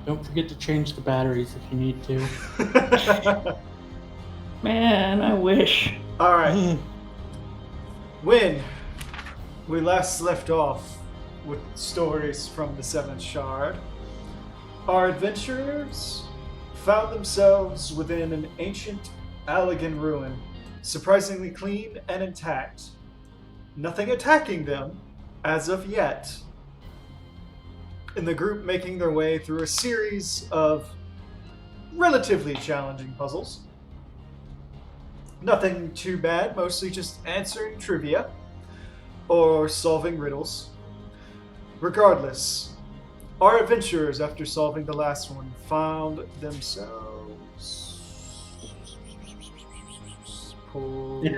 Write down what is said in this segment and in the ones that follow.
Don't forget to change the batteries if you need to. Man, I wish. All right. When we last left off with stories from the Seventh Shard, our adventurers found themselves within an ancient Allegan ruin, surprisingly clean and intact. Nothing attacking them as of yet. And the group making their way through a series of relatively challenging puzzles. Nothing too bad, mostly just answering trivia or solving riddles. Regardless, our adventurers, after solving the last one, found themselves pulling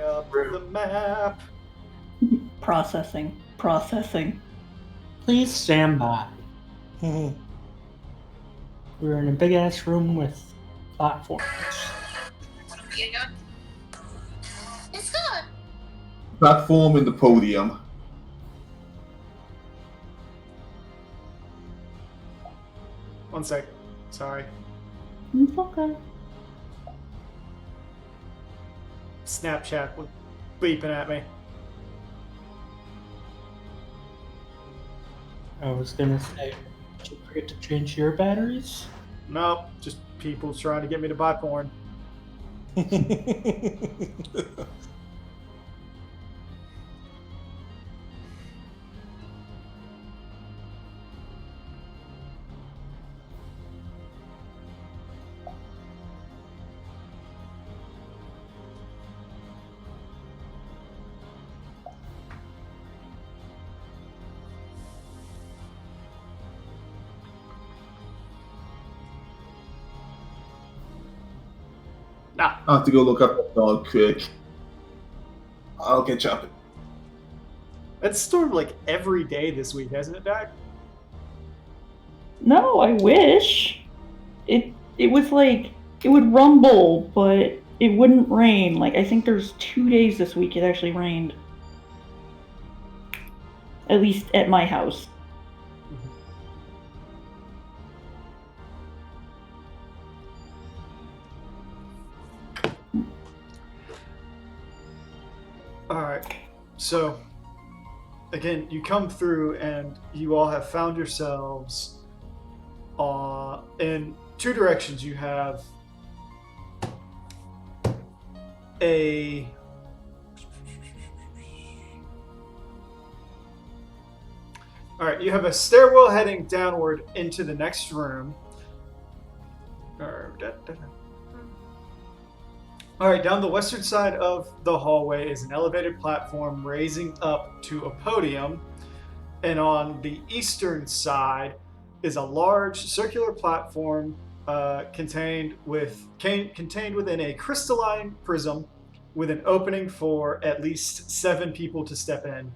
up the map. Processing. Please stand by. We're in a big ass room with platforms. It's good. Platform and the podium. One sec. Sorry. It's okay. Snapchat was beeping at me. I was gonna say, did you forget to change your batteries? Nope, just people trying to get me to buy porn. Nah. I have to go look up the dog quick. I'll catch up. It's stormed like every day this week, hasn't it, Doc? No, I wish. It was like it would rumble, but it wouldn't rain. Like I think there's 2 days this week it actually rained. At least at my house. Alright, so again, you come through and you all have found yourselves in two directions. You have a Alright, you have a stairwell heading downward into the next room. Alright, down the western side of the hallway is an elevated platform raising up to a podium. And on the eastern side is a large circular platform contained within a crystalline prism with an opening for at least 7 people to step in.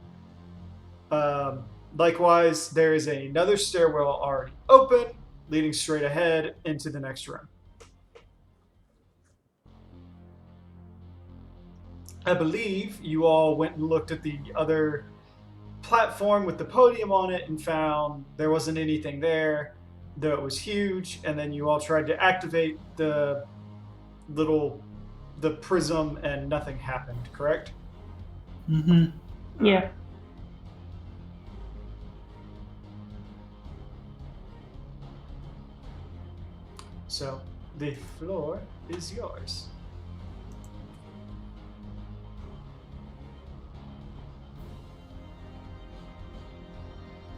Likewise, there is another stairwell already open, leading straight ahead into the next room. I believe you all went and looked at the other platform with the podium on it and found there wasn't anything there, though it was huge, and then you all tried to activate the prism and nothing happened, correct? Mm-hmm. Yeah. So, the floor is yours.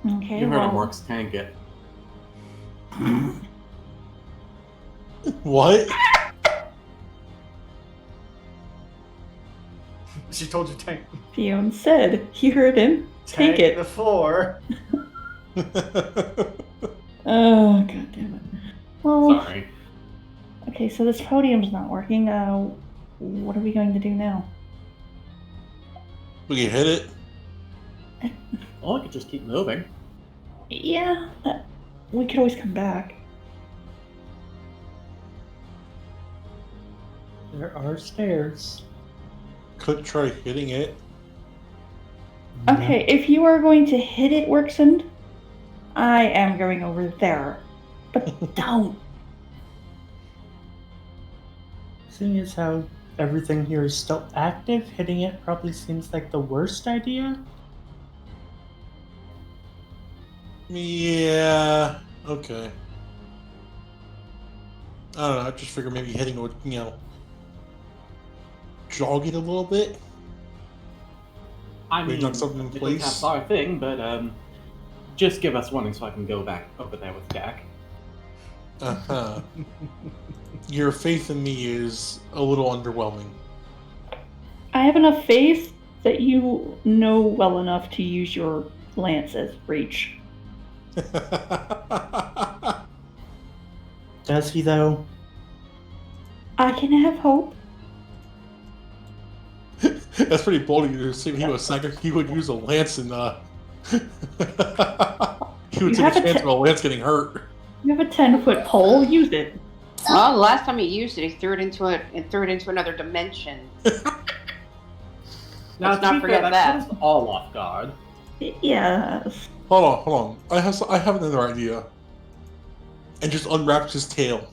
Okay. You heard well, him, Works. Tank it. What? She told you tank. Fiona said he heard him. Take it. the floor. Oh, god damn it. Well, Sorry. okay, so this podium's not working. What are we going to do now? We can hit it. Well, I could just keep moving. Yeah, we could always come back. There are stairs. Could try hitting it. Okay, if you are going to hit it, Worksend, I am going over there. Don't. Seeing as how everything here is still active, hitting it probably seems like the worst idea. Yeah. Okay. I don't know. I just figured maybe hitting would, jog it a little bit. I Wait, mean, knock something in it doesn't place? have our thing, but just give us warning so I can go back over there with Jack. Uh-huh. Your faith in me is a little underwhelming. I have enough faith that you know well enough to use your lance as reach. Does he, though? I can have hope. That's pretty bold of you to say he would use a lance and he would You take a have a chance te- of a lance getting hurt. You have a 10-foot pole. Use it. Well, the last time he used it, he threw it into another dimension. Now, Let's to not be forget fair, that. That was all off guard. Yes. Hold on. I have another idea. And just unwraps his tail.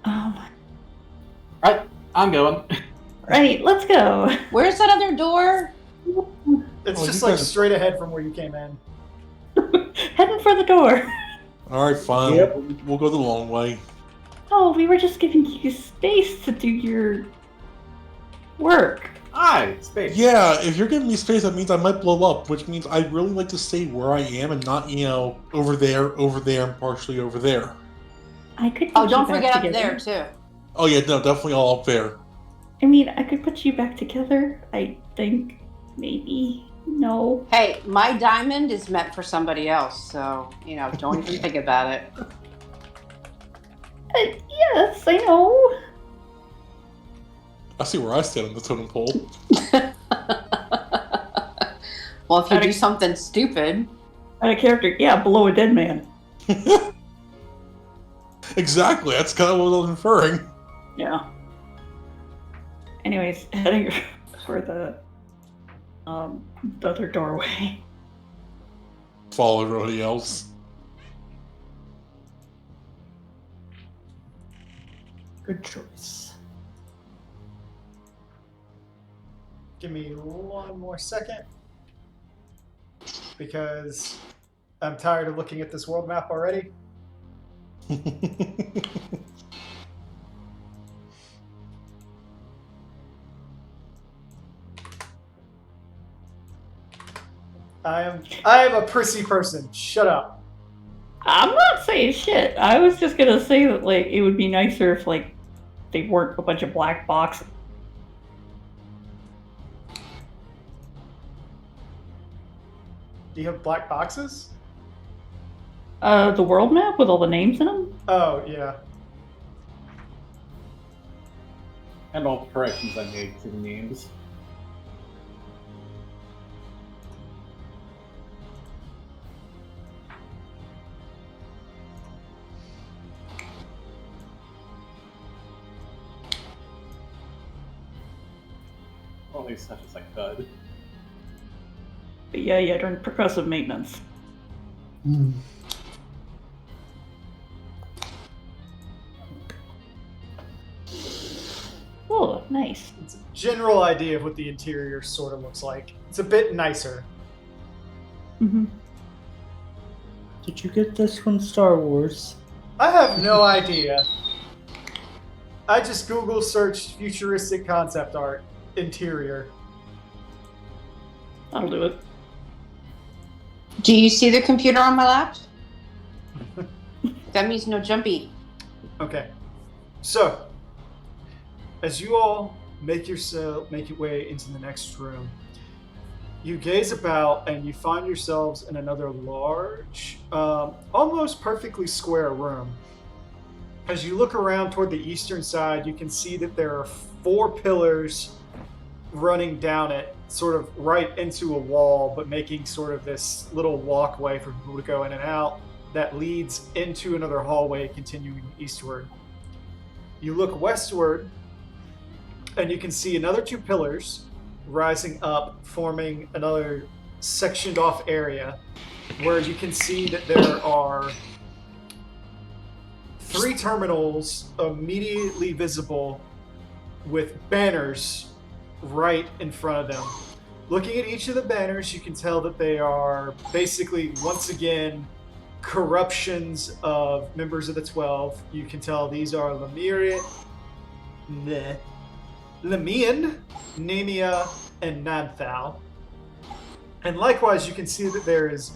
Oh my. Right, I'm going. Right, let's go. Where's that other door? It's Oh, just you like guys- straight ahead from where you came in. Heading for the door. Alright, fine. Yep. We'll go the long way. Oh, we were just giving you space to do your work. Aye, space. Yeah, if you're giving me space, that means I might blow up, which means I'd really like to stay where I am and not, over there, and partially over there. I could. Oh, put don't you back forget up together. there, too. Oh yeah, no, definitely all up there. I mean, I could put you back together. I think, maybe, no. Hey, my diamond is meant for somebody else, so, don't even think about it. Yes, I know. I see where I stand on the totem pole. Well, if you do something stupid, Out of character, yeah, below a dead man. Exactly, that's kind of what I was inferring. Yeah. Anyways, heading for the other doorway. Follow everybody else. Good choice. Give me one more second. Because I'm tired of looking at this world map already. I am a prissy person. Shut up. I'm not saying shit. I was just gonna say that, like, it would be nicer if, like, they weren't a bunch of black boxes. Do you have black boxes? The world map with all the names in them? Oh, yeah. And all the corrections I made to the names. Or at least such as I could. But yeah, during progressive maintenance. Hmm. Oh, nice. It's a general idea of what the interior sort of looks like. It's a bit nicer. Mm-hmm. Did you get this from Star Wars? I have no idea. I just Google searched futuristic concept art interior. That'll do it. do you see the computer on my lap? That means no jumpy. Okay. So, as you all make your way into the next room, you gaze about and you find yourselves in another large, almost perfectly square room. As you look around toward the eastern side, you can see that there are 4 pillars running down it, sort of right into a wall, but making sort of this little walkway for people to go in and out that leads into another hallway continuing eastward. You look westward, and you can see another 2 pillars rising up, forming another sectioned off area where you can see that there are 3 terminals immediately visible with banners right in front of them. Looking at each of the banners, you can tell that they are basically, once again, corruptions of members of the 12. You can tell these are Lemian, Nemia, and Nanthal. And likewise, you can see that there is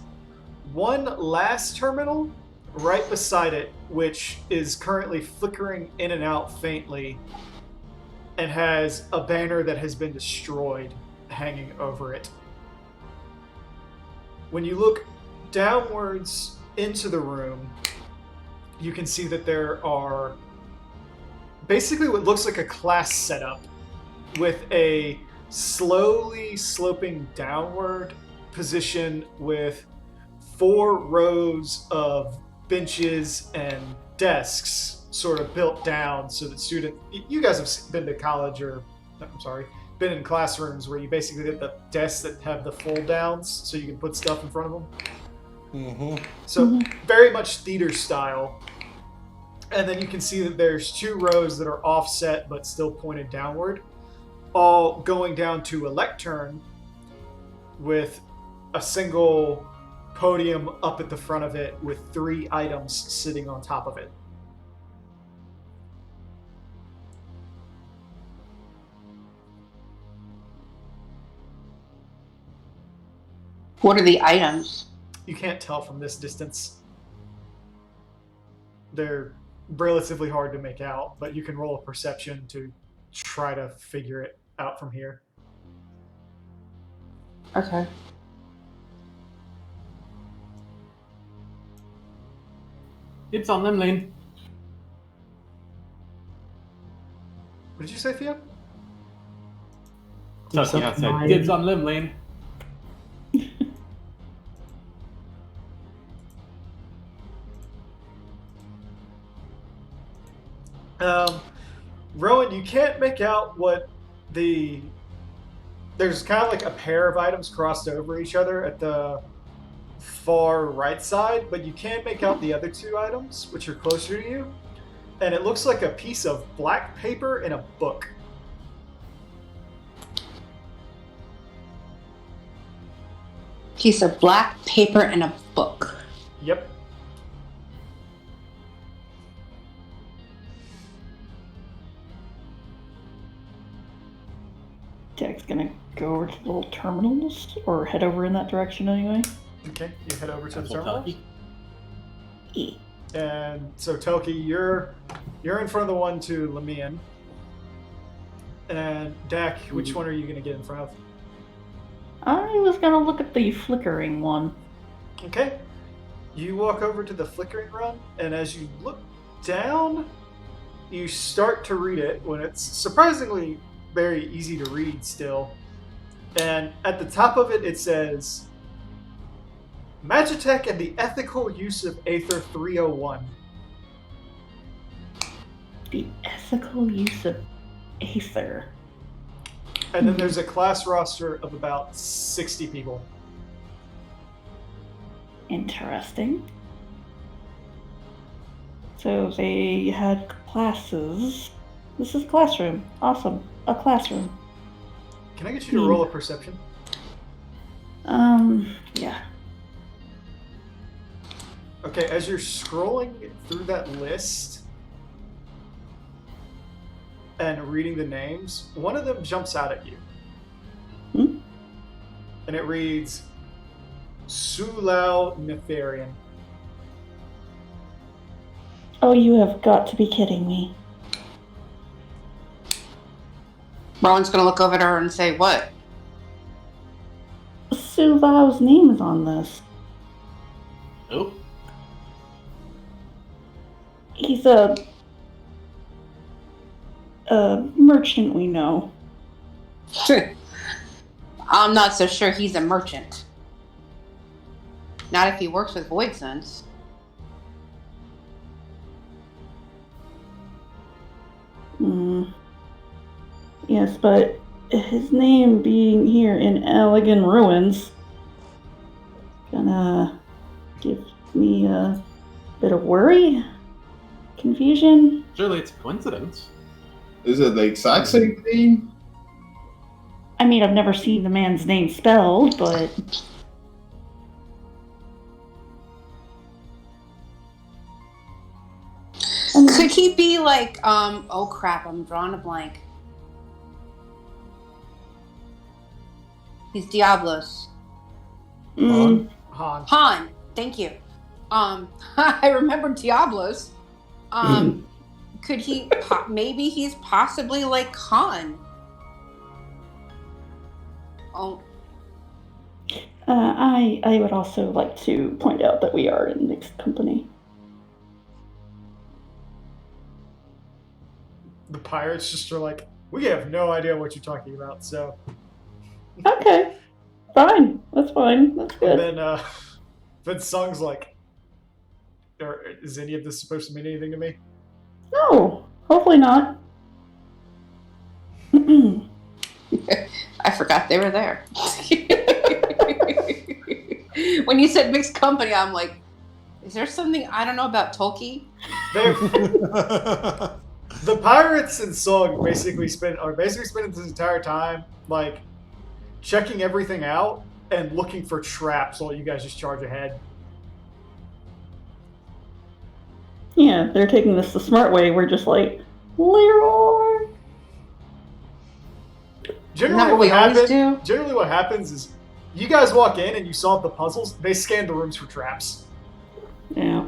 one last terminal right beside it, which is currently flickering in and out faintly and has a banner that has been destroyed hanging over it. When you look downwards into the room, you can see that there are basically what looks like a class setup with a slowly sloping downward position with 4 rows of benches and desks sort of built down so that you guys have been to college been in classrooms where you basically get the desks that have the fold downs so you can put stuff in front of them. Mm-hmm. So very much theater style. And then you can see that there's 2 rows that are offset but still pointed downward, all going down to a lectern with a single podium up at the front of it with 3 items sitting on top of it. What are the items? You can't tell from this distance. They're relatively hard to make out, but you can roll a perception to try to figure it out from here. Okay. It's on them, Lane. What did you say, Theo? So, Dibs yeah, up so mine. dibs on them, Lane. Rowan, you can't make out what there's kind of like a pair of items crossed over each other at the far right side, but you can make out the other 2 items, which are closer to you. And it looks like a piece of black paper and a book. Piece of black paper and a book. Yep. Jack's gonna go over to the little terminals, or head over in that direction anyway. Okay, you head over to the That's terminal. Telki. E. And so Telki, you're in front of the one to Lemian. And Dak, which one are you gonna get in front of? I was gonna look at the flickering one. Okay. You walk over to the flickering run, and as you look down, you start to read it when it's surprisingly very easy to read still. And at the top of it, it says, Magitech and the ethical use of Aether 301. The ethical use of Aether. And then there's a class roster of about 60 people. Interesting. So they had classes. This is a classroom. Awesome. A classroom. Can I get you to roll a perception? Yeah. Okay, as you're scrolling through that list and reading the names, one of them jumps out at you. Hmm? And it reads, Sulau Nefarian. Oh, you have got to be kidding me. Rowan's gonna look over at her and say, what? Su Lao's name is on this. Oh, He's a merchant we know. I'm not so sure he's a merchant. Not if he works with Void Sense. Yes, but his name being here in Elegant Ruins gonna give me a bit of worry. Confusion? Surely it's a coincidence. Is it the exact same name? I mean, I've never seen the man's name spelled, but Could he be like, oh crap, I'm drawing a blank. He's Diablos. mm, Han. Han, thank you. I remember Diablos. Could he, maybe he's possibly like Han. Oh, I would also like to point out that we are in mixed company. The pirates just are like, we have no idea what you're talking about, so. Okay, fine. That's fine. That's good. And then Sung's like, is any of this supposed to mean anything to me? No, hopefully not. I forgot they were there. When you said mixed company, I'm like, is there something I don't know about Tolkien? The pirates and Sung basically spending this entire time like checking everything out and looking for traps while you guys just charge ahead. Yeah, they're taking this the smart way. We're just like, Leroy. Isn't that what we always do? Generally, what happens is you guys walk in and you solve the puzzles. They scan the rooms for traps. Yeah.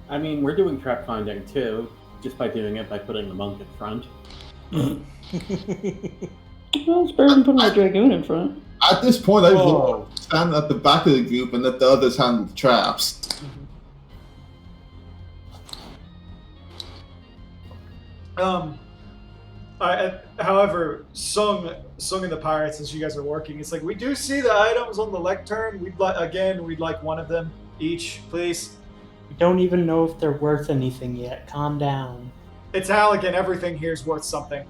I mean, we're doing trap finding too, just by doing it by putting the monk in front. Well, it's better than putting a dragoon in front. At this point, I Whoa. stand at the back of the group and let the others handle the traps. However, Sung and the pirates, as you guys are working, it's like we do see the items on the lectern. We'd like one of them each, please. We don't even know if they're worth anything yet. Calm down. It's Halligan. Everything here is worth something.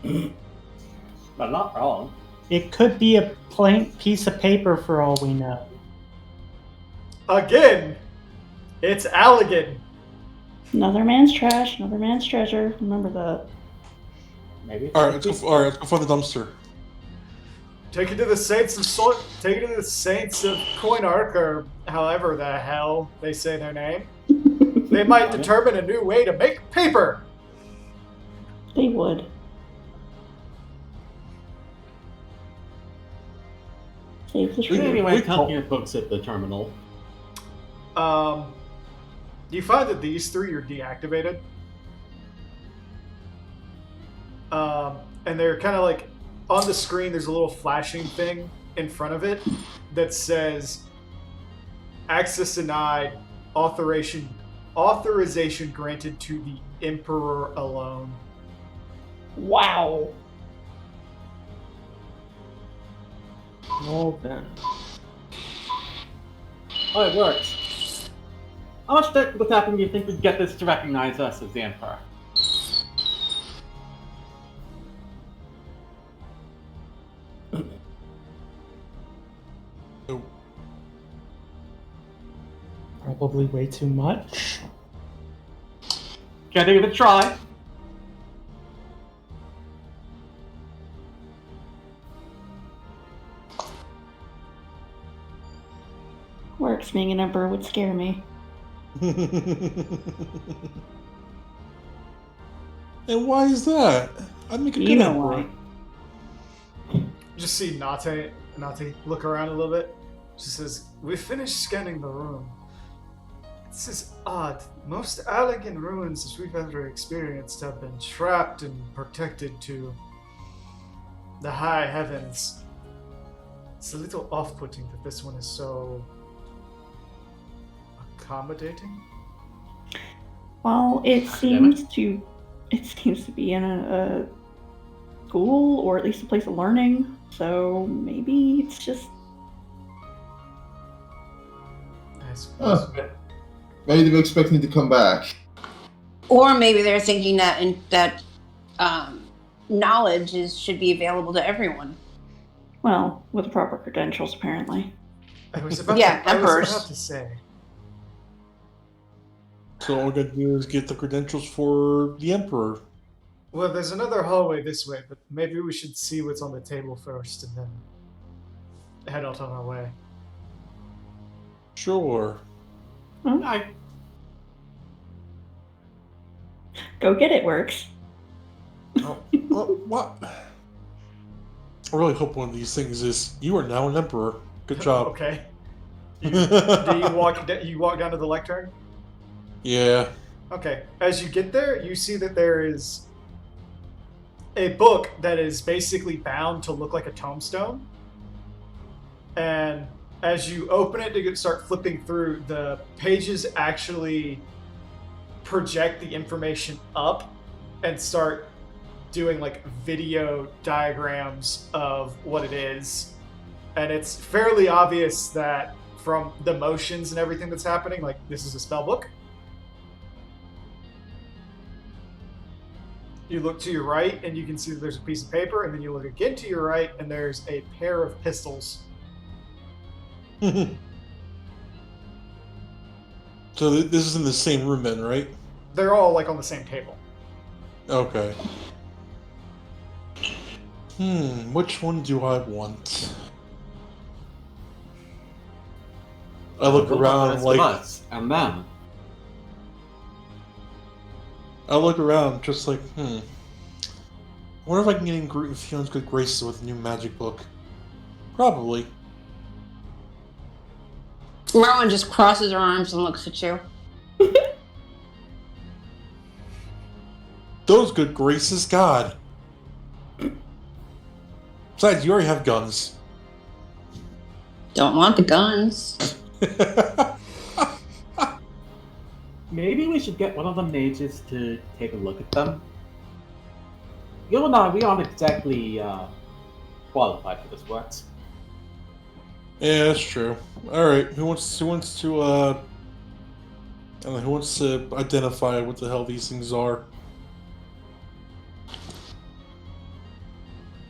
But not wrong. It could be a plain piece of paper for all we know. Again, it's Halligan. Another man's trash, another man's treasure. Remember that. Maybe. All right, let's go find the dumpster. Take it to the Saints of Coin Arc, or however the hell they say their name. They might determine a new way to make paper. They would. Save the treasure. Anyway, count your books at the terminal. You find that these three are deactivated. And they're kind of like on the screen. There's a little flashing thing in front of it that says access denied, authorization granted to the Emperor alone. Wow. Well then. Oh, it works. How much technical tapping do you think would get this to recognize us as the Emperor? Probably way too much. Can I give it a try? Works. Being an emperor would scare me. And why is that? I'd make a You good know emperor. why. Just see Nate look around a little bit. She says, "We finished scanning the room. This is odd. Most Allegan ruins as we've ever experienced have been trapped and protected to the high heavens. It's a little off-putting that this one is so accommodating." Well, it seems to be in a school, or at least a place of learning. So maybe it's just I suppose. Maybe they were expecting to come back. Or maybe they're thinking that knowledge should be available to everyone. well with proper credentials, apparently. I was about Yeah, to emperors. say. So all we gotta do is get the credentials for the Emperor. Well, there's another hallway this way, but maybe we should see what's on the table first and then head out on our way. Sure. I Go get it, Works. What? I really hope one of these things is you are now an Emperor. Good job. Okay. Do you walk down to the lectern? Yeah. Okay. As you get there, you see that there is a book that is basically bound to look like a tombstone. And as you open it to start flipping through, the pages actually project the information up and start doing like video diagrams of what it is. And it's fairly obvious that from the motions and everything that's happening, like this is a spell book. You look to your right and you can see that there's a piece of paper, and then you look again to your right and there's a pair of pistols. So this is in the same room then, right? They're all like on the same table. Okay. Which one do I want? I look around like us and them. I look around just like, I wonder if I can get in Fion's good graces with a new magic book. Probably. Merlin just crosses her arms and looks at you. Those good graces, God. Besides, you already have guns. Don't want the guns. Maybe we should get one of the mages to take a look at them. You and I, we aren't exactly qualified for this work. Yeah, that's true. Alright, who wants to identify what the hell these things are?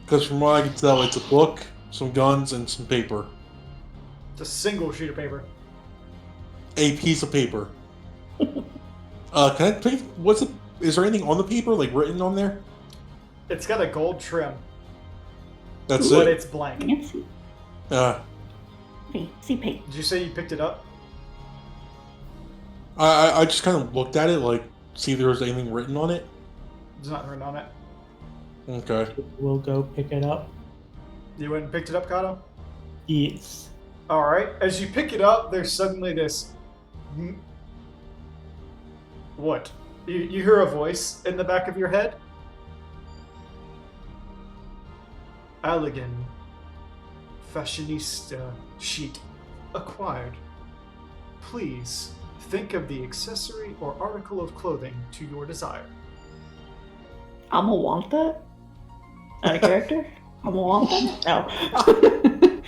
Because from what I can tell, it's a book, some guns, and some paper. It's a single sheet of paper. A piece of paper. Can I pick, is there anything on the paper, like written on there? It's got a gold trim, That's but it? it's blank. Fancy. CP. Did you say you picked it up? I just kind of looked at it, like, see if there was anything written on it. There's nothing written on it. Okay. We'll go pick it up. You went and picked it up, Kato? Yes. Alright. As you pick it up, there's suddenly this... What? You hear a voice in the back of your head? Allegan. Fashionista sheet acquired. Please think of the accessory or article of clothing to your desire. I'ma want that? Out of character? I'ma want that?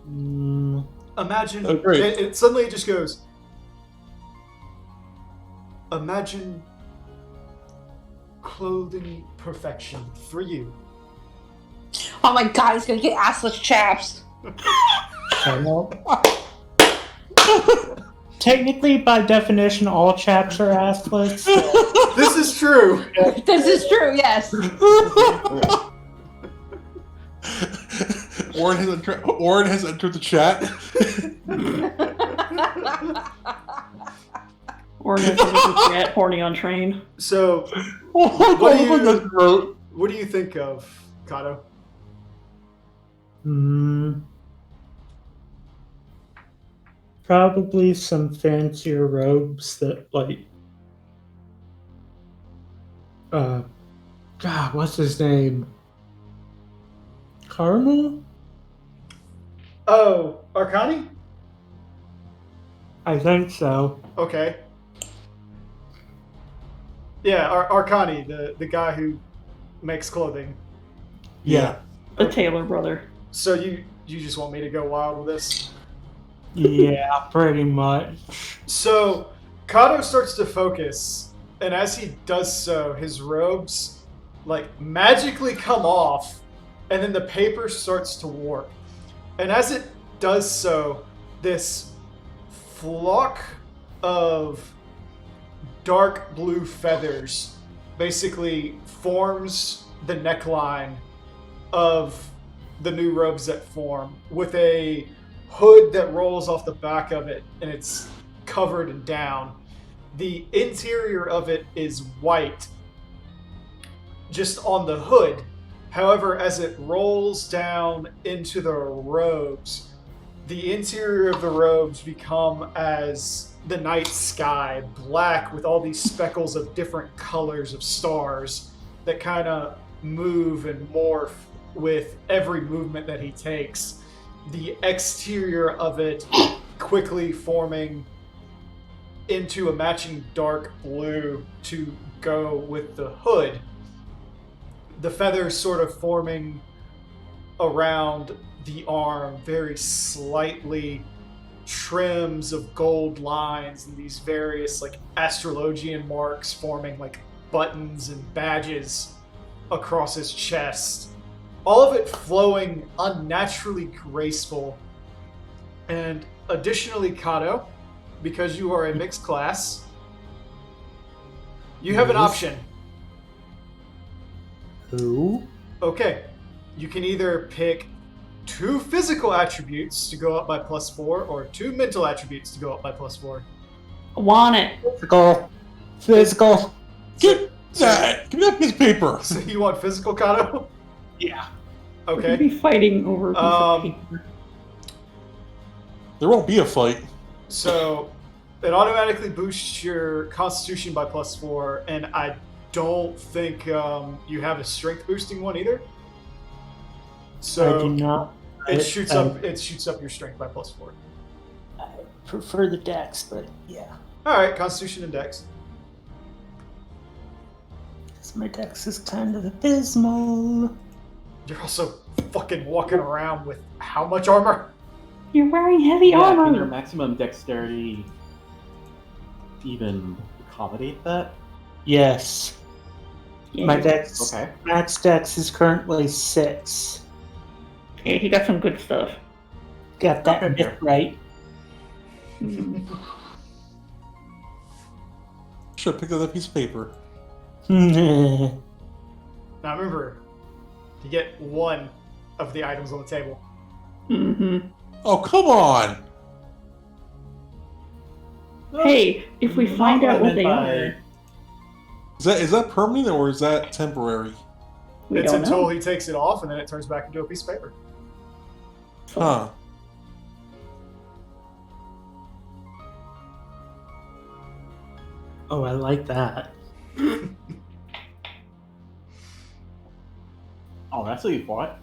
No. Imagine. Oh, great. It suddenly just goes. Imagine clothing perfection for you. Oh my god, he's gonna get assless chaps. Technically, by definition, all chaps are assless. So This is true. This is true, yes. Orin has entered the chat. Or just get horny on train. So, What what do you think of, Kato? Probably some fancier robes that, like, God, what's his name? Karma? Oh, Arcani? I think so. Okay. Yeah, Arcani, the guy who makes clothing. Yeah. The Taylor brother. So you just want me to go wild with this? Yeah, pretty much. So Kato starts to focus, and as he does so, his robes like magically come off, and then the paper starts to warp. And as it does so, this flock of dark blue feathers basically forms the neckline of the new robes that form, with a hood that rolls off the back of it, and it's covered in down. The interior of it is white, just on the hood. However, as it rolls down into the robes, the interior of the robes become as the night sky, black with all these speckles of different colors of stars that kind of move and morph with every movement that he takes. The exterior of it quickly forming into a matching dark blue to go with the hood. The feathers sort of forming around the arm, very slightly trims of gold lines and these various like astrologian marks forming like buttons and badges across his chest. All of it flowing unnaturally graceful. And additionally, Kato, because you are a mixed class, you have an option. Who? Okay, you can either pick 2 physical attributes to go up by +4, or 2 mental attributes to go up by +4. I want it. Physical. Get that! Give me that piece of paper! So you want physical, Kato? Yeah. We're gonna Okay. be fighting over a piece of paper. There won't be a fight. So it automatically boosts your Constitution by +4, and I don't think you have a strength boosting one either. So I do not. it shoots up your strength by +4. I prefer the dex, but yeah. All right, Constitution and Dex. Because my dex is kind of abysmal. You're also fucking walking around with how much armor? You're wearing heavy Yeah, can armor. your maximum dexterity even accommodate that? Yes. Yeah, My dex, Okay. max dex is currently 6. yeah, he got some good stuff. Got that Okay. bit right. Should have picked up that piece of paper. Mm-hmm. Now remember, you get 1 of the items on the table. Mm-hmm. Oh, come on! Hey, if we Not find what I out what meant they by- are, Is that permanent or is that temporary? we It's don't until know. he takes it off, and then it turns back into a piece of paper. Huh. Oh, I like that. Oh, that's what you bought?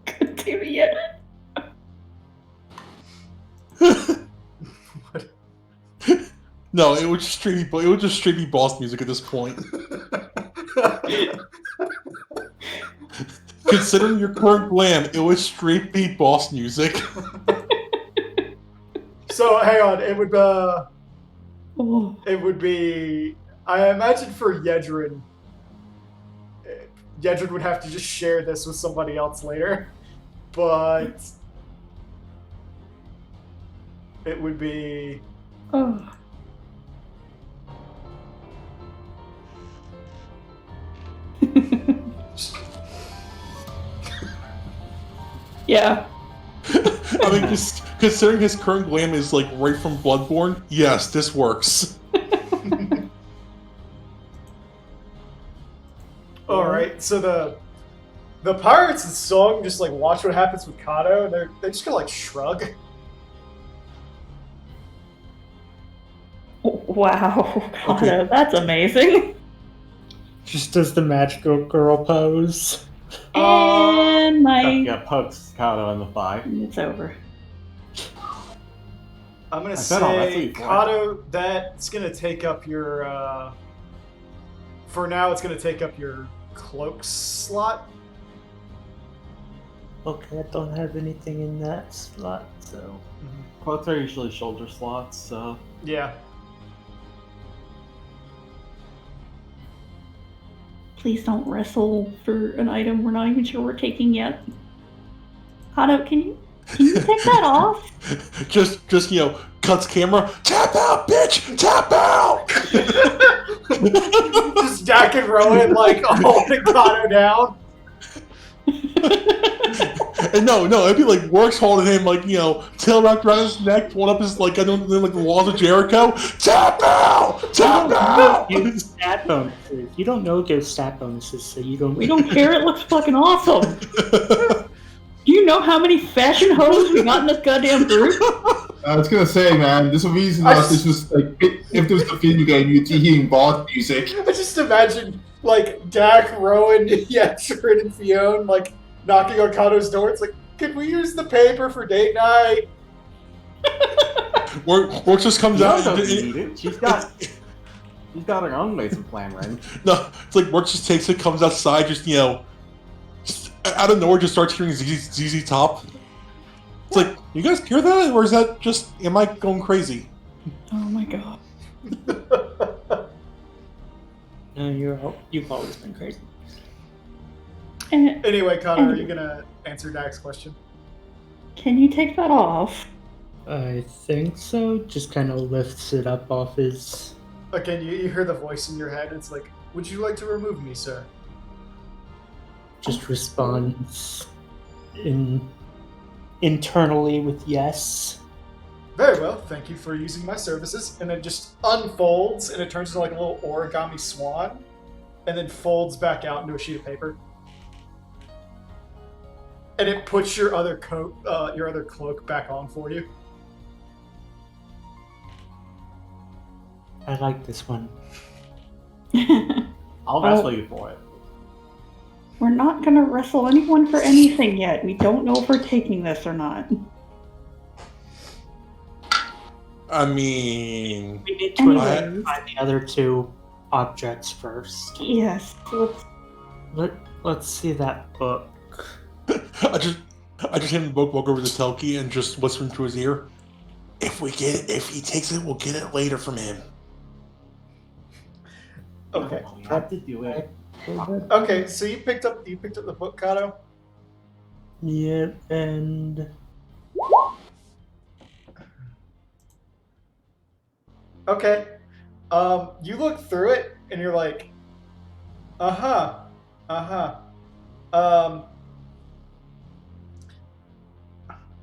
Damn it. No, it would just straight be boss music at this point. Considering your current glam, it would straight be boss music. So hang on, it would Oh, be. I imagine for Yedrin, Yedrin would have to just share this with somebody else later, but it would be. oh. Yeah. I mean, just considering his current glam is like right from Bloodborne, yes, this works. All right, so the pirates in song just like watch what happens with Kato, and they're just gonna like shrug. Wow, Okay. Kato, that's amazing. Just does the magical girl pose. And my Yeah, pokes Kato in the thigh. it's over. I'm gonna I bet I'll let say, you fly. Kato, that's gonna take up your. For now, it's gonna take up your cloak slot. Okay, I don't have anything in that slot, so. Cloaks are usually shoulder slots, so... Yeah. Please don't wrestle for an item we're not even sure we're taking yet. Kato, can you Can you take that off? just cuts camera. Tap out, bitch! Tap out! Just Dak and Rowan like holding Kato down. And no, it'd be like Works holding him like, tail wrapped around his neck, pulling up his like the walls of Jericho. Tap out! Tap out! You stat bonuses. You don't know give stat bonuses, so you don't. We don't care. It looks fucking awesome. Do you know how many fashion hoes we got in this goddamn group? I was gonna say, man, there's a reason that this was like, if there was a video game, you'd be hearing bard music. I just imagine like Dak, Rowan, Yetrin, and Fionn like knocking on Kato's door. It's like, can we use the paper for date night? Works just comes out. Doesn't need it. She's got her own lesson plan, right? No, it's like Works just takes it, comes outside, just out of nowhere, just starts hearing ZZ Top. It's like, you guys hear that, or is that just am I going crazy? Oh my god. No, you've always been crazy. Anyway, Kato, are you gonna answer Dak's question? Can you take that off? I think so. Just kind of lifts it up off his. Again, you hear the voice in your head. It's like, would you like to remove me, sir? Just responds internally with yes. Very well, thank you for using my services. And it just unfolds, and it turns into like a little origami swan, and then folds back out into a sheet of paper. And it puts your other cloak back on for you. I like this one. I'll wrestle you for it. We're not gonna wrestle anyone for anything yet. We don't know if we're taking this or not. I mean, We need to identify the other two objects first. Yes. Let's see that book. I just hand the book, walk over to Telki, and just whisper into his ear. If he takes it, we'll get it later from him. Okay. We have to do it. Okay, so you picked up the book, Kato? Yep, and Okay. You look through it and you're like,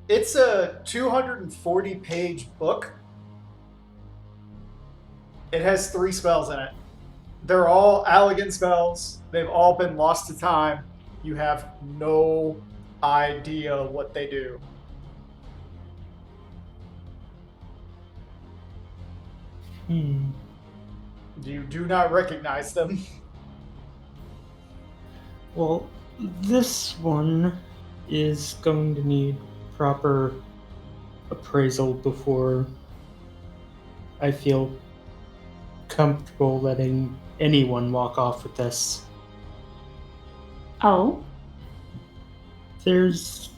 it's a 240-page book. It has 3 spells in it. They're all Allegan spells. They've all been lost to time. You have no idea what they do. You do not recognize them. well, this one is going to need proper appraisal before I feel comfortable letting anyone walk off with this. Oh? There's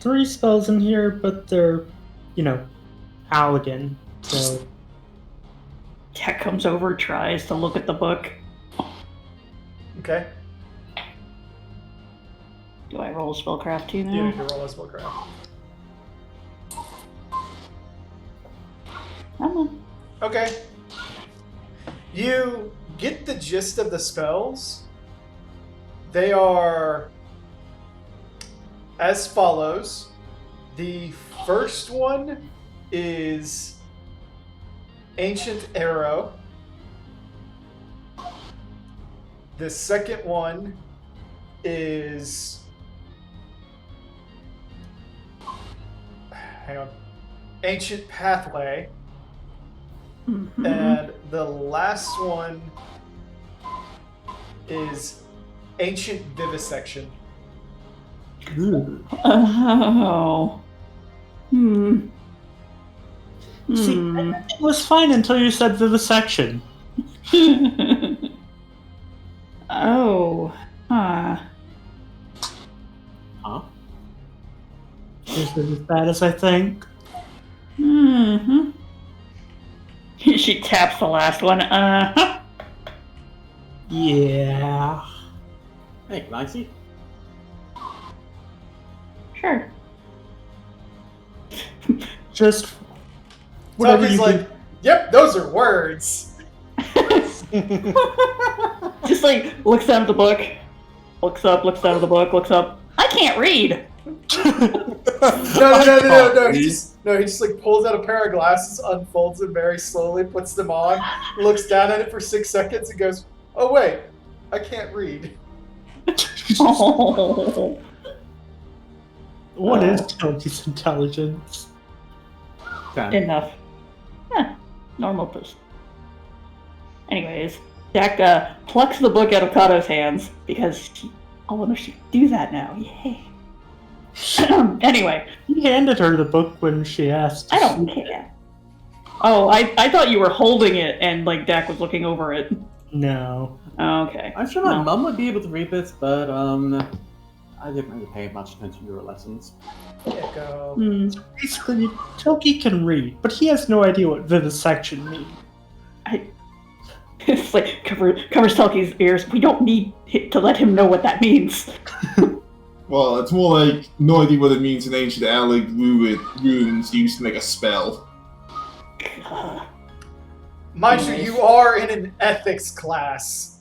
3 spells in here, but they're, Halligan, so... Tech comes over, tries to look at the book. Okay. Do I roll spellcraft too now? You need to roll a spellcraft. Come on. Okay. You get the gist of the spells. They are as follows. The first one is Ancient Arrow. The second one is... Hang on. Ancient Pathway. Mm-hmm. And the last one is Ancient Vivisection. Oh. See, it was fine until you said vivisection. Oh. Huh. Huh? Is it as bad as I think? Mm-hmm. She taps the last one. Yeah. Hey, can I see? Sure. Just whatever Tommy's you like, can. yep, those are words. Just like looks down at the book, looks up, looks down at the book, looks up. I can't read. No. He just like pulls out a pair of glasses, unfolds them very slowly, puts them on, looks down at it for 6 seconds, and goes, "Oh wait, I can't read." Oh. What is Toki's intelligence? Enough. Normal person. Anyways, Jack plucks the book out of Kato's hands because she could do that now. Yay. Anyway. He handed her the book when she asked. I don't care. Oh, I thought you were holding it and like Dak was looking over it. No. Oh, okay. I'm sure my mom would be able to read this, but I didn't really pay much attention to her lessons. Echo. Basically, Toki can read, but he has no idea what vivisection means. It's like covers Toki's ears. We don't need to let him know what that means. Well, it's more like no idea what it means in ancient Alec runes used to make a spell. Mind you, you are in an ethics class.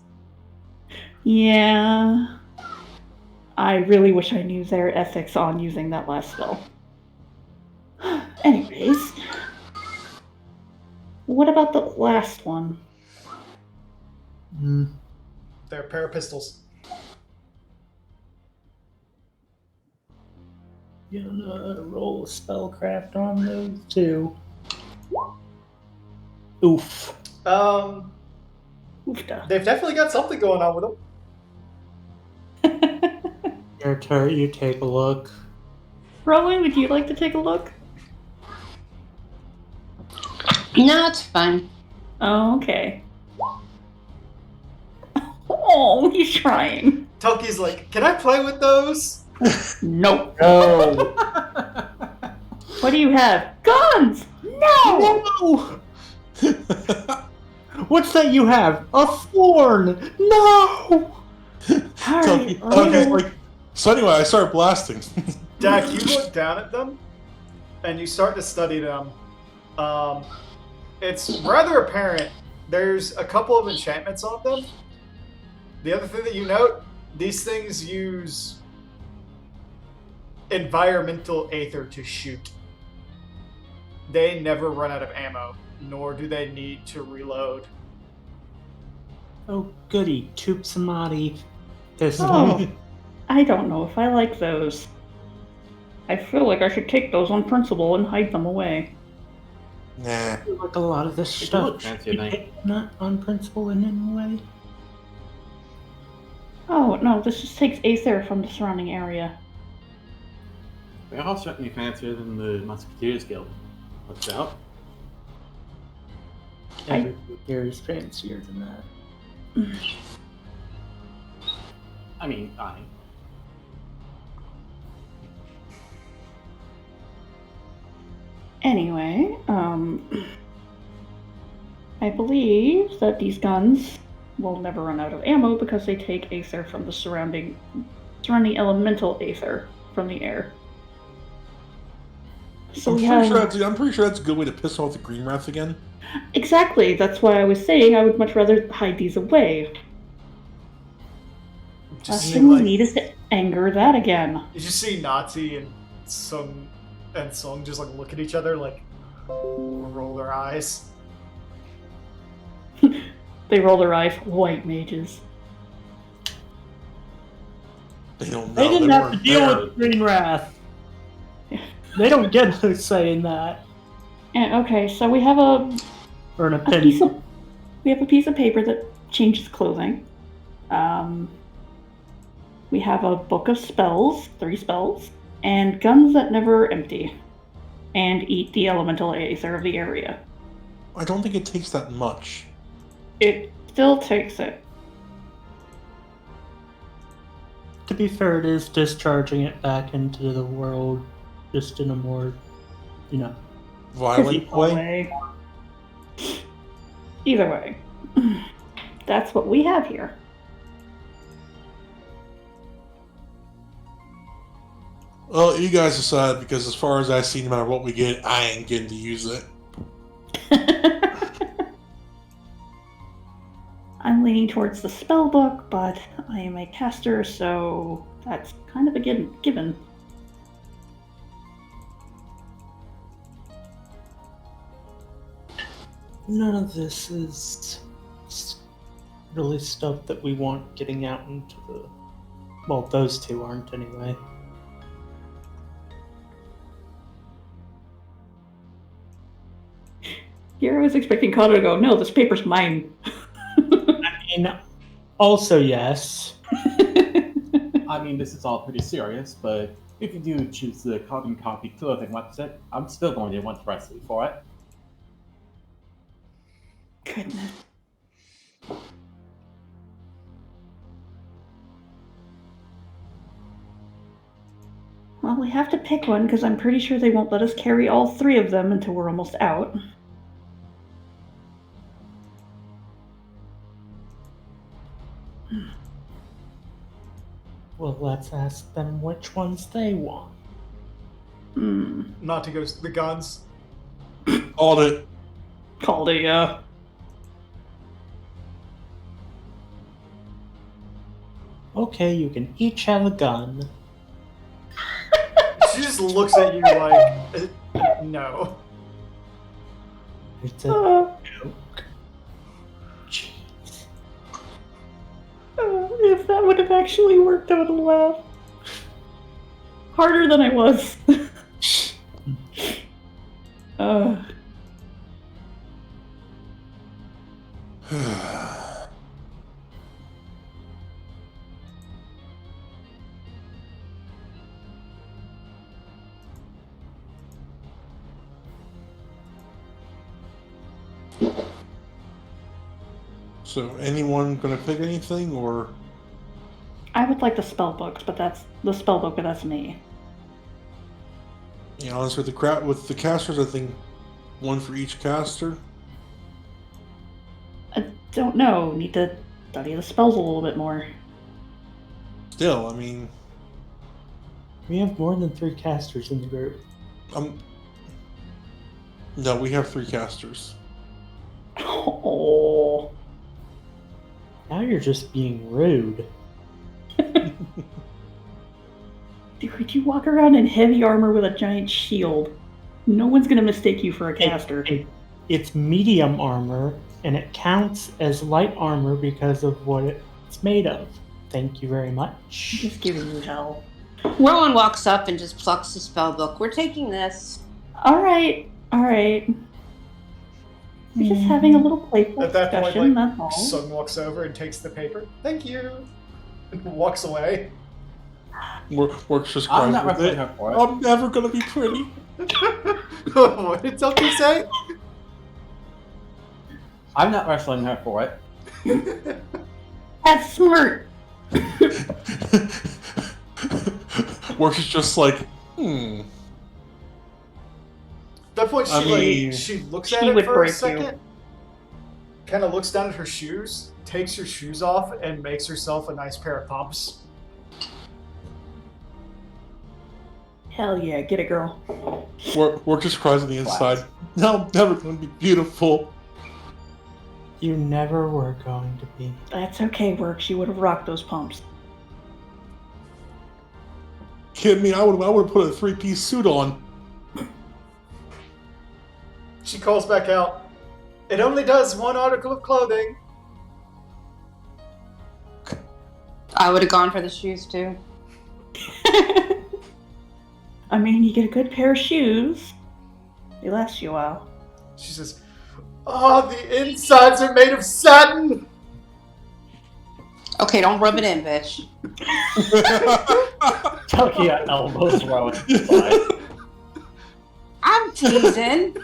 Yeah. I really wish I knew their ethics on using that last spell. Anyways. What about the last one? They're a pair of pistols. You don't know how to roll a spellcraft on those two. Oof. Oofda. They've definitely got something going on with them. Your turn, you take a look. Rowan, would you like to take a look? No, it's fine. Oh, okay. Oh, he's trying. Toki's like, can I play with those? Nope. No. What do you have? Guns! No! No! What's that you have? A thorn! No! Alright. Okay, like, so anyway, I started blasting. Dak, you look down at them, and you start to study them. It's rather apparent there's a couple of enchantments on them. The other thing that you note, these things use environmental aether to shoot. They never run out of ammo, nor do they need to reload. Oh, goody. Tube Samadhi. This Oh, I don't know if I like those. I feel like I should take those on principle and hide them away. Nah. like a lot of this They do stuff. look fancy, don't they? Not on principle in any way. Oh, no, this just takes aether from the surrounding area. They're all certainly fancier than the Musketeers Guild. What's out? Every gear is fancier than that. I mean, Anyway, I believe that these guns will never run out of ammo because they take aether from the surrounding elemental aether from the air. So I'm pretty sure that's a good way to piss off the Green Wrath again. Exactly, that's why I was saying I would much rather hide these away. Last thing we need is to anger that again. You just see Nazi and Sung just like look at each other like roll their eyes. They roll their eyes, white mages. They don't know. They didn't have to weren't deal there. with Green Wrath. They don't get to saying that. And okay, so we have a Or an piece opinion. of piece of paper that changes clothing. We have a book of spells, 3 spells, and guns that never empty and eat the elemental aether of the area. I don't think it takes that much. It still takes it. To be fair, it is discharging it back into the world, just in a more, Violent Physical way. Either way. That's what we have here. Well, you guys decide, because as far as I see, no matter what we get, I ain't getting to use it. I'm leaning towards the spell book, but I am a caster, so that's kind of a given. None of this is really stuff that we want getting out into the... Well, those two aren't anyway. Here I was expecting Kato to go, no, this paper's mine. I mean, also yes. I mean, this is all pretty serious, but if you do choose the carbon copy clothing website, I'm still going to want Presley for it. Goodness. Well, we have to pick one, because I'm pretty sure they won't let us carry all three of them until we're almost out. Well, let's ask them which ones they want. Not to go the guns. Called it. Called it, yeah. Okay, you can each have a gun. She just looks at you like, no. It's a joke. Jeez. If that would have actually worked, I would have laughed. Harder than I was. So, anyone gonna pick anything, or? I would like the spell books, but that's the spell book, but that's me. You know, honestly, with the casters, I think one for each caster. I don't know. Need to study the spells a little bit more. Still, I mean, We have more than 3 casters in the group. no, we have 3 casters. Oh. Now you're just being rude. Dude, you walk around in heavy armor with a giant shield. No one's gonna mistake you for a caster. It's medium armor, and it counts as light armor because of what it's made of. Thank you very much. Just giving you hell. Rowan walks up and just plucks the spell book. We're taking this. Alright. We're just having a little playful At that point, discussion, like, that's all. Sun walks over and takes the paper. Thank you. And walks away. Works just I'm cries not with representing it. her for it. I'm never gonna be pretty. What did Tucker say? I'm not wrestling her for it. That's smart. Works is just like, At that point, I mean, she looks she at it would for a break you. second, kind of looks down at her shoes, takes her shoes off, and makes herself a nice pair of pumps. Hell yeah, get it, girl. Work just cries on the inside. No, I'm never gonna be beautiful. You never were going to be. That's okay, Work. She would have rocked those pumps. Kidding me? I would have put a 3-piece suit on. She calls back out. It only does one article of clothing. I would have gone for the shoes too. I mean, you get a good pair of shoes. They last you a while. She says, "Oh, the insides are made of satin." Okay, don't rub it in, bitch. Tucky at elbows, Rowan. I'm teasing.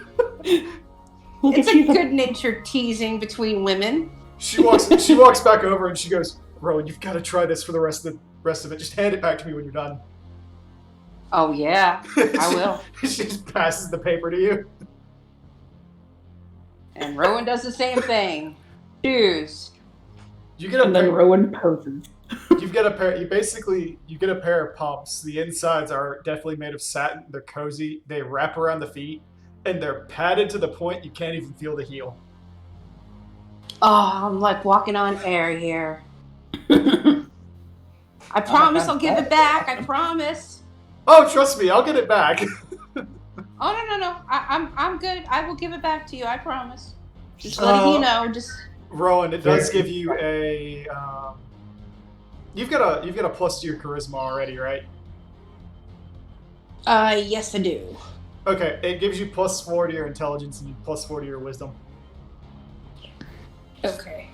Look It's at a you. good-natured teasing between women. She walks back over and she goes, "Rowan, you've got to try this for the rest of it. Just hand it back to me when you're done." Oh yeah, I will. She just passes the paper to you. And Rowan does the same thing. Shoes. You get a And then paper. Rowan poses. You've get a pair. You get a pair of pumps. The insides are definitely made of satin. They're cozy. They wrap around the feet, and they're padded to the point you can't even feel the heel. Oh, I'm like walking on air here. I promise I'll give it back. I promise. Oh, trust me, I'll get it back. Oh no. I'm good. I will give it back to you. I promise. Just letting you know. Just Rowan, it does give you a. You've got a plus to your charisma already, right? yes, I do. Okay, it gives you +4 to your intelligence and +4 to your wisdom. Okay.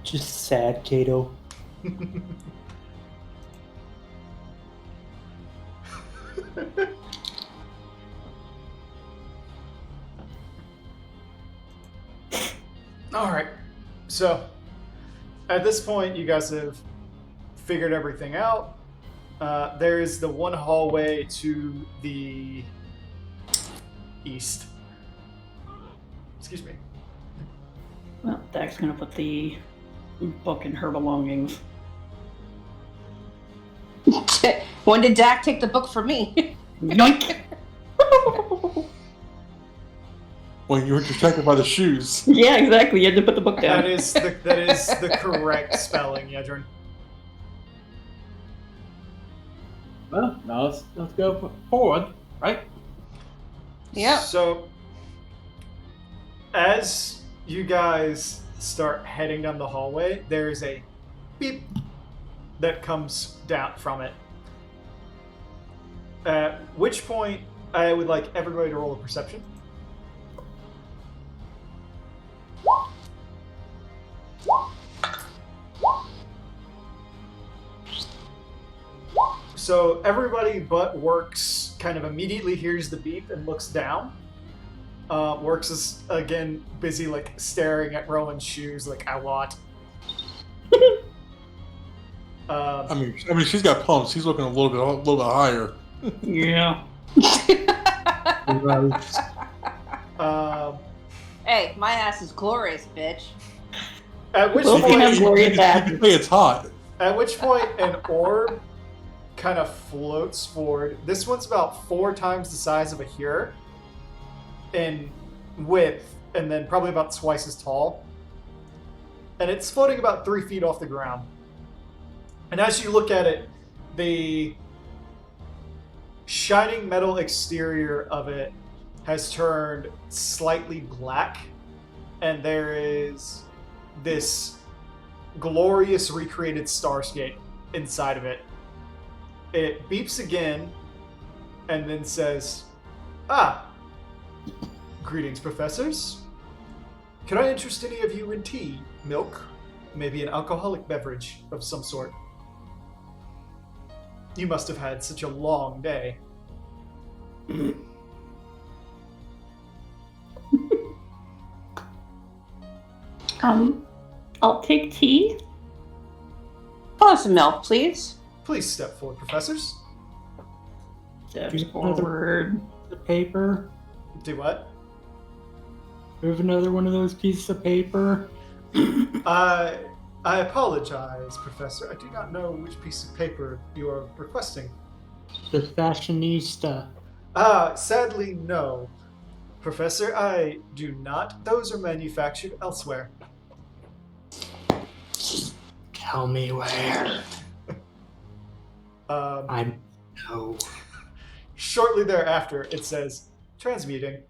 Just sad, Kato. All right. So, at this point, you guys have figured everything out. There is the one hallway to the east. Excuse me. Well, Dak's gonna put the book in her belongings. When did Dak take the book from me? Yoink! When you were distracted by the shoes. Yeah, exactly. You had to put the book down. That is the correct spelling, Yedrin. Well, now let's go forward, right? Yeah. So, as you guys start heading down the hallway, there is a beep that comes down from it. At which point, I would like everybody to roll a perception. So everybody but Works kind of immediately hears the beep and looks down. Works is again busy like staring at Rowan's shoes like a lot. I mean, she's got pumps. She's looking a little bit higher. Yeah. Hey, my ass is glorious, bitch. At which Well, point, we have glorious ass. You say it's hot. At which point, an orb kind of floats forward. This one's about 4 times the size of a Hyur in width, and then probably about twice as tall. And it's floating about 3 feet off the ground. And as you look at it, the shining metal exterior of it has turned slightly black, and there is this glorious recreated starscape inside of it. It beeps again and then says, greetings, professors. Can I interest any of you in tea, milk, maybe an alcoholic beverage of some sort? You must have had such a long day. I'll take tea. Pour some milk, please. Please step forward, professors. Step Just another- forward. The paper. Do what? Move another one of those pieces of paper. I apologize, Professor. I do not know which piece of paper you are requesting. The fashionista. Sadly, no. Professor, I do not. Those are manufactured elsewhere. Tell me where. I'm no. Shortly thereafter, it says, transmuting.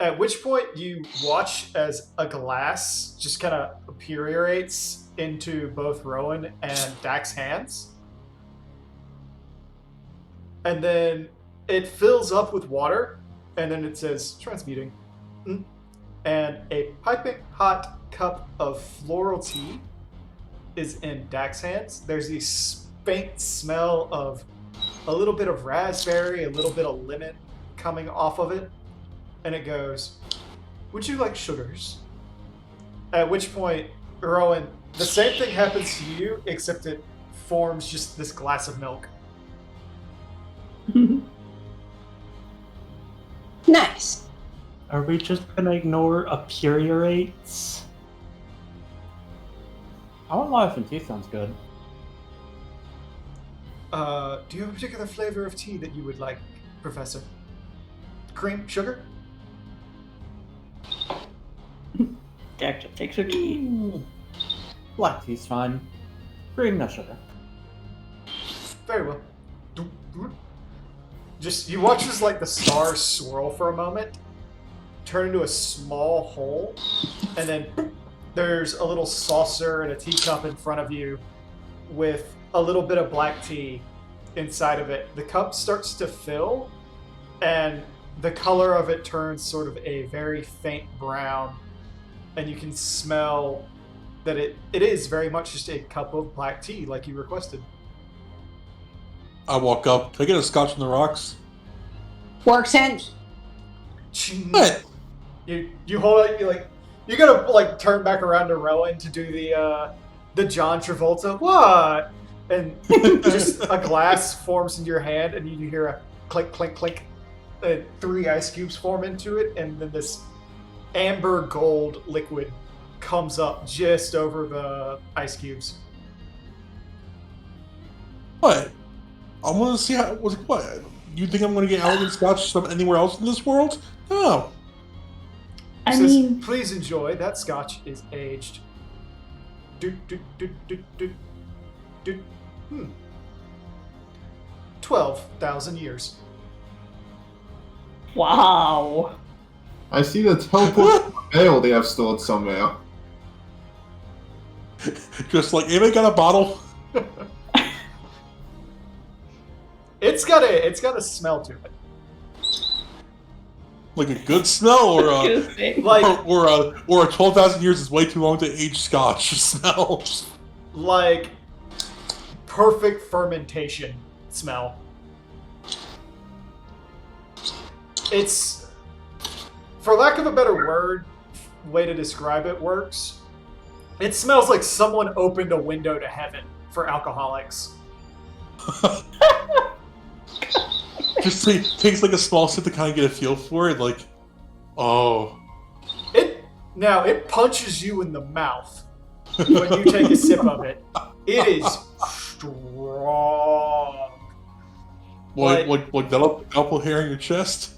At which point you watch as a glass just kind of appearates into both Rowan and Dak's hands. And then it fills up with water, and then it says, transmuting. And a piping hot cup of floral tea is in Dak's hands. There's this faint smell of a little bit of raspberry, a little bit of lemon coming off of it. And it goes, would you like sugars? At which point, Rowan, the same thing happens to you, except it forms just this glass of milk. Nice. Are we just gonna ignore aperiorates? Our life and tea sounds good. Do you have a particular flavor of tea that you would like, Professor? Cream? Sugar? Jack just takes her tea. Black tea's fine. Cream, no sugar. Very well. Just, you watch as, like, the stars swirl for a moment, turn into a small hole, and then there's a little saucer and a teacup in front of you with a little bit of black tea inside of it. The cup starts to fill, and the color of it turns sort of a very faint brown, and you can smell that it is very much just a cup of black tea, like you requested. I walk up. Can I get a scotch on the rocks? Works in. What? You hold it. You gotta like turn back around to Rowan to do the John Travolta what, and just a glass forms in your hand, and you hear a clink clink clink. 3 ice cubes form into it, and then this amber gold liquid comes up just over the ice cubes. What? I want to see how. What? You think I'm going to get elegant scotch from anywhere else in this world? No. I Says, mean, please enjoy. That scotch is aged. 12,000 years. wow. I see the teleport veil they have stored somewhere. Just like, anybody got a bottle? It's got a smell to it. Like a good smell, or a Like or a 12,000 years is way too long to age scotch smell. like perfect fermentation smell. It's, for lack of a better way to describe it works. It smells like someone opened a window to heaven for alcoholics. Just takes like a small sip to kind of get a feel for it. Like, oh, It punches you in the mouth when you take a sip of it. It is strong. what double hair in your chest?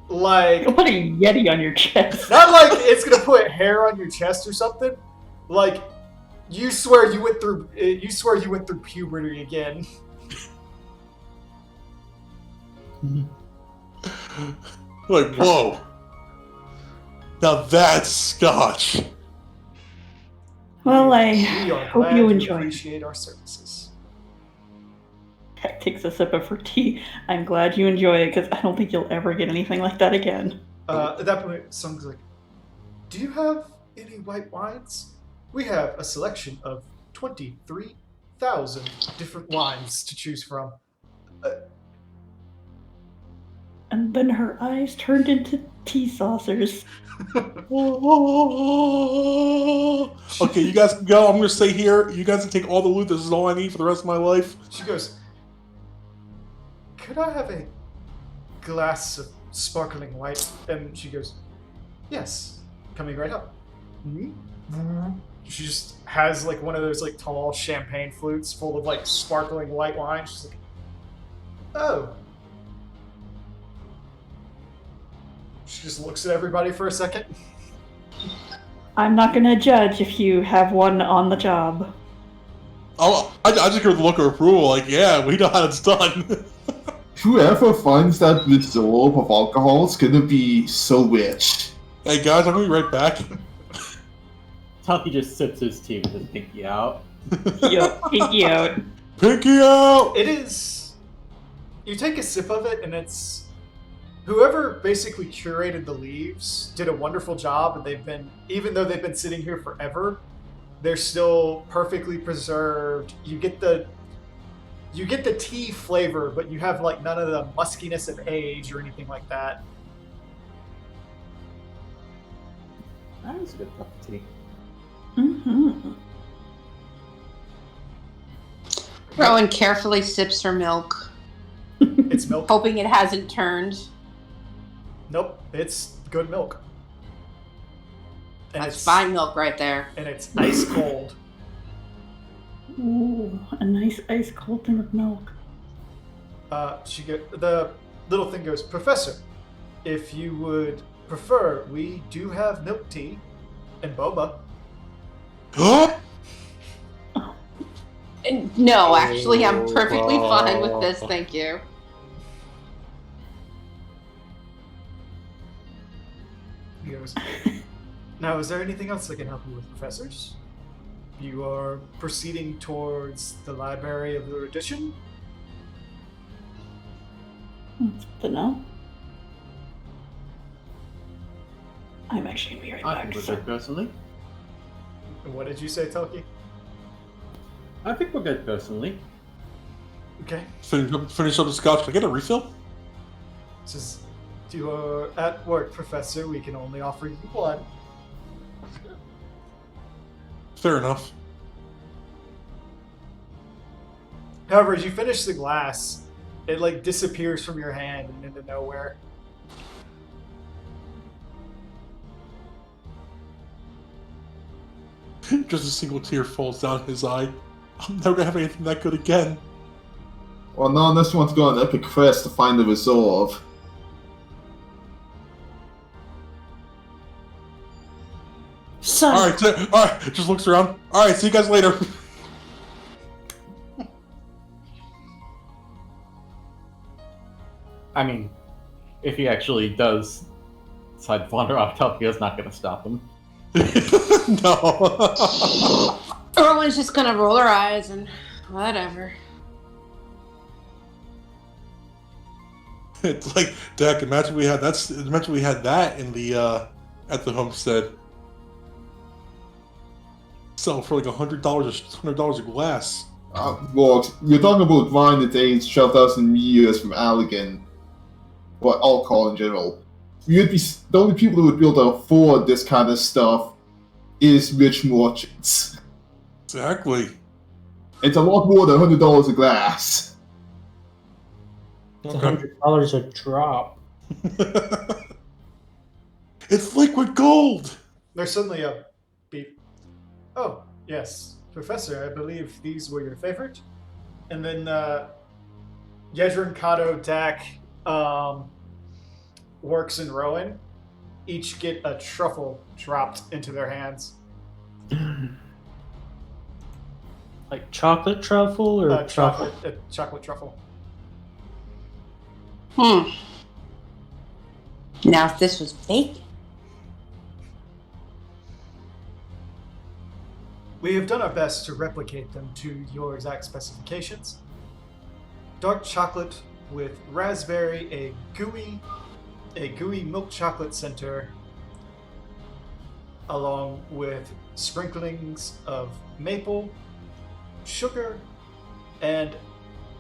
Like, You'll put a Yeti on your chest. not like it's gonna put hair on your chest or something. Like, you swear you went through puberty again. Like, whoa. Now that's scotch. Well, We I are hope glad you enjoy. appreciate our services. Jack takes a sip of her tea. I'm glad you enjoy it because I don't think you'll ever get anything like that again. At that point, someone's like, "Do you have any white wines? We have a selection of 23,000 different wines to choose from." And then her eyes turned into tea saucers. Okay, you guys can go. I'm gonna stay here. You guys can take all the loot. This is all I need for the rest of my life. She goes, "Could I have a glass of sparkling white?" And she goes, "Yes, coming right up." She just has like one of those like tall champagne flutes full of like sparkling white wine. She's like, "Oh." She just looks at everybody for a second. I'm not gonna judge if you have one on the job. Oh, I just give her the look of approval. Like, yeah, we know how it's done. Whoever finds that reserve of alcohol is gonna be so rich. Hey guys, I'm gonna be right back. Tucky just sips his tea with his pinky out. Yup, pinky out. Pinky out. It is. You take a sip of it, and it's. Whoever basically curated the leaves did a wonderful job, and they've been, even though they've been sitting here forever, they're still perfectly preserved. You get the tea flavor, but you have like none of the muskiness of age or anything like that. That was a good cup of tea. Mm-hmm. Rowan carefully sips her milk, It's milk. hoping it hasn't turned. Nope, it's good milk. And That's fine milk right there. And it's ice cold. Ooh, a nice ice cold thing of milk. The little thing goes, Professor, if you would prefer, we do have milk tea and boba. No, actually, I'm perfectly fine with this. Thank you. He goes, now, is there anything else I can help you with, professors? You are proceeding towards the Library of Erudition? That's good to know. I'm actually going to be right I back. think we're So. good personally. What did you say, Telki? I think we're good personally. Okay. Finish up the scotch. Can I get a refill? Says, you are at work, Professor. We can only offer you one. Fair enough. However, as you finish the glass, it like disappears from your hand and into nowhere. Just a single tear falls down his eye. I'm never gonna have anything that good again. Well, no, unless you want to go on an epic quest to find the resolve. Son, Alright, just looks around. Alright, see you guys later. I mean, if he actually does decide to wander off, Telkia's not going to stop him. No. Everyone's just gonna roll her eyes and whatever. It's like, Dak, imagine we had that in the at the homestead. Sell for like $100 a glass. Well, you're talking about wine that aged 12,000 years from Allegan. Well, alcohol in general. You'd be the only people who would be able to afford this kind of stuff is rich merchants. Exactly. It's a lot more than $100 a glass. it's $100 a drop. It's liquid gold. There's suddenly a beep. Oh, yes. Professor, I believe these were your favorite. And then Yedrin, Kato, Dak, Works, and Rowan each get a truffle dropped into their hands. Like chocolate truffle or truffle? Chocolate truffle. Now, if this was bacon. We have done our best to replicate them to your exact specifications. Dark chocolate with raspberry, a gooey milk chocolate center, along with sprinklings of maple, sugar, and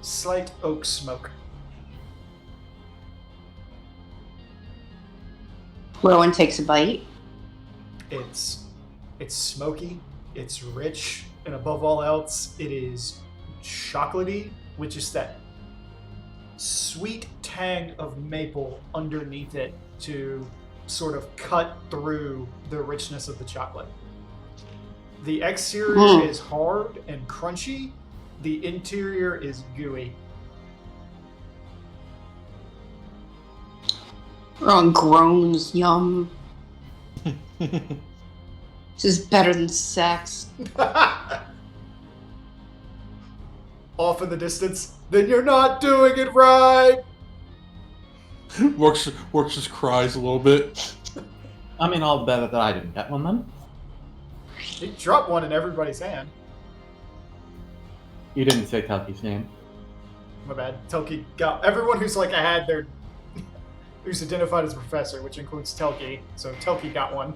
slight oak smoke. Rowan takes a bite. It's smoky, it's rich, and above all else, it is chocolatey, with just that sweet tang of maple underneath it to sort of cut through the richness of the chocolate. The exterior is hard and crunchy. The interior is gooey. Rowan groans, yum. This is better than sex. Off in the distance, then you're not doing it right! Works just cries a little bit. I mean, all the better that I didn't get one then. He dropped one in everybody's hand. You didn't say Telki's name. My bad. Telki got everyone who's like I had their who's identified as a professor, which includes Telki. So Telki got one.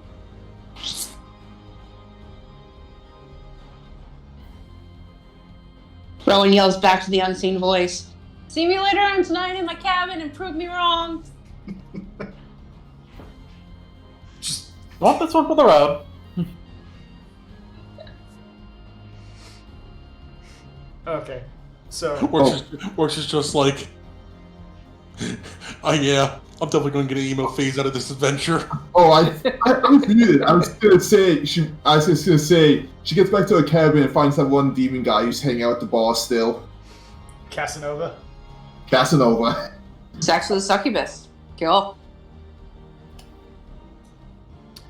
Rowan yells back to the unseen voice. See me later on tonight in my cabin and prove me wrong. Want this one for the road. Okay. So Works is just like, yeah, I'm definitely going to get an emo phase out of this adventure. Oh, I was muted. I was gonna say she gets back to her cabin and finds that one demon guy who's hanging out at the bar still. Casanova. Casanova. Sex with a succubus. Cool.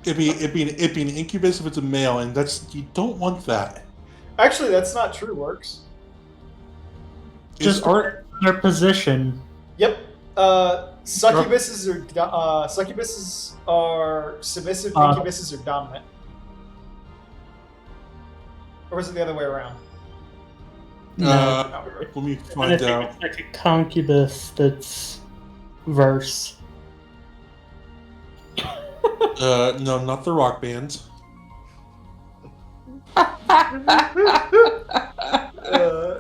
It'd be an incubus if it's a male, and you don't want that. Actually, that's not true, Works. Just their position. Yep. Succubuses are submissive, incubuses are dominant. Or is it the other way around? Let me I find think out. it's like a concubus that's verse. No, not the rock band.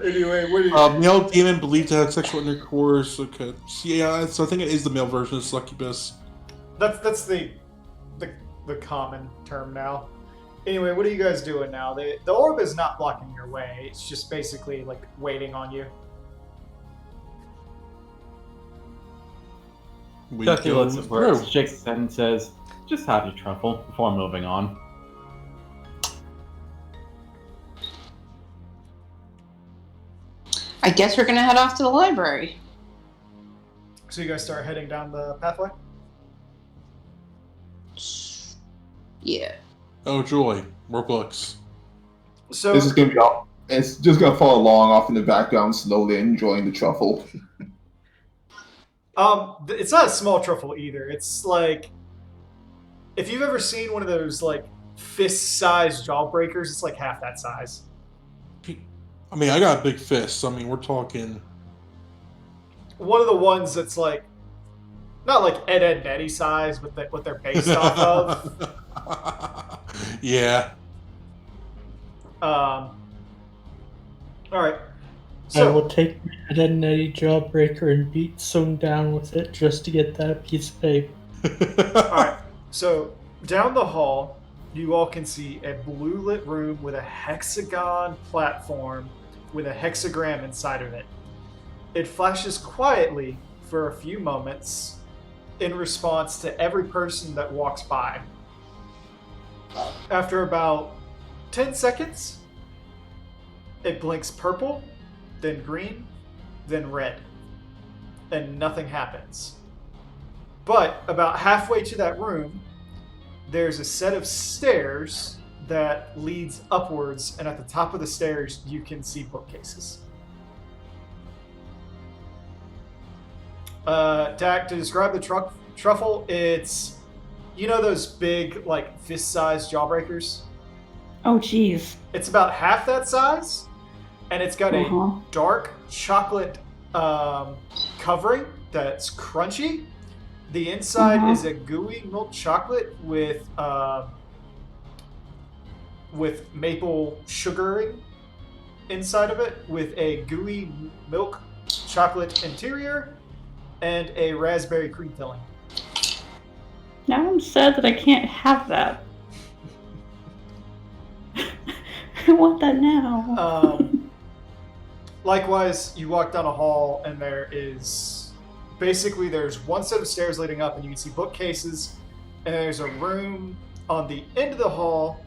Anyway, what do you... Male demon believed to have sexual intercourse. Okay, yeah, so I think it is the male version of succubus. That's the common term now. Anyway, what are you guys doing now? The orb is not blocking your way. It's just basically like waiting on you. We Ducky go looks at through. Works, shakes his head, and says, "Just have your truffle before moving on." I guess we're gonna head off to the library. So you guys start heading down the pathway? Yeah. Oh joy, more books. So This is gonna be all. It's just gonna follow along off in the background, slowly enjoying the truffle. it's not a small truffle either. It's like, if you've ever seen one of those like fist-sized jawbreakers, it's like half that size. I mean, I got a big fist. I mean, we're talking. One of the ones that's like, not like Ed, Ed and Eddie size, but what they're based off of. Yeah. All right. I So will take my Ed and Eddie jawbreaker and beat someone down with it just to get that piece of paper. all right. So down the hall, you all can see a blue lit room with a hexagon platform with a hexagram inside of it. It flashes quietly for a few moments in response to every person that walks by. After about 10 seconds, it blinks purple, then green, then red, and nothing happens. But about halfway to that room, there's a set of stairs that leads upwards, and at the top of the stairs, you can see bookcases. Dak, to describe the truffle, it's, you know those big, like, fist-sized jawbreakers? Oh, jeez. It's about half that size, and it's got a dark chocolate covering that's crunchy. The inside is a gooey milk chocolate with maple sugaring inside of it, with a gooey milk chocolate interior, and a raspberry cream filling. Now I'm sad that I can't have that. I want that now. Likewise, you walk down a hall, and there's one set of stairs leading up, and you can see bookcases, and there's a room on the end of the hall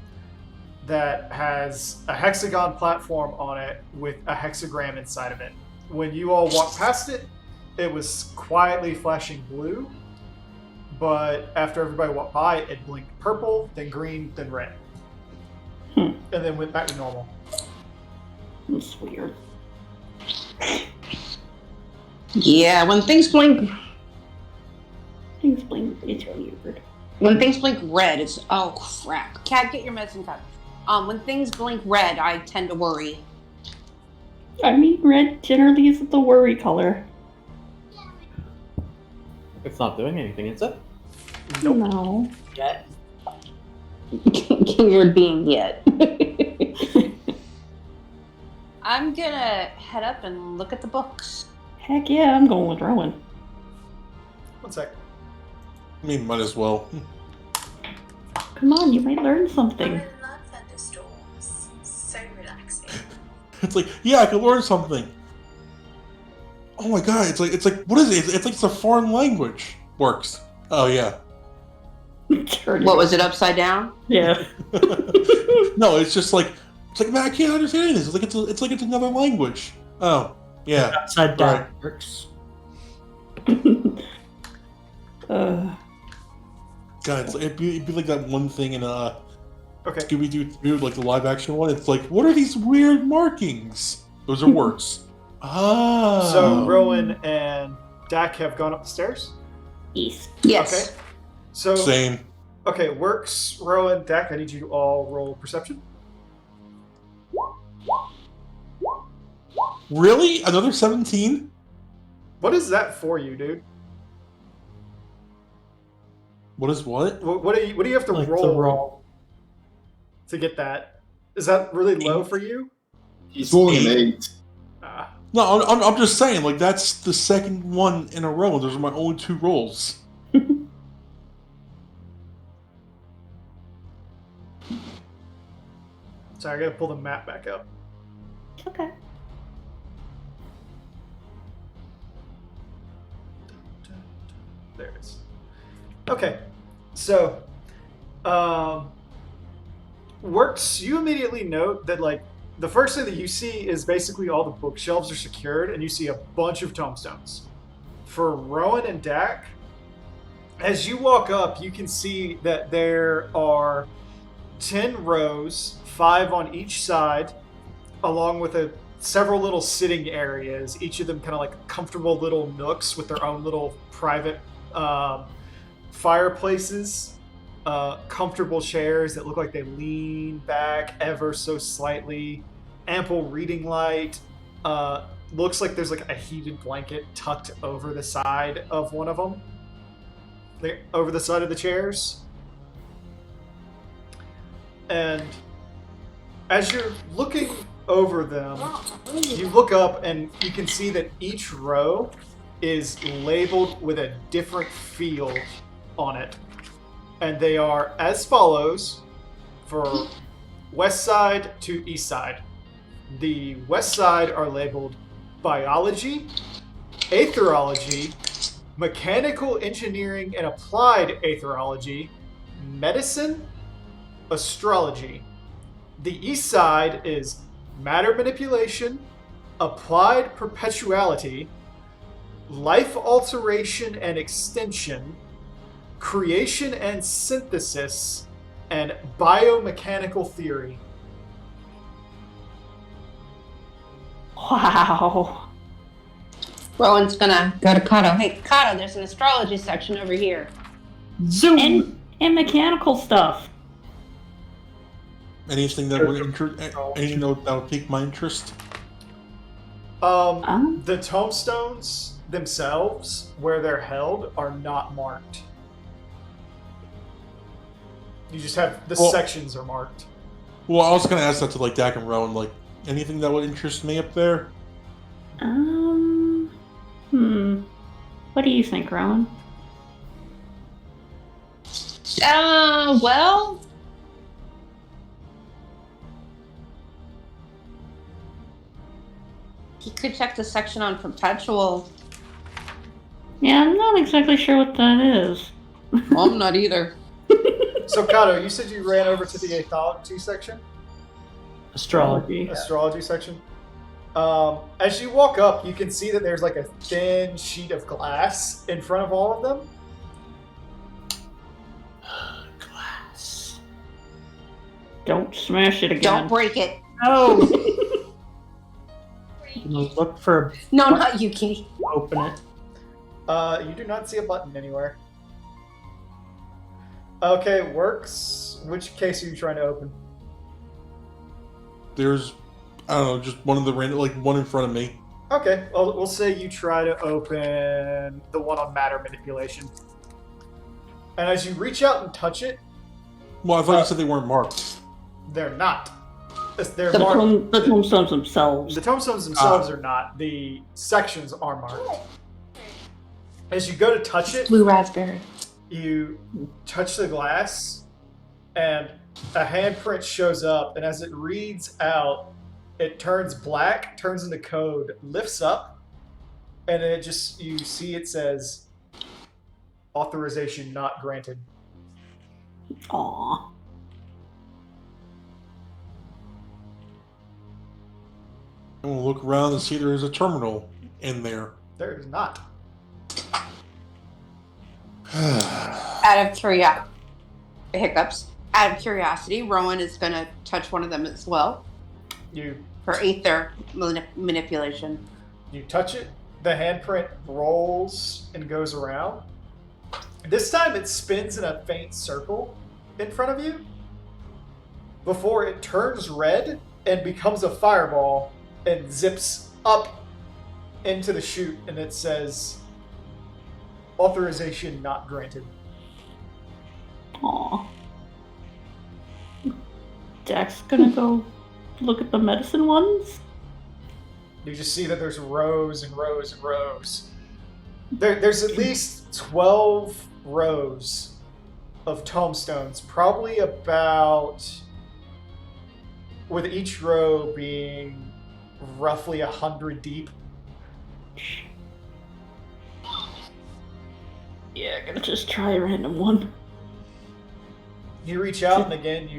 that has a hexagon platform on it with a hexagram inside of it. When you all walked past it, it was quietly flashing blue, but after everybody walked by, it blinked purple, then green, then red. And then went back to normal. That's weird. Yeah, when things blink, Things blink. It's weird. when things blink red, it's oh crap. Cat, get your medicine cup. When things blink red, I tend to worry. I mean, red generally isn't the worry color. It's not doing anything, is it? Nope. No. Yet. You're being yet. I'm gonna head up and look at the books. Heck yeah, I'm going with Rowan. One sec. I mean, might as well. Come on, you might learn I something. love thunderstorms. So relaxing. It's like, yeah, I could learn something. Oh my god, it's like, what is it? It's like it's a foreign language. Works. Oh yeah. What was it, upside down? Yeah. No, it's just like man, I can't understand this. It's like it's another language. Oh yeah. Upside down Right. works. God, it'd be like that one thing in Okay. Scooby-Doo, like the live action one. It's like, what are these weird markings? Those are words. Oh. So Rowan and Dak have gone up the stairs? East. Yes. Okay. So Same. okay, Works, Rowan, Dak, I need you to all roll perception. Really? Another 17? What is that for you, dude? What is what? What do you have to Like roll, the roll. to get that? Is that really low for you? He's rolling an 8. Ah. No, I'm just saying, like, that's the second one in a row. Those are my only 2 rolls. Sorry, I gotta pull the map back up. Okay. There it is. Okay, so, Works, you immediately note that, like, the first thing that you see is basically all the bookshelves are secured, and you see a bunch of tombstones. For Rowan and Dak, as you walk up, you can see that there are 10 rows, 5 on each side, along with several little sitting areas, each of them kind of like comfortable little nooks with their own little private fireplaces, comfortable chairs that look like they lean back ever so slightly, ample reading light. Looks like there's like a heated blanket tucked over the side of one of them, over the side of the chairs. And as you're looking over them, you look up and you can see that each row is labeled with a different field on it. And they are as follows for west side to east side. The west side are labeled biology, aetherology, mechanical engineering and applied aetherology, medicine, astrology. The east side is matter manipulation, applied perpetuality, life alteration and extension, creation and synthesis, and biomechanical theory. Wow. Rowan's gonna go to Kato. Hey, Kato, there's an astrology section over here. Zoom! And mechanical stuff. Anything that would anything that would pique my interest? The tombstones themselves, where they're held, are not marked. You just have the sections are marked. Well, I was gonna ask that to like Dak and Rowan, like anything that would interest me up there. What do you think, Rowan? Well, you could check the section on perpetual. Yeah, I'm not exactly sure what that is. Well, I'm not either. So, Kato, you said you ran over to the astrology section? Astrology. Astrology section. As you walk up, you can see that there's like a thin sheet of glass in front of all of them. Glass. Don't smash it again. Don't break it. No! You know, look for No, not Yuki. open it. You do not see a button anywhere. Okay, Works. Which case are you trying to open? There's, I don't know, just one of the random, like one in front of me. Okay, well, we'll say you try to open the one on matter manipulation. And as you reach out and touch it, Well, I thought you said they weren't marked. they're not. They're The marked. tombstones themselves. The tombstones themselves are not. The sections are marked. As you go to touch it, Blue raspberry. you touch the glass, and a handprint shows up, and as it reads out, it turns black, turns into code, lifts up, and it just, you see it says Authorization not granted. Aw. And we'll look around and see there's a terminal in there. There is not. Out of curiosity, hiccups. Out of curiosity, Rowan is going to touch one of them as well You for ether manipulation. touch it, the handprint rolls and goes around. This time it spins in a faint circle in front of you before it turns red and becomes a fireball and zips up into the chute, and it says, authorization not granted. Aw. Jack's gonna go look at the medicine ones. You just see that there's rows and rows and rows. There's at least 12 rows of tombstones, probably about, with each row being roughly 100 deep. Yeah, gonna just try a random one. You reach out, and again,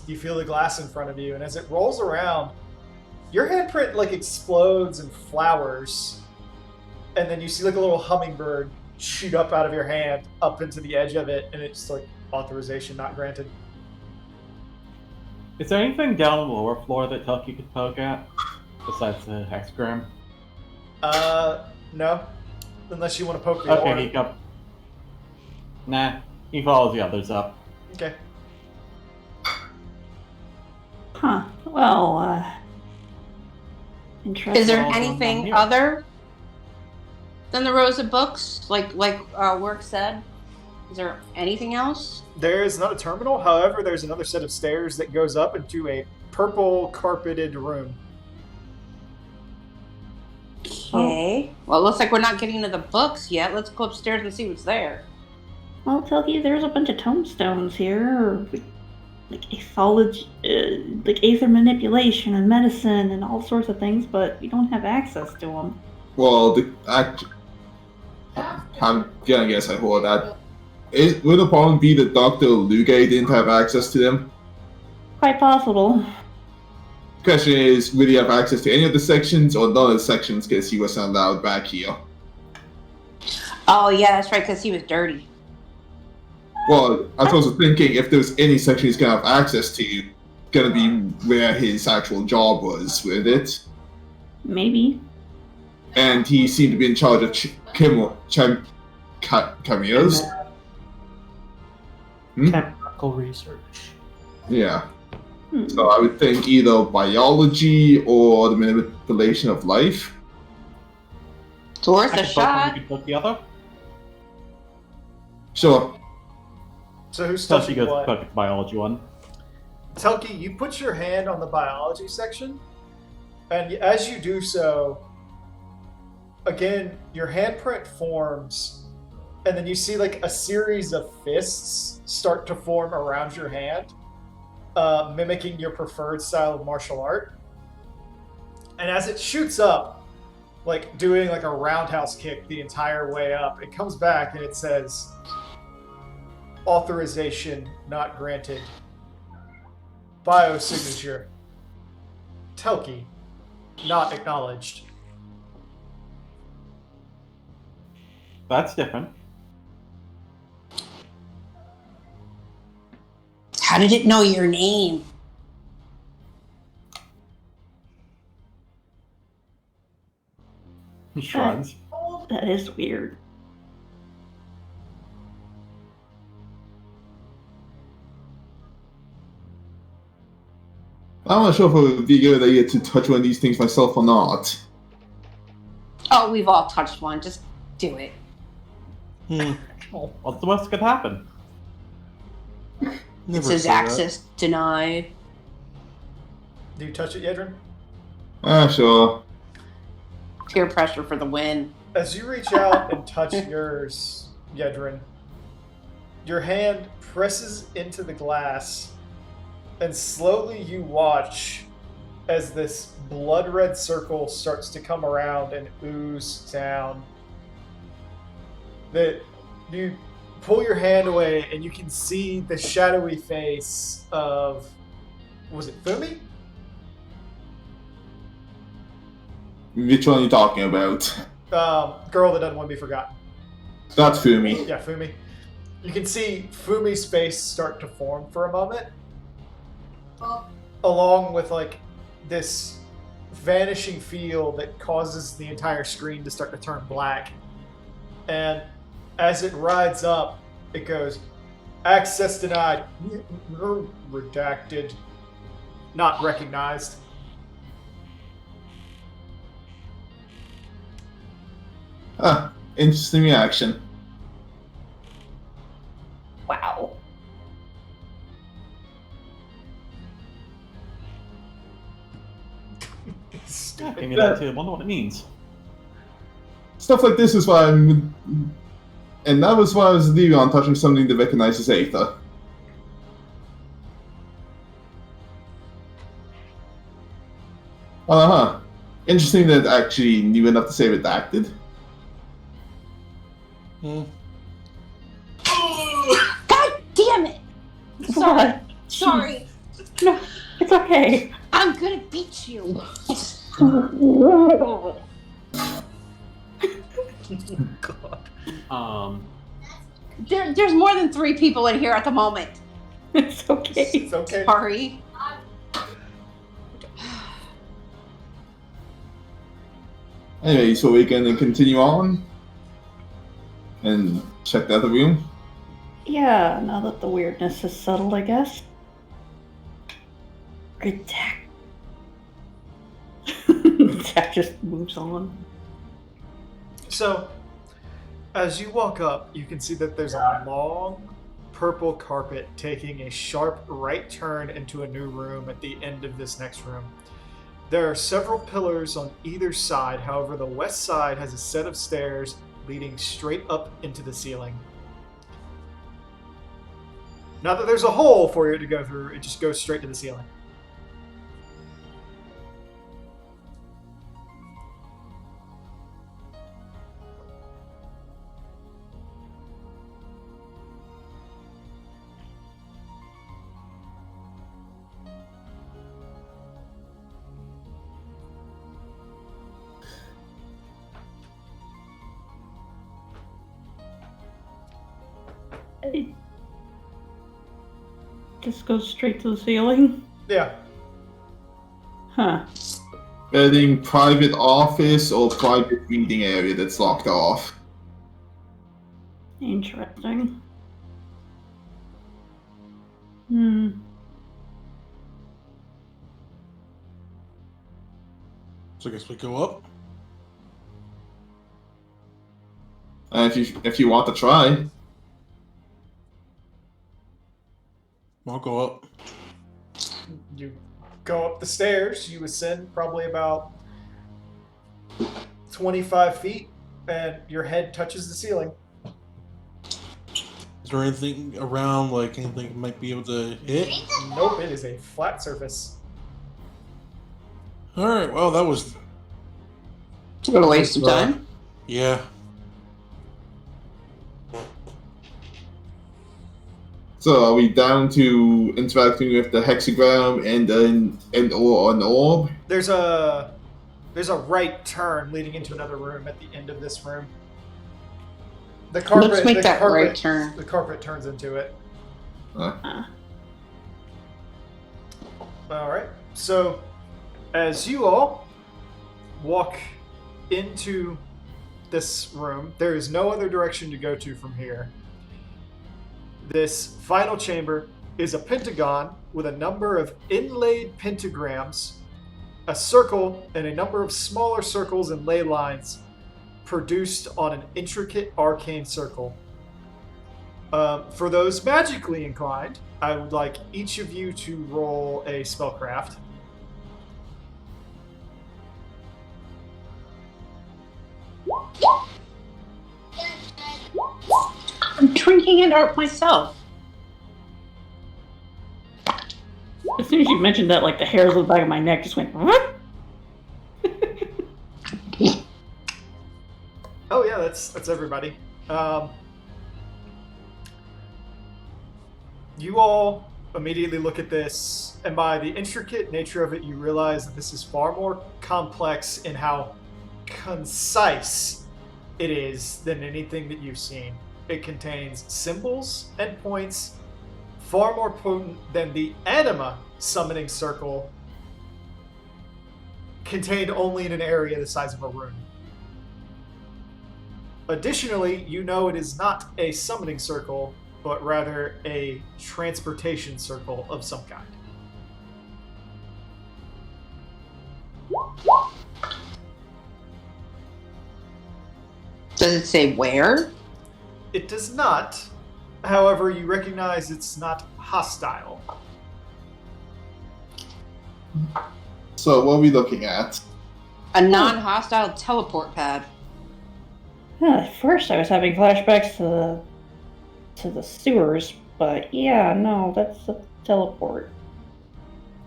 you feel the glass in front of you, and as it rolls around, your handprint like explodes and flowers, and then you see like a little hummingbird shoot up out of your hand, up into the edge of it, and it's like, authorization not granted. Is there anything down on the lower floor that Tucky could poke at besides the hexagram? No. Unless you want to poke the Okay, aura. he got. Nah, he follows the others up. Okay. Huh. Well, interesting. Is there all going on anything here. other than the rows of books, like Work said? Is there anything else? There is not a terminal, however, there's another set of stairs that goes up into a purple carpeted room. Okay. Well, it looks like we're not getting to the books yet. Let's go upstairs and see what's there. I'll tell you, there's a bunch of tombstones here, like ethology, like aether manipulation and medicine and all sorts of things, but we don't have access to them. Well, I'm gonna guess I heard that. Would the problem be that Dr. Lugay didn't have access to them? Quite possible. Question is, will he have access to any of the sections or none of the sections because he wasn't allowed back here? Oh, yeah, that's right, because he was dirty. Well, I was also thinking if there's any section he's gonna have access to, gonna be where his actual job was with it. Maybe. And he seemed to be in charge of chimeras. Chemical research. Yeah. So I would think either biology or the manipulation of life. It's worth I a could poke one, shot. you could poke the other. Sure. So who's So she touching goes to what? poke the biology one. Telki, you put your hand on the biology section, and as you do so, again, your handprint forms, and then you see like a series of fists start to form around your hand, mimicking your preferred style of martial art. And as it shoots up, like doing like a roundhouse kick the entire way up, it comes back and it says, authorization not granted. Biosignature. Telki. Not acknowledged. That's different. How did it know your name? He shrugs. That is weird. I'm not sure if it would be a good idea to touch one of these things myself or not. Oh, we've all touched one. Just do it. Well, what's the worst that could happen? Never It says say that. access denied. Do you touch it, Yedrin? Sure. Peer pressure for the win. As you reach out and touch yours, Yedrin, your hand presses into the glass, and slowly you watch as this blood red circle starts to come around and ooze down. That you pull your hand away, and you can see the shadowy face of, was it Fumi? Which one are you talking about? Girl that doesn't want to be forgotten. Not Fumi. Yeah, Fumi. You can see Fumi's face start to form for a moment, along with like this vanishing field that causes the entire screen to start to turn black. And as it rides up, it goes, access denied, redacted, not recognized. Ah, interesting reaction. Wow. Give me that too. I wonder what it means. Stuff like this is why I'm... And that was why I was leaving on touching something that recognizes Aether. Uh-huh. Interesting that it actually knew enough to say redacted. Hmm. God damn it! Sorry. Sorry. No, it's okay. I'm gonna beat you. God. There's more than 3 people in here at the moment. It's okay. It's okay. Sorry. Anyway, so we can continue on and check the other room. Yeah, now that the weirdness has settled, I guess. Redact. Zach just moves on. So, as you walk up, you can see that there's a long purple carpet taking a sharp right turn into a new room at the end of this next room. There are several pillars on either side, however, the west side has a set of stairs leading straight up into the ceiling. Not that there's a hole for you to go through, it just goes straight to the ceiling. It just goes straight to the ceiling? Yeah. Huh. Building private office or private reading area that's locked off. Interesting. So I guess we go up. If you want to try. I'll go up. You go up the stairs, you ascend probably about 25 feet, and your head touches the ceiling. Is there anything around, like anything you might be able to hit? Nope, it is a flat surface. Alright, well, that was. It's a waste of time. Yeah. So are we down to interacting with the hexagram and an orb? There's a right turn leading into another room at the end of this room. The carpet. Let's make the that carpet, right turn. The carpet turns into it. Huh. All right. So, as you all walk into this room, there is no other direction to go to from here. This final chamber is a pentagon with a number of inlaid pentagrams, a circle, and a number of smaller circles and ley lines produced on an intricate arcane circle. For those magically inclined, I would like each of you to roll a spellcraft. I'm drinking it out myself. As soon as you mentioned that, like, the hairs on the back of my neck just went, what? Oh yeah, that's everybody. You all immediately look at this, and by the intricate nature of it, you realize that this is far more complex in how concise it is than anything that you've seen. It contains symbols and points far more potent than the anima summoning circle, contained only in an area the size of a room. Additionally, you know it is not a summoning circle, but rather a transportation circle of some kind. Does it say where? It does not. However, you recognize it's not hostile. So what are we looking at? A non-hostile teleport pad. At first, I was having flashbacks to the sewers, but yeah, no, that's a teleport.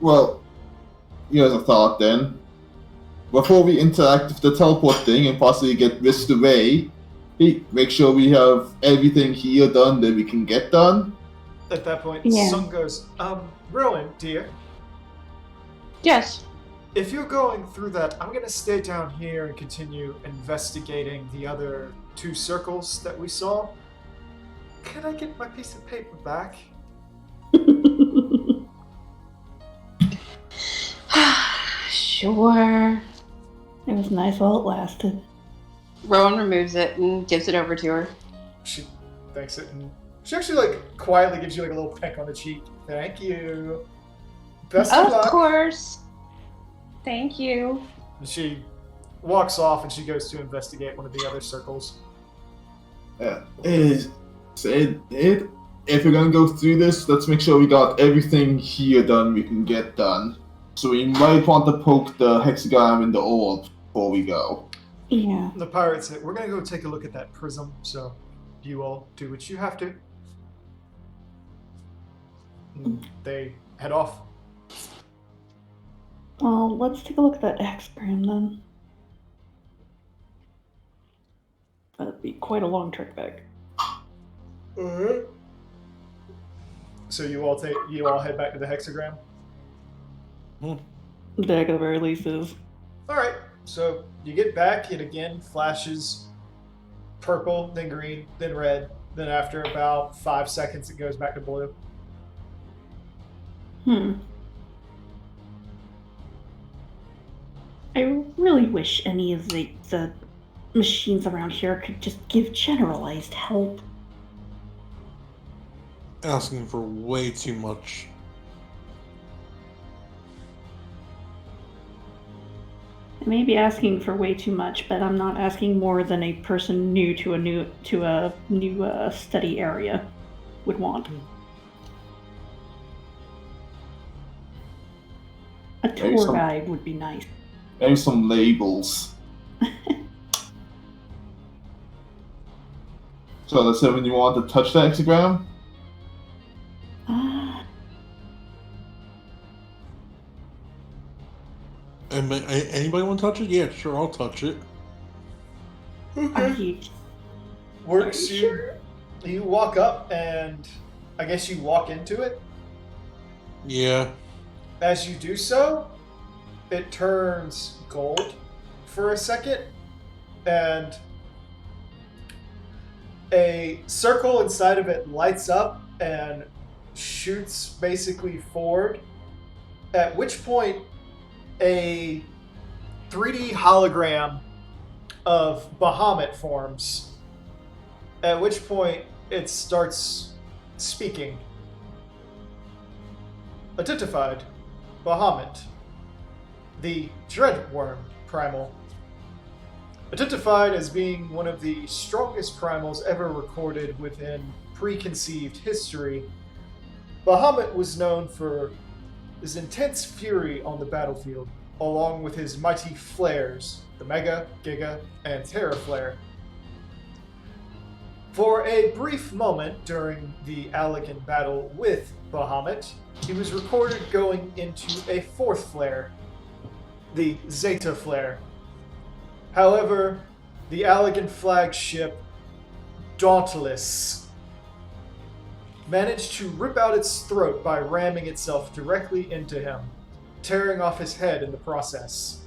Well, here's a thought then. Before we interact with the teleport thing and possibly get whisked away, make sure we have everything here done that we can get done. At that point, Yeah. Sung goes, Rowan, dear, Yes. if you're going through that, I'm going to stay down here and continue investigating the other 2 circles that we saw. Can I get my piece of paper back? Sure. It was nice while it lasted. Rowan removes it and gives it over to her. She thanks it, and she actually quietly gives you a little peck on the cheek. Thank you. Best of Of luck. course. Thank you. And she walks off and she goes to investigate one of the other circles. If we're gonna go through this, let's make sure we got everything here done we can get done. So we might want to poke the hexagram in the orb before we go. Yeah. The pirate said, "We're gonna go take a look at that prism, so you all do what you have to." And they head off. Well, let's take a look at that hexagram then. That'd be quite a long trek back. So you all head back to the hexagram. Deck at the very least is. All right. So you get back, it again flashes purple, then green, then red. Then after about 5 seconds, it goes back to blue. I really wish any of the machines around here could just give generalized help. Asking for way too much. I may be asking for way too much, but I'm not asking more than a person new to a new study area would want. A Maybe tour some- guide would be nice. Maybe some labels. So let's say when you want to touch the hexagram. Anybody want to touch it? Yeah, sure, I'll touch it. Are you Works. sure? You walk up and I guess you walk into it. Yeah. As you do so, it turns gold for a second, and a circle inside of it lights up and shoots basically forward, at which point a 3D hologram of Bahamut forms, at which point it starts speaking. Identified, Bahamut, the Dreadworm primal. Identified as being one of the strongest primals ever recorded within preconceived history, Bahamut was known for his intense fury on the battlefield, along with his mighty flares, the Mega, Giga, and Terra Flare. For a brief moment during the Allagan battle with Bahamut, he was recorded going into a 4th flare, the Zeta Flare. However, the Allagan flagship Dauntless managed to rip out its throat by ramming itself directly into him, tearing off his head in the process.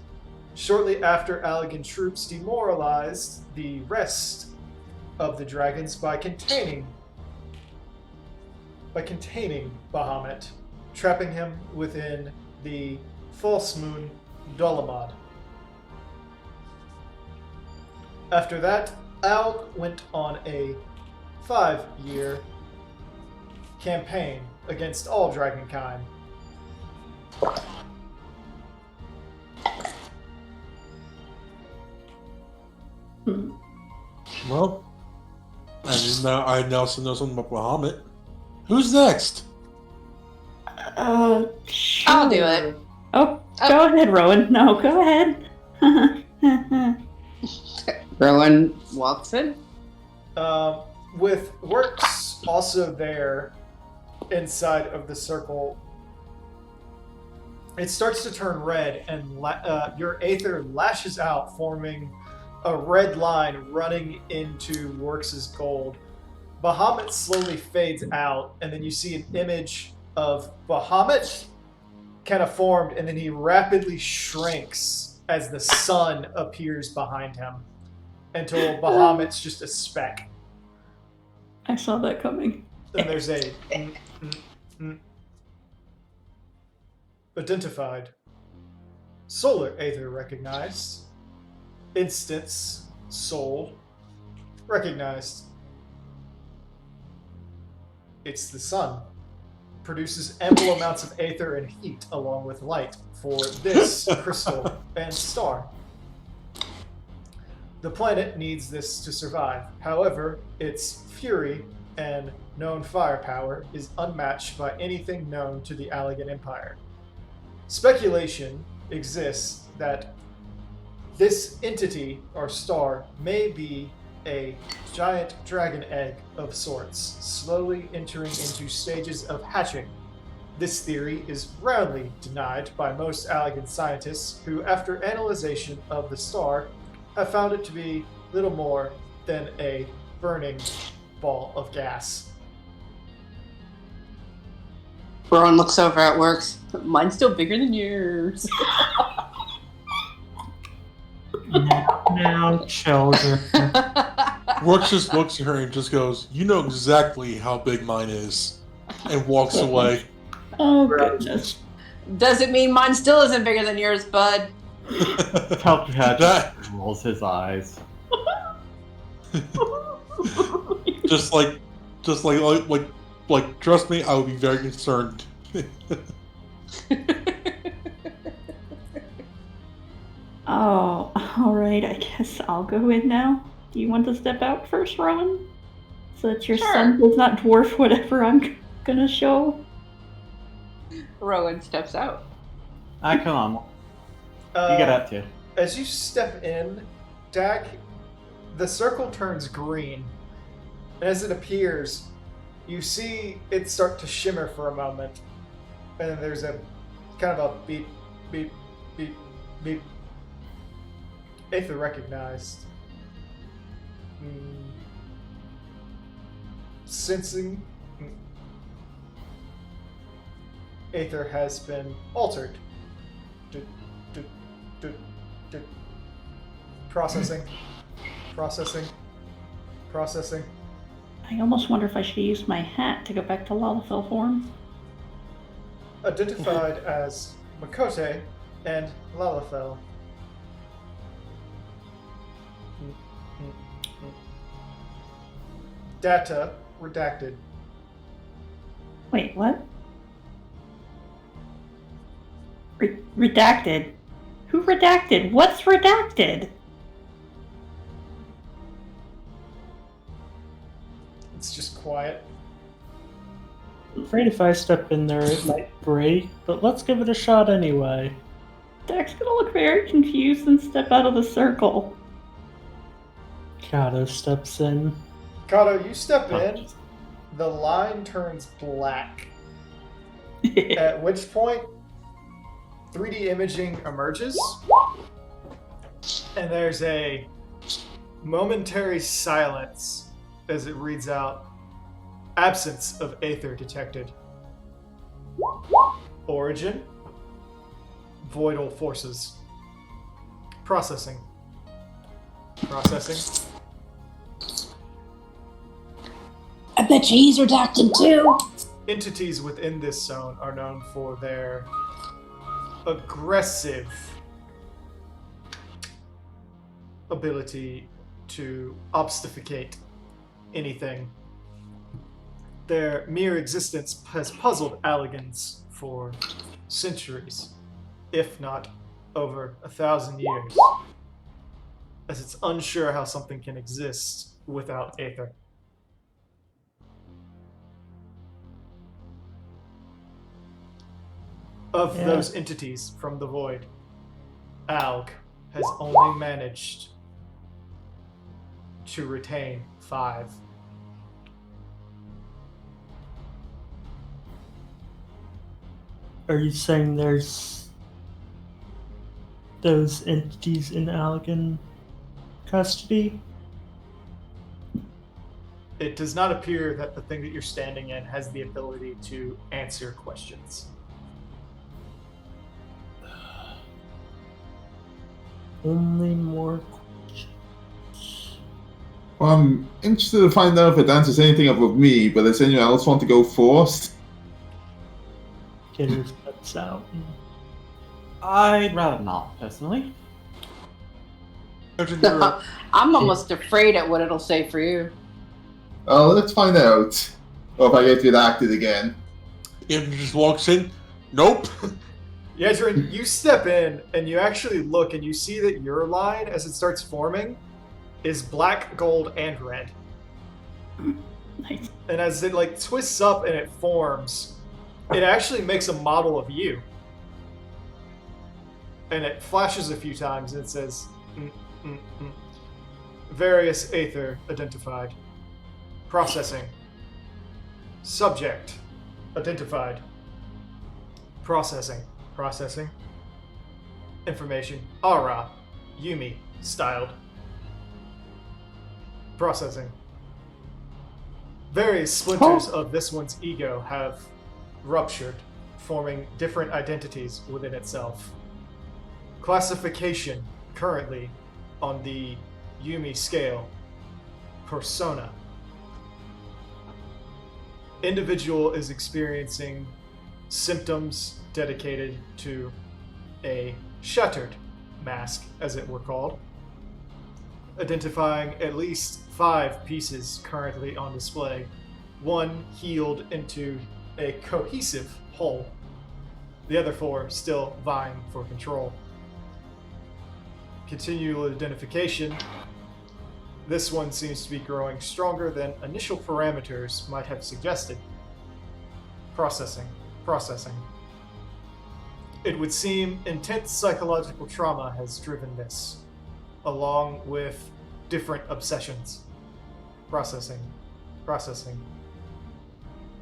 Shortly after, Allagan troops demoralized the rest of the dragons by containing Bahamut, trapping him within the false moon Dolamad. After that, Alg went on a 5-year campaign against all dragonkind. Well, I now also know something about Bahamut. Who's next? Sure. I'll do it. Oh, go ahead, Rowan. No, go ahead. Rowan walks in. With Works also there inside of the circle, it starts to turn red, and your Aether lashes out, forming a red line running into Works' gold. Bahamut slowly fades out, and then you see an image of Bahamut kind of formed, and then he rapidly shrinks as the sun appears behind him until Bahamut's just a speck. I saw that coming. Then there's a identified. Solar Aether recognized. Instance Soul recognized. It's the sun. Produces ample amounts of Aether and heat along with light for this crystal and star. The planet needs this to survive. However, its fury and known firepower is unmatched by anything known to the Allagan Empire. Speculation exists that this entity or star may be a giant dragon egg of sorts, slowly entering into stages of hatching. This theory is roundly denied by most Allagan scientists who, after analyzation of the star, have found it to be little more than a burning ball of gas. Rowan looks over at Works. Mine's still bigger than yours. Now, children. Works just looks at her and just goes, "You know exactly how big mine is," and walks away. Oh, goodness. Does it mean mine still isn't bigger than yours, bud? Calcutta That- rolls his eyes. just like, trust me, I would be very concerned. Oh, alright, I guess I'll go in now. Do you want to step out first, Rowan? So that your Sure. son does not dwarf whatever I'm gonna show? Rowan steps out. Come on. You get up too. As you step in, Dak, the circle turns green. And as it appears, you see it start to shimmer for a moment. And then there's a kind of a beep, beep, beep, beep. Aether recognized. Sensing Aether has been altered. Processing. Processing. I almost wonder if I should use my hat to go back to Lalafell form. Identified as Makote and Lalafell. Data redacted. Wait, what? Redacted? Who redacted? What's redacted? It's just quiet. I'm afraid if I step in there, it might break, but let's give it a shot anyway. Dak's gonna look very confused and step out of the circle. Kato steps in. Kato, you step in, the line turns black. At which point, 3D imaging emerges, and there's a momentary silence as it reads out, Absence of aether detected. Origin. Voidal forces. Processing. Processing. I bet you he's redacted too. Entities within this zone are known for their aggressive ability to obfuscate anything. Their mere existence has puzzled Alligans for centuries, if not over 1,000 years, as it's unsure how something can exist without aether. Of Yeah. those entities from the void, Alg has only managed to retain 5. Are you saying there's those entities in Allegan custody? It does not appear that the thing that you're standing in has the ability to answer questions. Only more questions. Well, I'm interested to find out if it answers anything up with me, but does anyone else want to go first? Get his guts out. I'd rather not, personally. Imagine you're- I'm almost afraid at what it'll say for you. Let's find out. Or if I get redacted again. If just walks in, nope. Yezrin, you step in and you actually look and you see that your line, as it starts forming, is black, gold, and red. Nice. And as it like twists up and it forms, it actually makes a model of you. And it flashes a few times and it says, various aether identified. Processing. Subject identified. Processing. Processing. Information. Aura. Yumi. Styled. Processing. Various splinters of this one's ego have ruptured, forming different identities within itself. Classification currently on the Yumi scale. Persona. Individual is experiencing symptoms dedicated to a shattered mask, as it were called, identifying at least 5 pieces currently on display, 1 healed into a cohesive whole, the other 4 still vying for control. Continual identification. This one seems to be growing stronger than initial parameters might have suggested. Processing. Processing. It would seem intense psychological trauma has driven this, along with different obsessions. Processing. Processing.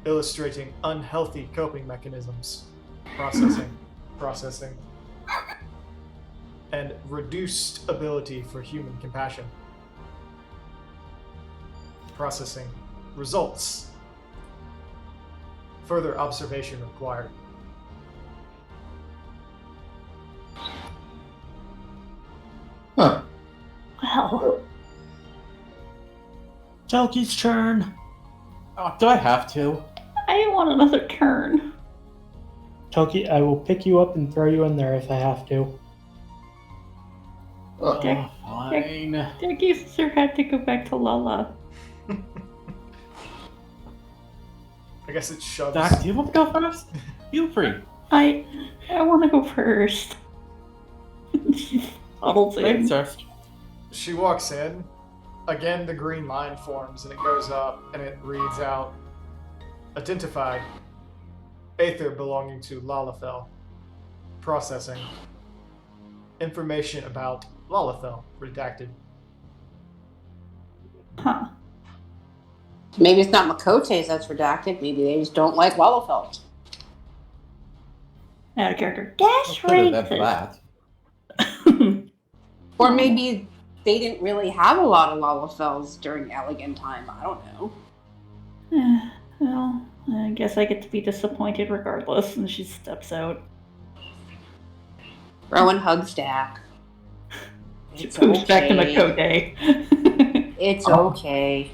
Illustrating unhealthy coping mechanisms. Processing. Processing. And reduced ability for human compassion. Processing. Results. Further observation required. Huh. Well, Telki's turn. Oh, do I have to? I want another turn. Telki, I will pick you up and throw you in there if I have to. Okay. Oh, fine. Jackie sister had to go back to Lala. I guess it shoves. Zach, do you want to go first? Feel free. I want to go first. She huddles in. Ladies first. She walks in. Again, the green line forms and it goes up and it reads out identified aether belonging to Lalafell. Processing. Information about Lalafell redacted. Huh. Maybe it's not Makote's that's redacted. Maybe they just don't like Wallafeld. Out of character. That's Could have right. done that. Or maybe they didn't really have a lot of Lalafells during Elegant time. I don't know. Well, I guess I get to be disappointed regardless, and she steps out. Rowan hugs Dak. She It's moves back to okay. Makote. It's okay.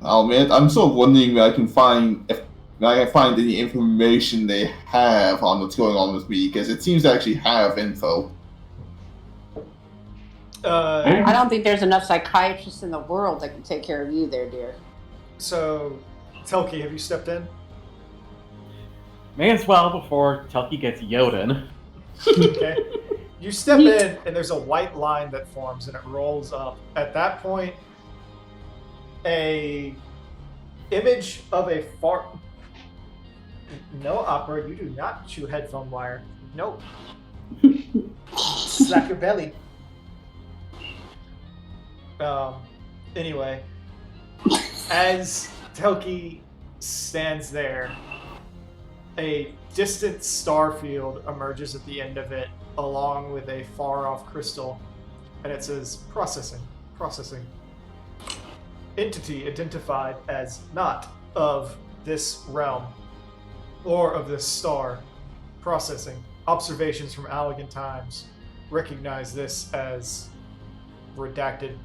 Oh man, I'm sort of wondering if I can find any information they have on what's going on with me, because it seems to actually have info. I don't think there's enough psychiatrists in the world that can take care of you there, dear. So, Telki, have you stepped in? May as well before Telki gets Yoden. Okay. You step in, and there's a white line that forms, and it rolls up. At that point, a image of a far. No, Opera, you do not chew headphone wire. Nope. Slap your belly. Anyway, as Telki stands there, a distant star field emerges at the end of it, along with a far-off crystal, and it says processing. Entity identified as not of this realm or of this star. Processing. Observations from Allegan times recognize this as redacted.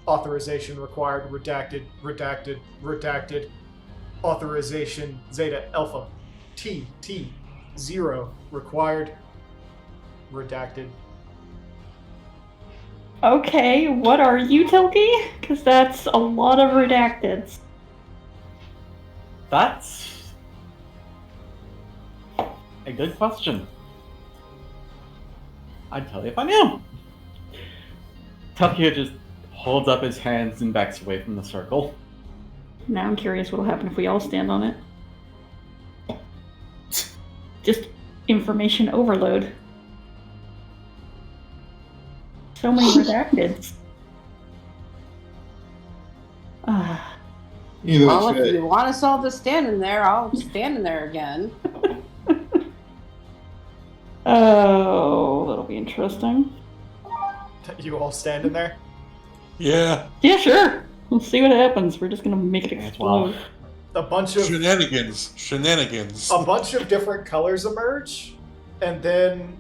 Authorization required. Redacted. Authorization Zeta Alpha. T 0 required. Redacted. Okay, what are you, Tilky? Because that's a lot of redacteds. That's a good question. I'd tell you if I knew. Telki just holds up his hands and backs away from the circle. Now I'm curious what'll happen if we all stand on it. Just information overload. So many redacteds. Either Well, way, if you want us all to stand in there, I'll stand in there again. Oh, that'll be interesting. You all stand in there? Yeah. Yeah, sure. We'll see what happens. We're just gonna make it As well. explode. A bunch of Shenanigans. a bunch of different colors emerge, and then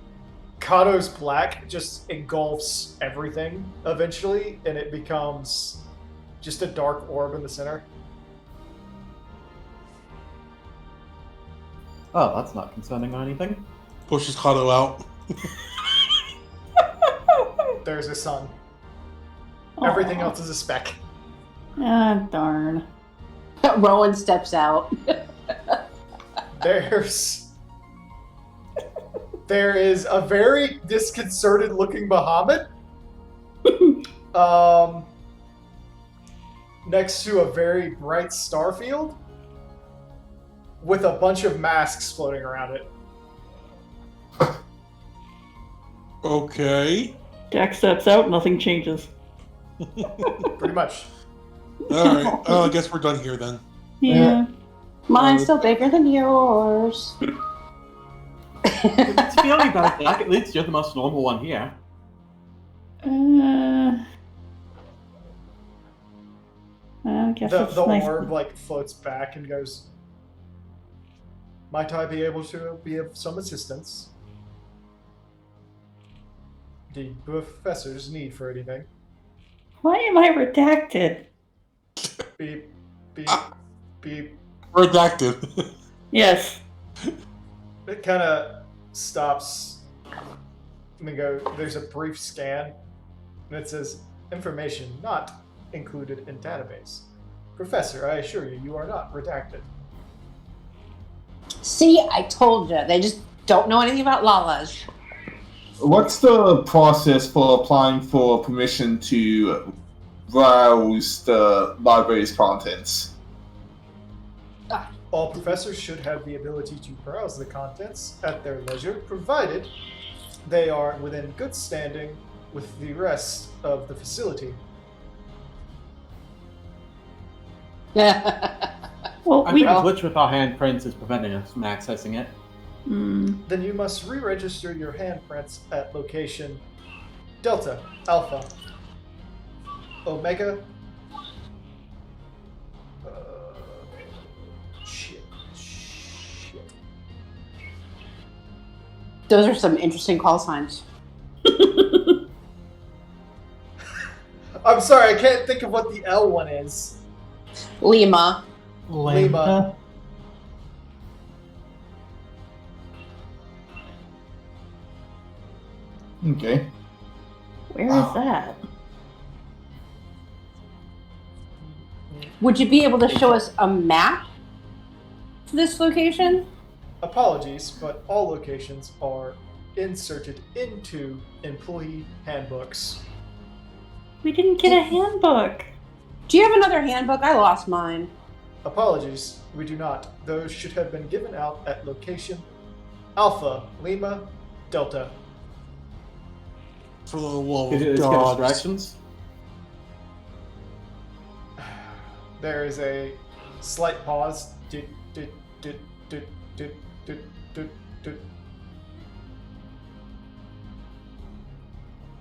Kato's black just engulfs everything eventually, and it becomes just a dark orb in the center. Oh, that's not concerning or anything. Pushes Kato out. There's a sun. Aw. Everything else is a speck. Ah, darn. Rowan steps out. There is a very disconcerted looking Bahamut next to a very bright star field with a bunch of masks floating around it. Okay. Jack steps out, nothing changes. Pretty much. Alright. Oh, I guess we're done here then. Yeah. Mine's still bigger than yours. It's feeling that Jack, at least you're the most normal one here. I guess The it's nice. orb like floats back and goes, "Might I be able to be of some assistance? Do professors need for anything?" Why am I redacted? Beep, beep, beep. Redacted. Yes. It kind of stops and then there's a brief scan and it says information not included in database. Professor, I assure you, you are not redacted. See, I told you. They just don't know anything about Lalas. what's the process for applying for permission to browse the library's contents? All professors should have the ability to browse the contents at their leisure, provided they are within good standing with the rest of the facility. Well, I we. think a glitch with our handprints is preventing us from accessing it. Then you must re-register your handprints at location Delta, Alpha, Omega, Those are some interesting call signs. I'm sorry, I can't think of what the L one is. Lima. Lambda. Okay. Where is that? Would you be able to show us a map to this location? Apologies, but all locations are inserted into employee handbooks. We didn't get a handbook. Do you have another handbook? I lost mine. Apologies, we do not. Those should have been given out at location Alpha, Lima, Delta. For the love Did you of just get God. instructions? There is a slight pause.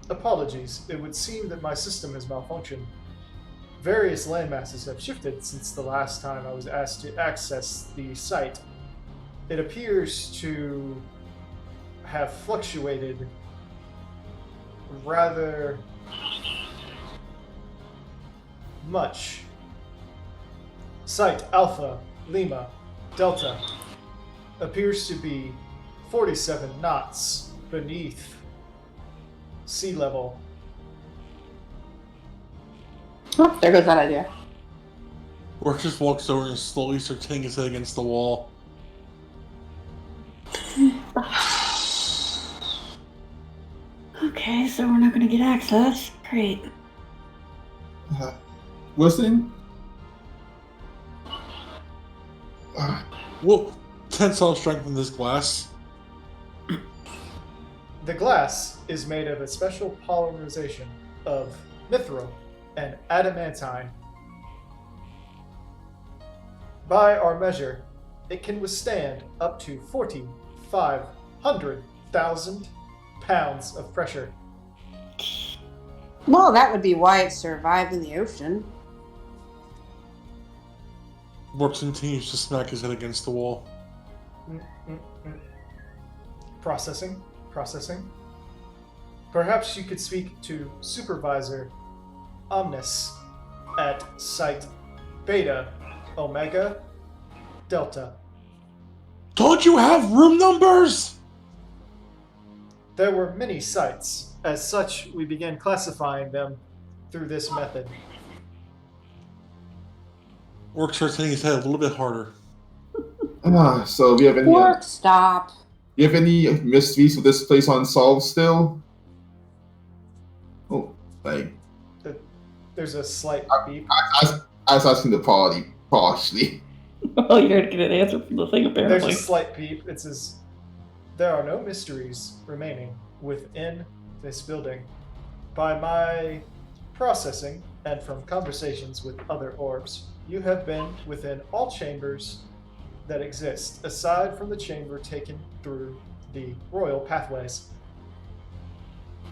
Apologies, it would seem that my system has malfunctioned. Various landmasses have shifted since the last time I was asked to access the site. It appears to have fluctuated rather much. Site Alpha, Lima, Delta appears to be 47 knots beneath sea level. Oh, there goes that idea. Orc just walks over and slowly starts hitting his head against the wall. Okay, so we're not gonna get access. Great. Listen. Well, tensile strength in this glass. The glass is made of a special polymerization of mithril and adamantine. By our measure, it can withstand up to 4,500,000 pounds of pressure. Well, that would be why it survived in the ocean. Morp continues to smack his head against the wall. Processing. Perhaps you could speak to Supervisor Omnis at Site Beta Omega Delta. Don't you have room numbers? There were many sites. As such, we began classifying them through this method. Orc starts hitting his head a little bit harder. So, do you have any? Work, stop. Do you have any mysteries with this place unsolved still? Oh, like There's a slight beep. I was asking the party partially. Well, you're gonna get an answer from the thing There's apparently. a slight beep. It says, there are no mysteries remaining within this building. By my processing and from conversations with other orbs, you have been within all chambers that exist, aside from the chamber taken through the royal pathways.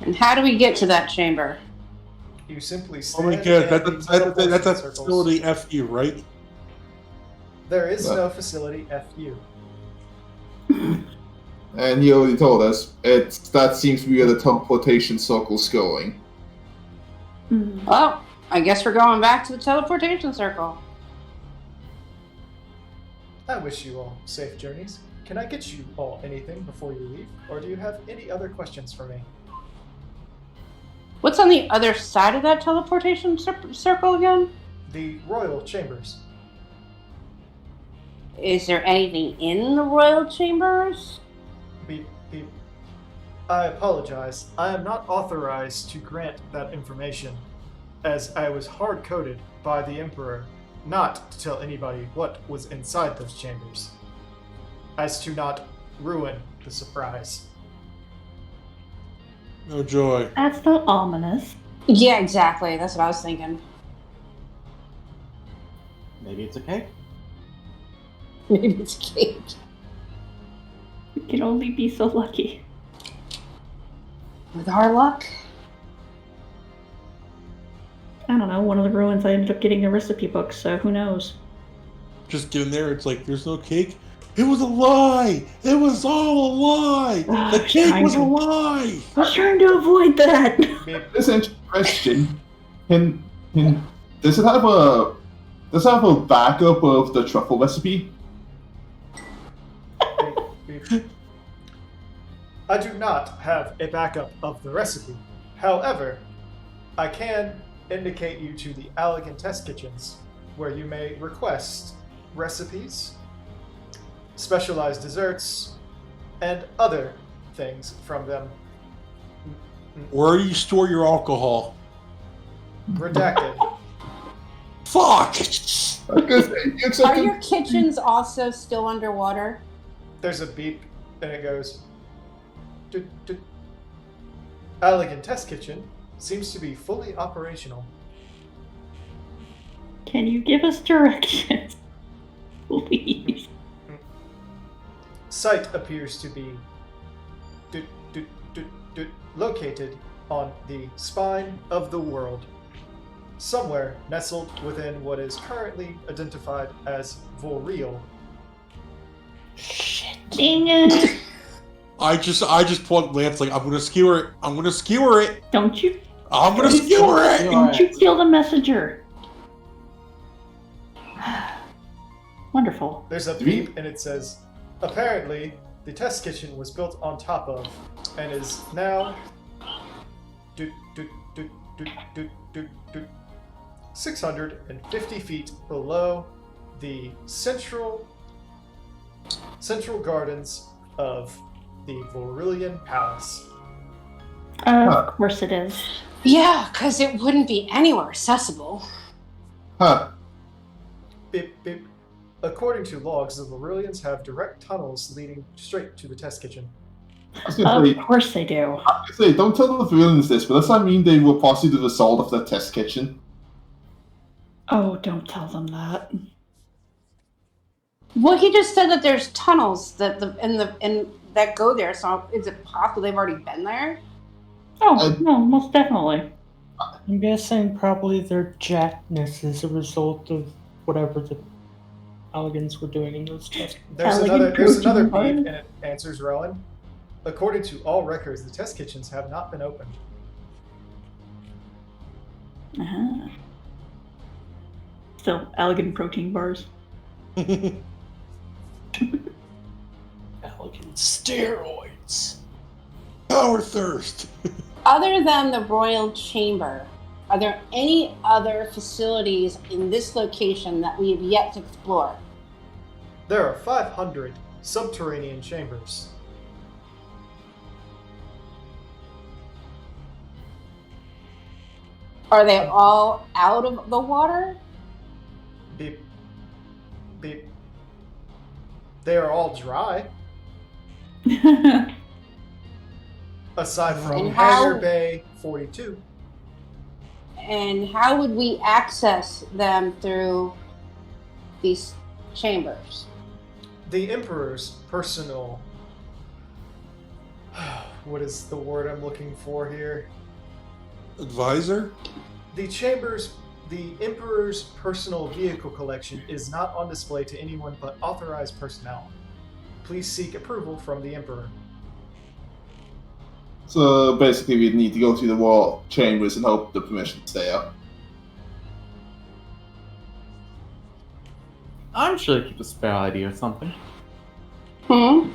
And how do we get to that chamber? You simply Oh stand my god, in that's these a teleportation circles. facility FU, right? There is What? no facility FU. And he already told us that seems to be where the teleportation circle's going. Hmm. Well, I guess we're going back to the teleportation circle. I wish you all safe journeys. Can I get you all anything before you leave? Or do you have any other questions for me? What's on the other side of that teleportation circle again? The royal chambers. Is there anything in the royal chambers? Beep, beep. I apologize. I am not authorized to grant that information, as I was hard-coded by the Emperor not to tell anybody what was inside those chambers, as to not ruin the surprise. No joy. That's not ominous. Yeah, exactly. That's what I was thinking. Maybe it's a cake. Maybe it's a cake. We can only be so lucky. With our luck. I don't know, one of the ruins I ended up getting a recipe book, so who knows? Just get in there, it's like, there's no cake. It was a lie! It was all a lie! The cake was a lie! I was trying to avoid that. This is a question. Does it have a backup of the truffle recipe? I do not have a backup of the recipe. However, I can indicate you to the Allegan Test Kitchens, where you may request recipes, specialized desserts, and other things from them. Where do you store your alcohol? Redacted. Fuck! Are your kitchens also still underwater? There's a beep, and it goes. Doot, doot. Allegan Test Kitchen seems to be fully operational. Can you give us directions, please? Site appears to be located on the spine of the world, somewhere nestled within what is currently identified as Vorreal. Shit. Dang it! I just pulled Lance like, I'm gonna skewer it. I'm gonna skewer it. Don't you? I'm gonna skewer it. Don't you kill the messenger? Wonderful. There's a beep, and it says, apparently, the test kitchen was built on top of, and is now 650 feet below the central gardens of the Vorrillian Palace. Of course it is. Yeah, because it wouldn't be anywhere accessible. Huh. Beep, beep. According to logs, the Vorrillians have direct tunnels leading straight to the test kitchen. I was gonna Of course they do. say, don't tell the villains this, but does that mean they will possibly the result of the test kitchen? Oh, don't tell them that. Well, he just said that there's tunnels that that go there. So is it possible they've already been there? Oh, no, most definitely. I'm guessing probably their jackness is a result of whatever the Alligans were doing in those tests. There's Allegan another beep, protein and it answers Rowan. According to all records, the test kitchens have not been opened. Uh-huh. Still, Allegan protein bars. Alligan steroids. Power thirst. Other than the Royal Chamber, are there any other facilities in this location that we have yet to explore? There are 500 subterranean chambers. Are they all out of the water? Beep. Beep. They are all dry, aside from And how- Hangar Bay 42. And how would we access them through these chambers? The Emperor's personal... What is the word I'm looking for here? Advisor? The Emperor's personal vehicle collection is not on display to anyone but authorized personnel. Please seek approval from the Emperor. So basically, we'd need to go to the war chambers and hope the permission's there. I'm sure they keep a spare ID or something. I'm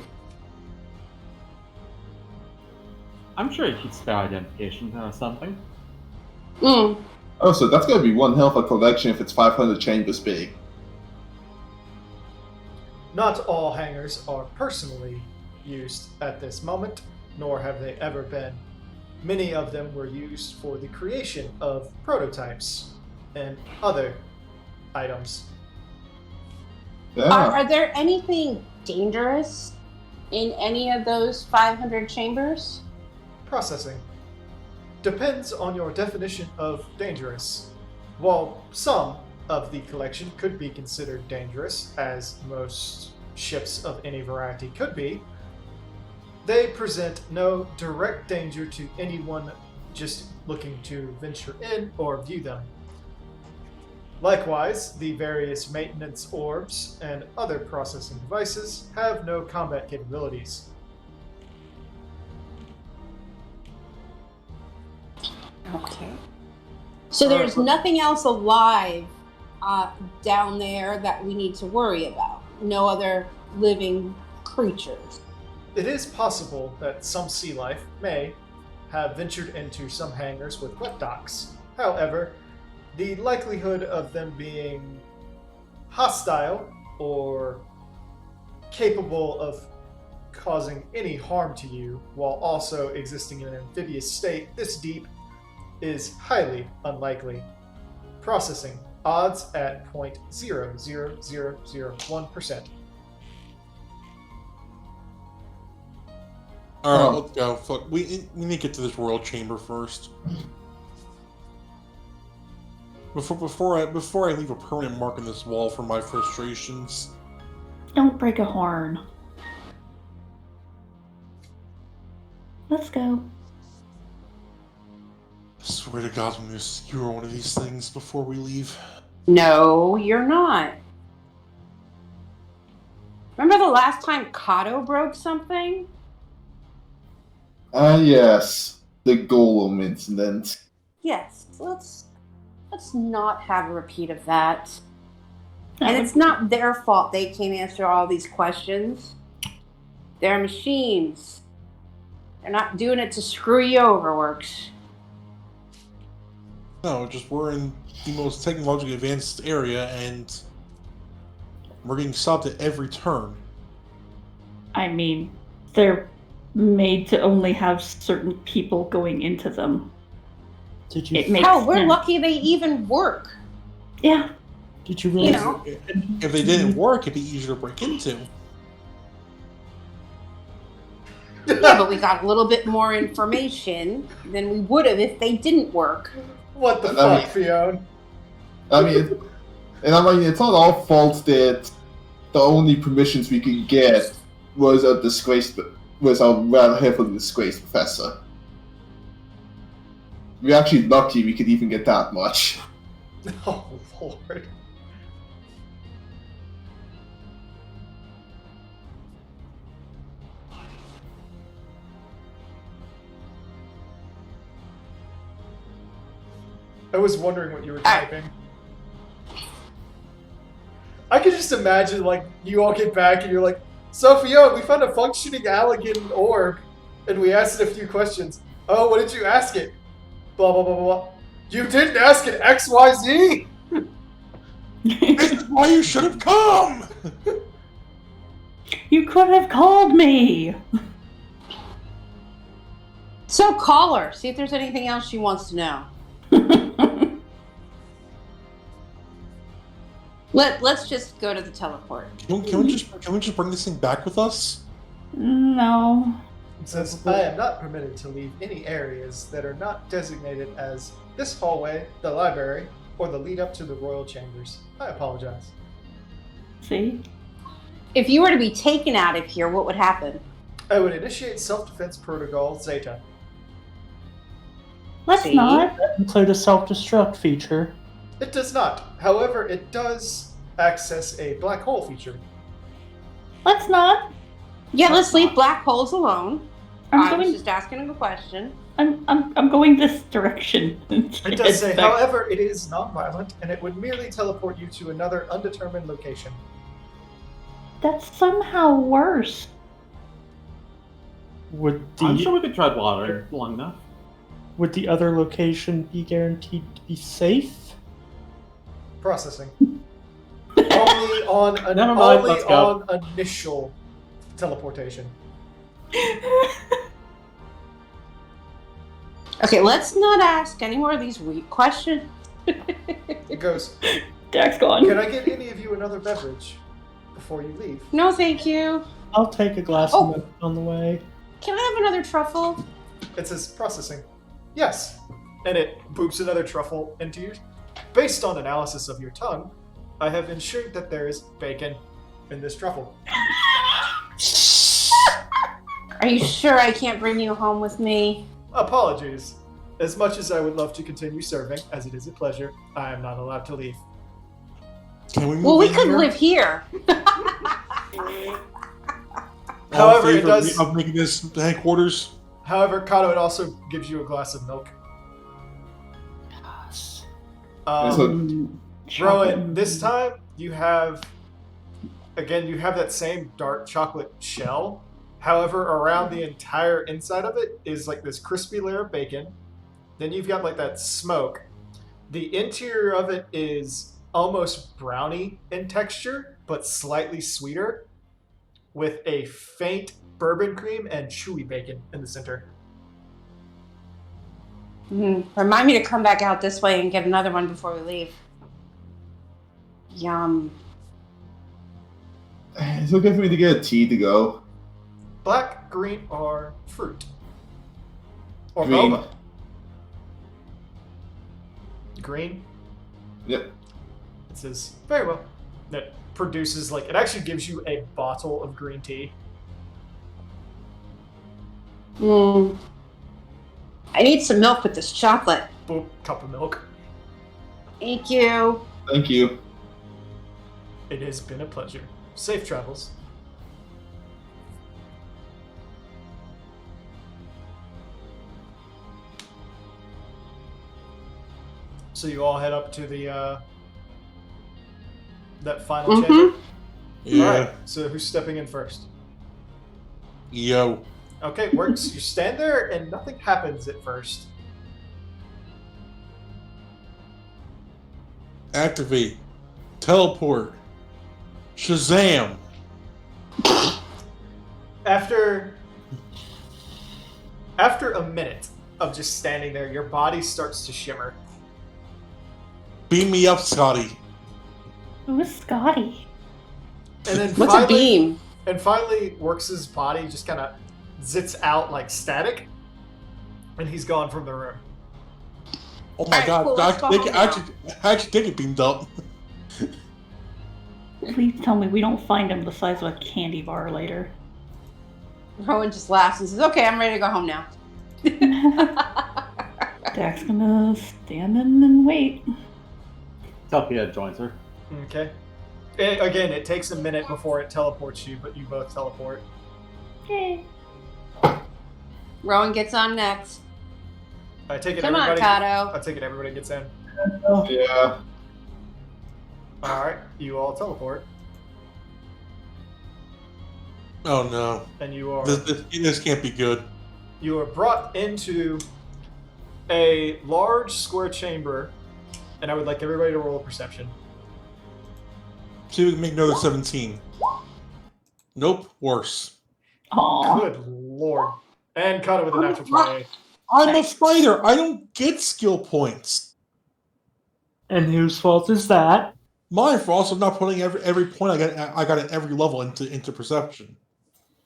sure he keeps spare identification or something. Oh, so that's gonna be one hell of a collection if it's 500 chambers big. Not all hangars are personally used at this moment, nor have they ever been. Many of them were used for the creation of prototypes and other items. Yeah. Are there anything dangerous in any of those 500 chambers? Processing. Depends on your definition of dangerous. While some of the collection could be considered dangerous, as most ships of any variety could be, they present no direct danger to anyone just looking to venture in or view them. Likewise, the various maintenance orbs and other processing devices have no combat capabilities. Okay. So there's nothing else alive down there that we need to worry about. No other living creatures. It is possible that some sea life may have ventured into some hangars with wet docks. However, the likelihood of them being hostile or capable of causing any harm to you while also existing in an amphibious state this deep is highly unlikely. Processing. Odds at 0.00001%. Alright, let's go. Fuck, we need to get to this royal chamber first. Before I leave a permanent mark on this wall for my frustrations. Don't break a horn. Let's go. I swear to God, I'm going to skewer one of these things before we leave. No, you're not. Remember the last time Kato broke something? Yes. The Golem incident. Yes, let's not have a repeat of that. And it's not their fault they can't answer all these questions. They're machines. They're not doing it to screw you over, Works. No, just we're in the most technologically advanced area and we're getting stopped at every turn. I mean, they're made to only have certain people going into them. Did you? It makes Hell, we're sense. lucky they even work. Yeah. Did you realize? You know. If they didn't work, it'd be easier to break into. Yeah, but we got a little bit more information than we would have if they didn't work. What the I fuck, mean- Fiona? I mean, it's not our fault that the only permissions we could get was a rather heavily disgraced professor. We're actually lucky we could even get that much. Oh, Lord. I was wondering what you were typing. I could just imagine, like, you all get back and you're like, Sophia, we found a functioning Allegan orb, and we asked it a few questions. Oh, what did you ask it? Blah, blah, blah, blah. You didn't ask it XYZ? This is why you should have come! You could have called me. So call her. See if there's anything else she wants to know. Let's just go to the teleport. Can we just bring this thing back with us? No. It says, I am not permitted to leave any areas that are not designated as this hallway, the library, or the lead up to the royal chambers. I apologize. See? If you were to be taken out of here, what would happen? I would initiate self-defense protocol Zeta. Let's See? not. Include a self-destruct feature. It does not. However, it does access a black hole feature. Let's not. Yeah, let's leave black holes alone. I'm I was going. just asking a question. I'm going this direction. It does say, however, it is non-violent, and it would merely teleport you to another undetermined location. That's somehow worse. Would I'm the sure we could tread water long enough. would the other location be guaranteed to be safe? Processing. only on Never mind, only let's go. on initial teleportation. Okay, let's not ask any more of these weak questions. It goes, Jack's gone. can I get any of you another beverage before you leave? No, thank you. I'll take a glass Oh. of milk on the way. Can I have another truffle? It says processing. Yes. And it boops another truffle into you. Based on analysis of your tongue, I have ensured that there is bacon in this truffle. Are you sure I can't bring you home with me? Apologies. As much as I would love to continue serving, as it is a pleasure, I am not allowed to leave. Can we move Well, we in could here? live here. All in However, it favor does. of making this the headquarters. However, Kato, it also gives you a glass of milk. Yes. Rowan, this time you have that same dark chocolate shell. However, around the entire inside of it is like this crispy layer of bacon. Then you've got like that smoke. The interior of it is almost brownie in texture, but slightly sweeter, with a faint bourbon cream and chewy bacon in the center. Remind me to come back out this way and get another one before we leave. Yum. It's okay for me to get a tea to go. Black, green, or fruit? Or Green. boba? Green? Yep. It says, very well. It produces, it actually gives you a bottle of green tea. I need some milk with this chocolate. Boop, cup of milk. Thank you. Thank you. It has been a pleasure. Safe travels. So you all head up to the that final chamber. Yeah. All right. So who's stepping in first? Yo. Okay, works. You stand there and nothing happens at first. Activate. Teleport. Shazam. After a minute of just standing there, your body starts to shimmer. Beam me up, Scotty. Who is Scotty? And then What's finally, a beam? And finally, Works' body just kind of zits out like static, and he's gone from the room. Oh my Alright, god. cool, let's go home I actually did get beamed up. Please tell me we don't find him the size of a candy bar later. Rowan just laughs and says, okay, I'm ready to go home now. Dak's gonna stand in and wait. Telpia joins her. Okay. Again, it takes a minute before it teleports you, but you both teleport. Yay. Rowan gets on next. I take it Come on, everybody. Kato. I take it everybody gets in. Yeah. All right, you all teleport, Oh no. and you are This can't be good. brought into a large square chamber, and I would like everybody to roll a perception. See if we can make another 17. Nope, worse. Aww. Good lord! And Kato with a natural 20. I'm a fighter. I don't get skill points. And whose fault is that? Mine for also not putting every point I got at every level into perception.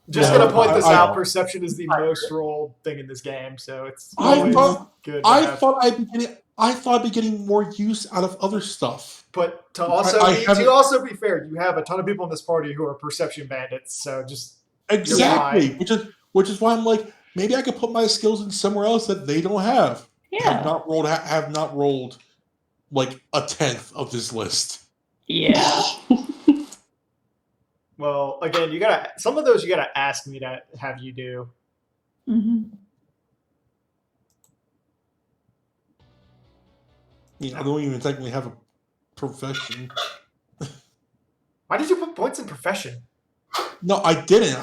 Just Yeah, gonna point this I- out. Perception is the most rolled thing in this game, so it's I always thought- good. To I have. thought I'd be getting more use out of other stuff. But to also be fair, you have a ton of people in this party who are perception bandits. So just Exactly, You're which is why I'm like, maybe I could put my skills in somewhere else that they don't have. Have Yeah. not rolled like a 10th of this list. Yeah. well, again, you gotta some of those you gotta ask me to have you do. Mm-hmm. I don't even technically have a profession. Why did you put points in profession? No, I didn't.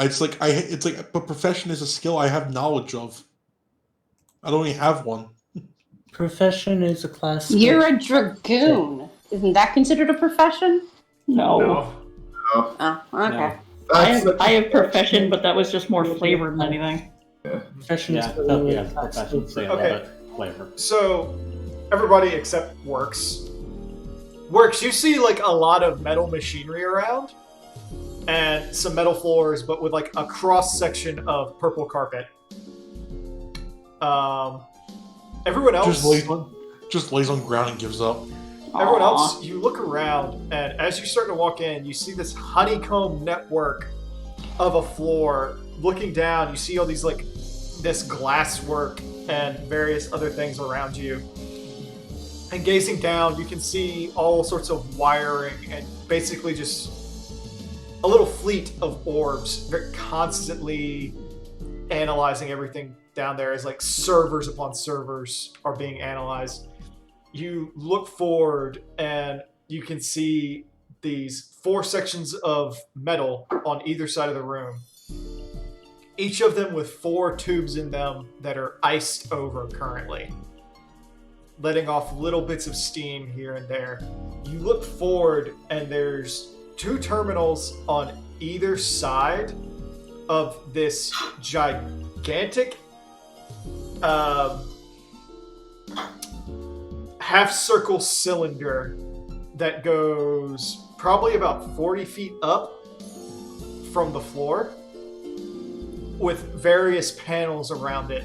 But profession is a skill I have knowledge of. I don't even have one. Profession is a class. You're a dragoon. Isn't that considered a profession? No. No. Oh, okay. I have profession, but that was just more flavor than anything. Profession Yeah, is for the Telpia has profession, so yeah, Okay. let it flavor. So everybody except Works. Works, you see like a lot of metal machinery around and some metal floors, but with like a cross section of purple carpet. Everyone else Just lays on ground and gives up. Everyone Aw. else, you look around, and as you start to walk in, you see this honeycomb network of a floor. Looking down, you see all these, this glass work and various other things around you. And gazing down, you can see all sorts of wiring and basically just a little fleet of orbs. They're constantly analyzing everything down there as like servers upon servers are being analyzed. You look forward and you can see these 4 sections of metal on either side of the room. Each of them with 4 tubes in them that are iced over currently, letting off little bits of steam here and there. You look forward and there's 2 terminals on either side of this gigantic half-circle cylinder that goes probably about 40 feet up from the floor, with various panels around it,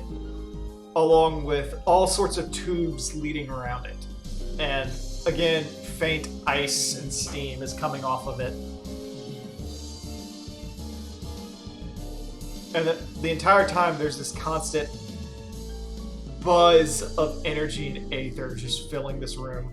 along with all sorts of tubes leading around it. And again, faint ice and steam is coming off of it. And the entire time there's this constant buzz of energy and aether just filling this room.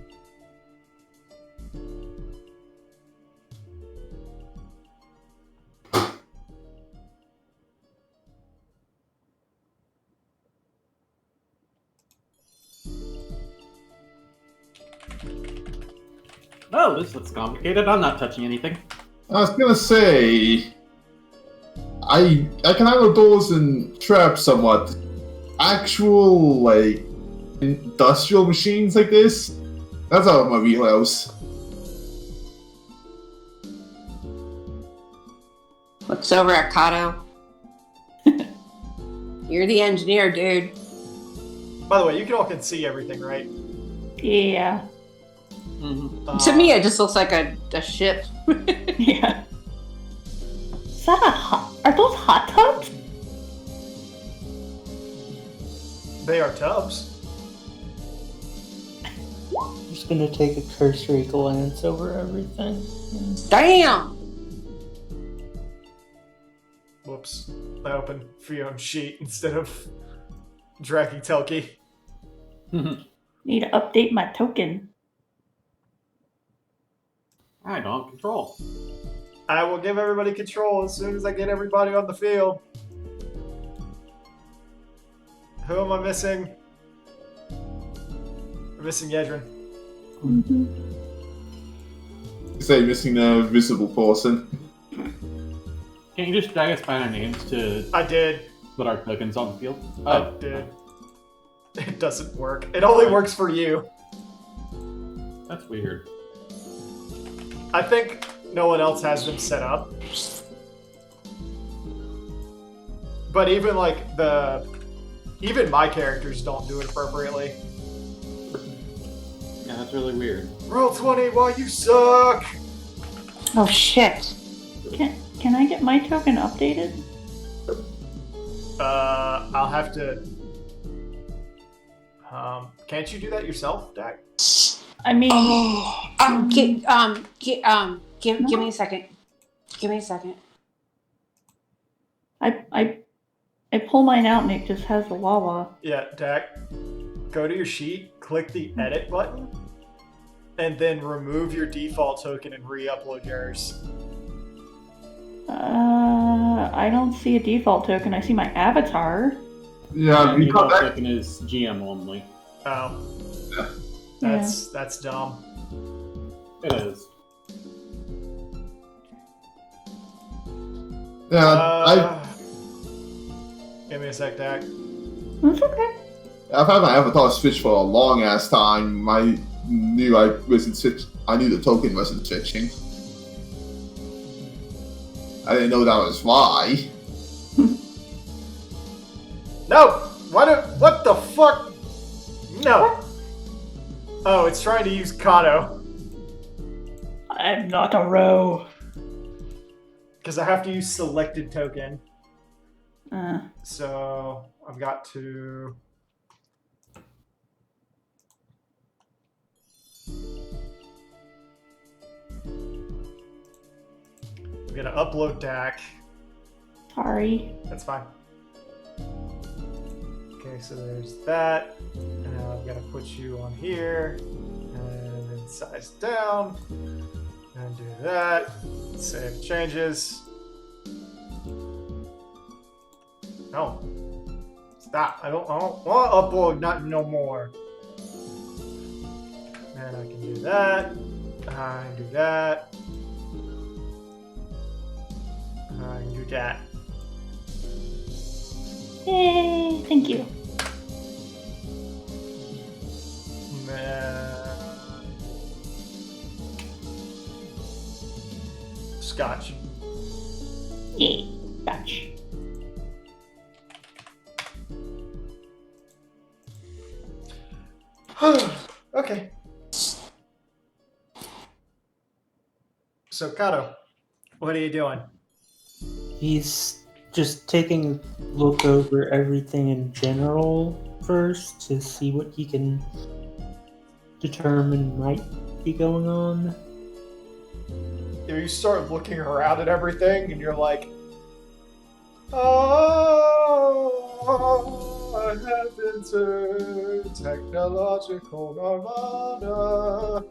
Oh, this looks complicated. I'm not touching anything. I was gonna say, I can handle doors and traps somewhat. Actual, like, industrial machines like this, that's out of my wheelhouse. Looks over at Kato. You're the engineer, dude. By the way, you all can see everything, right? Yeah. Mm-hmm. To me, it just looks like a ship. Yeah. Is that are those hot tubs? They are tubs. I'm just gonna take a cursory glance over everything. Damn! Whoops. I opened Fion's sheet instead of dragging Telki. Need to update my token. I don't have control. I will give everybody control as soon as I get everybody on the field. Who am I missing? I'm missing Yedrin. Mm-hmm. Say missing a visible person. Can you just drag us by our names to I did. put our tokens on the field? I did. It doesn't work. It only works for you. That's weird. I think no one else has them set up. But even like even my characters don't do it appropriately. Yeah, that's really weird. Roll 20 while you suck! Oh shit. Can I get my token updated? I'll have to. Can't you do that yourself, Dak? I mean, Give me a second. Give me a second. I pull mine out and it just has the lava. Yeah, Dak. Go to your sheet, click the edit button, and then remove your default token and re-upload yours. I don't see a default token. I see my avatar. Yeah, we default got that. token is GM only. Oh. That's dumb. It is. Yeah, Give me a sec, Dak. That's okay. I've had my avatar switch for a long ass time. I knew I wasn't switch. I knew the token wasn't switching. I didn't know that was why. No! What the fuck? No! Oh, it's trying to use Kato. I'm not a row. Because I have to use selected token. Uh, So I've got to. I'm gonna upload Dak. sorry. That's fine. Okay, so there's that. And now I'm gonna put you on here, and then size down, and do that. Save changes. No, stop! I don't want upload, not no more. And I can do that. I can do that. I can do that. Yay! Thank you. Scotch. Yay! Batch. Okay. So, Kato, what are you doing? He's just taking a look over everything in general first to see what he can determine might be going on. You start looking around at everything, and you're like, "Oh, I have entered technological nirvana.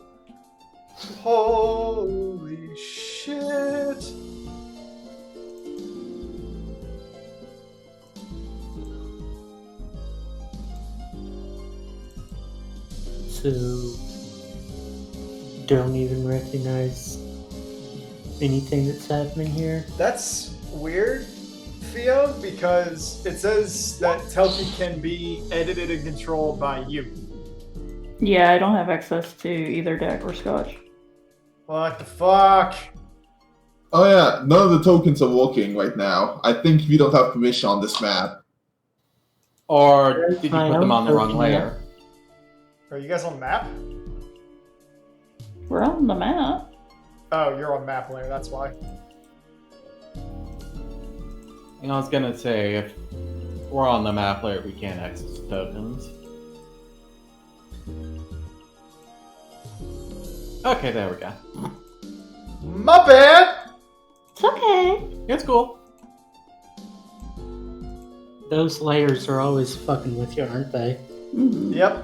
Holy shit!" So, don't even recognize anything that's happening here. That's weird, Theo, because it says that Telki can be edited and controlled by you. Yeah, I don't have access to either deck or Scotch. What the fuck? Oh yeah, none of the tokens are working right now. I think we don't have permission on this map. Or did you My put them own on the wrong token, layer? Are you guys on map? We're on the map. Oh, you're on map layer, that's why. You know, I was gonna say, if we're on the map layer, we can't access the tokens. Okay, there we go. My bad! It's okay. It's cool. Those layers are always fucking with you, aren't they? Mhm. Yep.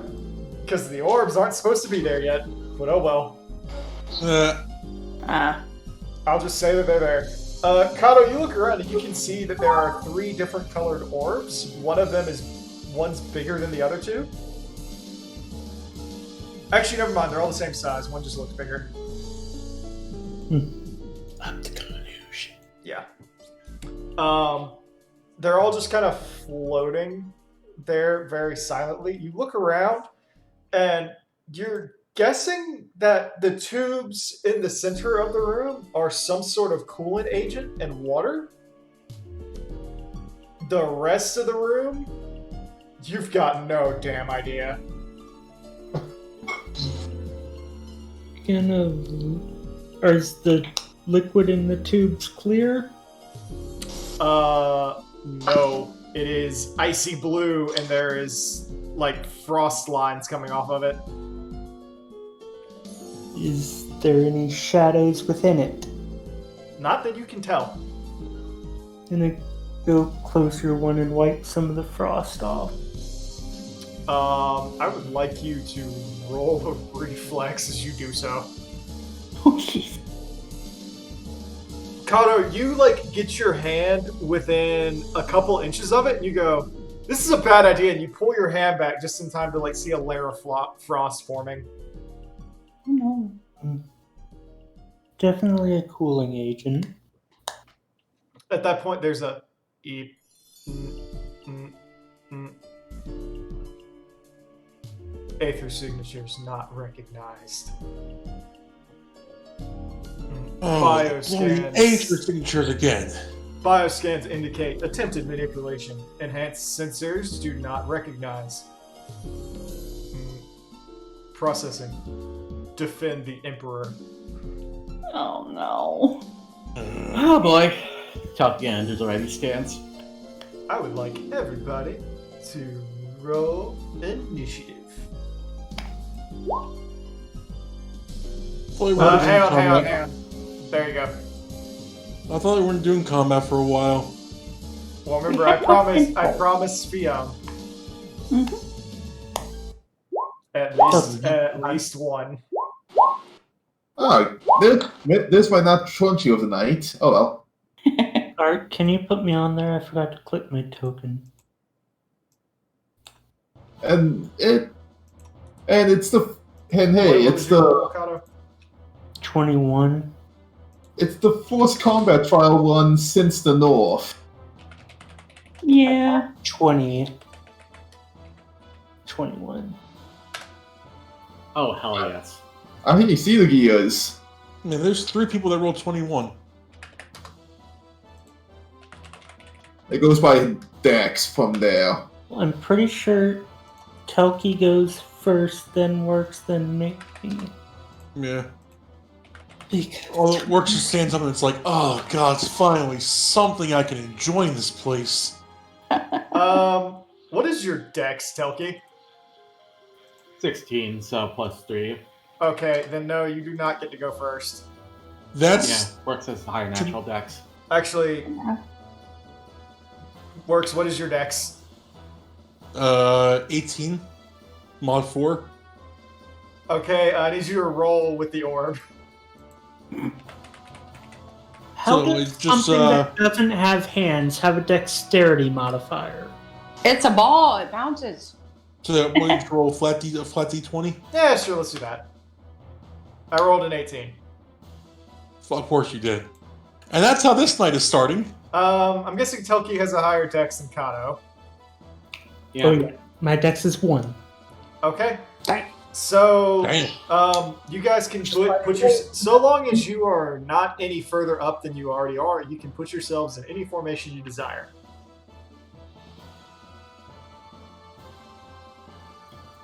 Because the orbs aren't supposed to be there yet. But oh well. Ah. I'll just say that they're there. Kato, you look around and you can see that there are 3 different colored orbs. One's bigger than the other 2. Actually, never mind. They're all the same size. One just looks bigger. Optical illusion. Yeah. They're all just kind of floating there very silently. You look around and you're guessing that the tubes in the center of the room are some sort of coolant agent and water. The rest of the room, you've got no damn idea. Or is the liquid in the tubes clear? No. It is icy blue and there is, like, frost lines coming off of it. Is there any shadows within it? Not that you can tell. Gonna go closer one and wipe some of the frost off. I would like you to roll a reflex as you do so. Oh, jeez. Kato, you, like, get your hand within a couple inches of it, and you go, "This is a bad idea," and you pull your hand back just in time to, like, see a layer of frost forming. Oh, no. Definitely a cooling agent. At that point, there's a... Aether signatures not recognized. Bioscans. Aether signatures again. Bioscans indicate attempted manipulation. Enhanced sensors do not recognize. Processing. Defend the Emperor. Oh, no. Oh boy. Top again, there's already scans. I would like everybody to roll initiative. Hang on. There you go. I thought we weren't doing combat for a while. Well, remember, I promised Fiam. At least one. Oh, this might not crunch you of the night. Oh well. Art, can you put me on there? I forgot to click my token. And it's the and hey, What it's was your the roll, Kato? 21. it's the first combat trial one since the North. Yeah. 20. 21. Oh, hell yes. I think you see the gears. I mean, there's 3 people that rolled 21. It goes by Dex from there. I'm pretty sure Telki goes first, then Works, then me. Yeah. Because All it works just stands up and it's like, oh god, it's finally something I can enjoy in this place. What is your dex, Telki? 16, so plus 3. Okay, then no, you do not get to go first. That's Yeah, Works as higher natural dex. Actually, Works, what is your dex? 18, mod 4. Okay, I need you to roll with the orb. how So does it's just, something that doesn't have hands have a dexterity modifier? It's a ball. It bounces. So that will you roll a flat D20? Yeah, sure, let's do that. I rolled an 18. Of course you did. And that's how this night is starting. I'm guessing Telki has a higher dex than Kato. Yeah. Oh, yeah. My dex is 1. Okay. Dang. So, Damn. you guys can put your... So long as you are not any further up than you already are, you can put yourselves in any formation you desire.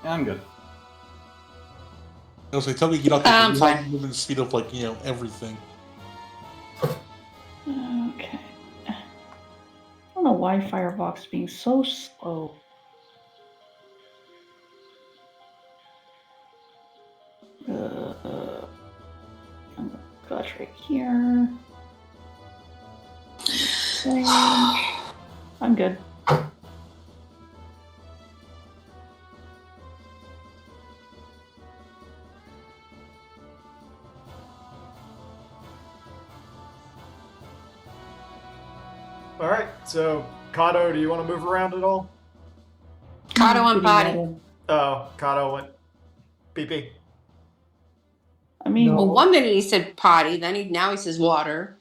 I'm good. I was like, tell me to get out I'm there. fine. Moving the speed of, like, you know, everything. Okay. I don't know why Firebox is being so slow. Gosh, right here. Okay. I'm good. Alright, so, Kato, do you want to move around at all? Kato on body. Oh, Kato went pee-pee. I mean, No. Well, one minute he said potty, then now he says water.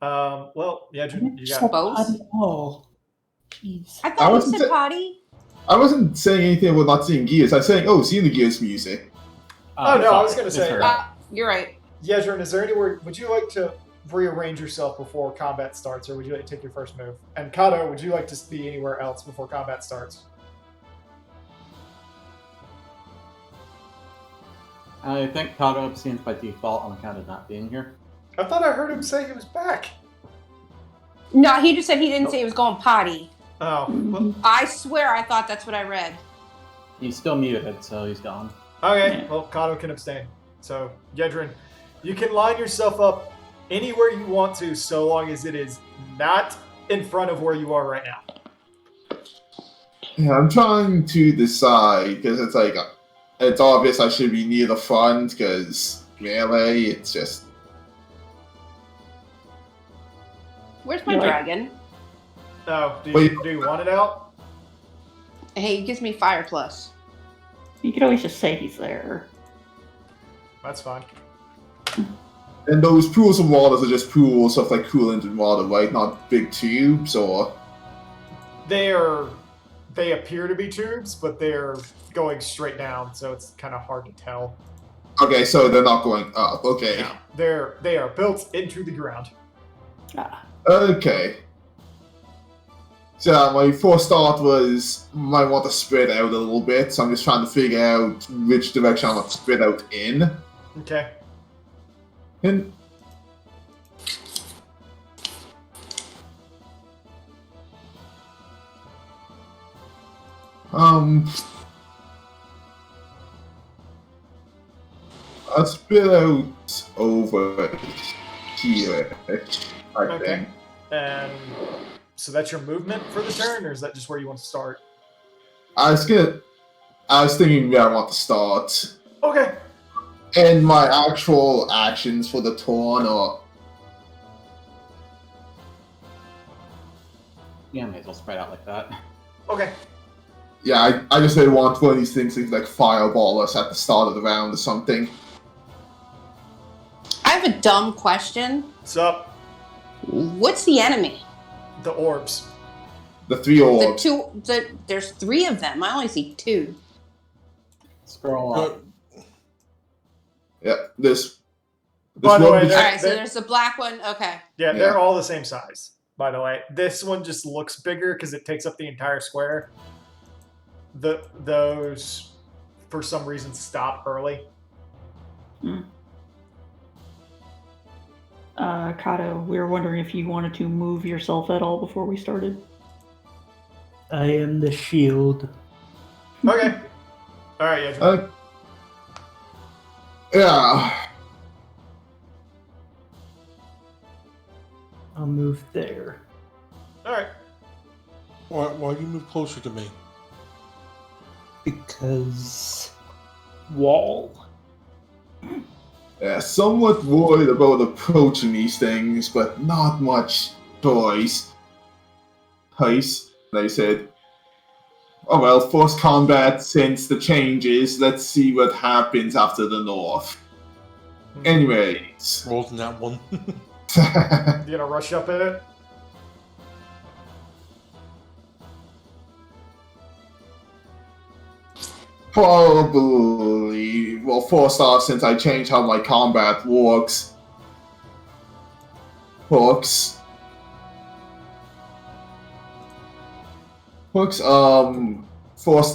Well, yeah, you got Both? Oh, jeez. I I thought wasn't he said sa- potty. I wasn't saying anything about not seeing gears. I was saying, oh, seeing the gears music. Oh, no, I was sorry. gonna It's say, her. You're right. Yezrin, is there anywhere... Would you like to rearrange yourself before combat starts, or would you like to take your first move? And Kato, would you like to be anywhere else before combat starts? I think Kato abstains by default on account of not being here. I thought I heard him say he was back. No, he just said he didn't say he was going potty. Oh, well, I swear I thought that's what I read. He's still muted, so he's gone. okay. Well, Kato can abstain. So, Yedrin, you can line yourself up anywhere you want to, so long as it is not in front of where you are right now. Yeah, I'm trying to decide because it's like it's obvious I should be near the front because melee. It's just Where's my You're like- dragon? Oh, do Wait. you want it out? Hey, he gives me fire plus. you could always just say he's there. That's fine. and those pools of waters are just pools of like coolant and water, right? Not big tubes or. They appear to be tubes, but they're going straight down, so it's kind of hard to tell. Okay, so they're not going up. Okay. No, they are built into the ground. Ah, Okay. So my first thought was might want to spread out a little bit, so I'm just trying to figure out which direction I want to spread out in. Okay. And I'll spread out over here, I Okay. think. And so that's your movement for the turn, or is that just where you want to start? I was thinking where I want to start. Okay. And my actual actions for the turn are... Yeah, may as well spread out like that. Okay. Yeah, I just didn't want one of these things like fireball us at the start of the round or something. I have a dumb question. What's up? What's the enemy? The orbs. The 3 orbs. There's 3 of them. I only see 2. Scroll up. Yeah, this By the one way, was- All right, so there's the black one. Okay. Yeah, they're all the same size, by the way. This one just looks bigger because it takes up the entire square. Those, for some reason, stop early. Kato, we were wondering if you wanted to move yourself at all before we started. I am the shield. Okay. All right, yeah. Yeah. I'll move there. All right. Why do you move closer to me? Because wall. Yeah, somewhat worried about approaching these things, but not much choice. They said, oh well, first combat since the changes, let's see what happens after the north. Anyways. Rolled in that one. You gonna rush up in it? Probably. Well, first off, since I changed how my combat works. First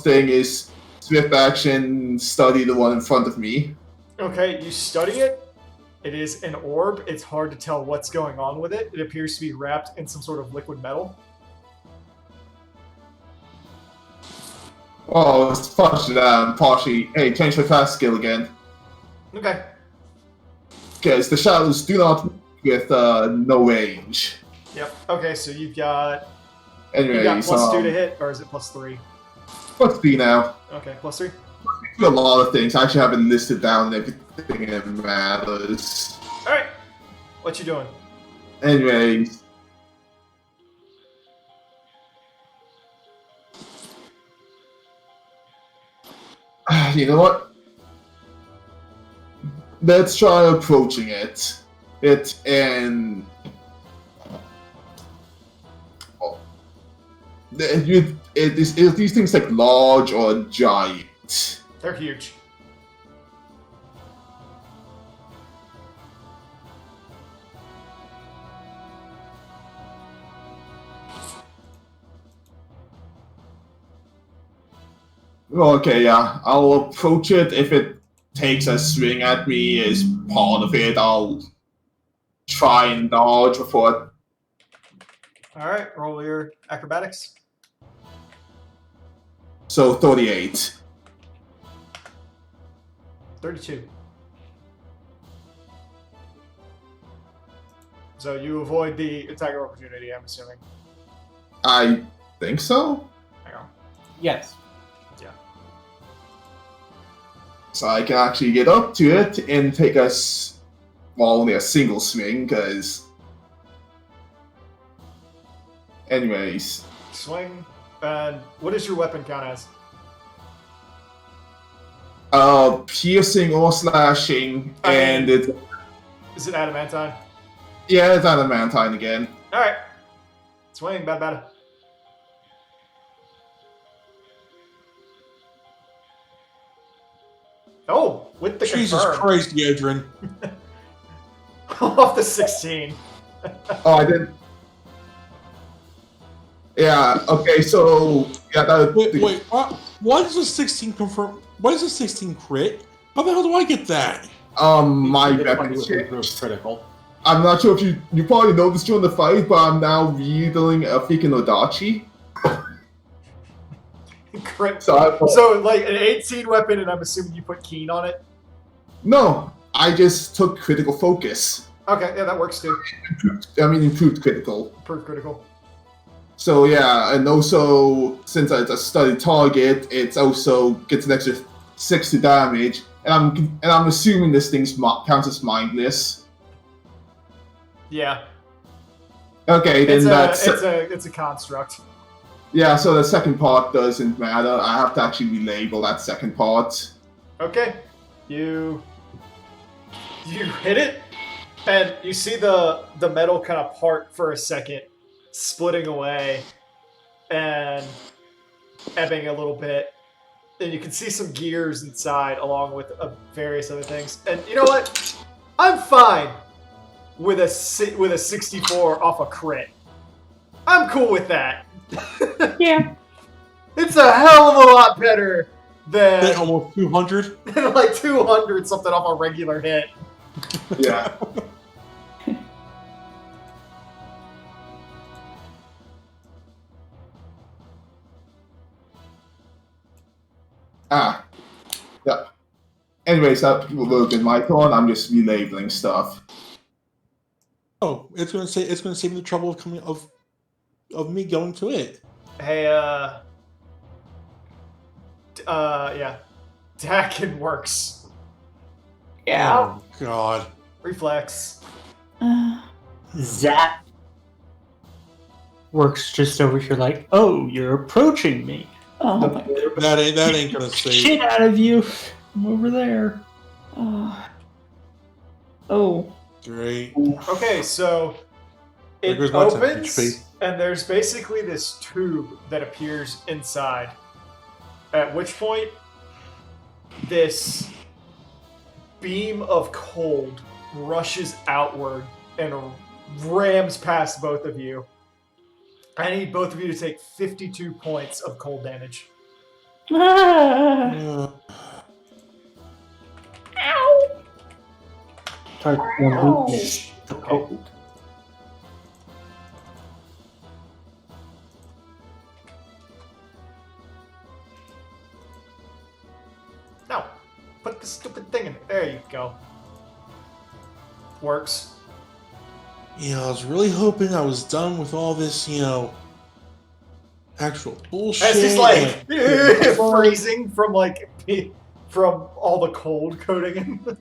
thing is swift action, study the one in front of me. Okay, you study it. It is an orb. It's hard to tell what's going on with it. It appears to be wrapped in some sort of liquid metal. Oh, it's partially. Hey, change my fast skill again. Okay. Because the shadows do not move with no range. Yep. Okay, so you've got Anyways, +2 to hit, or is it +3? What's B now? Okay, +3. A lot of things. I actually haven't listed down everything that matters. All right. What you doing? Anyways. You know what? Let's try approaching it. These things like large or giant? They're huge. Okay, yeah. I'll approach it. If it takes a swing at me as part of it, I'll try and dodge before it. All right, roll your acrobatics. So 38. 32. So you avoid the attack of opportunity, I'm assuming. I think so. Hang on. Yes. Yeah. So I can actually get up to it and take only a single swing, because... Anyways. Swing. And what does your weapon count as? Piercing or slashing, and it's... Is it adamantine? Yeah, it's adamantine again. Alright. Swing, bad. Oh, with the Jesus confirm. Christ, Yedrin. Off the 16. Oh, I didn't... Yeah, okay, so... Yeah, Wait, why does the 16 confirm? Why does the 16 crit? How the hell do I get that? My It's weapon funny with changed. improved critical. I'm not sure if you probably noticed during the fight, but I'm now wielding a freaking Odachi. Crit. So, So, like, an 18 weapon, and I'm assuming you put keen on it? no, I just took critical focus. Okay, yeah, that works too. Improved critical. Improved critical. So yeah, and also since it's a study target, it's also gets an extra 60 damage, and I'm assuming this thing counts as mindless. Yeah, Okay, then it's a construct. yeah. So the second part doesn't matter. I have to actually relabel that second part. Okay, you hit it, and you see the metal kind of part for a second, splitting away and ebbing a little bit. And you can see some gears inside, along with various other things. And you know what? I'm fine with a 64 off a crit. I'm cool with that. Yeah. It's a hell of a lot better than almost 200. like 200 something off a regular hit. Yeah. Yeah. Anyways, that will have been my turn. I'm just relabeling stuff. Oh, it's gonna save me the trouble of coming of me going to it. Hey, yeah. Dakin works. Yeah. Oh God. Reflex. Zap works just over here like, oh, you're approaching me. Oh my That ain't gonna save. Shit out of you. I'm over there. Oh. Great. Okay, so There it goes my time, opens, HP. and there's basically this tube that appears inside. At which point, this beam of cold rushes outward and rams past both of you. I need both of you to take 52 points of cold damage. Yeah. Ow. Target one weakness. The Okay. cold. No, put the stupid thing in there. There you go. Works. I was really hoping I was done with all this, actual bullshit. As he's like and- freezing from all the cold coating him.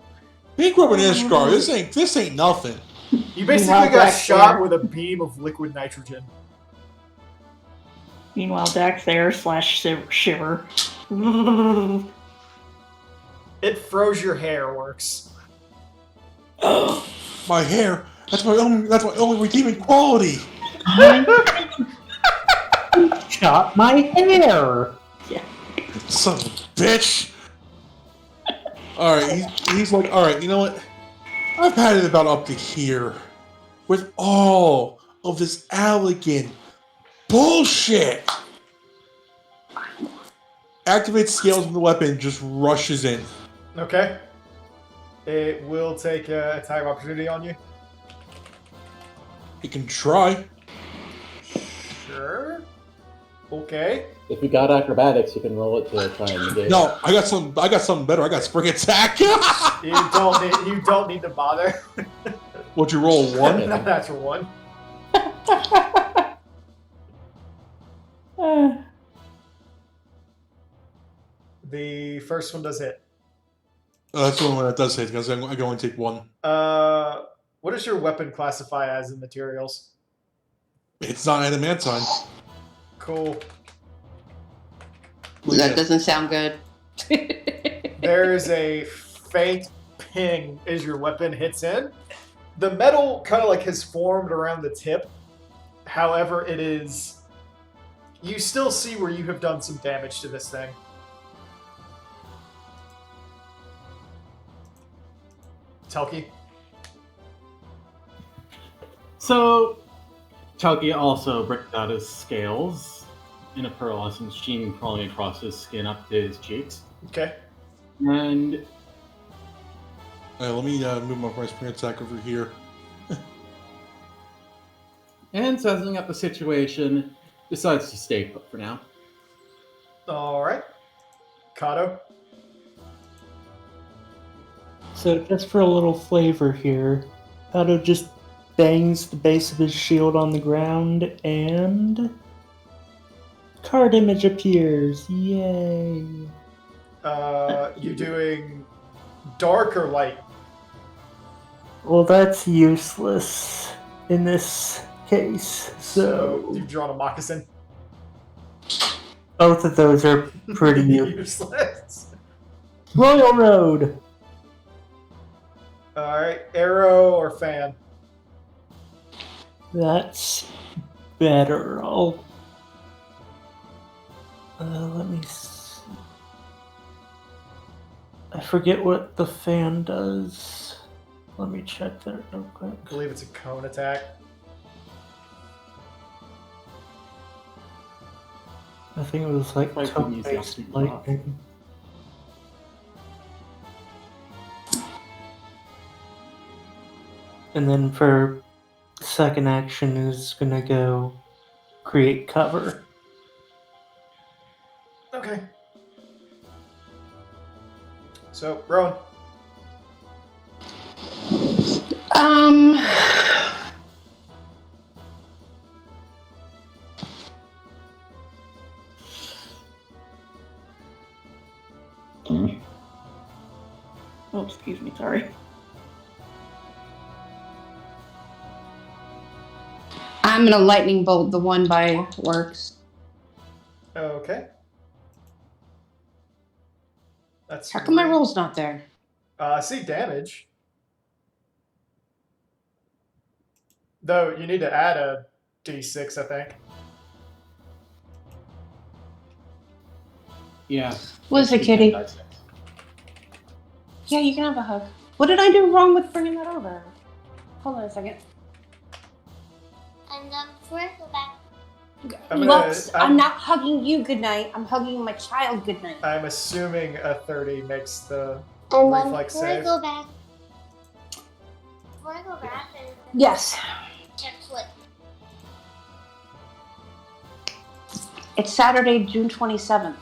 Big Robin Ishgar, this ain't nothing. You basically Meanwhile, got back shot there- with a beam of liquid nitrogen. Meanwhile, Dax there / shiver. It froze your hair. Works. My hair. That's my only redeeming quality. Shot my hair. Son of a bitch. Alright, he's like, alright, you know what? I've had it about up to here. With all of this Allegan bullshit. Activates scales on the weapon, just rushes in. Okay. It will take a attack of opportunity on you. You can try. Sure. Okay. If you got acrobatics, you can roll it to try and negate. No, I got something better. I got spring attack. You don't need to bother. What'd you roll? 1? Natural one. The first one does hit. That's the only one that does hit because I can only take 1. What does your weapon classify as in materials? It's not adamantine. Cool. That doesn't sound good. There is a faint ping as your weapon hits in. The metal kind of has formed around the tip. However, it is. You still see where you have done some damage to this thing. Telki? So, Chalky also bricked out his scales in a pearlescent sheen crawling across his skin up to his cheeks. Okay. And Let me move my spring attack over here. and sizing up the situation, decides to stay put for now. Alright. Kato? So just for a little flavor here, Pato just bangs the base of his shield on the ground and Card image appears. Yay. You doing dark or light? Well, that's useless in this case. So you've drawn a moccasin. both of those are pretty Useless. Royal Road. Alright, arrow or fan? That's better. I'll. Let me see. I forget what the fan does. Let me check that real quick. I believe it's a cone attack. I think it was like Like we use the cone-based option lightning. And then for second action is gonna go create cover. Okay. So, Rowan. Oh, excuse me, sorry. I'm gonna lightning bolt the one by Works. Okay. That's How come my roll's not there? See damage. Though you need to add a d6, I think. Yeah. What is it, kitty? Yeah, you can have a hug. What did I do wrong with bringing that over? Hold on a second. And before I go back, Lux, I'm not hugging you goodnight. I'm hugging my child goodnight. I'm assuming a 30 makes the and then reflex before save. I go back, and Yes. check what. It's Saturday, June 27th.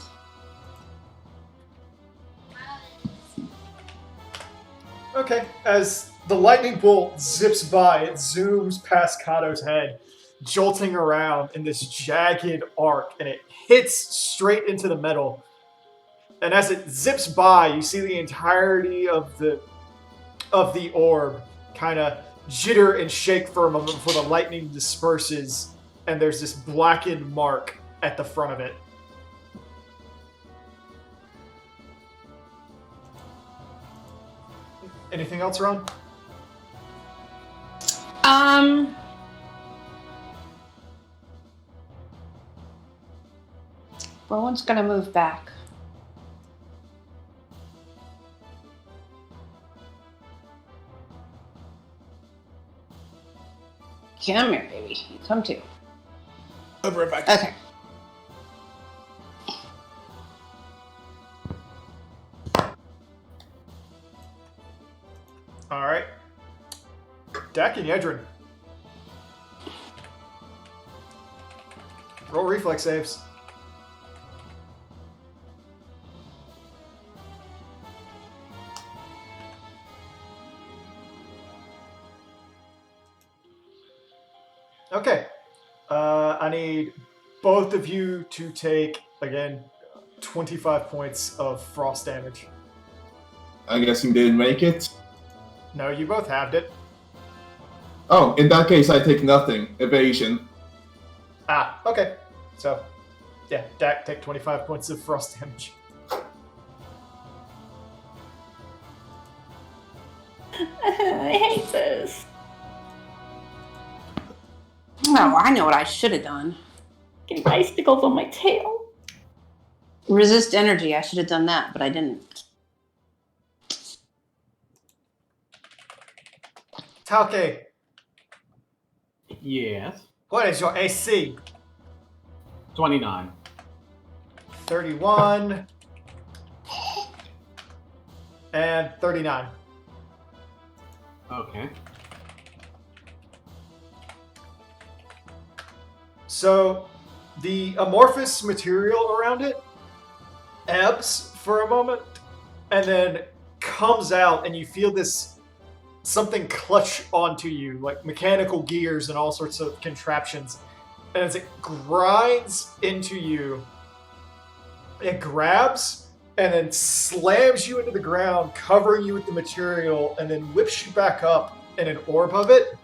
Okay, as the lightning bolt zips by, it zooms past Kato's head, jolting around in this jagged arc, and it hits straight into the metal. And as it zips by, you see the entirety of the orb kind of jitter and shake for a moment before the lightning disperses, and there's this blackened mark at the front of it. Anything else, Ron? Rowan's gonna move back. Come here, baby. You come too. I'll be right back. Okay. All right. Dak and Yedrin. Roll reflex saves. Okay. I need both of you to take, again, 25 points of frost damage. I guess you didn't make it. No, you both halved it. Oh, in that case, I take nothing. Evasion. Ah, okay. So, yeah, Dak, take 25 points of frost damage. I hate this. Oh, I know what I should have done. Getting icicles on my tail. Resist energy. I should have done that, but I didn't. Talke, Yes. what is your AC? 29. 31 and 39. Okay. So the amorphous material around it ebbs for a moment and then comes out, and you feel this something clutch onto you, like mechanical gears and all sorts of contraptions. and as it grinds into you, it grabs and then slams you into the ground, covering you with the material, and then whips you back up in an orb of it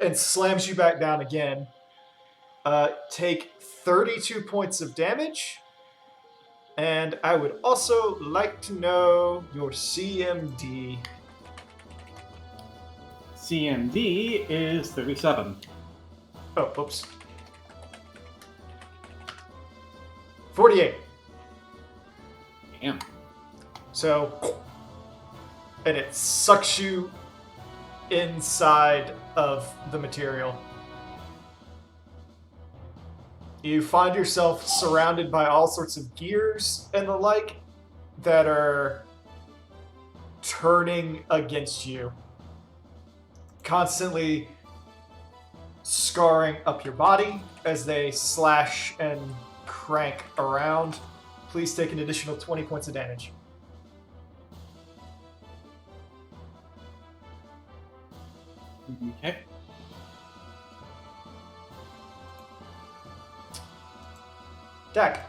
and slams you back down again. Take 32 points of damage. And I would also like to know your CMD. CMD is 37. Oh, whoops. 48. Damn. So, and it sucks you inside of the material. You find yourself surrounded by all sorts of gears and the like that are turning against you, constantly scarring up your body as they slash and crank around. Please take an additional 20 points of damage. Okay. Dak.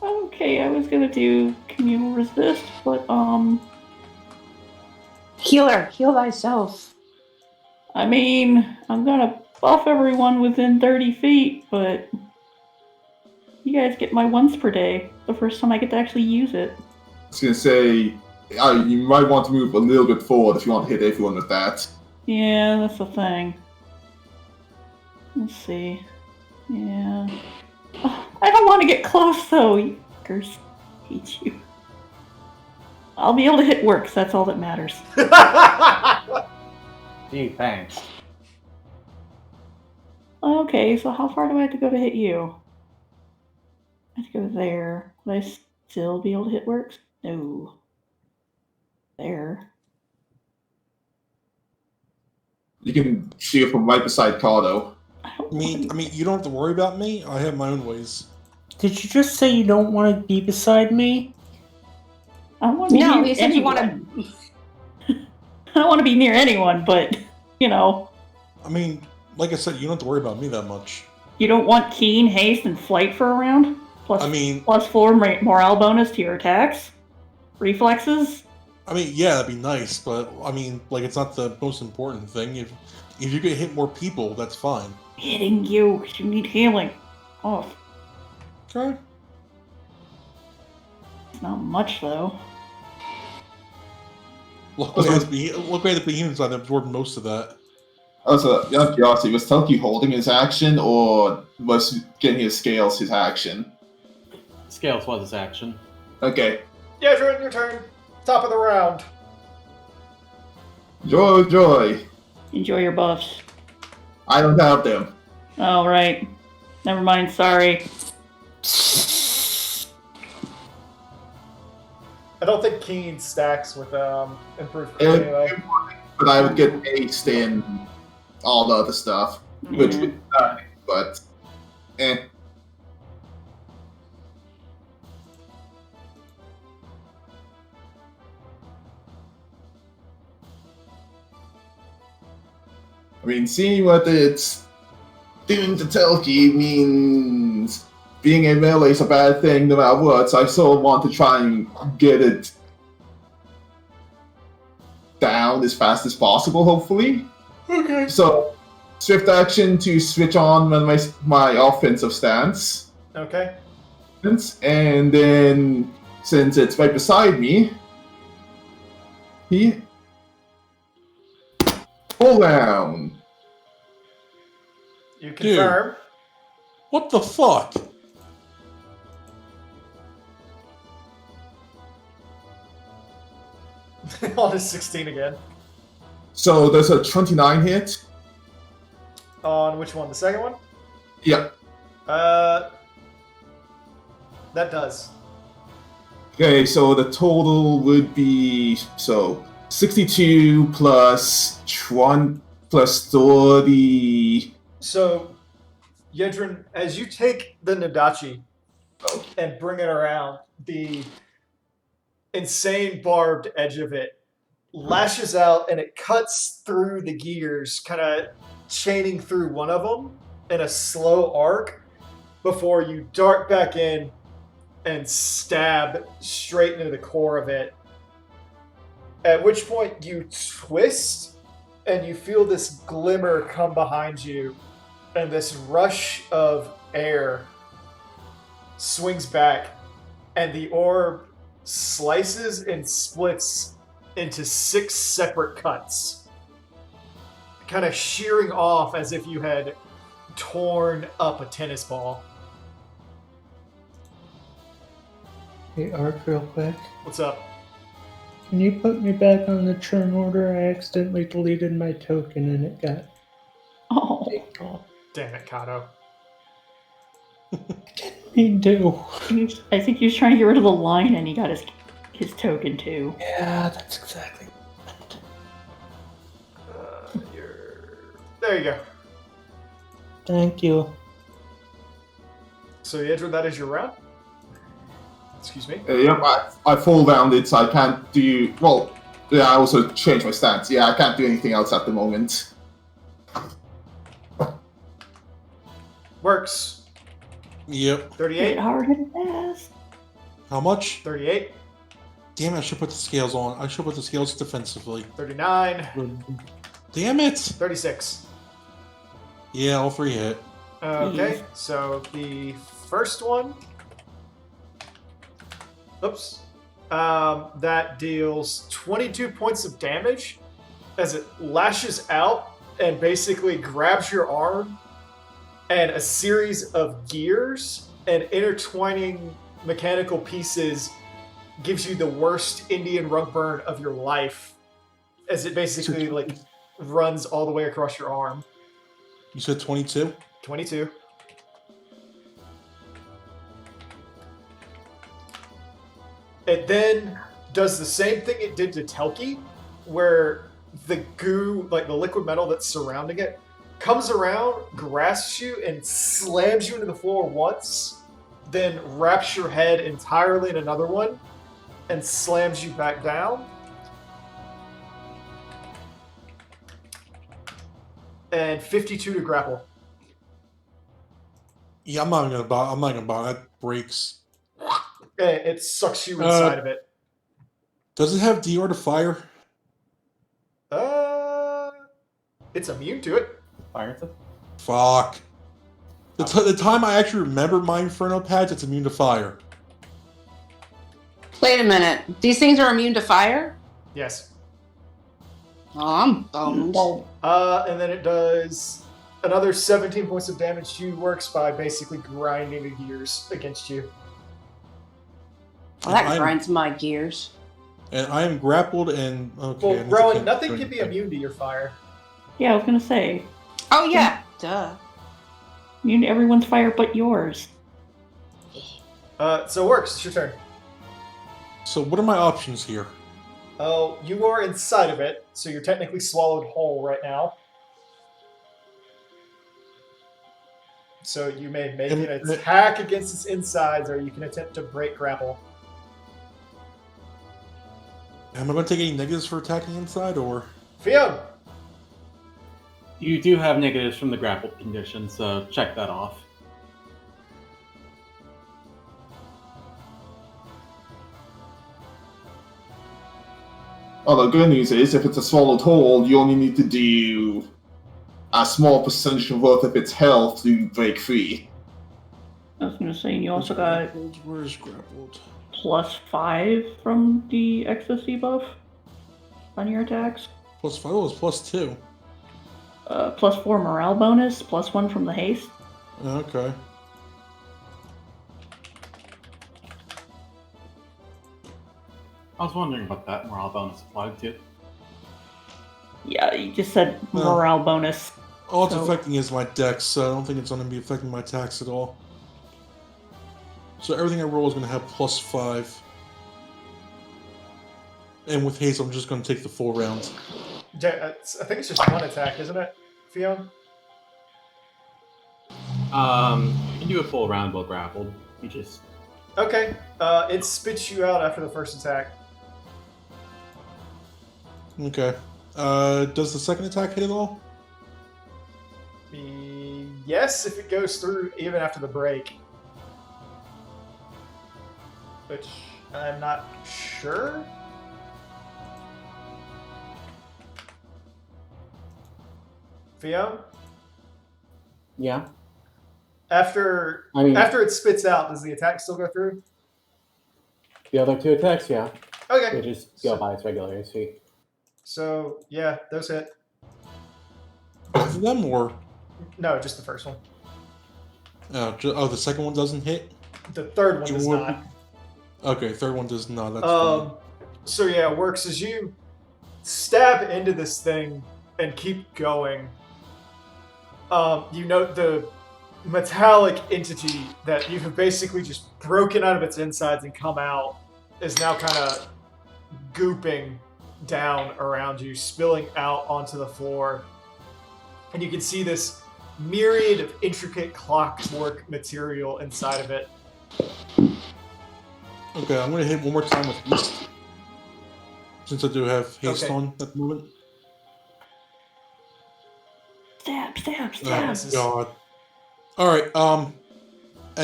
Okay, I was gonna do communal resist, but Healer, heal thyself. I mean, I'm gonna buff everyone within 30 feet, but you guys get my once per day. The first time I get to actually use it. I was gonna say, you might want to move a little bit forward if you want to hit everyone with that. Yeah, that's the thing. Let's see. Yeah. Oh, I don't want to get close though. You fuckers. Hate you. I'll be able to hit works, that's all that matters. Gee, thanks. Okay, so how far do I have to go to hit you? I have to go there. Would I still be able to hit works? No. There. You can shoot from right beside Cardo. I don't I mean, you don't have to worry about me. I have my own ways. Did you just say you don't want to be beside me? I don't want to be No, near he said you want anyone. I don't want to be near anyone, but, you know. I mean, like I said, you don't have to worry about me that much. You don't want keen, haste, and flight for a round? Plus, I mean, +4 morale bonus to your attacks? Reflexes? I mean, yeah, that'd be nice, but I mean, like, it's not the most important thing. If you could hit more people, that's fine. Hitting you, because you need healing. Off. Okay. It's not much, though. Luckily, the behemoths I've absorbed most of that. Also, out of curiosity, was Telki holding his action, or was getting his scales his action? Scales was his action. Okay. Yeah, Jordan, your turn. Top of the round. Joy. Enjoy your buffs. I don't have them. Oh, right. Never mind, sorry. I don't think Keen stacks with improved It- anyway. But I would get aced in all the other stuff, which would suck, but eh. I mean, seeing what it's doing to Telki means being a melee is a bad thing no matter what, so I still want to try and get it down as fast as possible, hopefully. Okay. So, swift action to switch on my offensive stance. Okay. And then, since it's right beside me, pull down. You confirm. What the fuck? On his 16 again. So there's a 29 hit. On which one? The second one? Yep. That does. Okay, so the total would be 62 plus 30. So, Yedrin, as you take the Nadachi and bring it around, the insane barbed edge of it lashes out and it cuts through the gears, kind of chaining through one of them in a slow arc before you dart back in and stab straight into the core of it. At which point you twist and you feel this glimmer come behind you, and this rush of air swings back, and the orb slices and splits into 6 separate cuts, kind of shearing off as if you had torn up a tennis ball. Hey, Ark, real quick. What's up? Can you put me back on the churn order? I accidentally deleted my token and it got Oh, taken off. Damn it, Kato. Me too. I think he was trying to get rid of the line and he got his token too. Yeah, that's exactly. There you go. Thank you. So, Yedra, that is your round? Excuse me? Yep, I fall down it, so I can't do... Well, yeah, I also changed my stance. Yeah, I can't do anything else at the moment. Works. Yep. 38? Hit hard and fast. How much? 38? Damn it, I should put the scales on. I should put the scales defensively. 39? Damn it! 36. Yeah, all 3 hit. Okay, so the first one... Oops. That deals 22 points of damage as it lashes out and basically grabs your arm, and a series of gears and intertwining mechanical pieces gives you the worst Indian rug burn of your life, as it basically like runs all the way across your arm. You said 22? 22. It then does the same thing it did to Telki, where the goo, like the liquid metal that's surrounding it, comes around, grasps you, and slams you into the floor once, then wraps your head entirely in another one, and slams you back down. And 52 to grapple. Yeah, I'm not gonna bother. That breaks. It sucks you inside of it. Does it have Dior to fire? It's immune to it. Fire them. Fuck. The time I actually remember my Inferno pads, it's immune to fire. Wait a minute. These things are immune to fire? Yes. Oh, I'm bummed. And then it does another 17 points of damage to you. Works by basically grinding the gears against you. Well, that grinds my gears. And I am grappled and... Okay, Well, Rowan, nothing can be immune to your fire. Yeah, I was gonna say. Oh, yeah. Duh. Immune to everyone's fire but yours. So Works, it's your turn. So what are my options here? Oh, you are inside of it, so you're technically swallowed whole right now. So you may make an attack against its insides, or you can attempt to break grapple. Am I going to take any negatives for attacking inside, or...? Fiona! You do have negatives from the grapple condition, so check that off. Well, the good news is, if it's a swallowed whole, you only need to do a small percentage worth of its health to break free. I was gonna say, and you also got Where's grappled? +5 from the XSC buff on your attacks. +5 was +2. +4 morale bonus, +1 from the haste. Okay. I was wondering what that morale bonus applied to. Yeah, you just said morale bonus. All it's So- affecting is my dex, so I don't think it's going to be affecting my attacks at all. So everything I roll is going to have +5. And with haste, I'm just going to take the full round. I think it's just one attack, isn't it, Fiona? You can do a full round while grappled. You just... Okay. It spits you out after the first attack. Okay. Does the second attack hit at all? Yes, if it goes through even after the break. Which I'm not sure. Fiona? Yeah. After I mean, it spits out, does the attack still go through? the other two attacks, yeah. They Okay. just go by its regular AC. So yeah, those hit. Both of them, or No, just the first one. the second one doesn't hit. The third one does Jordan. not. Okay, third one does not. That's fine. So yeah, it works as you stab into this thing and keep going. You note the metallic entity that you have basically just broken out of its insides and come out is now kind of gooping down around you, spilling out onto the floor. And you can see this myriad of intricate clockwork material inside of it. Okay, I'm gonna hit one more time with haste. Since I do have haste Okay. on at the moment. Stab, stab, Oh stab. misses. God. Alright, and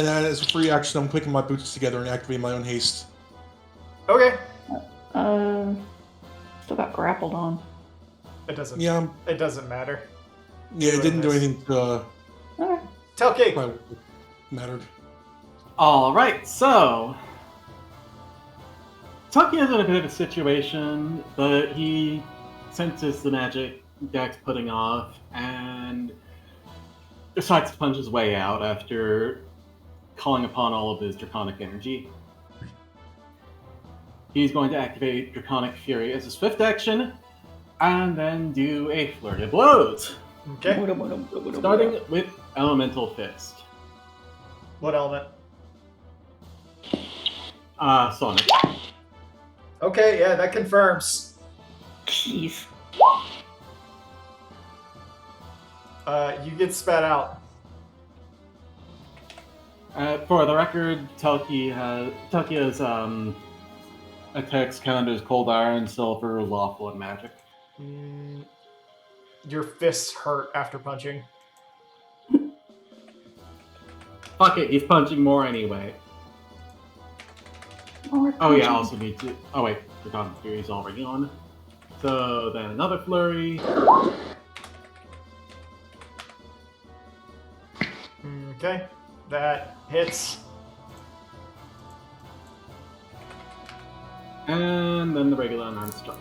then as a free action, I'm clicking my boots together and activating my own haste. Okay. Still got grappled on. It doesn't. Yeah, It doesn't matter. yeah, it didn't do anything to Okay. Telke. probably mattered. Alright, so. Tucky is in a bit of a situation, but he senses the magic Dex putting off and decides to punch his way out after calling upon all of his draconic energy. He's going to activate Draconic Fury as his fifth action, and then do a flurry of blows. Okay. Starting with Elemental Fist. What element? Sonic. Okay, yeah, that confirms. Jeez. You get spat out. For the record, Takia's attacks count as cold iron, silver, lawful, and magic. Your fists hurt after punching. Fuck it, he's punching more anyway. More Oh yeah, I punching. also need to. Oh wait, Draconic Fury's already on. So then another flurry. Okay, that hits. And then the regular unarmed strike.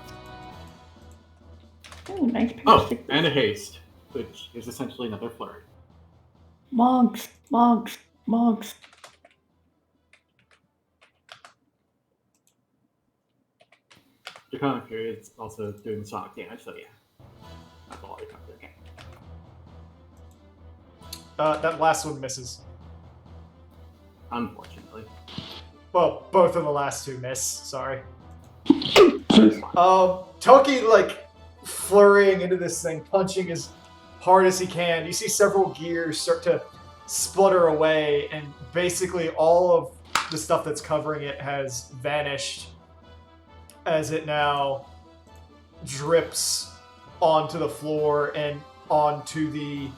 Ooh, nice pair Oh, of sixes. and a haste, which is essentially another flurry. Monks, monks, monks. Draconic Fury is also doing sonic damage, so yeah. That's all I covered. Okay. That last one misses. Unfortunately. Well, both of the last two miss. Sorry. Toki, like, flurrying into this thing, punching as hard as he can. You see several gears start to splutter away, and basically all of the stuff that's covering it has vanished as it now drips onto the floor and onto the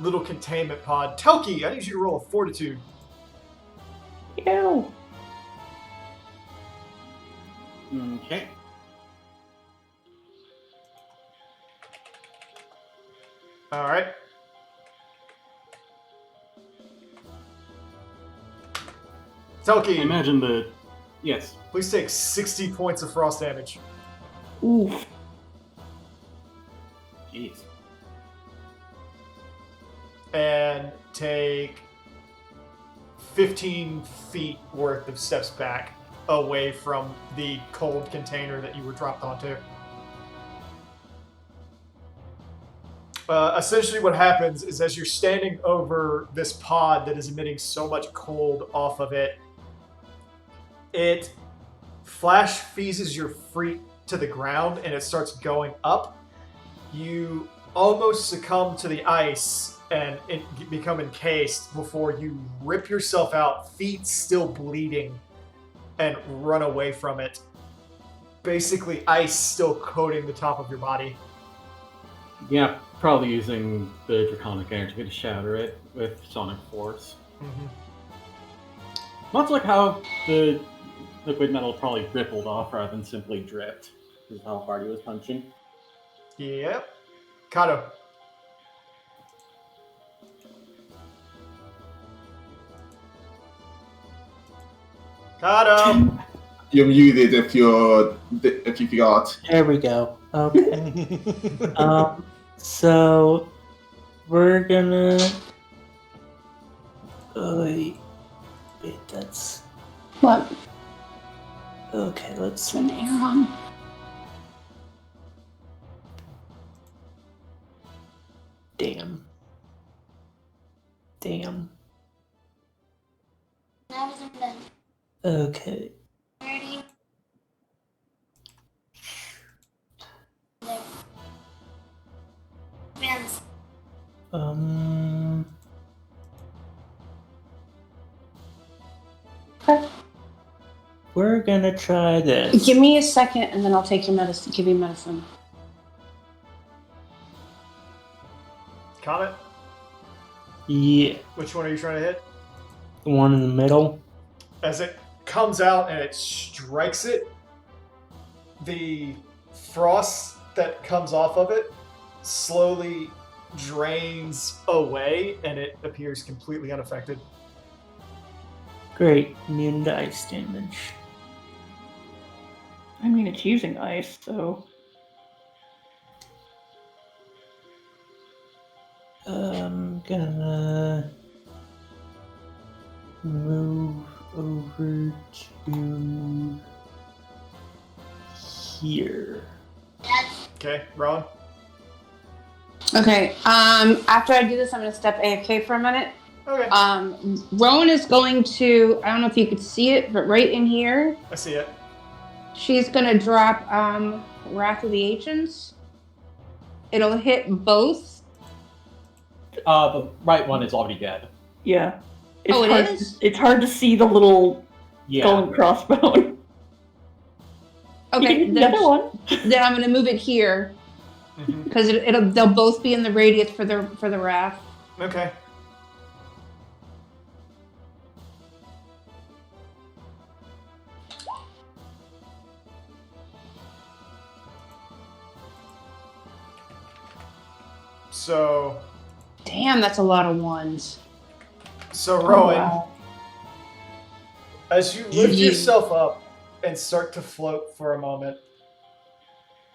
little containment pod. Telki, I need you to roll a fortitude. Ew. Okay. All right. I Telki, imagine the. Yes. please take 60 points of frost damage. Oof. Jeez. And take 15 feet worth of steps back away from the cold container that you were dropped onto. Essentially what happens is as you're standing over this pod that is emitting so much cold off of it, it flash freezes your feet to the ground and it starts going up. You almost succumb to the ice and become encased before you rip yourself out, feet still bleeding, and run away from it. Basically, ice still coating the top of your body. Yeah, probably using the draconic energy to shatter it with sonic force. Much like how the liquid metal probably rippled off rather than simply dripped. Is how hard he was punching. Yep. Kato. Kato! You're muted if you forgot. There we go. Okay. So we're gonna. Wait, that's What? okay. Let's. An Aaron. Damn. That wasn't done. Okay. 30. There. Vans. Okay. We're gonna try this. Give me a second, and then I'll take your medicine. Give you medicine. Comet? Yeah, Which one are you trying to hit? the one in the middle. As it comes out and it strikes it, the frost that comes off of it slowly drains away and it appears completely unaffected. Great, immune to ice damage. I mean, it's using ice, so. I'm gonna move over to here. Okay, Rowan? Okay. After I do this, I'm gonna step AFK for a minute. Okay. Rowan is going to. I don't know if you could see it, but right in here, I see it. she's gonna drop Wrath of the Ancients. It'll hit both. The right one is already dead. Yeah. It's Oh, it hard, is? It's hard to see the little Yeah. skull and crossbone. Okay, The other one. then I'm gonna move it here because they'll both be in the radius for the Wrath. Okay. So, Damn, that's a lot of ones. Rowan, wow. as you lift yourself up and start to float for a moment,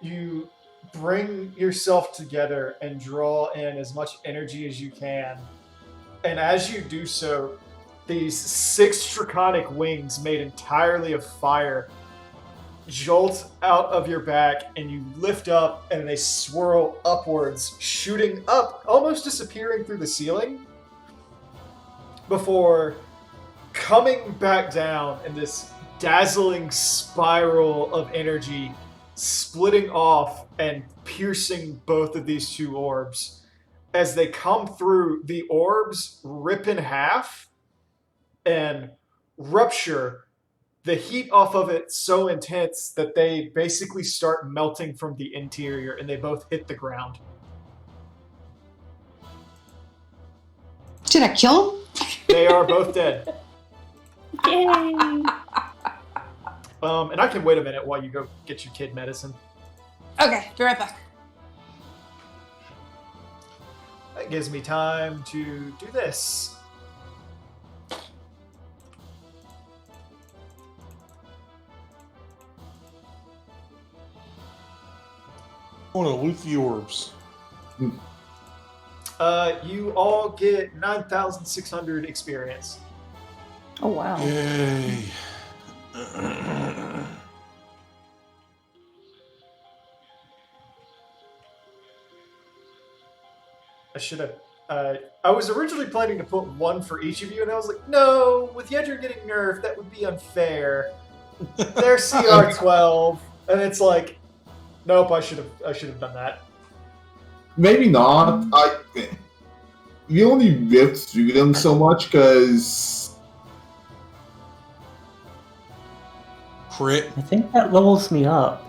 you bring yourself together and draw in as much energy as you can. And as you do so, these 6 draconic wings made entirely of fire jolt out of your back, and you lift up and they swirl upwards, shooting up, almost disappearing through the ceiling, before coming back down in this dazzling spiral of energy, splitting off and piercing both of these 2 orbs. As they come through, the orbs rip in half and rupture. The heat off of it so intense that they basically start melting from the interior and they both hit the ground. Did I kill him? They are both dead. Yay! And I can wait a minute while you go get your kid medicine. Okay, be right back. That gives me time to do this. I want to loot the orbs. You all get 9,600 experience. Oh, wow. Yay. I should have. I was originally planning to put 1 for each of you, and I was like, no, with Yedra getting nerfed, that would be unfair. They're CR 12, and it's like, nope, I should have done that. Maybe not. We only ripped through them so much because Crit. I think that levels me up.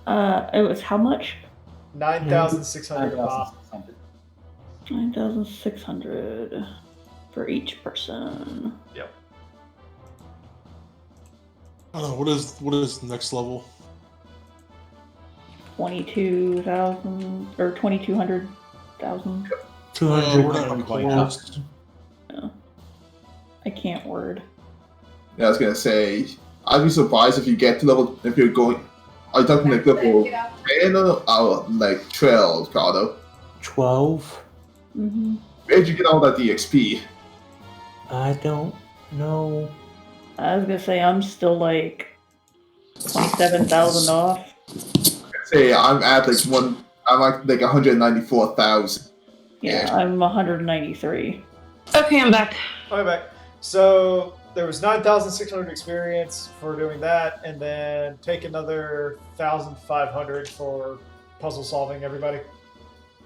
It was how much? 9,600 a pop. 9,600 for each person. Yep. I don't know, what is next level? 22,000 or 2,200,000. 200. We're not even close. No. I can't word. Yeah, I was gonna say, I'd be surprised if you get to level, if you're going, are you talking like level 10 or like 12, Cardo? 12? Mm-hmm. Where'd you get all that DXP? I don't know. I was gonna say I'm still like 27,000 off. Say I'm at like 194,000. Yeah, I'm 193. Okay, I'm back. Okay, back. So there was 9,600 experience for doing that, and then take another 1,500 for puzzle solving. Everybody.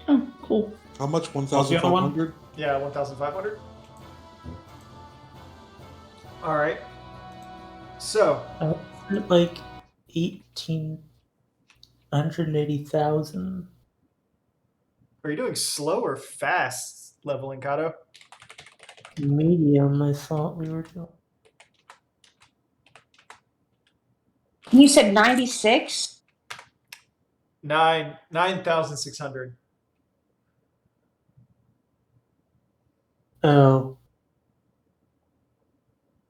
Oh, cool. How much? What's the other one? 1,500? Yeah, 1,500. All right. So Like 180,000. are you doing slow or fast leveling, Kato? Medium, I thought we were doing. You said 96? 9,600. Oh.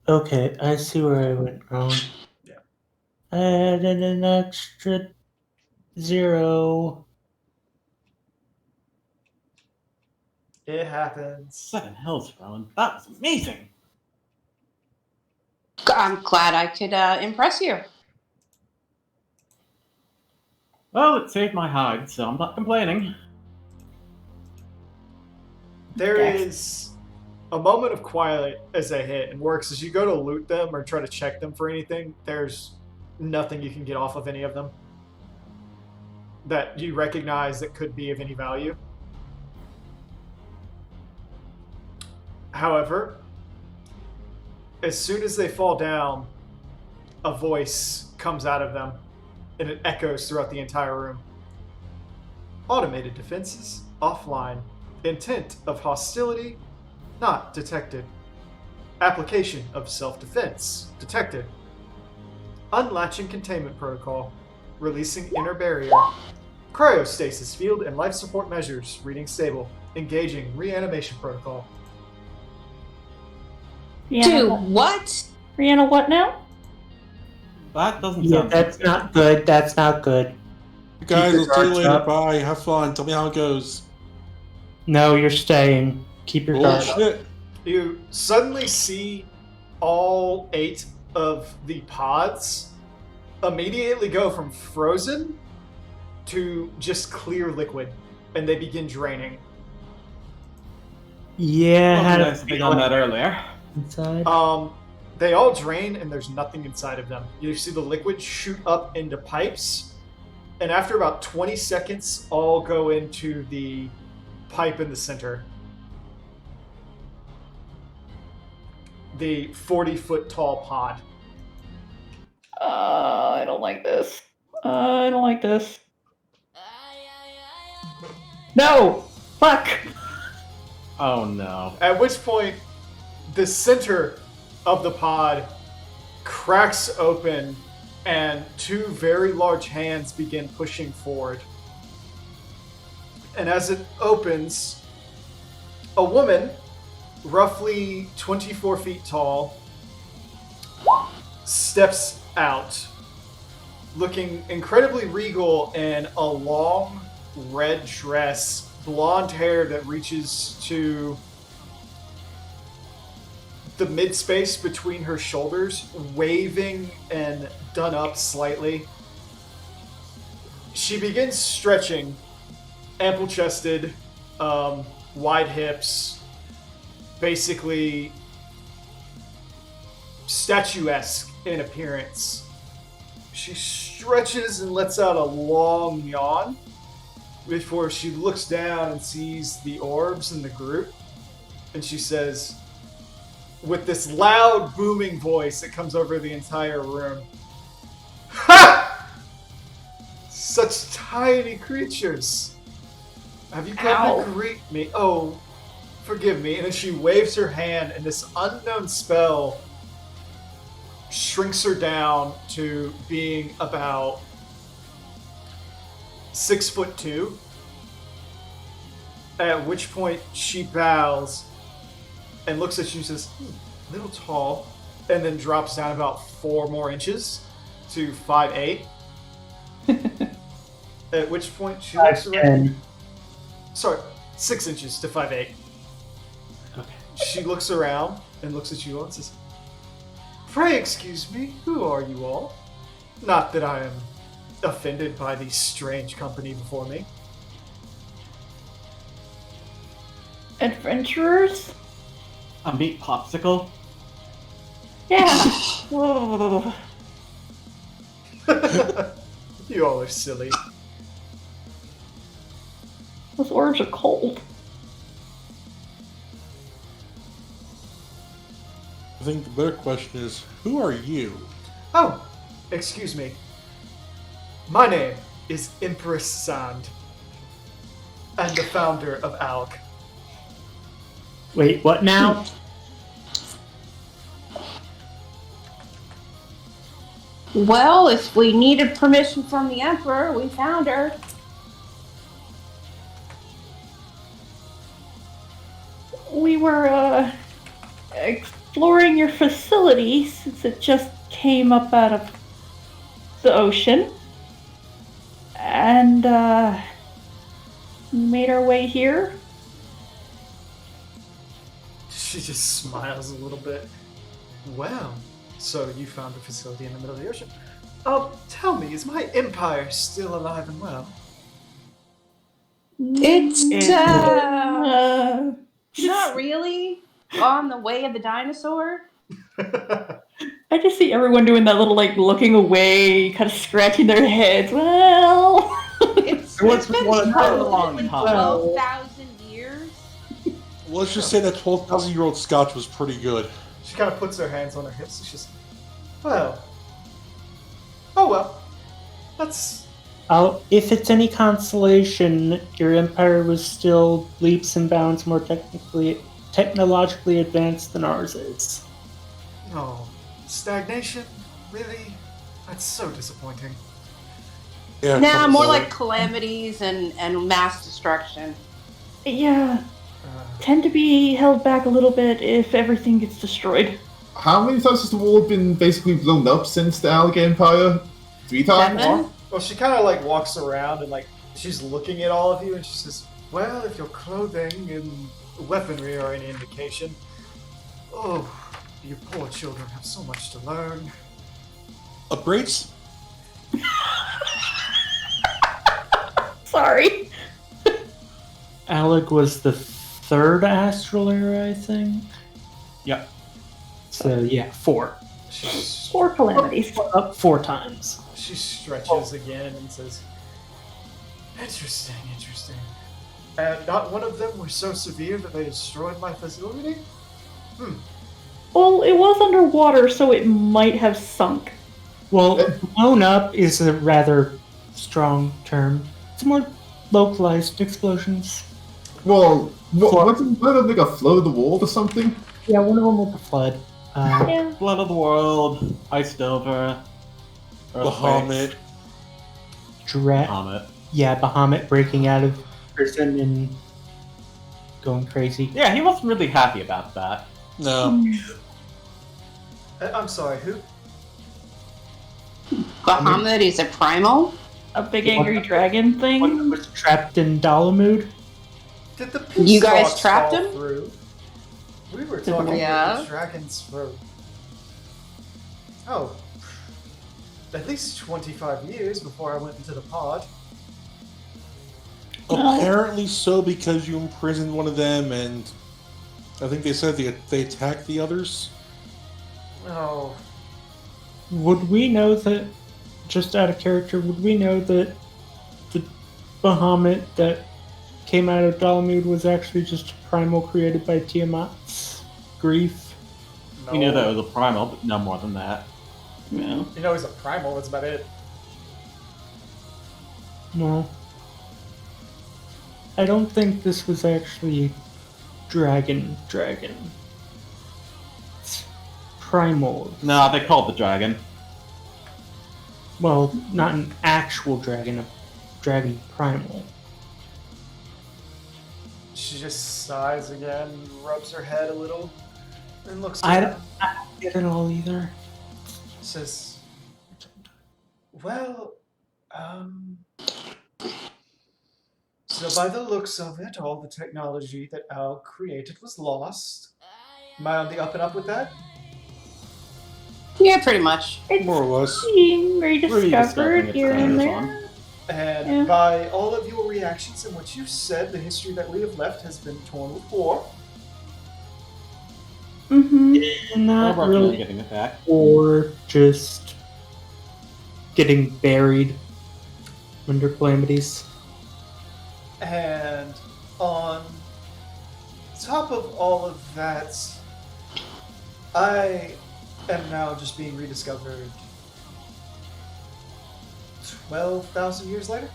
Okay, I see where I went wrong. Yeah. I added an extra 0. It happens. 7 hills, Rowan. That was amazing. I'm glad I could impress you. Well, it saved my hide, so I'm not complaining. There Dex. is a moment of quiet as they hit, and works as you go to loot them or try to check them for anything. There's nothing you can get off of any of them that you recognize that could be of any value. However, as soon as they fall down, a voice comes out of them, and it echoes throughout the entire room. Automated defenses offline. Intent of hostility not detected. Application of self-defense detected. Unlatching containment protocol. Releasing inner barrier. Cryostasis field and life support measures. Reading stable. Engaging reanimation protocol. Dude, what? Rihanna, what now? That doesn't Yeah, sound that's not good. That's not good. You guys, Keep I'll your see you guards later. up. Bye. Have fun. Tell me how it goes. No, you're staying. Keep your guard up. Bullshit. You suddenly see all 8 of the pods immediately go from frozen to just clear liquid, and they begin draining. Yeah, Well, had nice to be done that earlier. inside. They all drain, and there's nothing inside of them. You see the liquid shoot up into pipes, and after about 20 seconds, all go into the pipe in the center. The 40-foot tall pod. I don't like this. I don't like this. No! Fuck! Oh no. At which point, the center of the pod cracks open, and 2 very large hands begin pushing forward. And as it opens, a woman, roughly 24 feet tall, steps out, looking incredibly regal in a long red dress, blonde hair that reaches to the mid-space between her shoulders, waving and done up slightly. She begins stretching, ample-chested, wide hips, basically statuesque in appearance. She stretches and lets out a long yawn before she looks down and sees the orbs in the group, and she says, with this loud, booming voice that comes over the entire room, "Ha! Such tiny creatures. Have you come to greet me? Oh, forgive me. And then she waves her hand, and this unknown spell shrinks her down to being about 6'2". At which point she bows and looks at you and says, a little tall, and then drops down about 4 more inches to 5'8". At which point she looks around. 5'10". Sorry, 6 inches to 5'8". Okay. She looks around and looks at you all and says, pray excuse me, who are you all? Not that I am offended by the strange company before me. Adventurers? A meat popsicle? Yeah. Ugh. You all are silly. Those orbs are cold. I think the better question is, who are you? Oh, excuse me. My name is Empress Sand, and the founder of ALG. Wait, what now? Well, if we needed permission from the Emperor, we found her. We were, exploring your facility since it just came up out of the ocean. And, we made our way here. She just smiles a little bit. Well, so you found a facility in the middle of the ocean. Tell me, is my empire still alive and well? It's, Uh, not really on the way of the dinosaur. I just see everyone doing that little, like, looking away, kind of scratching their heads. Well... It's What's been one- probably time. 12,000 years. Let's just say that 12,000-year-old scotch was pretty good. She kind of puts her hands on her hips. It's just, well. Oh well. That's. If it's any consolation, your empire was still leaps and bounds more technologically advanced than ours is. Oh. Stagnation? Really? That's so disappointing. Yeah, Nah, probably more so. like calamities and mass destruction. Yeah, Uh, tend to be held back a little bit if everything gets destroyed. How many times has the wall been basically blown up since the Alec Empire? 3 times? 7? well, she kind of like walks around and like she's looking at all of you and she says, well, if your clothing and weaponry are any indication, oh, you poor children have so much to learn. Upgrades? Sorry. Alec was the 3rd astral era, I think. Yep. So yeah, 4. She's, Or calamities. Up 4 times. she stretches again and says, interesting. And not one of them were so severe that they destroyed my facility? Well, it was underwater, so it might have sunk. Well, blown up is a rather strong term. It's more localized explosions. Well, wasn't one of them like a flood of the wall or something? Yeah, one of them was a flood. Yeah. Blood of the world, iced over, Bahamut. Bahamut. Yeah, Bahamut breaking out of prison and going crazy. Yeah, he wasn't really happy about that. No. I'm sorry, who? Bahamut is a primal? A big angry dragon One thing. was trapped in Dalamud. Did the peace You guys stalks trapped fall him? through? We were talking Yeah. about the dragon's throat. Oh. At least 25 years before I went into the pod. Apparently so, because you imprisoned one of them, and I think they said they attacked the others. Oh. Would we know that, just out of character, would we know that the Bahamut that came out of Dalamud was actually just a primal created by Tiamat's grief? No. We knew that it was a primal, but no more than that. Yeah. You know he's a primal, that's about it. Well, I don't think this was actually dragon. It's primal. No, they called the dragon. Well, not an actual dragon, a dragon primal. She just sighs again, rubs her head a little, and looks I around. don't get it all either. Says, well, so by the looks of it, all the technology that Al created was lost. Am I on the up and up with that? Yeah, pretty much. It's More or less. being Rediscovering rediscovered its here and fingers there. And Yeah. by all of your reactions and what you've said, the history that we have left has been torn with war. Mm-hmm. Not We're really, getting it back. or just getting buried under calamities. And on top of all of that, I am now just being rediscovered 12,000 years later.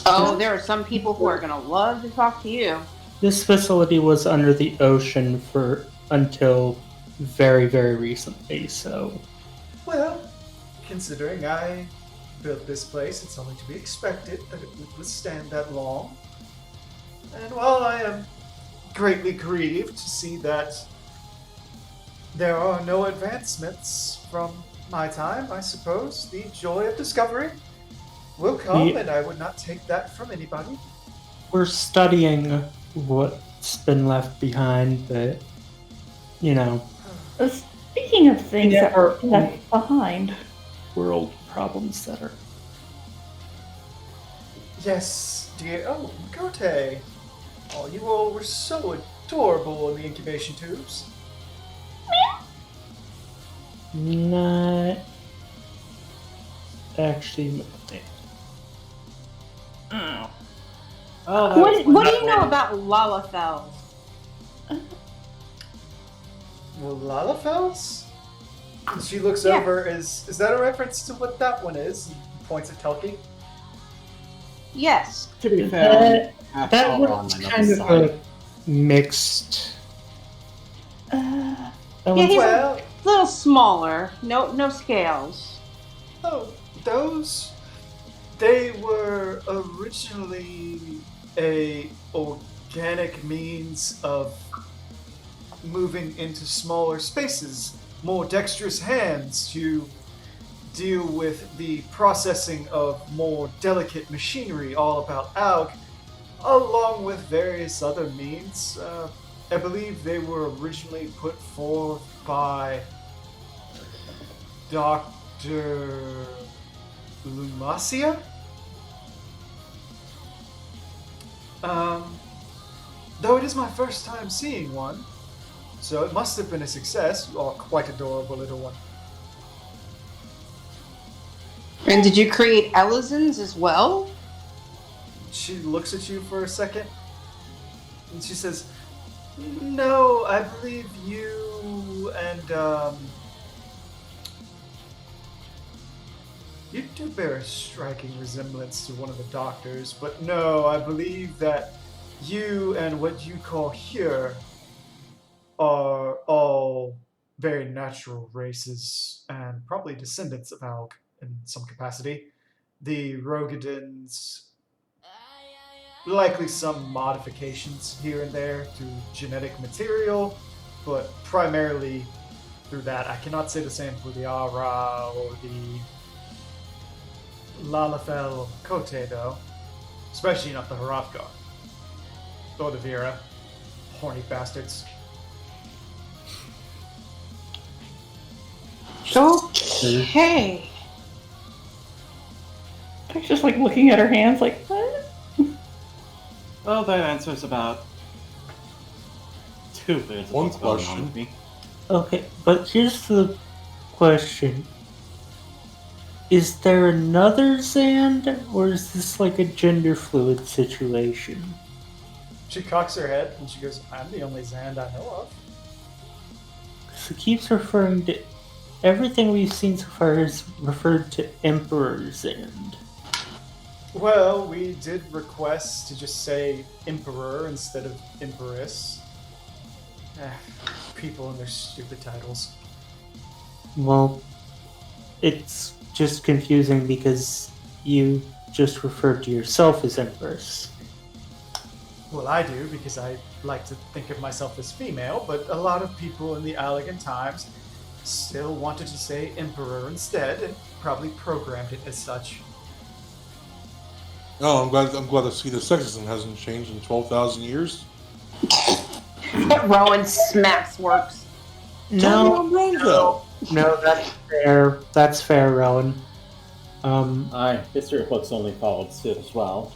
Oh, there are some people who are going to love to talk to you. This facility was under the ocean for until very, very recently, so Well, considering I built this place, it's only to be expected that it would withstand that long. And while I am greatly grieved to see that there are no advancements from my time, I suppose the joy of discovery will come, Yeah. and I would not take that from anybody. we're studying what's been left behind, but you know, Speaking of things Yeah, that were or- left behind, world problems that are Yes, dear. Oh, Makote. Oh, you all were so adorable in the incubation tubes. not actually. Oh, What do you know about Lalafell? Well, Lalafels? And she looks Yeah. over. Is that a reference to what that one is? And points at Telki. Yes. To be fair, half That all was on my kind of side. a mixed. uh, That Yeah, one's- he's Well, a little smaller. No scales. oh, those. They were originally a organic means of moving into smaller spaces, more dexterous hands to deal with the processing of more delicate machinery, all about Aug, along with various other means. I believe they were originally put forth by Dr. Lumacia? Though it is my first time seeing one, so it must have been a success. You are quite adorable, little one. And did you create Elizons as well? She looks at you for a second, and she says, "No, I believe you and you do bear a striking resemblance to one of the doctors, but no, I believe that you and what you call here are all very natural races and probably descendants of Alg in some capacity. The Rogadins, likely some modifications here and there through genetic material, but primarily through that. I cannot say the same for the Ara or the Lalafell or Kote, though. Especially not the Hrothgar. Or the Vera. Horny bastards. Okay. I'm just like looking at her hands, like, what? Well, that answers about 2/3 of One what's going on question. with me. Okay, but here's the question. Is there another Zand, or is this like a gender fluid situation? She cocks her head and she goes, "I'm the only Zand I know of." So it keeps referring to everything we've seen so far is referred to Emperor Zand. Well, we did request to just say Emperor instead of Empress. People and their stupid titles. Well, it's just confusing because you just referred to yourself as Empress. Well, I do because I like to think of myself as female, but a lot of people in the Allegan Times still wanted to say Emperor instead, and probably programmed it as such. Oh, I'm glad to see the sexism hasn't changed in 12,000 years. Rowan smacks works. No, though. no, that's fair. That's fair, Rowan. History books only followed Sid as well.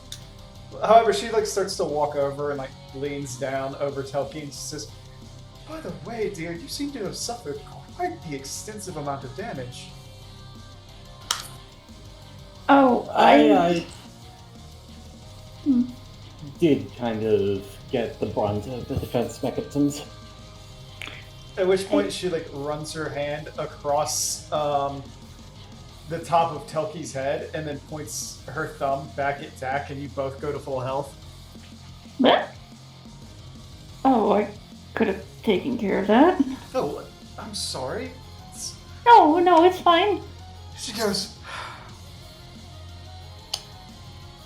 However, she starts to walk over and leans down over Telki and says, "By the way, dear, you seem to have suffered quite the extensive amount of damage." Oh, I did kind of get the brunt of the defense mechanisms. At which point she runs her hand across the top of Telki's head and then points her thumb back at Dak, and you both go to full health. What? Oh, I could have taken care of that. Oh, I'm sorry. No, it's fine. She goes,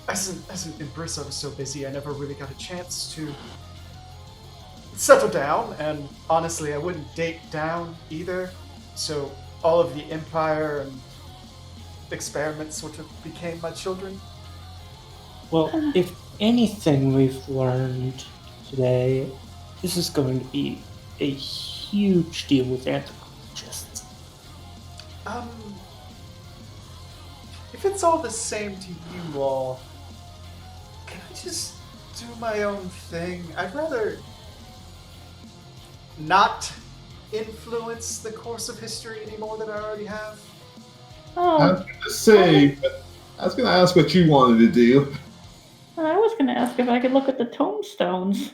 as an Empress, I was so busy I never really got a chance to settle down, and honestly I wouldn't date down either, so all of the Empire and experiments sort of became my children. Well, if anything we've learned today, this is going to be a huge deal with anthropologists. If it's all the same to you all, can I just do my own thing? I'd rather not influence the course of history any more than I already have. I was Oh, gonna say, but I was gonna ask what you wanted to do. I was gonna ask if I could look at the tombstones.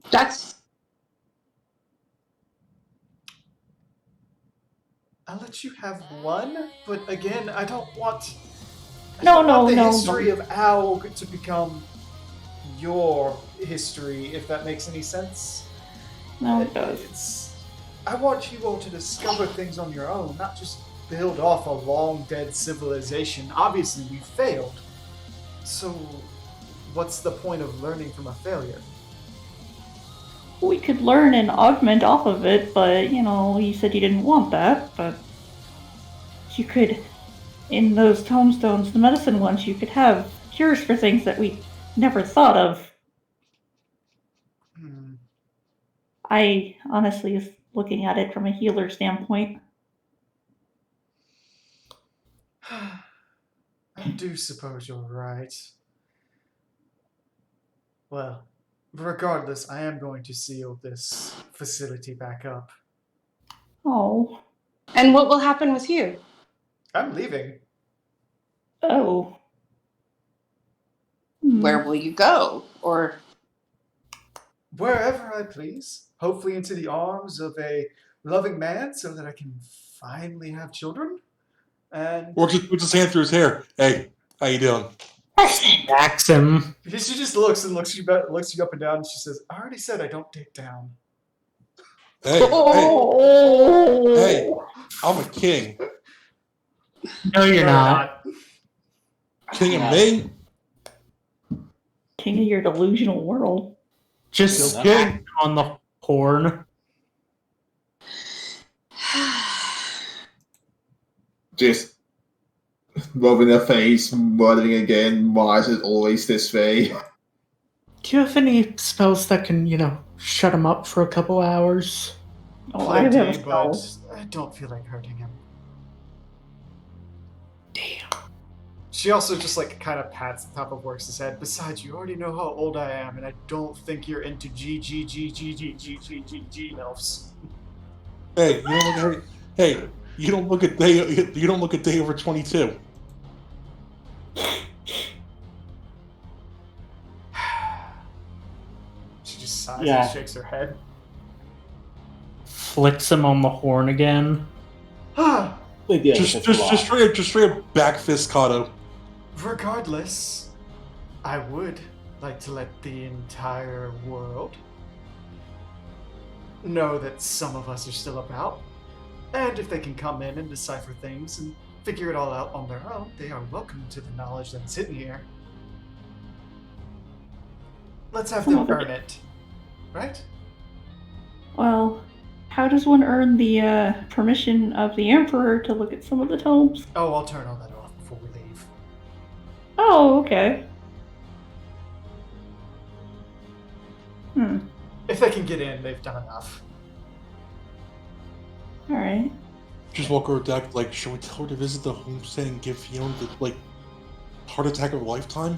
That's I'll let you have one, but again, I don't want No, the no. history of Aug to become your history, if that makes any sense. No, it does. I want you all to discover things on your own, not just build off a long dead civilization. Obviously, we failed. So, what's the point of learning from a failure? We could learn and augment off of it, but, you said you didn't want that, but you could, in those tombstones, the medicine ones, you could have cures for things that we never thought of. I honestly is looking at it from a healer standpoint. I do suppose you're right. Well, regardless, I am going to seal this facility back up. Oh. and what will happen with you? I'm leaving. Oh. Where will you go? Or Wherever I please. Hopefully into the arms of a loving man so that I can finally have children. And Or just puts his hand through his hair. Hey, how you doing? Axe him. she just looks you up and down, and she says, "I already said I don't date down." Hey, hey, I'm a king. No, you're not. King of me? King of your delusional world. Just Still get on the horn. Just rubbing her face, muttering again, why is it always this way? Do you have any spells that can, shut him up for a couple hours? Oh, I have a Plenty, spell. but I don't feel like hurting him. Damn. She also just kind of pats the top of Works' head. Besides, you already know how old I am, and I don't think you're into G elves. Hey, you don't look at day over 22. She just sighs Yeah. and shakes her head. Flicks him on the horn again. They did Just straight up back fist Kato. Regardless, I would like to let the entire world know that some of us are still about. And if they can come in and decipher things and figure it all out on their own, they are welcome to the knowledge that's hidden here. Let's have them earn it. Right? Well, how does one earn the permission of the Emperor to look at some of the tomes? Oh, I'll turn all that off before we leave. Oh, okay. If they can get in, they've done enough. Alright. Just walk over Dak, like, should we tell her to visit the homestead and give Fiona the, like, heart attack of a lifetime?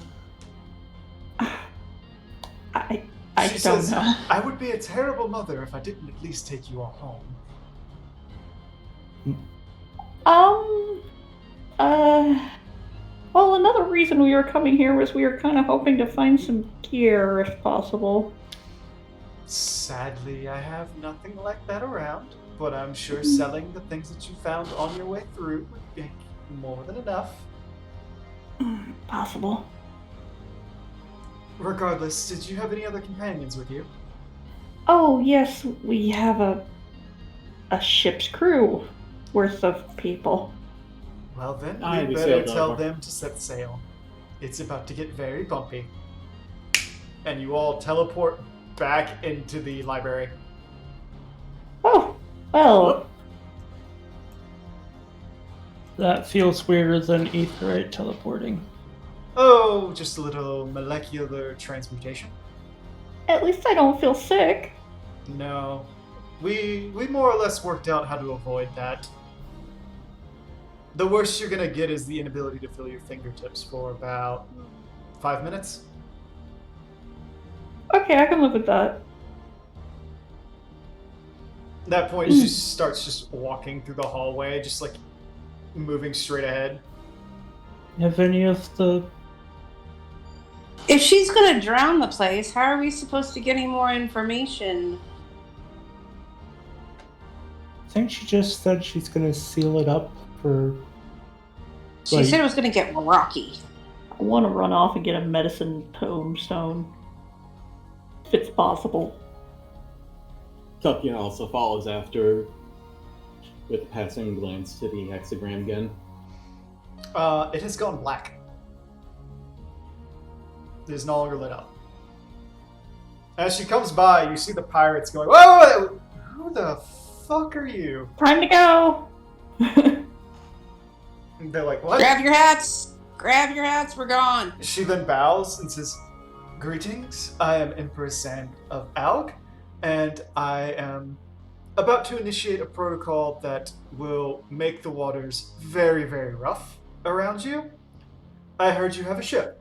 I She don't says, know. I would be a terrible mother if I didn't at least take you all home. Well, another reason we were coming here was we were kind of hoping to find some gear, if possible. Sadly, I have nothing like that around, but I'm sure selling the things that you found on your way through would be more than enough. Possible. Regardless, did you have any other companions with you? Oh, yes, we have a ship's crew worth of people. Well then, Aye, we we better sailed tell over. them to set sail. It's about to get very bumpy. And you all teleport back into the library. Oh, well, That feels weirder than Aetheryte teleporting. Oh, just a little molecular transmutation. at least I don't feel sick. No. We more or less worked out how to avoid that. The worst you're gonna get is the inability to feel your fingertips for about 5 minutes. Okay, I can live with that. At that point, she starts just walking through the hallway, just like moving straight ahead. Have any of the If she's gonna drown the place, how are we supposed to get any more information? I think she just said she's gonna seal it up for. She like, said it was gonna get rocky. I want to run off and get a medicine tombstone. If it's possible. Tupia also follows after with a passing glance to the hexagram again. It has gone black. It is no longer lit up. As she comes by, you see the pirates going, "Whoa! Who the fuck are you?" Time to go! And they're like, "What?" Grab your hats! Grab your hats, we're gone! She then bows and says, "Greetings, I am Empress Sand of Alg, and I am about to initiate a protocol that will make the waters very, very rough around you. I heard you have a ship.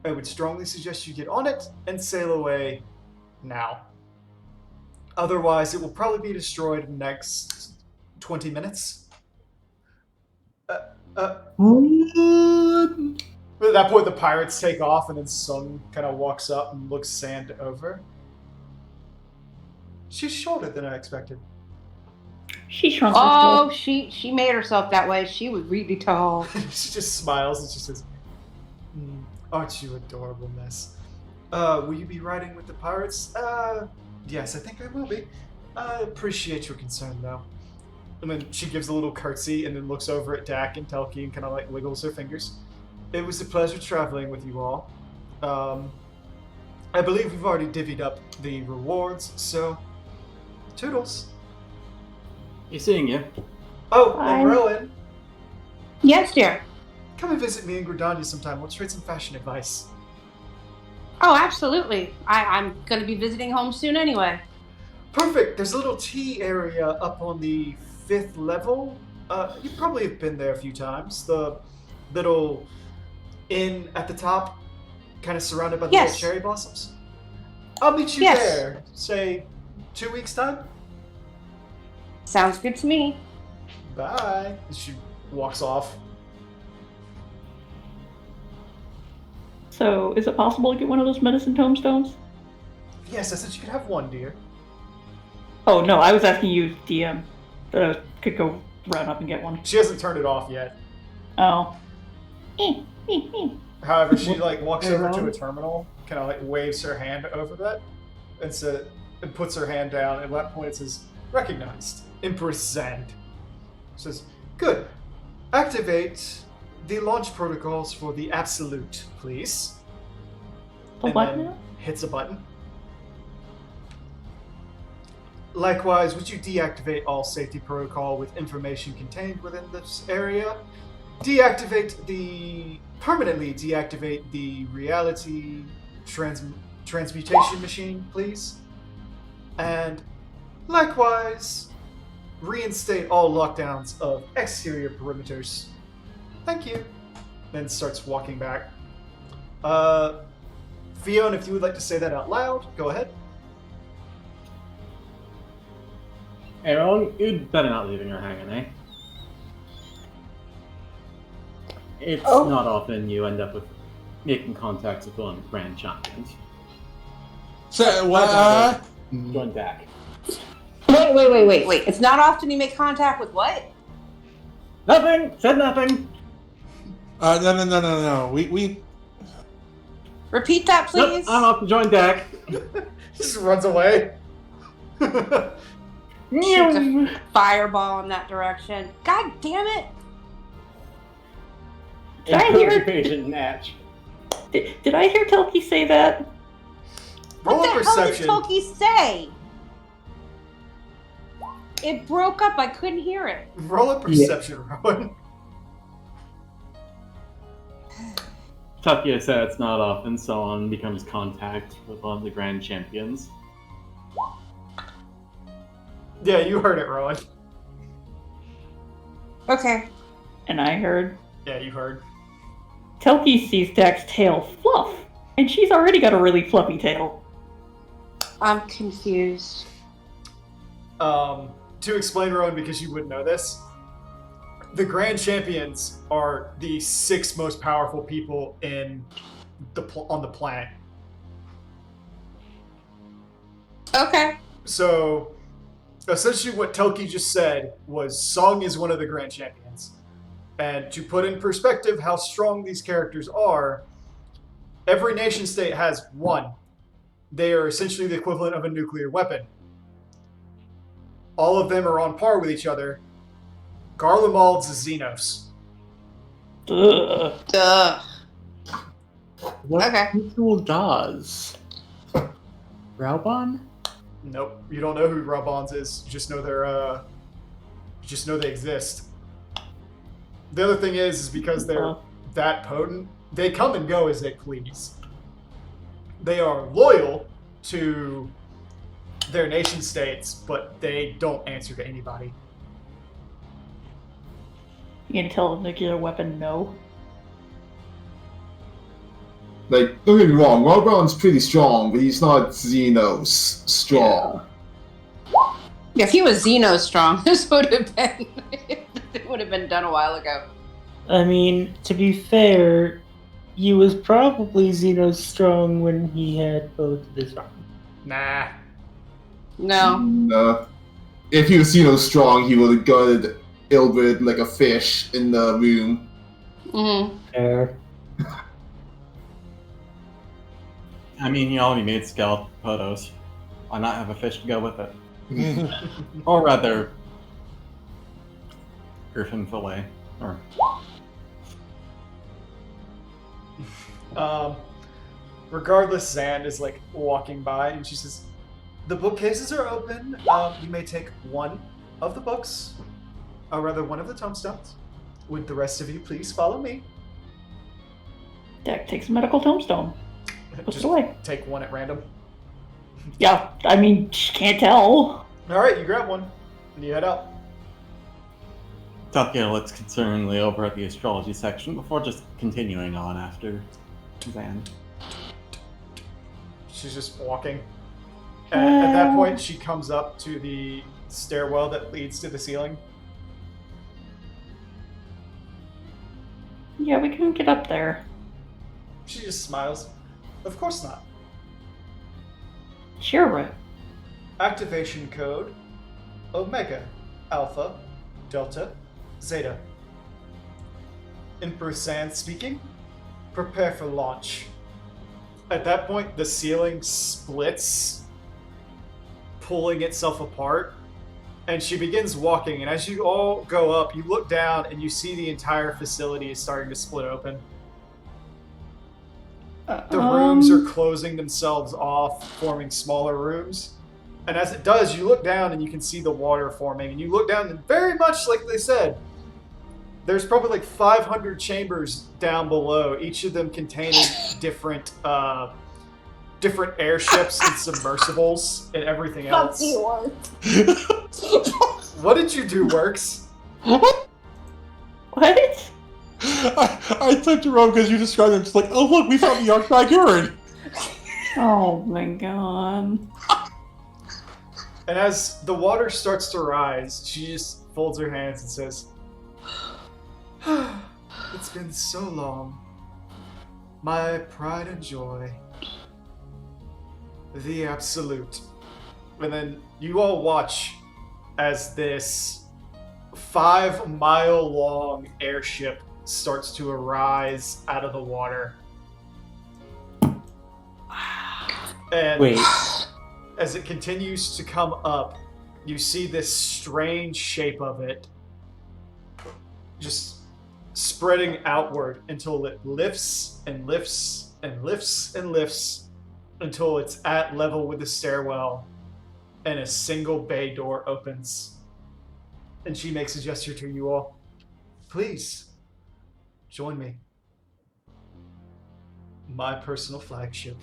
I would strongly suggest you get on it and sail away now. Otherwise, it will probably be destroyed in the next 20 minutes. At that point, the pirates take off, and then Sun kind of walks up and looks Sand over. She's shorter than I expected. She shrunk Oh, herself. she made herself that way. She was really tall. She just smiles and she says, "Aren't you adorable, miss? Will you be riding with the pirates? Yes, I think I will be. I appreciate your concern, though." And then she gives a little curtsy and then looks over at Dak and Telki and kind of like wiggles her fingers. "It was a pleasure traveling with you all. I believe we've already divvied up the rewards, so toodles." He's seeing you. Oh, Bye. and Rowan, Yes, dear. come and visit me in Gridania sometime. We'll trade some fashion advice. Oh, absolutely. I'm going to be visiting home soon anyway. Perfect. There's a little tea area up on the 5th level. You probably have been there a few times. The little inn at the top, kind of surrounded by the Yes. little cherry blossoms. I'll meet you Yes. there. Say 2 weeks time. Sounds good to me. Bye. And she walks off. So, is it possible to get one of those medicine tombstones? Yes, I said you could have one, dear. Oh, no, I was asking you, DM, that I could go run up and get one. She hasn't turned it off yet. Oh. However, she like walks over to a terminal, kind of like waves her hand over that, and puts her hand down. At that point, it says, "Recognized, Empress Zand." Says, "Good. Activate the launch protocols for the Absolute, please." The And what then now? hits a button. Likewise, would you deactivate all safety protocol with information contained within this area? Permanently deactivate the reality transmutation machine, please. And likewise, reinstate all lockdowns of exterior perimeters. Thank you. Then starts walking back. Fiona, if you would like to say that out loud, go ahead. Aaron, you'd better not leaving her hanging, eh? It's not often you end up with making contacts with one of the grand champions. So, what? Join back. Wait. It's not often you make contact with what? Nothing! Said nothing! No. We. Repeat that, Nope, please. I'm off to join deck. Just runs away. Shoots a fireball in that direction. God damn it! Did I hear- Encourage patient match. Did I hear Telki say that? Roll What a the hell did perception. Toki say? It broke up. I couldn't hear it. Roll a perception, Rowan. Takia said it's not often someone becomes contact with one of the grand champions. Yeah, you heard it, Rowan. Okay. And I heard Yeah, you heard. Telki sees Dak's tail fluff, and she's already got a really fluffy tail. I'm confused. To explain, Rowan, because you wouldn't know this, the Grand Champions are the 6 most powerful people on the planet. Okay. So, essentially what Telki just said was Song is one of the Grand Champions. And to put in perspective how strong these characters are, every nation state has one. They are essentially the equivalent of a nuclear weapon. All of them are on par with each other. Garlemald's is Xenos. Ugh. Duh. What Okay. mutual does? Raubon? Nope, you don't know who Rabons is. You just know they exist. The other thing is because they're that potent, they come and go as they please. They are loyal to their nation states, but they don't answer to anybody. You gonna tell a nuclear weapon no? Like, don't get me wrong, Raubon's pretty strong, but he's not Xenos strong. If he was Xeno strong, this would have been it would have been done a while ago. I mean, to be fair, he was probably Xenos strong when he had both of his arms. Nah. No. If he was Xenos strong, he would have gutted Ilbrid like a fish in the room. Mm-hmm. Fair. I mean, he already made scalloped potos. Why not have a fish to go with it? Or rather, griffin fillet. Or Regardless, Zand is like walking by and she says, "The bookcases are open. You may take one of the books, or rather one of the tombstones. Would the rest of you please follow me?" Dak takes a medical tombstone. Puts it away. Take one at random. Yeah, I mean, she can't tell. Alright, you grab one and you head out. Takia looks concernedly over at the astrology section before just continuing on after Zan. She's just walking. At that point, she comes up to the stairwell that leads to the ceiling. Yeah, we can get up there. She just smiles. Of course not. Sure. Activation code Omega, Alpha, Delta, Zeta. Emperor Sand speaking. Prepare for launch. At that point, the ceiling splits, pulling itself apart, and she begins walking. And as you all go up, you look down and you see the entire facility is starting to split open. The rooms are closing themselves off, forming smaller rooms. And as it does, you look down and you can see the water forming. And you look down and very much like they said, there's probably like 500 chambers down below, each of them containing different airships and submersibles and everything else. What did you do, Works? What? I took your own because you described it. It's like, oh look, we found the Archiguran. Oh my god. And as the water starts to rise, she just folds her hands and says, "It's been so long. My pride and joy. The absolute." And then you all watch as this 5-mile-long airship starts to arise out of the water. And Wait. as it continues to come up, you see this strange shape of it just spreading outward until it lifts and lifts and lifts and lifts until it's at level with the stairwell and a single bay door opens. And she makes a gesture to you all. Please, join me. My personal flagship.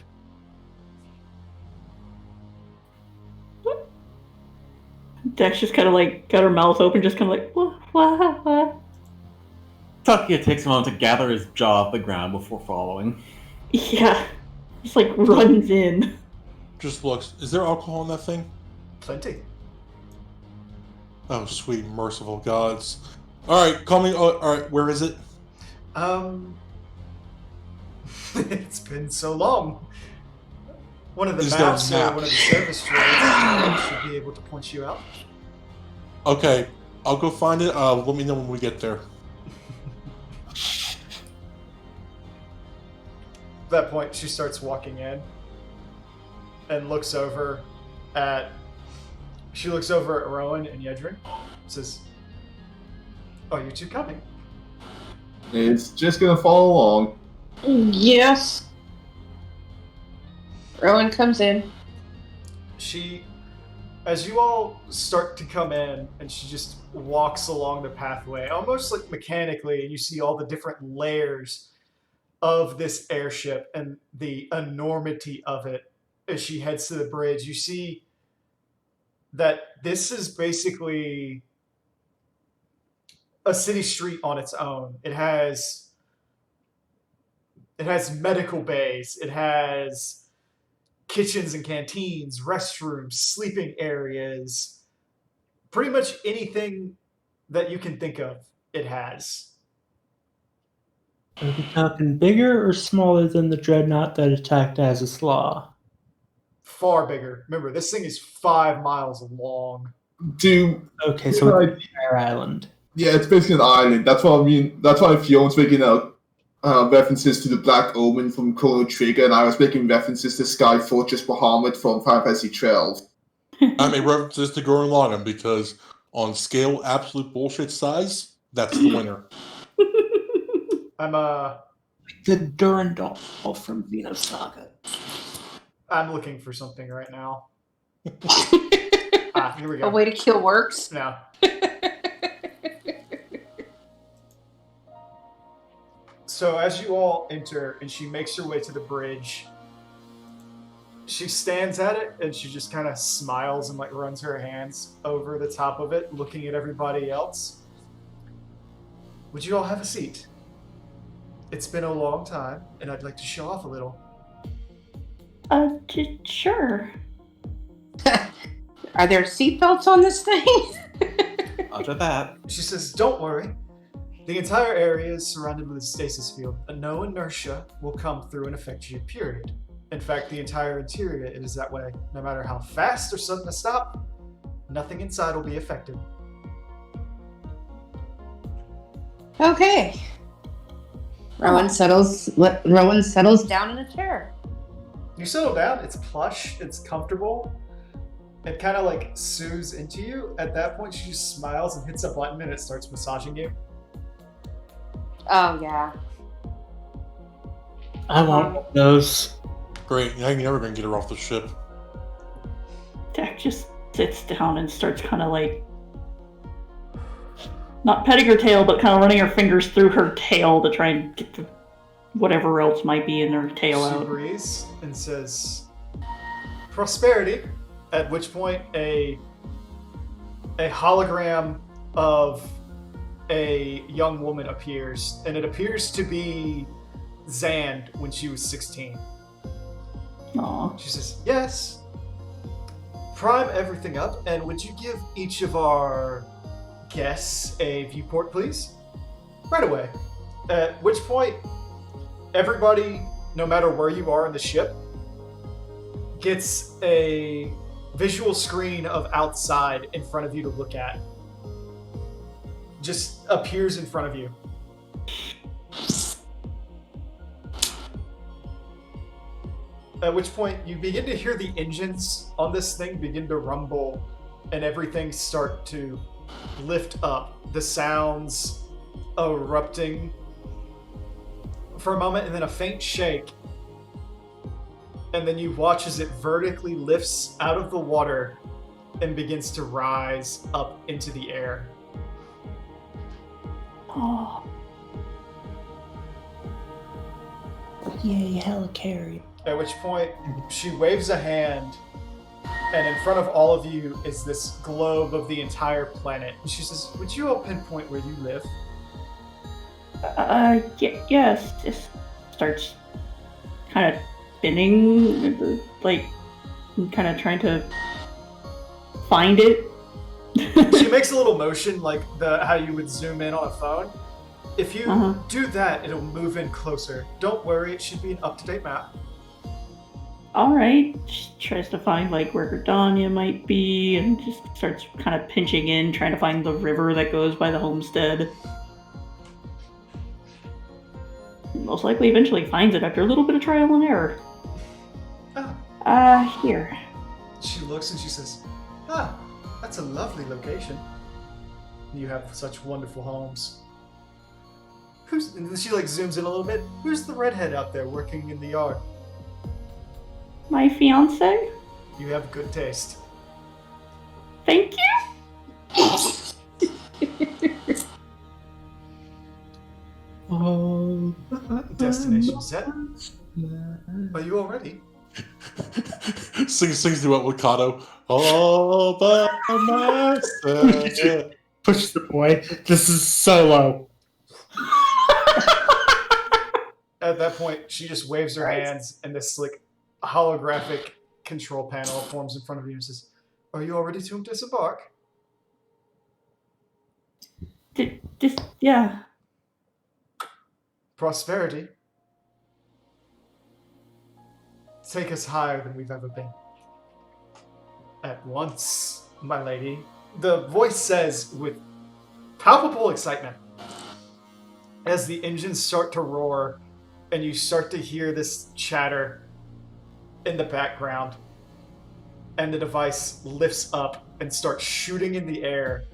Dex just kind of like got her mouth open, just kind of like, what? Takia takes a moment to gather his jaw off the ground before following. Yeah. Just like runs in. Just looks. Is there alcohol in that thing? Plenty. Oh, sweet, merciful gods. Alright, call me. Oh, alright, where is it? It's been so long. One of the Is there a maps or map? one of the service droids should be able to point you out. Okay, I'll go find it. Let me know when we get there. At that point, she starts walking in and looks over at Rowan and Yedrin. Says, "Oh, you two coming?" It's just gonna follow along. Yes. Rowan comes in. She, as you all start to come in, and she just walks along the pathway, almost like mechanically, and you see all the different layers of this airship and the enormity of it as she heads to the bridge. You see that this is basically a city street on its own. It has medical bays. It has kitchens and canteens, restrooms, sleeping areas. Pretty much anything that you can think of, it has. Are we talking bigger or smaller than the dreadnought that attacked Azus Law? Far bigger. Remember, this thing is 5 miles long. Okay, so it's an entire island. Yeah, it's basically an island. That's what I mean. That's why Fiona's making references to the Black Omen from Chrono Trigger, and I was making references to Sky Fortress Bahamut from Final Fantasy XII. I made references to Gurren Lagann because on scale absolute bullshit size, that's the winner. I'm The Durandal from Xenosaga. I'm looking for something right now. Here we go. A way to kill Works. No. So as you all enter and she makes her way to the bridge, she stands at it and she just kind of smiles and like runs her hands over the top of it, looking at everybody else. Would you all have a seat? It's been a long time and I'd like to show off a little. Sure. Are there seatbelts on this thing? After that, She says, "Don't worry. The entire area is surrounded with a stasis field. No inertia will come through and affect you, period. In fact, the entire interior is that way. No matter how fast or sudden a stop, nothing inside will be affected." Okay. Rowan settles down in a chair. You settle down. It's plush. It's comfortable. It kind of like soothes into you. At that point, she just smiles and hits a button, and it starts massaging you. Oh yeah. I want one of those. Great. Now you're never gonna get her off the ship. Dak just sits down and starts kind of like, not petting her tail, but kind of running her fingers through her tail to try and get the whatever else might be in her tail She out. breathes and says, "Prosperity." At which point, a hologram of a young woman appears, and it appears to be Zand when she was 16. Aw. She says, "Yes. Prime everything up, and would you give each of our guests a viewport, please?" Right away. At which point, everybody, no matter where you are in the ship, gets a visual screen of outside in front of you to look at. Just appears in front of you. At which point, you begin to hear the engines on this thing begin to rumble, and everything start to lift up. The sounds erupting for a moment, and then a faint shake. And then you watch as it vertically lifts out of the water and begins to rise up into the air. Oh. Yay, helicarrier. At which point, she waves a hand, and in front of all of you is this globe of the entire planet. And she says, "Would you all pinpoint where you live?" Yes. Just starts kind of spinning, like, kind of trying to find it. She makes a little motion, like how you would zoom in on a phone. If you do that, it'll move in closer. Don't worry, it should be an up-to-date map. Alright. She tries to find, like, where Gridania might be, and just starts kind of pinching in, trying to find the river that goes by the homestead. Most likely eventually finds it after a little bit of trial and error. Oh. Here. She looks and she says, that's a lovely location. You have such wonderful homes. And then she like zooms in a little bit. Who's the redhead out there working in the yard? My fiance? You have good taste. Thank you! Oh. Destination set. Are you all ready? sings the Wakado. All by myself. Push the boy. This is solo. At that point, she just waves her hands, and this like holographic control panel forms in front of you and says, "Are you all ready to disembark?" Yeah. Prosperity. Take us higher than we've ever been. At once, my lady. The voice says with palpable excitement as the engines start to roar and you start to hear this chatter in the background, and the device lifts up and starts shooting in the air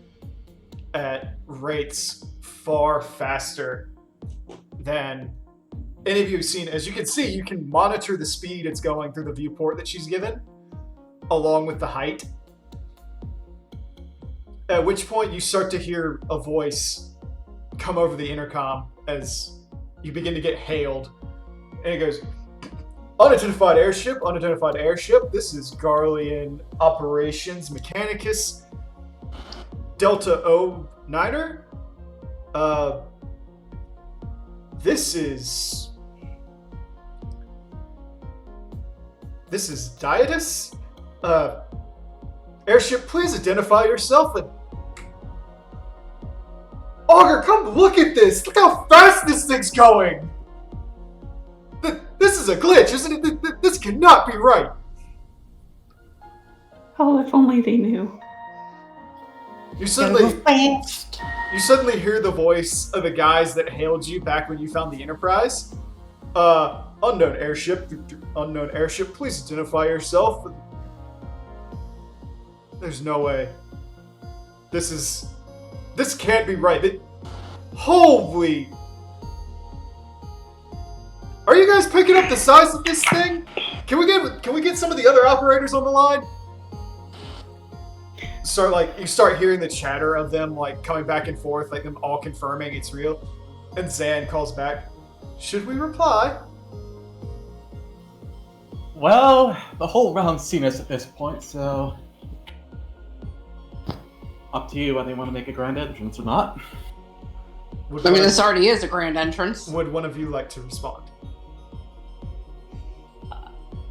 at rates far faster than any of you have seen. As you can see, you can monitor the speed it's going through the viewport that she's given, along with the height. At which point you start to hear a voice come over the intercom as you begin to get hailed. And it goes, unidentified airship, this is Garlean Operations Mechanicus Delta 09er. This is Dietus. Airship, please identify yourself. And Augur, come look at this! Look how fast this thing's going! This is a glitch, isn't it? This cannot be right! Oh, if only they knew. You suddenly... you suddenly hear the voice of the guys that hailed you back when you found the Enterprise. Unknown airship, please identify yourself. There's no way. This can't be right. Holy! Are you guys picking up the size of this thing? Can we get some of the other operators on the line? You start hearing the chatter of them like coming back and forth, like them all confirming it's real. And Zan calls back, "Should we reply?" Well, the whole round's seen us at this point, so up to you whether you want to make a grand entrance or not. I mean, this already is a grand entrance. Would one of you like to respond?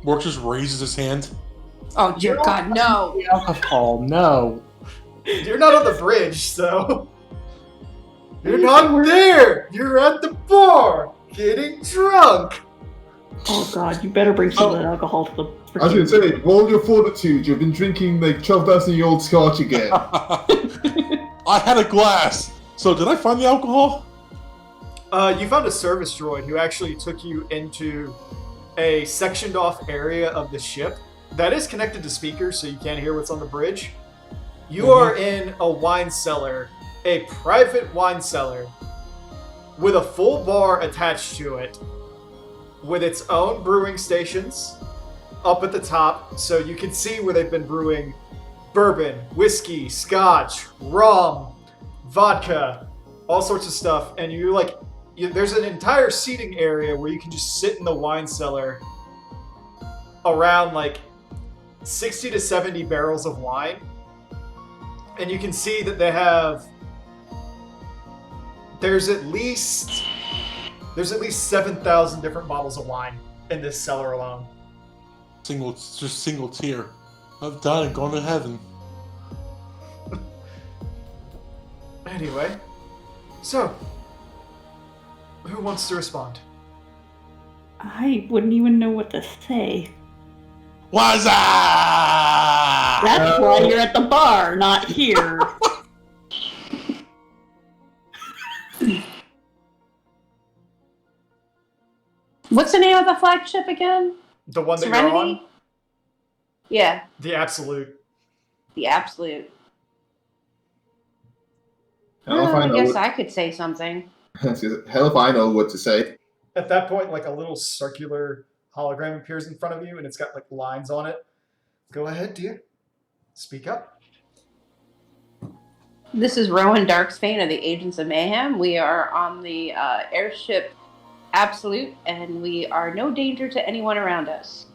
Mork just raises his hand. Oh dear God, no! Alcohol, no. You're not on the bridge, so you're not there. You're at the bar getting drunk. Oh God, you better bring some of that alcohol to the. I was gonna say, roll your fortitude. You've been drinking like 12,000-year-old scotch again. I had a glass. So did I find the alcohol? You found a service droid who actually took you into a sectioned off area of the ship that is connected to speakers, so you can't hear what's on the bridge. You are in a wine cellar, a private wine cellar, with a full bar attached to it, with its own brewing stations up at the top, so you can see where they've been brewing bourbon, whiskey, scotch, rum, vodka, all sorts of stuff, and there's an entire seating area where you can just sit in the wine cellar around like 60 to 70 barrels of wine. And you can see that there's at least 7,000 different bottles of wine in this cellar alone. Single tear. I've died and gone to heaven. Anyway, so who wants to respond? I wouldn't even know what to say. What's up? That's why you're at the bar, not here. What's the name of the flagship again? The one that Serenity? you're on? Yeah, The Absolute. the Absolute. Hell if I guess what- I could say something. Hell if I know what to say. At that point, like a little circular hologram appears in front of you, and it's got like lines on it. Go ahead, dear. Speak up. This is Rowan Darksbane of the Agents of Mayhem. We are on the airship Absolute, and we are no danger to anyone around us.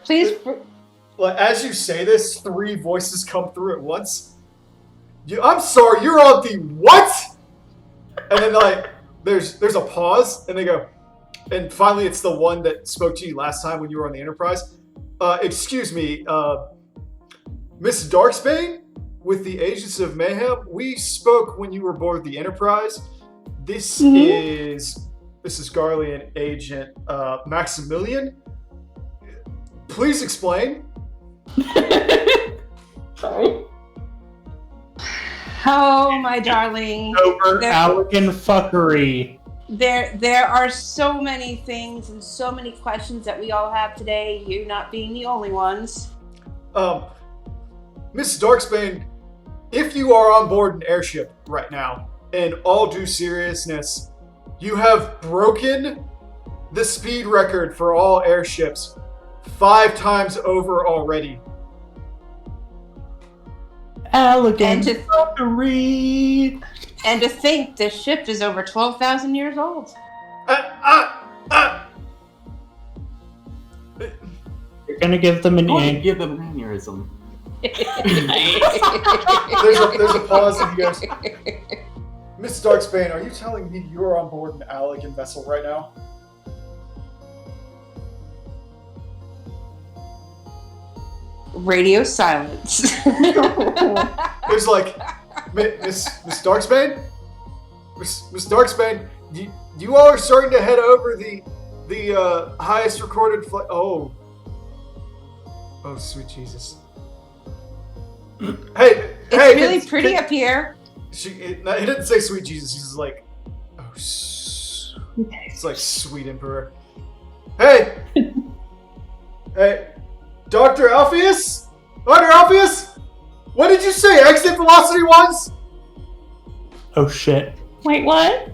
Please. As you say this, 3 voices come through at once. I'm sorry, you're on the what? And then there's a pause, and they go, and finally it's the one that spoke to you last time when you were on the Enterprise. Excuse me, Miss Darksbane with the Agents of Mayhem. We spoke when you were aboard the Enterprise. This is Garlean Agent Maximilian. Please explain. Sorry. Oh, my darling. Over Allegan fuckery. There are so many things and so many questions that we all have today, you not being the only ones. Miss Darksbane, if you are on board an airship right now, in all due seriousness, you have broken the speed record for all airships 5 times over already. Allegan fuckery. And to think this ship is over 12,000 years old. You're gonna give them an ink. Give them an aneurysm. There's a pause and he goes, Miss Darksbane, are you telling me you're on board an Allegan vessel right now? Radio silence. There's like, Miss Darksbane? Miss Darksbane, you all are starting to head over the highest recorded flight. Oh, sweet Jesus. Hey, It's really pretty up here. He didn't say sweet Jesus. He's like, oh, it's like sweet Emperor. Hey, hey, Dr. Alpheus, what did you say? Exit velocity was? Oh shit. Wait, what?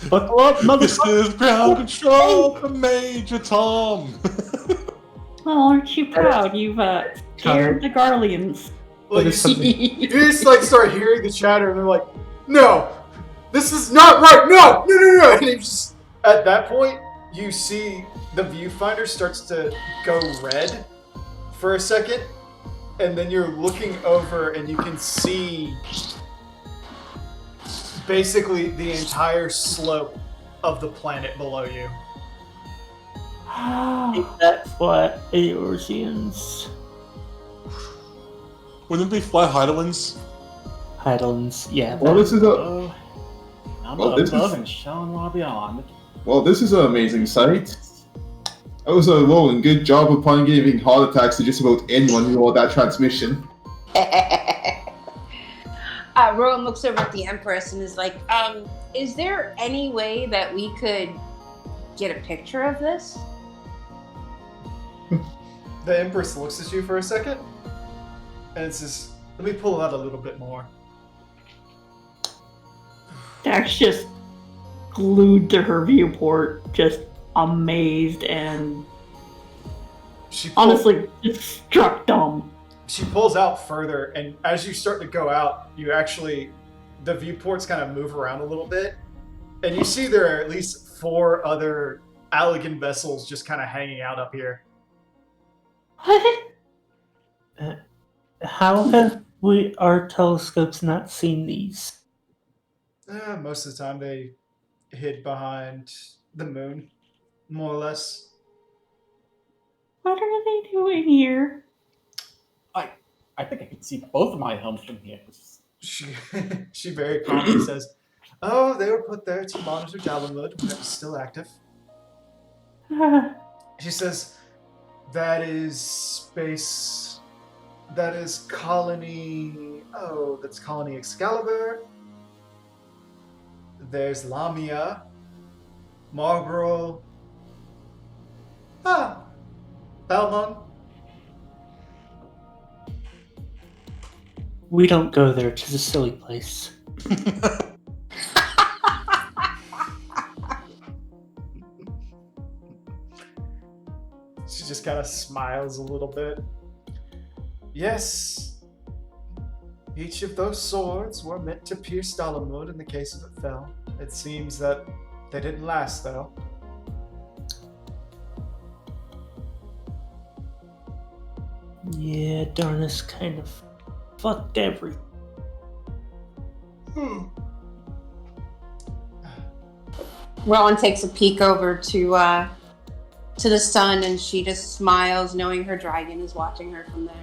Buckle up, This motherfucker. is ground control from Major Tom. Well, aren't you proud? You've scared the Garleans. Like, That is something. you just like start hearing the chatter, and they're like, "No, this is not right. No. And you just at that point, you see the viewfinder starts to go red for a second, and then you're looking over, and you can see basically the entire slope of the planet below you. That's what Eorzeans. Wouldn't it be fly Heidelins? Heidelins, yeah. Well, this is a Oh, I'm Well, this above is- and showing while beyond. an amazing sight. That was a rolling good job upon giving heart attacks to just about anyone who heard that transmission. Rowan looks over at the Empress and is like, is there any way that we could get a picture of this? The Empress looks at you for a second, and says, "Let me pull out a little bit more." Dax just glued to her viewport, just amazed and She honestly just struck dumb. She pulls out further, and as you start to go out, the viewports kind of move around a little bit, and you see there are at least 4 other Allegan vessels just kind of hanging out up here. What? How have our telescopes not seen these? Most of the time they hid behind the moon, more or less. What are they doing here? I think I can see both of my helms from here. She very calmly says, "Oh, they were put there to monitor Dalamud when it was still active." She says, "That is space. That is colony. Oh, that's colony Excalibur. There's Lamia, Marlborough. Balmung." We don't go there. It's a silly place. She just kind of smiles a little bit. "Yes, each of those swords were meant to pierce Dalamud in the case of it fell. It seems that they didn't last, though." Yeah, Darnus kind of fucked everything. Rowan takes a peek over to the sun, and she just smiles, knowing her dragon is watching her from there.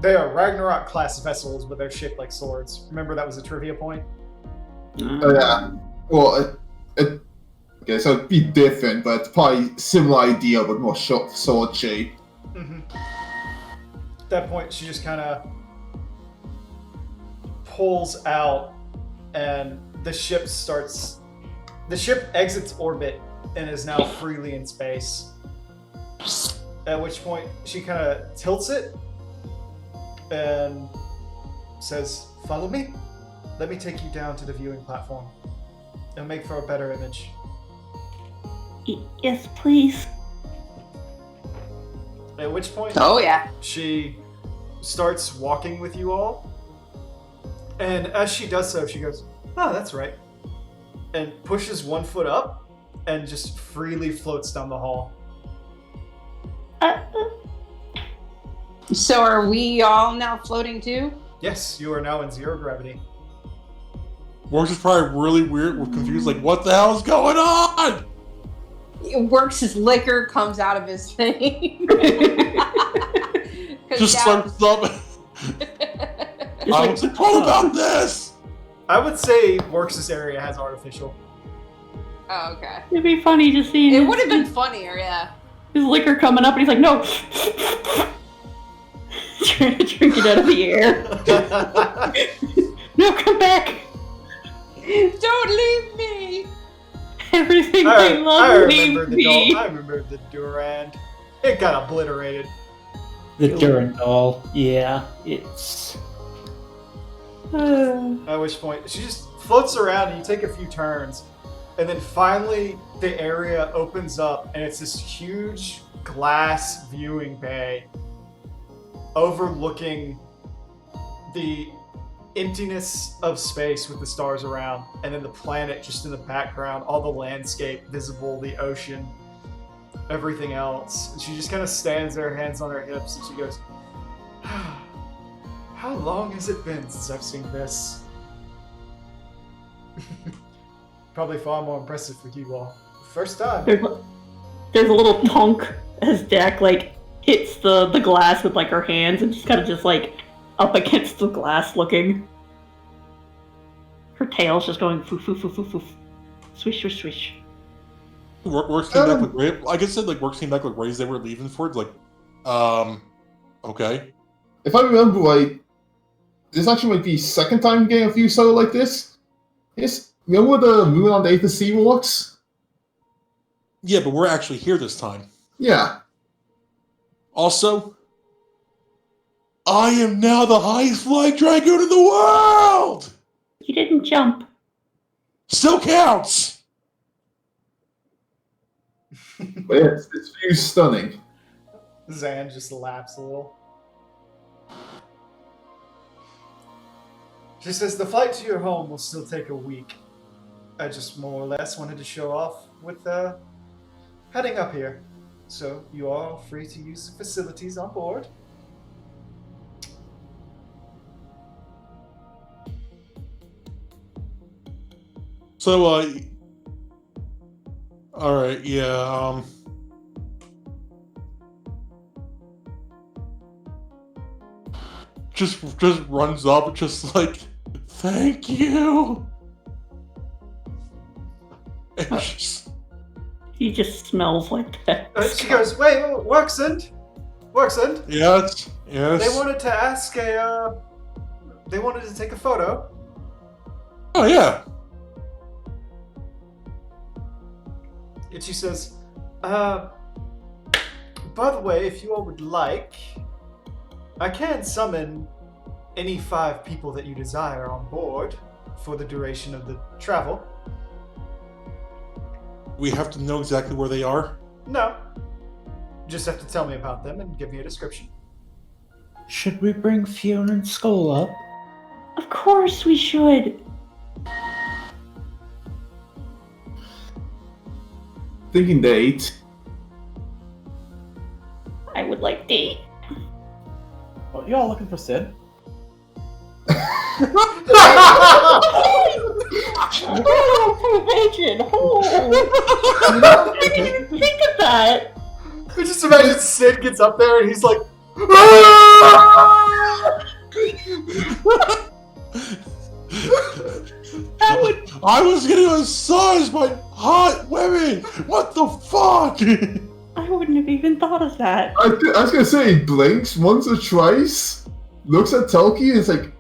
They are Ragnarok class vessels, but they're shaped like swords. Remember that was a trivia point? Oh, yeah. Well, okay, so it'd be different, but probably similar idea, but more short sword shape. Mm-hmm. At that point, she just kind of pulls out, and the ship exits orbit and is now freely in space. At which point, she kind of tilts it and says, "Follow me. Let me take you down to the viewing platform. It'll make for a better image." Yes, please. At which point, Oh, yeah. she starts walking with you all. And as she does so, she goes, "Oh, that's right." And pushes one foot up and just freely floats down the hall. So are we all now floating too? Yes, you are now in 0 gravity. Works is probably really weird. We're confused, like, what the hell is going on? It works, his liquor comes out of his thing. Just slurps up. I was like, what about this? I would say Works' area has artificial. Oh, okay. It'd be funny to see It his, would have been funnier, yeah. his liquor coming up, and he's like, no. trying to drink it out of the air. No, come back! Don't leave me! Everything I love, leave me! I remember the Durand. It got obliterated. The Durandal. Yeah, it's. At which point, she just floats around and you take a few turns. And then finally, the area opens up and it's this huge glass viewing bay overlooking the emptiness of space with the stars around, and then the planet just in the background, all the landscape visible, the ocean, everything else. And she just kind of stands there, hands on her hips, and she goes, how long has it been since I've seen this? Probably far more impressive for you all. First time. There's a little tonk as Dak hits the glass with her hands, and she's kind of just up against the glass looking. Her tail's just going foof foof foof foof foof. Swish swish swish. Works came back with Ray. Like I said, works came back with Rays they were leaving for it. Okay. If I remember right, this actually might be second time getting a few solo like this. Yes, remember the Moon on the 8th of Sea walks? Yeah, but we're actually here this time. Yeah. Also, I am now the highest flying dragoon in the world! You didn't jump. Still counts! But yeah, it's view stunning. Zan just laughs a little. She says, the flight to your home will still take a week. I just more or less wanted to show off with heading up here. So you are all free to use the facilities on board. So, alright, yeah, just runs up, just thank you! And just... He just smells like that. She goes, wait, Worksend? Worksend? Yes. They wanted to ask they wanted to take a photo. Oh, yeah. And she says, by the way, if you all would like, I can summon any 5 people that you desire on board for the duration of the travel. We have to know exactly where they are? No. You just have to tell me about them and give me a description. Should we bring Fiona and Skull up? Of course we should. Thinking date. I would like date. Well, you all looking for Sid? I didn't even think of that. I just imagine Sid gets up there and he's like, that would. I was getting massaged by hot women. What the fuck? I wouldn't have even thought of that. I was gonna say, blinks once or twice, looks at Telki and is like,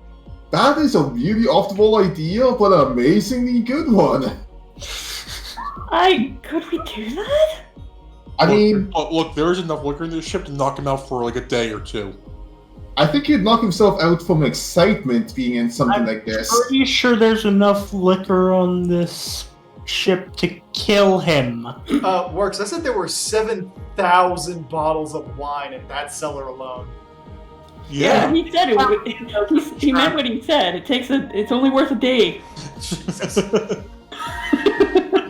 that is a really off-the-wall idea, but an amazingly good one. Could we do that? I mean... Look, there is enough liquor in this ship to knock him out for a day or two. I think he'd knock himself out from excitement being in something like this. I'm pretty sure there's enough liquor on this ship to kill him. Works. I said there were 7,000 bottles of wine in that cellar alone. Yeah, he said it. He meant what he said. It's only worth a day.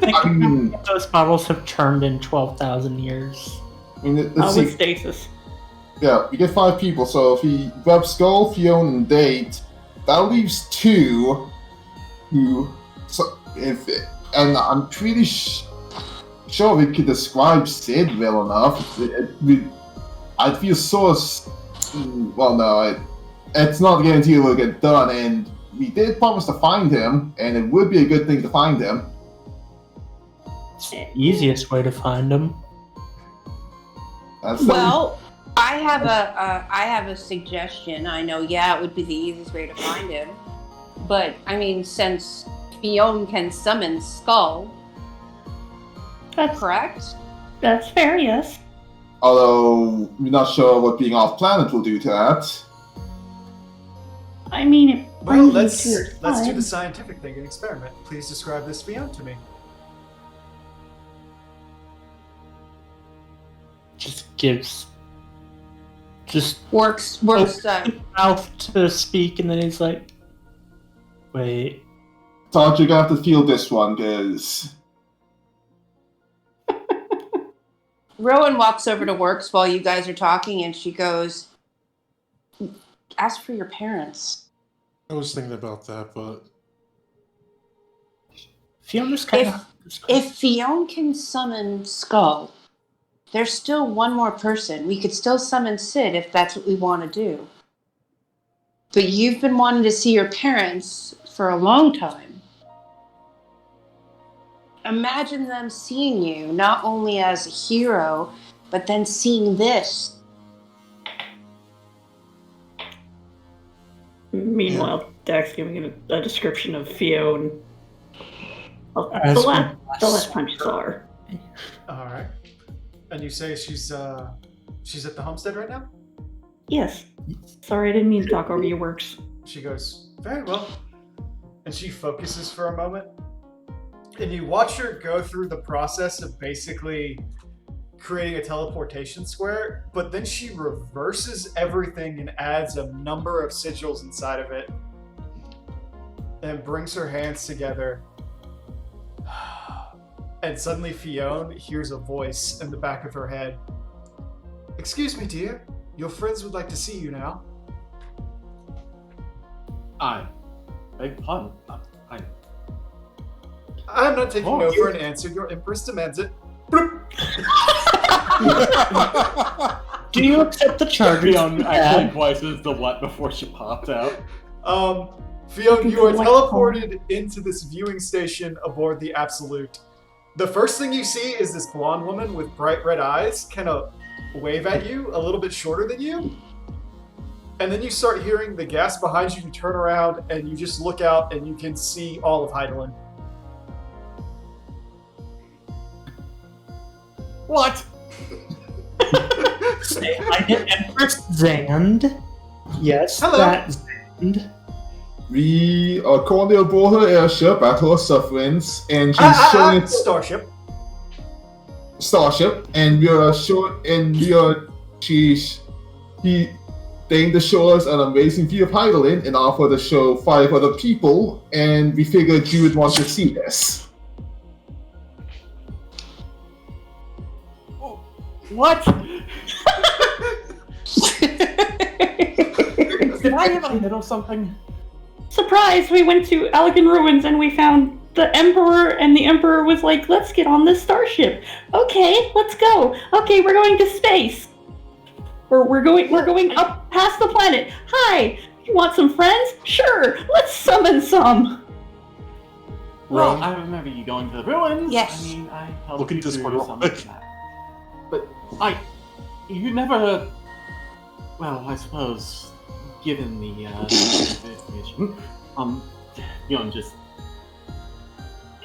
I mean, those bottles have turned in 12,000 years. I mean, let's see. With stasis. Yeah, we get 5 people, so if he grabs Skull, Fiona, and Date, that leaves 2 who... And I'm pretty sure we could describe Sid well enough. I'd feel so... Well, no, it's not guaranteed it will get done, and we did promise to find him, and it would be a good thing to find him. It's the easiest way to find him. That's Well, I have a suggestion. I know, it would be the easiest way to find him. But, I mean, since Fionn can summon Skull, correct? That's fair, yes. Although, we're not sure what being off planet will do to that. I mean, it Well, brings you to your let's do side. the scientific thing and experiment. Please describe this Fionn to me. Just Works. opens his mouth to speak, and then he's like, "Wait." Thought you're gonna have to feel this one, cause Rowan walks over to Works while you guys are talking, and she goes, "Ask for your parents." I was thinking about that, but Fiona's kind of. If Fionn can summon Skull, there's still one more person. We could still summon Sid if that's what we want to do. But you've been wanting to see your parents for a long time. Imagine them seeing you not only as a hero, but then seeing this. Meanwhile, Dax giving a description of Fionn. Well, As the last time you saw her. All right. And you say she's at the homestead right now? Yes. Sorry, I didn't mean to talk over your Works. She goes, very well. And she focuses for a moment. And you watch her go through the process of basically creating a teleportation square, but then she reverses everything and adds a number of sigils inside of it and brings her hands together. And suddenly Fionn hears a voice in the back of her head. Excuse me, dear. Your friends would like to see you now. I beg pardon. I'm not taking no for an answer. Your Empress demands it. Bloop. Do you accept the charges? Fionn actually voices the what before she popped out. Fionn, you are teleported into this viewing station aboard the Absolute. The first thing you see is this blonde woman with bright red eyes kind of wave at you, a little bit shorter than you. And then you start hearing the gas behind you. You turn around and you just look out and you can see all of Heidelin. What? I get Empress Zand. Yes, Hello. that Zand. we are currently aboard her airship at her sufferance, and she's showing it Starship. starship, and we are they to show us an amazing view of Heidelin and offer to show 5 other people, and we figured you would want to see this. What? Did I have a hit or something? Surprise! We went to Allegan Ruins and we found the Emperor, and the Emperor was like, "Let's get on this starship." Okay, let's go. Okay, we're going to space. We're going up past the planet. Hi, you want some friends? Sure, let's summon some. Well, Ron? I remember you going to the ruins. Yes. I mean, I helped Look at you this through one real some quick. of that. But you never. Well, I suppose, given the information, Fionn just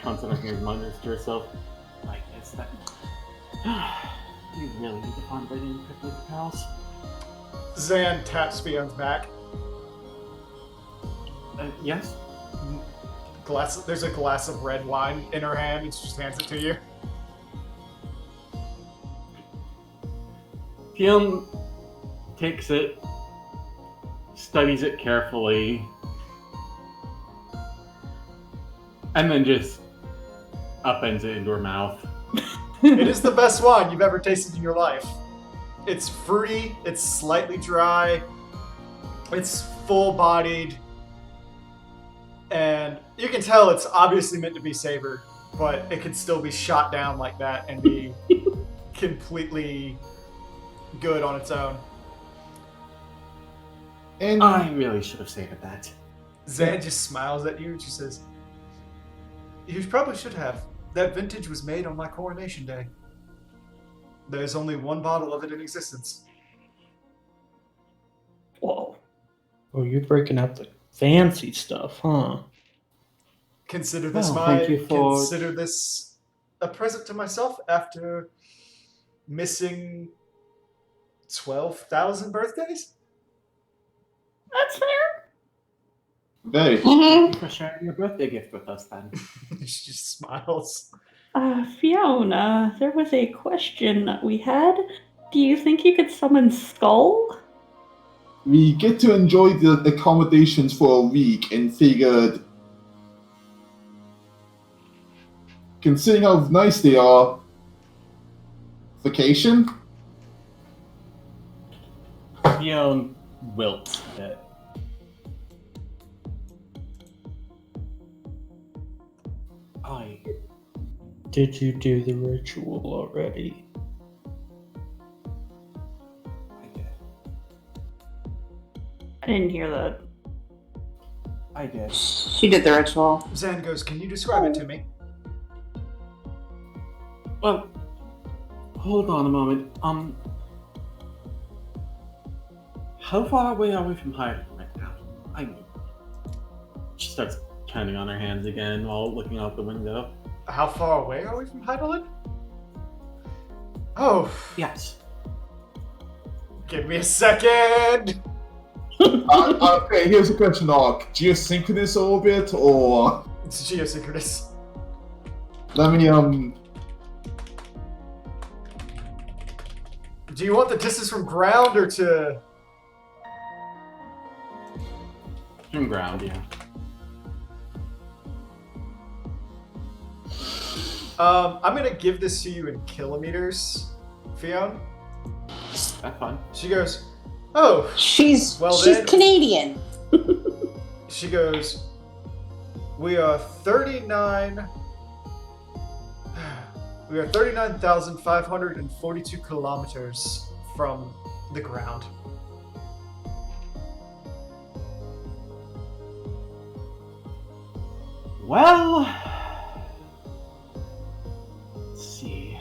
constantly reminders to herself, I guess that you really need to find Brady and quickly the pals. Zan taps Fionn's back. Yes. There's a glass of red wine in her hand, and she just hands it to you. Fionn takes it, studies it carefully, and then just upends it into her mouth. It is the best wine you've ever tasted in your life. It's fruity, it's slightly dry, it's full-bodied, and you can tell it's obviously meant to be savored, but it could still be shot down like that and be completely good on its own. And I really should have savored that. Zan just smiles at you and she says, "You probably should have. That vintage was made on my coronation day. There's only one bottle of it in existence." Oh, you're breaking out the fancy stuff, huh? Consider this Well, thank you for- consider this a present to myself after missing 12,000 birthdays. That's fair. Very. Thank you for sharing your birthday gift with us then. She just smiles. Fiona, there was a question that we had. Do you think you could summon Skull? We get to enjoy the accommodations for a week and figured, considering how nice they are, vacation? Fiona wilts a bit. Did you do the ritual already? I did. I didn't hear that. I did. She did the ritual. Zan goes, "Can you describe it to me?" Well, hold on a moment. How far away are we from hiding right now? I mean, she starts counting on her hands again while looking out the window. How far away are we from Heidelin? Oh, Yes. give me a second. Okay, here's a question, Ark. Geosynchronous orbit, or... It's geosynchronous. Let me, Do you want the distance from ground or to... From ground, yeah. I'm gonna give this to you in kilometers, Fiona. That's fine. She goes, "Oh." She's Well, she's then- Canadian. She goes, "We are 39. We are 39,542 kilometers from the ground." Well, let's see.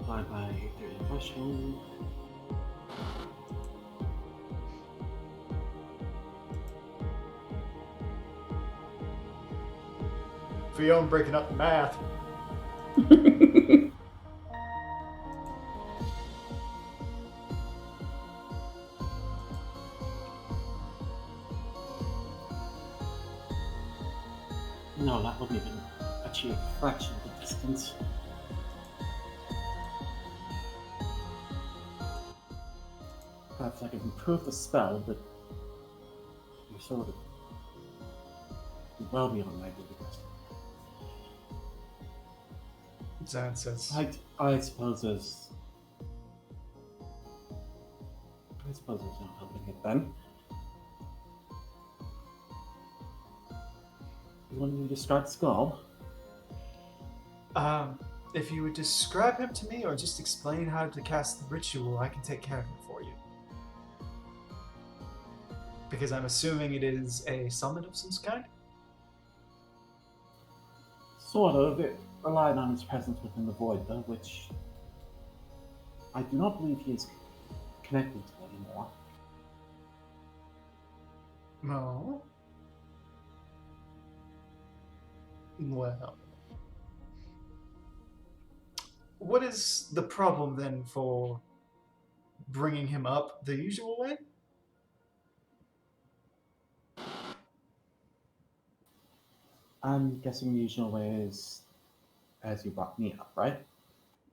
Bye bye, 30 threshold. Fiona breaking up the math. No, that wouldn't even achieve a fraction of the distance. Perhaps I could improve the spell, but you're sort of well beyond my abilities. Zan says, I suppose there's no helping it then. You want me to start Skull? If you would describe him to me or just explain how to cast the ritual, I can take care of him for you. Because I'm assuming it is a summon of some kind? Sort of. It relied on his presence within the void, though, which I do not believe he is connected to anymore. No. Well. What is the problem then for bringing him up the usual way? I'm guessing the usual way is as you brought me up, right?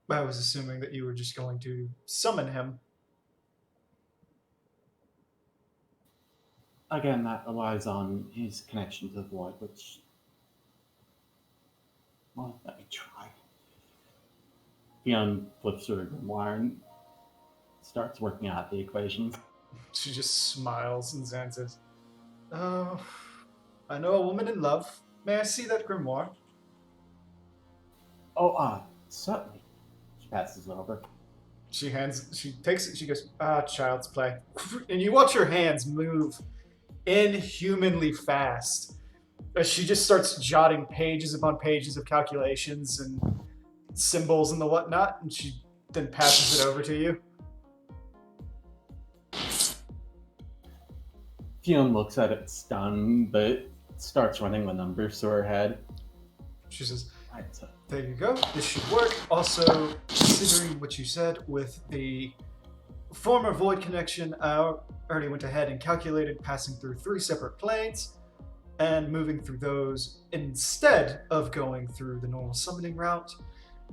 I was assuming that you were just going to summon him. Again, that relies on his connection to the void, which... Well, let me try. He flips through a grimoire and starts working out the equations. She just smiles and Zan says, "Oh, I know a woman in love. May I see that grimoire?" Oh, certainly. passes it over. She takes it, she goes, child's play. And you watch her hands move inhumanly fast as she just starts jotting pages upon pages of calculations and symbols and the whatnot, and she then passes it over to you. Fiona looks at it stunned, but starts running the numbers through her head. She says, Right, so there you go. This should work. Also, considering what you said with the former void connection, I already went ahead and calculated passing through 3 separate planes and moving through those instead of going through the normal summoning route.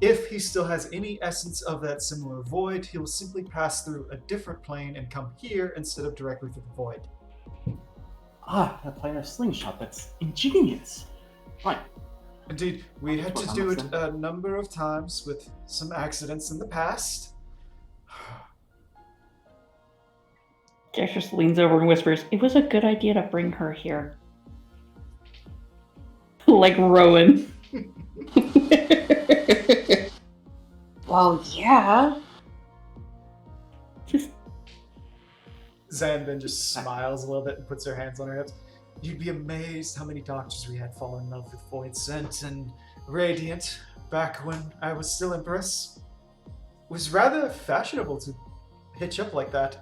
If he still has any essence of that similar void, he'll simply pass through a different plane and come here instead of directly through the void. Ah, a planar slingshot. That's ingenious. Right. Indeed, we had to do it a number of times with some accidents in the past. Jax just leans over and whispers, "It was a good idea to bring her here." Like Rowan. Well, yeah. Just Zan then just smiles a little bit and puts her hands on her hips. You'd be amazed how many doctors we had fall in love with Void Scent and Radiant back when I was still Empress. It was rather fashionable to hitch up like that.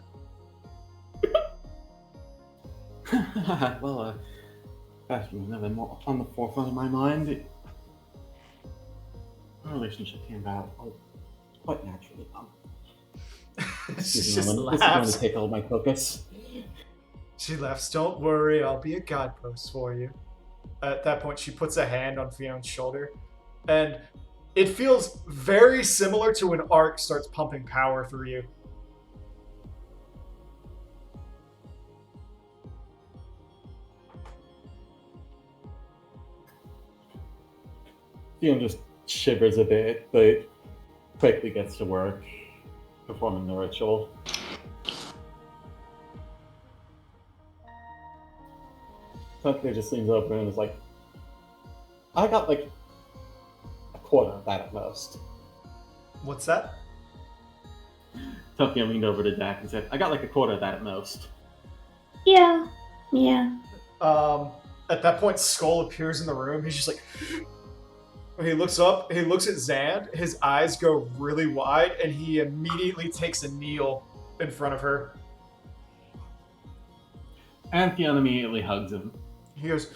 well, that was never more on the forefront of my mind. Our relationship came about quite naturally. She Excuse me, just this is going to laughs. take all of my focus. She laughs. Don't worry, I'll be a guidepost for you. At that point, she puts a hand on Fiona's shoulder, and it feels very similar to when Arc starts pumping power through you. Fiona just shivers a bit, but quickly gets to work performing the ritual. Tucker just leans over and is like, I got like a quarter of that at most. What's that? Tucker leaned over to Dak and said, I got like a quarter of that at most. yeah. At that point, Skull appears in the room. He's just like, when he looks up, he looks at Zand, his eyes go really wide, and he immediately takes a kneel in front of her. And Fiona immediately hugs him. He goes,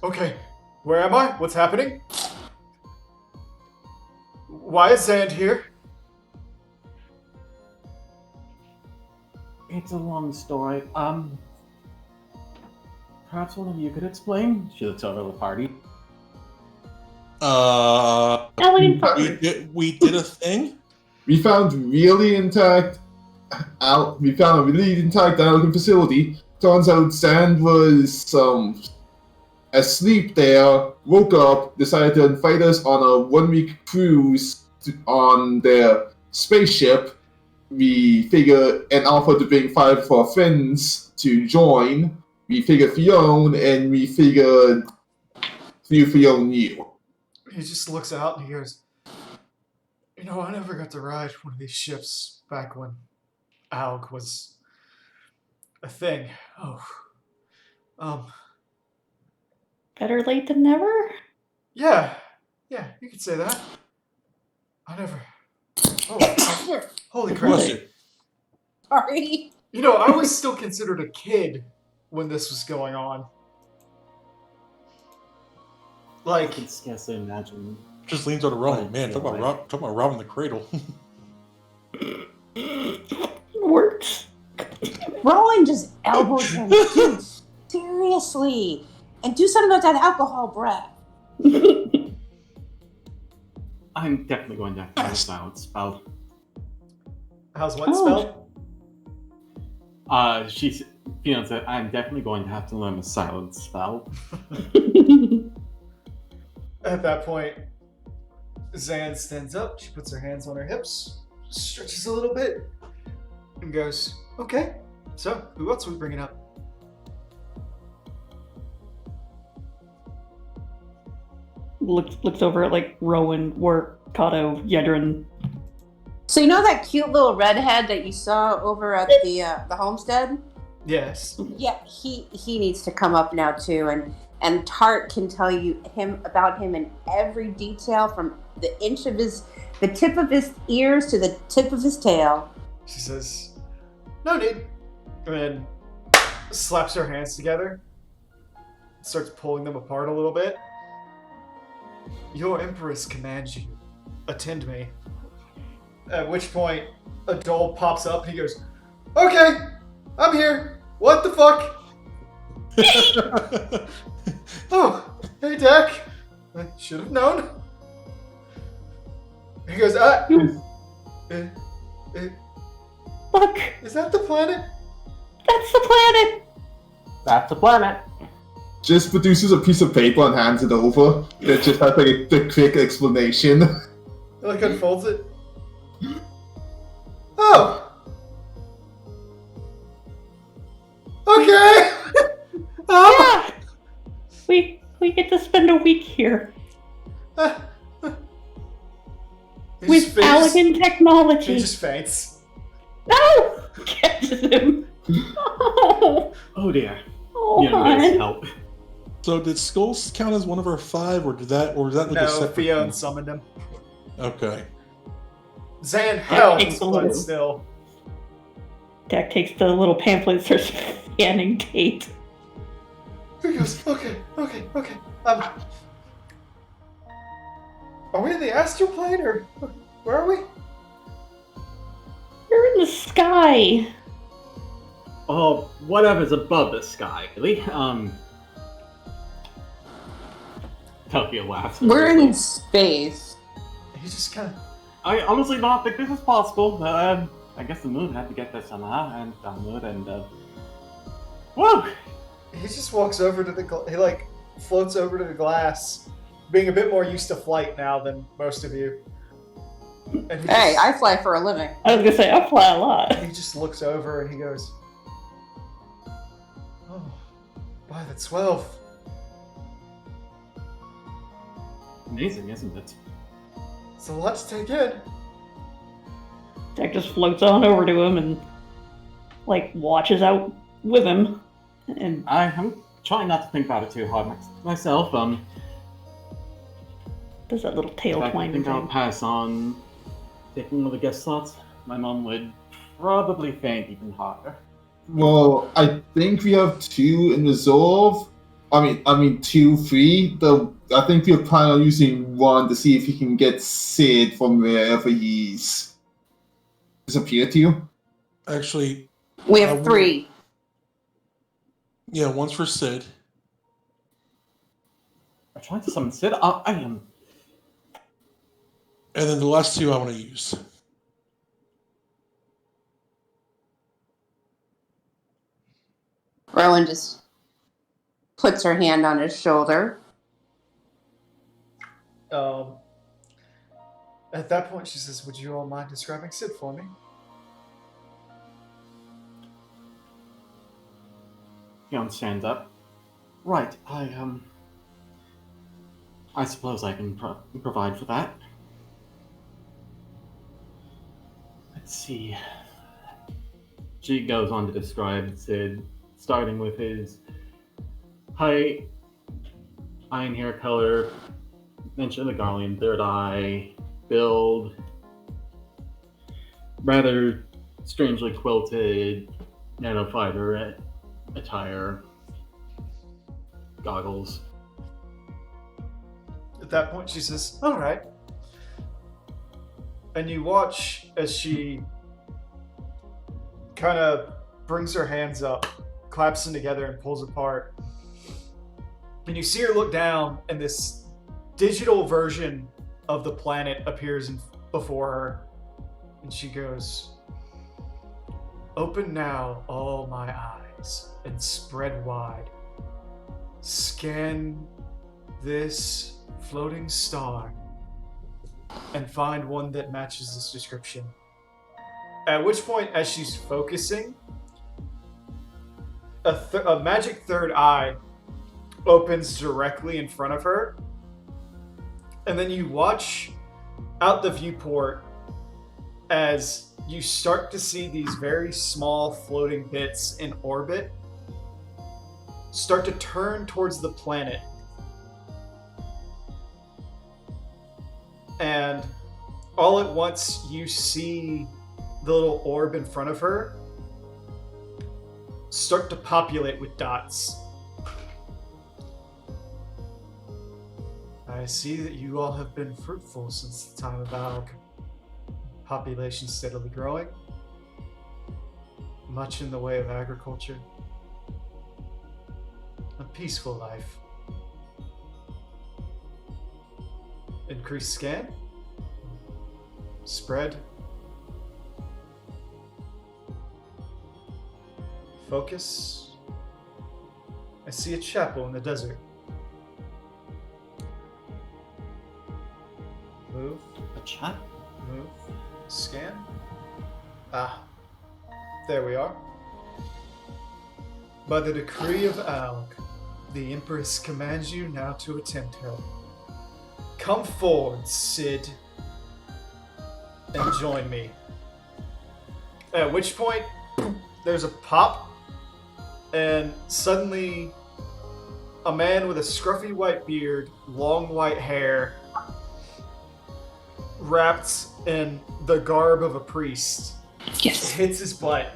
okay, where am I? What's happening? Why is Zand here? It's a long story. Perhaps one of you could explain? She looks over the party. Elegant We did a thing. We found really intact. We found a really intact Alien facility. Turns out Zand was asleep there. Woke up, decided to invite us on a 1-week cruise on their spaceship. We figured and offered to bring 5 of our friends to join. We figured Fiona, and we figured Fiona knew. He just looks out and he goes, I never got to ride one of these ships back when Alg was a thing. Better late than never? Yeah, you could say that. I never. Oh, holy crap. Bless you. Sorry. I was still considered a kid when this was going on. I Like, can scarcely imagine. Just leans over to Rowan. Man, talk about robbing the cradle. Works. Rowan just elbowed him. Dude, seriously. And do something about that alcohol breath. I'm definitely going to have to use a silence spell. how's what spell? Fiona said, I'm definitely going to have to learn the silence spell. At that point, Zan stands up. She puts her hands on her hips, stretches a little bit, and goes, okay, so who else are we bringing up? Looks over at like Rowan, Kato, Yedrin. So you know that cute little redhead that you saw over at the homestead? Yes. Yeah, he needs to come up now too, and Tart can tell you about him in every detail from the tip of his ears to the tip of his tail. She says, "No need," and then slaps her hands together, starts pulling them apart a little bit. "Your Empress commands you. Attend me." At which point, a doll pops up and he goes, "Okay, I'm here. What the fuck?" "Oh, hey, Dak. I should have known." He goes, Look, "Is that the planet?" that's the planet. That's the planet. Just produces a piece of paper and hands it over. It just has like a quick explanation. He like unfolds it. "Oh. Okay." Yeah, we get to spend a week here with Allegan technology. He just faints. No, catches him. Oh, Oh dear. oh, You know, there's hon. help. So did Skulls count as one of our 5, or was that like a No, separate Theo thing? summoned him. Okay. Zan helps, takes a but little- still. Dak takes the little pamphlet, starts scanning Tate. He goes, okay. Are we in the astral plane, or where are we? You're in the sky. Oh, whatever's above the sky, really. Tokyo laughs. We're in space. He just kind of. I honestly don't think this is possible. I guess the moon had to get there somehow, and downward, and whoa! He just walks over to he like floats over to the glass, being a bit more used to flight now than most of you. And he Hey, just, I fly for a living. I was gonna say I fly a lot. he just looks over and he goes, "Oh, by the 12th. Amazing, isn't it? It's a lot to take in." Dak just floats on over to him and like watches out with him. And I'm trying not to think about it too hard myself. does that little tail I twine think I'll thing. pass on taking one of the guest slots. My mom would probably faint even harder. Well, I think we have 2 in resolve. I mean 2 free. I think we're planning on using 1 to see if he can get Sid from wherever he's disappeared to. Actually, We have 3. yeah, one's for Sid. I'm trying to summon Sid. I am. And then the last 2 I want to use. Rowan just puts her hand on his shoulder. At that point, she says, "Would you all mind describing Sid for me?" Yon stands up. Right, I suppose I can provide for that. Let's see. She goes on to describe Sid, starting with his height, iron hair color, mention of the Garlean third eye, build, rather strangely quilted nanofiber attire, goggles. At that point, she says, "All right." And you watch as she kind of brings her hands up, claps them together, and pulls apart. And you see her look down, and this digital version of the planet appears before her. And she goes, "Open now all my eyes and spread wide. Scan this floating star and find one that matches this description." At which point, as she's focusing, a magic third eye opens directly in front of her, and then you watch out the viewport as you start to see these very small floating bits in orbit start to turn towards the planet. And all at once you see the little orb in front of her start to populate with dots. I see that you all have been fruitful since the time of Alg. Population steadily growing. Much in the way of agriculture. A peaceful life. Increased scan. Spread. Focus. I see a chapel in the desert. Move. A chat? Move. Scan. Ah. There we are. By the decree of Alg, the Empress commands you now to attend her. Come forward, Sid, and join me. At which point, there's a pop, and suddenly a man with a scruffy white beard, long white hair, wrapped in the garb of a priest, hits his butt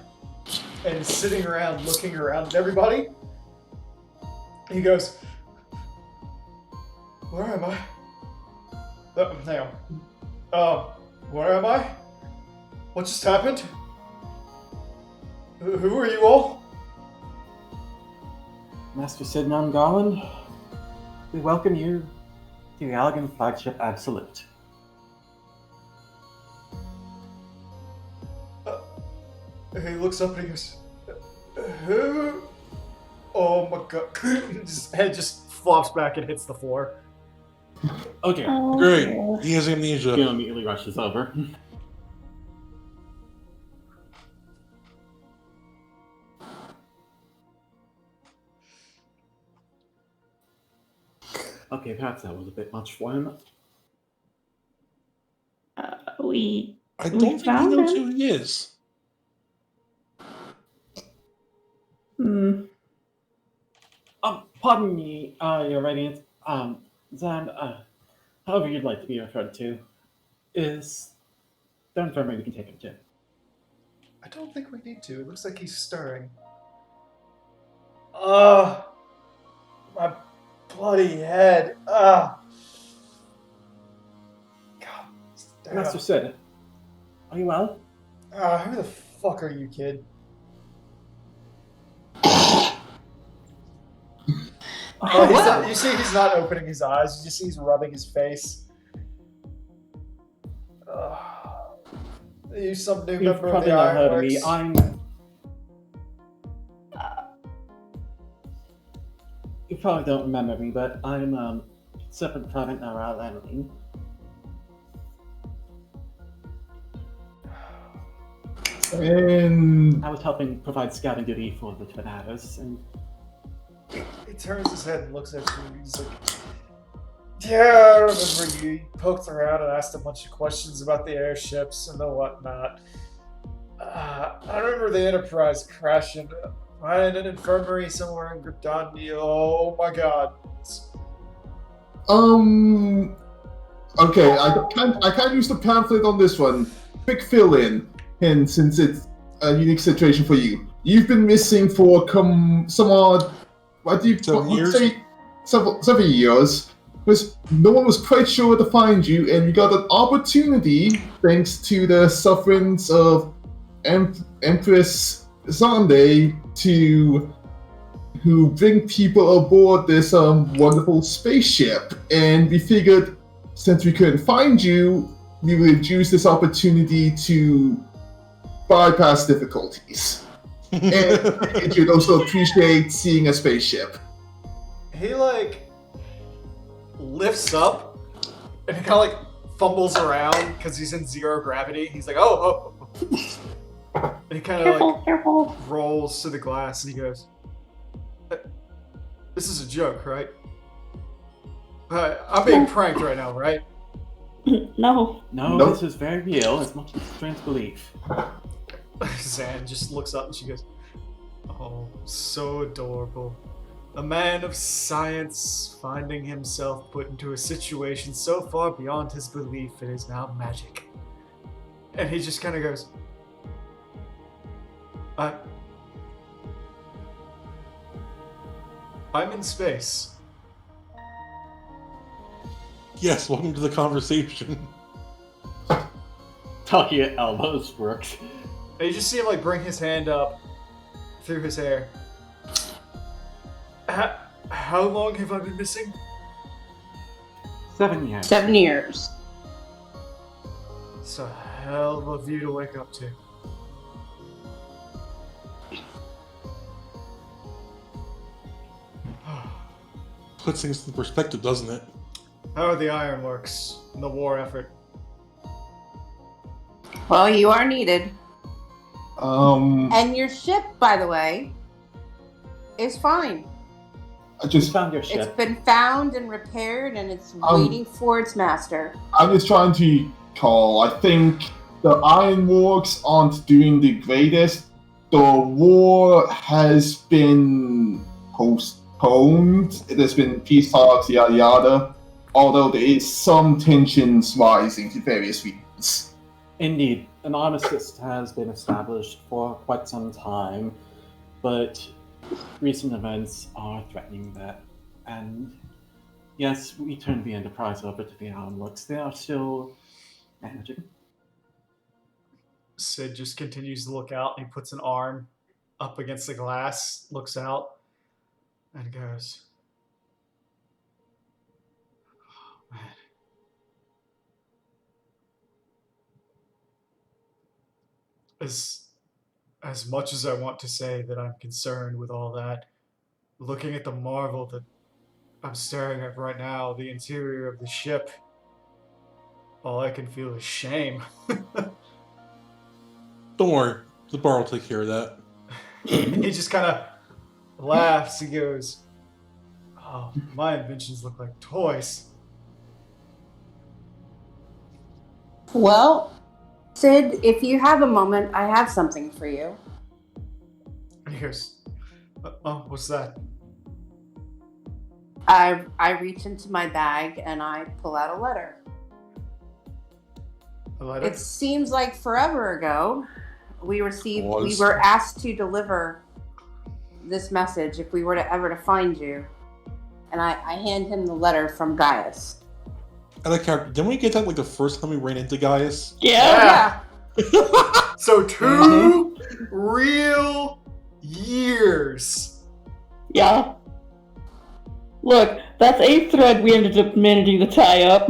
and is sitting around looking around at everybody. He goes, "Where am I? Hang on. Where am I? What just happened? Who are you all?" Master Sidnan Garland, we welcome you to the Allegan Flagship Absolute. He looks up and he goes, "Who?" Oh my god. His head just flops back and hits the floor. Okay. Great. He has amnesia. He immediately rushes over. Okay, perhaps that was a bit much for him. We I don't think he found knows him. who he is. Pardon me, Your Radiance. Zan, however you'd like to be referred to, is the infirmary we can take him to. I don't think we need to. It looks like he's stirring. My bloody head. God. Damn. Master Sid, are you well? Who the fuck are you, kid? You see he's not opening his eyes. You just see he's rubbing his face. You some new You've member of probably the not heard of me. Ironworks? You probably don't remember me, but I'm Serpent Private Nara Lanolin. And I was helping provide scouting duty for the Tornadoes, and He turns his head and looks at you. He's like, "Yeah, I remember you. You poked around and asked a bunch of questions about the airships and the whatnot. I remember the Enterprise crashing in an infirmary somewhere in Gridania. Oh my god." Okay, I can't use the pamphlet on this one. Quick fill-in, and since it's a unique situation for you. You've been missing for several years, because no one was quite sure where to find you, and you got an opportunity, thanks to the sufferance of Empress Zonde, who bring people aboard this wonderful spaceship. And we figured, since we couldn't find you, we would use this opportunity to bypass difficulties. And you'd also appreciate seeing a spaceship. He lifts up and he kind of fumbles around because he's in zero gravity. He's like, oh. And he kind of Careful. rolls to the glass and he goes, "This is a joke, right? I'm being pranked right now, right?" No. No, Nope. this is very real, as much as strange belief. Zan just looks up and she goes, "Oh, so adorable. A man of science finding himself put into a situation so far beyond his belief it is now magic." And he just kind of goes, I'm in space. Yes, welcome to the conversation. Talking at elbows works. And you just see him like bring his hand up through his hair. How long have I been missing? 7 years. 7 years. It's a hell of a view to wake up to. Puts things in perspective, doesn't it? How are the Ironworks in the war effort? Well, you are needed. I And your ship, by the way, is fine. just Found your It's ship. been found and repaired, and it's waiting for its master. I'm just trying to call. I think the Ironworks aren't doing the greatest. The war has been postponed. There's been peace talks, yada yada. Although there is some tensions rising for various reasons. Indeed, an armistice has been established for quite some time, but recent events are threatening that. And yes, we turned the Enterprise over to the Ironworks. They are still managing. Sid just continues to look out. He puts an arm up against the glass, looks out, and goes, "Oh, man. As much as I want to say that I'm concerned with all that, looking at the marvel that I'm staring at right now, the interior of the ship, all I can feel is shame." Don't worry, the bar will take care of that. He just kind of laughs. He goes, "Oh, my inventions look like toys." Well, Sid, if you have a moment, I have something for you. And he goes, "Oh, what's that?" I reach into my bag and I pull out a letter. A letter? It seems like forever ago we Was. were asked to deliver this message if we were to ever to find you. And I hand him the letter from Gaius. Out of character, didn't we get that like the first time we ran into Gaius? Yeah. So 2 real years. Yeah. Look, that's a thread we ended up managing to tie up.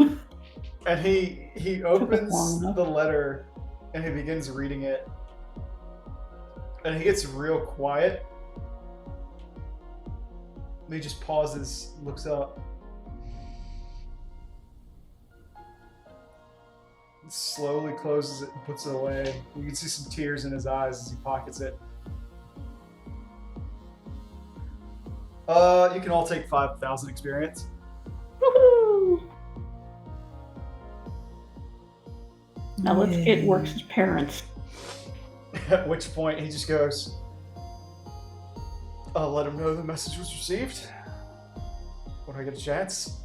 And he long opens enough. the letter and he begins reading it. And he gets real quiet. And he just pauses, looks up. Slowly closes it and puts it away. You can see some tears in his eyes as he pockets it. You can all take 5,000 experience. Woohoo! Now let's get Works' parents. At which point he just goes, "I'll let him know the message was received when I get a chance."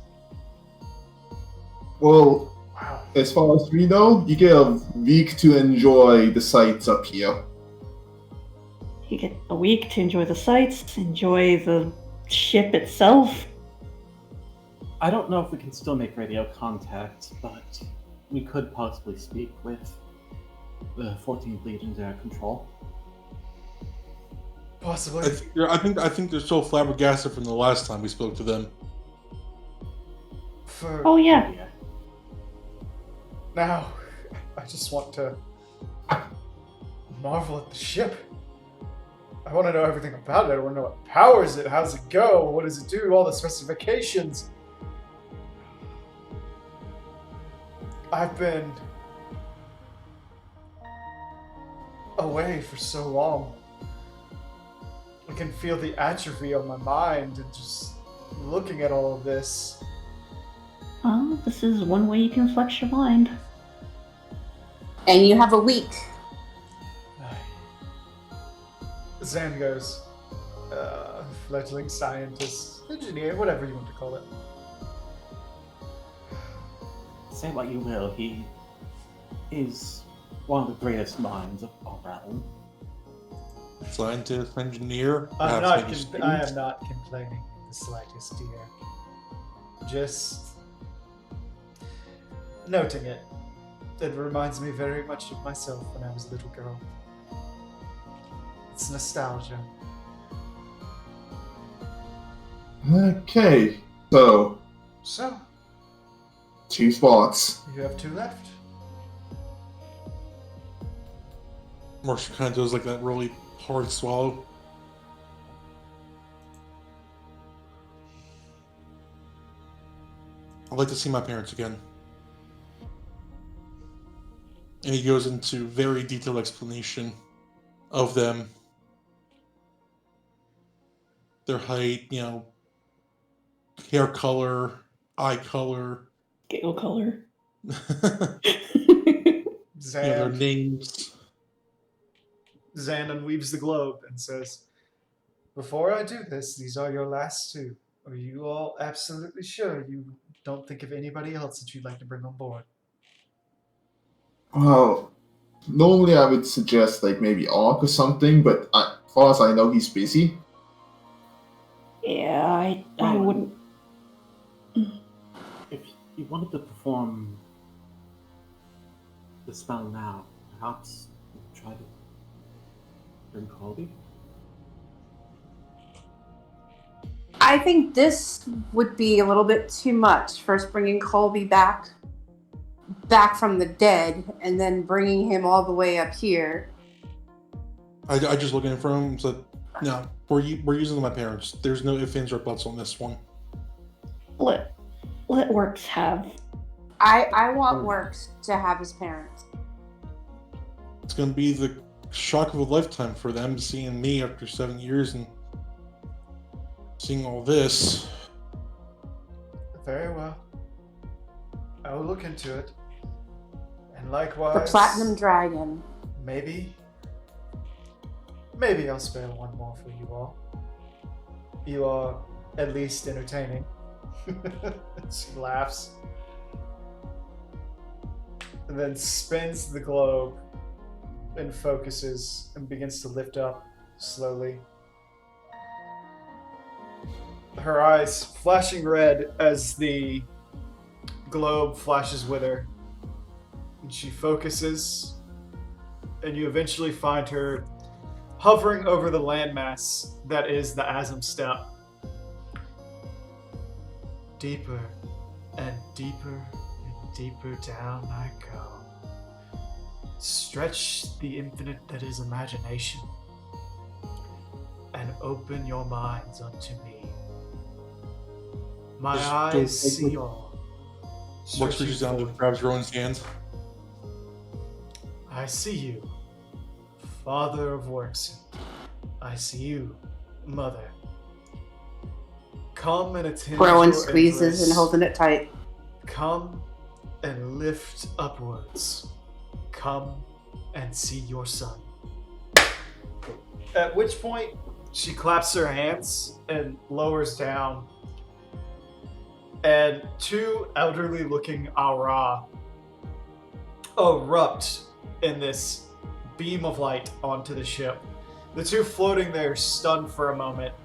Well, Wow. as far as we know, you get a week to enjoy the sights up here. You get a week to enjoy the sights, enjoy the ship itself. I don't know if we can still make radio contact, but we could possibly speak with the 14th Legion's air control. Possibly. I think they're so flabbergasted from the last time we spoke to them. For Oh yeah. now, I just want to marvel at the ship. I want to know everything about it. I want to know what powers it, how does it go, what does it do, all the specifications. I've been away for so long. I can feel the atrophy on my mind and just looking at all of this. Oh. This is one way you can flex your mind. And you have a week. Zan goes, fledgling scientist, engineer, whatever you want to call it. Say what you will, he is one of the greatest minds of our realm. Scientist, engineer. I perhaps maybe am student? not complaining the slightest, dear. Just noting it. It reminds me very much of myself when I was a little girl. It's nostalgia. Okay, so So, 2 spots. you have 2 left. Marshall kind of does like that really hard swallow. I'd like to see my parents again. And he goes into very detailed explanation of them. Their height, hair color, eye color, Gale color. their names. Zan unweaves the globe and says, "Before I do this, these are your last 2. Are you all absolutely sure you don't think of anybody else that you'd like to bring on board?" Well, normally I would suggest like maybe Ark or something, but as far as I know, he's busy. Yeah, I wouldn't. If you wanted to perform the spell now, perhaps try to bring Colby? I think this would be a little bit too much. First bringing Colby back from the dead, and then bringing him all the way up here. I just look in for him and said, "No, we're using my parents. There's no ifs, ands, or buts on this one." Let Works have. I want Works to have his parents. It's going to be the shock of a lifetime for them seeing me after 7 years and seeing all this. Very well. I will look into it. And likewise, The Platinum Dragon. maybe I'll spare one more for you all. You are at least entertaining. She laughs. And then spins the globe and focuses and begins to lift up slowly. Her eyes flashing red as the globe flashes with her. And she focuses, and you eventually find her hovering over the landmass that is the Azim Steppe. Deeper and deeper and deeper down I go. Stretch the infinite that is imagination, and open your minds unto me. My Just eyes don't- see all. Lux Stretching reaches down and forth. grabs Rowan's hand. I see you, Father of Works. I see you, Mother. Come and attend Rowan your squeezes embrace. and holding it tight. Come and lift upwards. Come and see your son. At which point, she claps her hands and lowers down. And 2 elderly looking Ara erupt in this beam of light onto the ship. The 2 floating there stunned for a moment.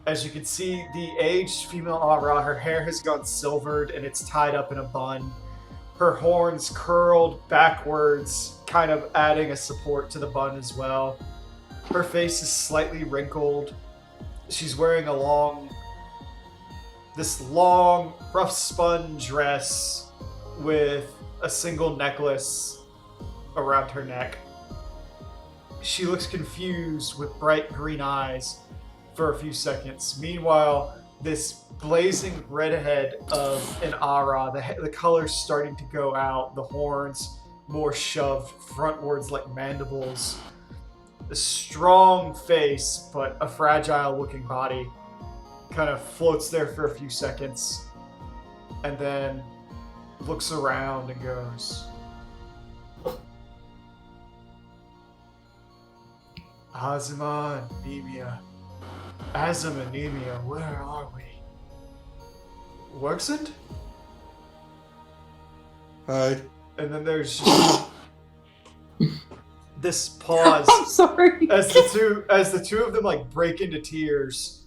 As you can see, the aged female Ara, her hair has gone silvered and it's tied up in a bun. Her horns curled backwards, kind of adding a support to the bun as well. Her face is slightly wrinkled. She's wearing this long, rough spun dress with a single necklace around her neck. She looks confused with bright green eyes for a few seconds. Meanwhile, this blazing redhead of an Ara, the color's starting to go out, the horns more shoved frontwards like mandibles. A strong face, but a fragile looking body kind of floats there for a few seconds. And then looks around and goes, Azuma and Nemia. Azum and Nemia, where are we? Worksend? Hi. And then there's just this pause I'm sorry. as the two of them like break into tears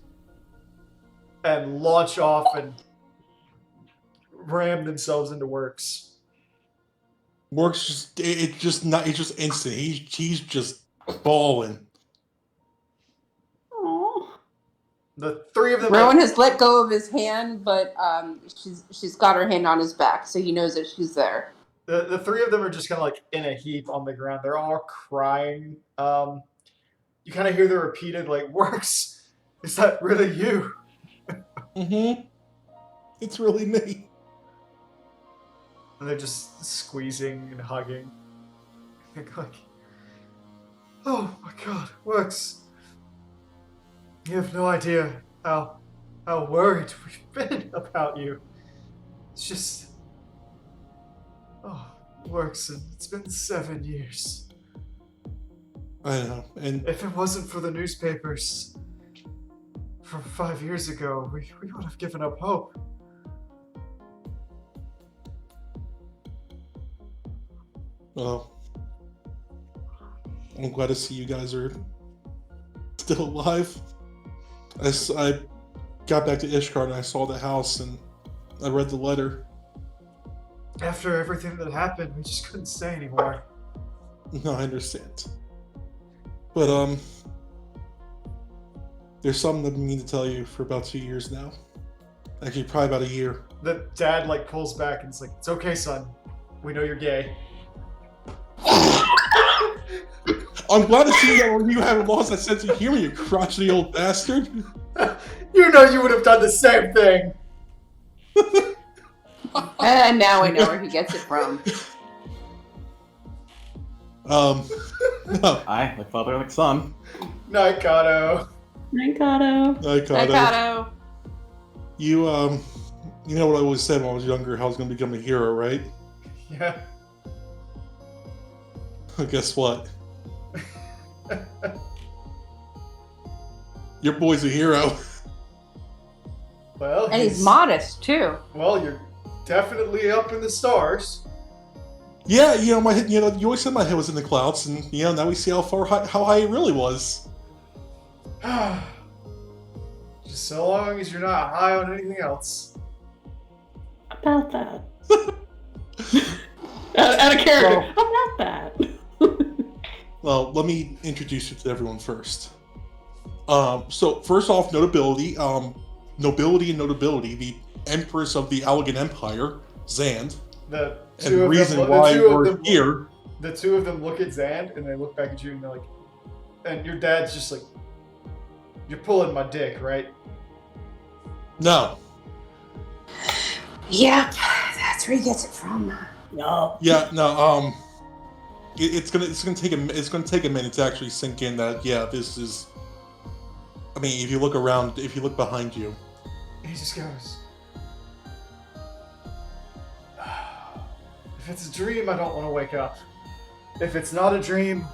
and launch off and ram themselves into Works. Works just it's just instant. He's just bawling. Oh. The three of them Rowan has let go of his hand, but she's got her hand on his back, so he knows that she's there. The three of them are just kind of like in a heap on the ground. They're all crying. You kind of hear the repeated like, Works, is that really you? Mm-hmm. It's really me. And they're just squeezing and hugging. Like, oh my god, Works. You have no idea how worried we've been about you. It's just... Oh, Works, and it's been 7 years. I know, and If it wasn't for the newspapers from 5 years ago, we would have given up hope. well, I'm glad to see you guys are still alive. I got back to Ishgard and I saw the house and I read the letter. After everything that happened, we just couldn't stay anymore. No, I understand. But, there's something that we need to tell you for about 2 years now. Actually, probably about a year. The dad, like, pulls back and is like, it's okay, son. We know you're gay. I'm glad to see that when you haven't lost that sense of humor, you crotchety old bastard. You know you would have done the same thing! And now I know where he gets it from. No. I, like father, like son. Night, Kato. Nikado. Kato. You know what I always said when I was younger, how I was going to become a hero, right? Yeah. Guess what? Your boy's a hero. Well, And he's modest, too. Well, you're definitely up in the stars. Yeah, you always said my head was in the clouds, and now we see how high it really was. Just so long as you're not high on anything else. About that. Out of character. About that. Well, let me introduce you to everyone first. So first off, notability, the Empress of the Allegan Empire, Zand, The and two the of reason them, why the two of we're them, here. The two of them look at Zand and they look back at you and they're like, and your dad's just like, you're pulling my dick, right? No. Yep, that's where he gets it from. No. Yeah, no. It's gonna take a minute to actually sink in that this is. I mean, if you look around, if you look behind you, He just goes, if it's a dream, I don't want to wake up. If it's not a dream,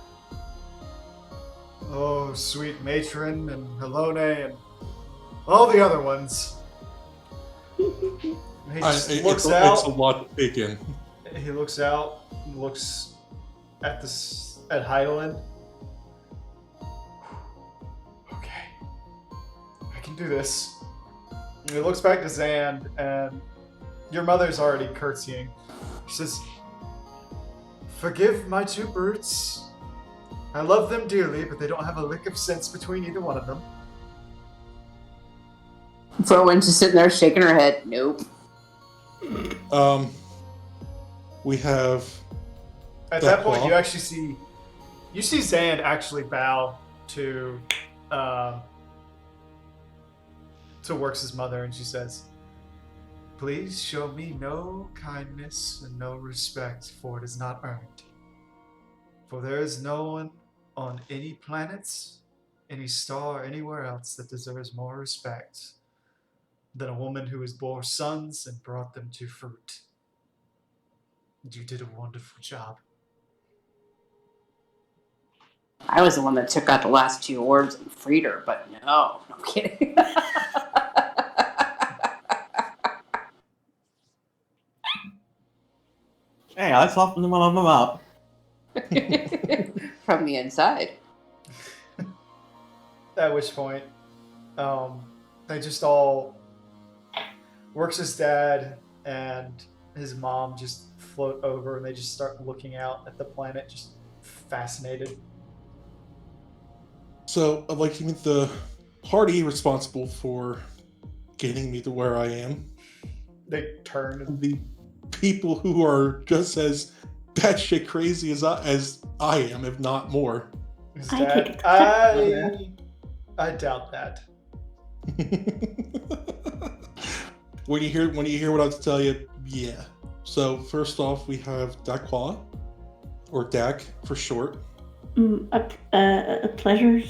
oh, sweet Matron and Helone and all the other ones. He just looks out. it's a lot to take in. He looks out and looks at Heidelin. Okay, I can do this. And he looks back to Zand, and your mother's already curtsying. She says, "Forgive my two brutes. I love them dearly, but they don't have a lick of sense between either one of them." Rowan's just sitting there shaking her head. Nope. We have. At that point, you actually see Zand actually bow to Works' mother, and she says, "Please show me no kindness and no respect, for it is not earned. For there is no one on any planets, any star, anywhere else that deserves more respect than a woman who has bore sons and brought them to fruit." You did a wonderful job. I was the one that took out the last 2 orbs and freed her, but no, I'm kidding. Hey, I softened one of them up. From the inside. At which point, they just all Works' dad and his mom just float over, and they just start looking out at the planet, just fascinated. So I'd like to meet the party responsible for getting me to where I am. They turn. The people who are just as batshit crazy as I am, if not more. His I dad. take exception I doubt that. When you hear what I have to tell you, yeah. So first off, we have Daqua, or Dak for short. A pleasure.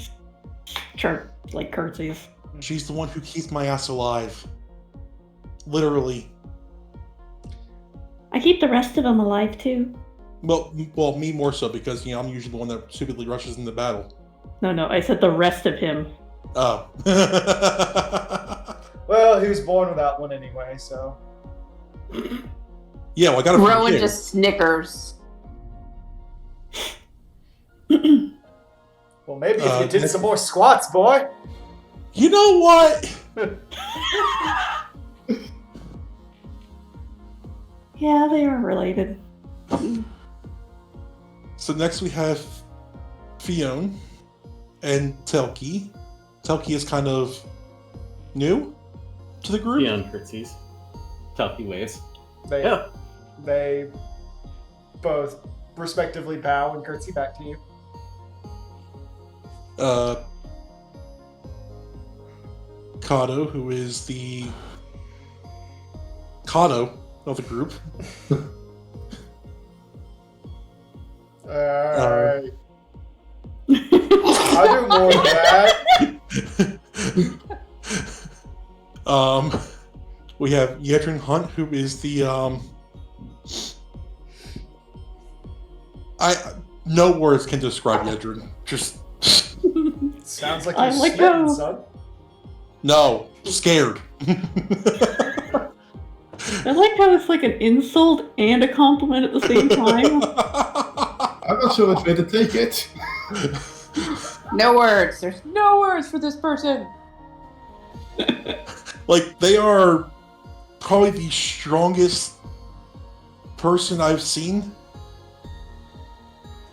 Sure, like curtsies. She's the one who keeps my ass alive. Literally. I keep the rest of them alive too. Well, me more so because I'm usually the one that stupidly rushes into battle. No, I said the rest of him. Oh. Well, he was born without one anyway, so. Yeah, well, I got Rowan just snickers. Well, maybe if you did some more squats, boy. You know what? Yeah, they are related. So next we have Fionn and Telki. Telki is kind of new to the group. Beyond curtsies. Telky ways. They both respectively bow and curtsy back to you. Kato, who is the Kato of the group. Alright. I'll do more of that. We have Yedrin Hunt, who is the no words can describe Yedrin. Just Sounds like I you're like smitten, how- son. no, scared. I like how it's like an insult and a compliment at the same time. I'm not sure which way to take it. No words. There's no words for this person. Like, they are probably the strongest person I've seen.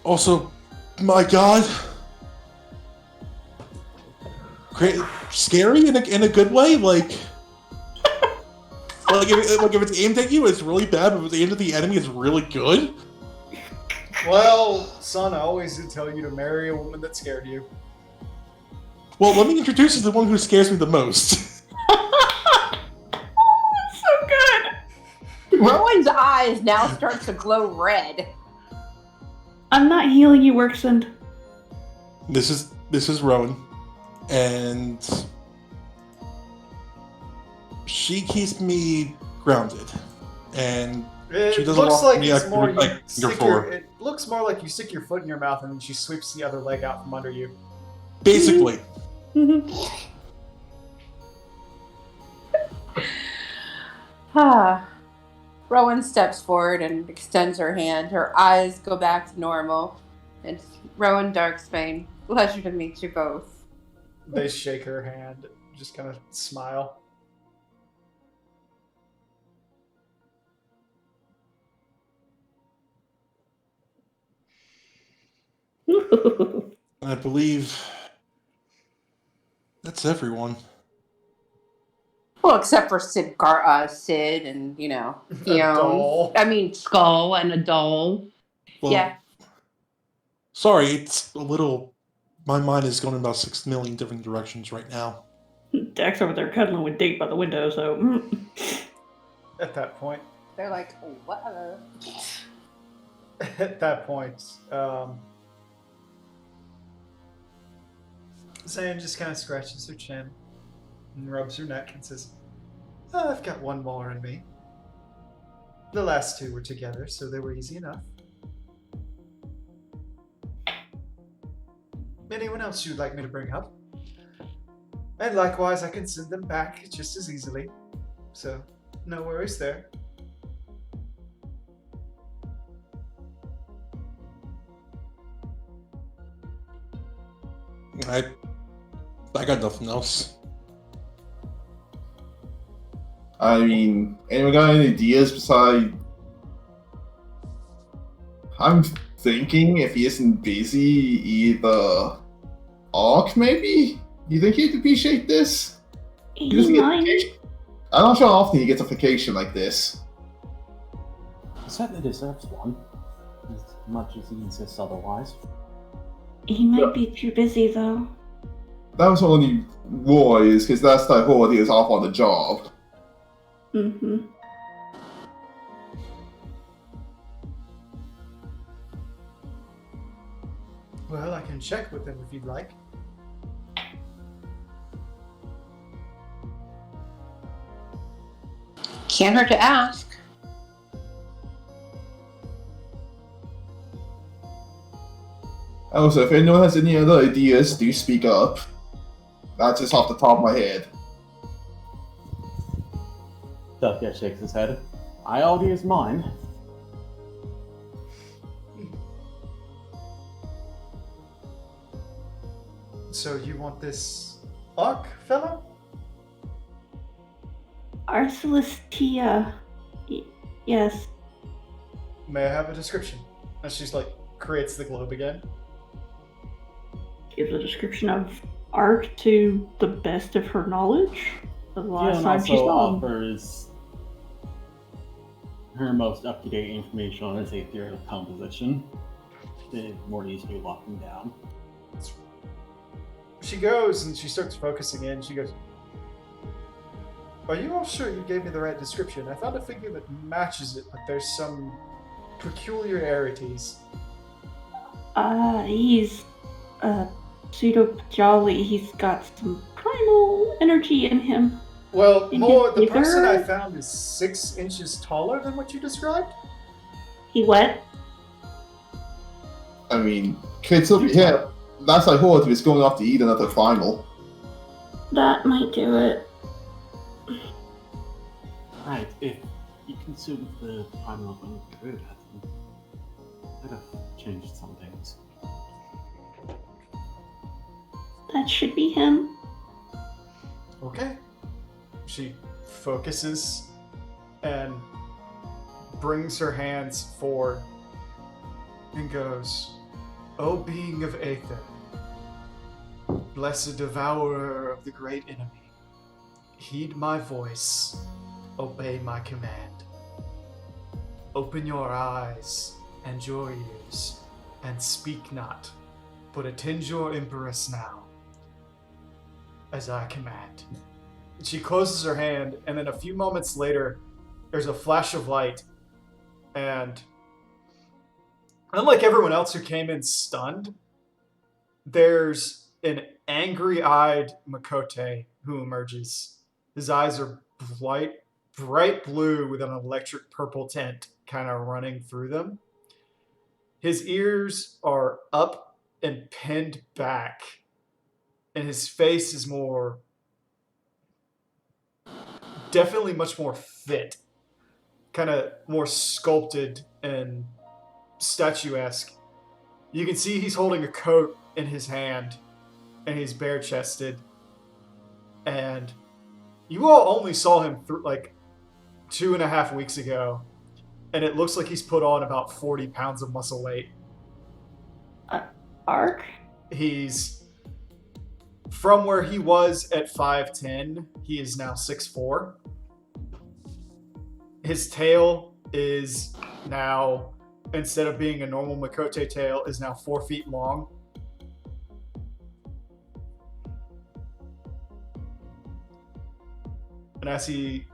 Also, my god. Scary in a good way, like if it's aimed at you, it's really bad, but if it's aimed at the enemy, it's really good. Well, son, I always did tell you to marry a woman that scared you. Well, let me introduce you to the one who scares me the most. So good! Rowan's eyes now start to glow red. I'm not healing you, Worksend. This is Rowan, and she keeps me grounded, and she It doesn't looks walk like me it's like more you your stick floor. it looks more like you stick your foot in your mouth and then she sweeps the other leg out from under you. Basically. Rowan steps forward and extends her hand. Her eyes go back to normal. And Rowan Darksbane, pleasure to meet you both. They shake her hand, just kind of smile. I believe that's everyone. Well, except for Sid and, Fionn. doll. I mean, Skull and a doll. Well, Yeah. Sorry, it's a little. My mind is going in about 6 million different directions right now. Dak's over there cuddling with Date by the window, so. At that point, They're like, what? at that point, Zan just kind of scratches her chin and rubs her neck and says, "I've got one more in me." The last two were together, so they were easy enough. Anyone else you'd like me to bring up? And likewise, I can send them back just as easily. So, no worries there. I got nothing else. I mean, anyone got any ideas beside? I'm thinking if he isn't busy, either Ark maybe? You think he'd appreciate this? He doesn't get a vacation. I'm not sure how often he gets a vacation like this. He certainly deserves one, as much as he insists otherwise. He might be too busy though. That was only Roy, because last I heard he was off on the job. Mm-hmm. Well, I can check with him if you'd like. Can't hurt to ask. Also, if anyone has any other ideas, do speak up. That's just off the top of my head. Delphia shakes his head. I already is mine. So you want this Ark fellow? Arcelistia. Yes. May I have a description? And she's like, creates the globe again. Gives a description of Ark to the best of her knowledge. The last and time also she saw him. offers her most up-to-date information on his aetherial composition. To more easily lock him down. She goes and she starts focusing in. She goes, are you all sure you gave me the right description? I found a figure that matches it, but there's some peculiarities. He's pseudo-jolly. He's got some primal energy in him. Well, In more, the his person I figure? found is 6 inches taller than what you described. He what? I mean, kids up here. Last I heard, he was going off to eat another final. That might do it. Right, if you consume the primal food, I'd have changed some things. That should be him. Okay. She focuses and brings her hands forward and goes, O being of Aether, blessed devourer of the great enemy, heed my voice, obey my command. Open your eyes and your ears, and speak not, but attend your empress now, as I command. She closes her hand, and then a few moments later, there's a flash of light, and unlike everyone else who came in stunned, there's an angry-eyed Makote who emerges. His eyes are bright blue with an electric purple tint kind of running through them. His ears are up and pinned back, and his face is definitely much more fit, kind of more sculpted and statuesque. You can see he's holding a coat in his hand, and he's bare-chested. And you all only saw him like 2.5 weeks ago, and it looks like he's put on about 40 pounds of muscle weight. Ark? He's from where he was at 5'10", he is now 6'4". His tail is now, instead of being a normal Makote tail, is now 4 feet long. And as he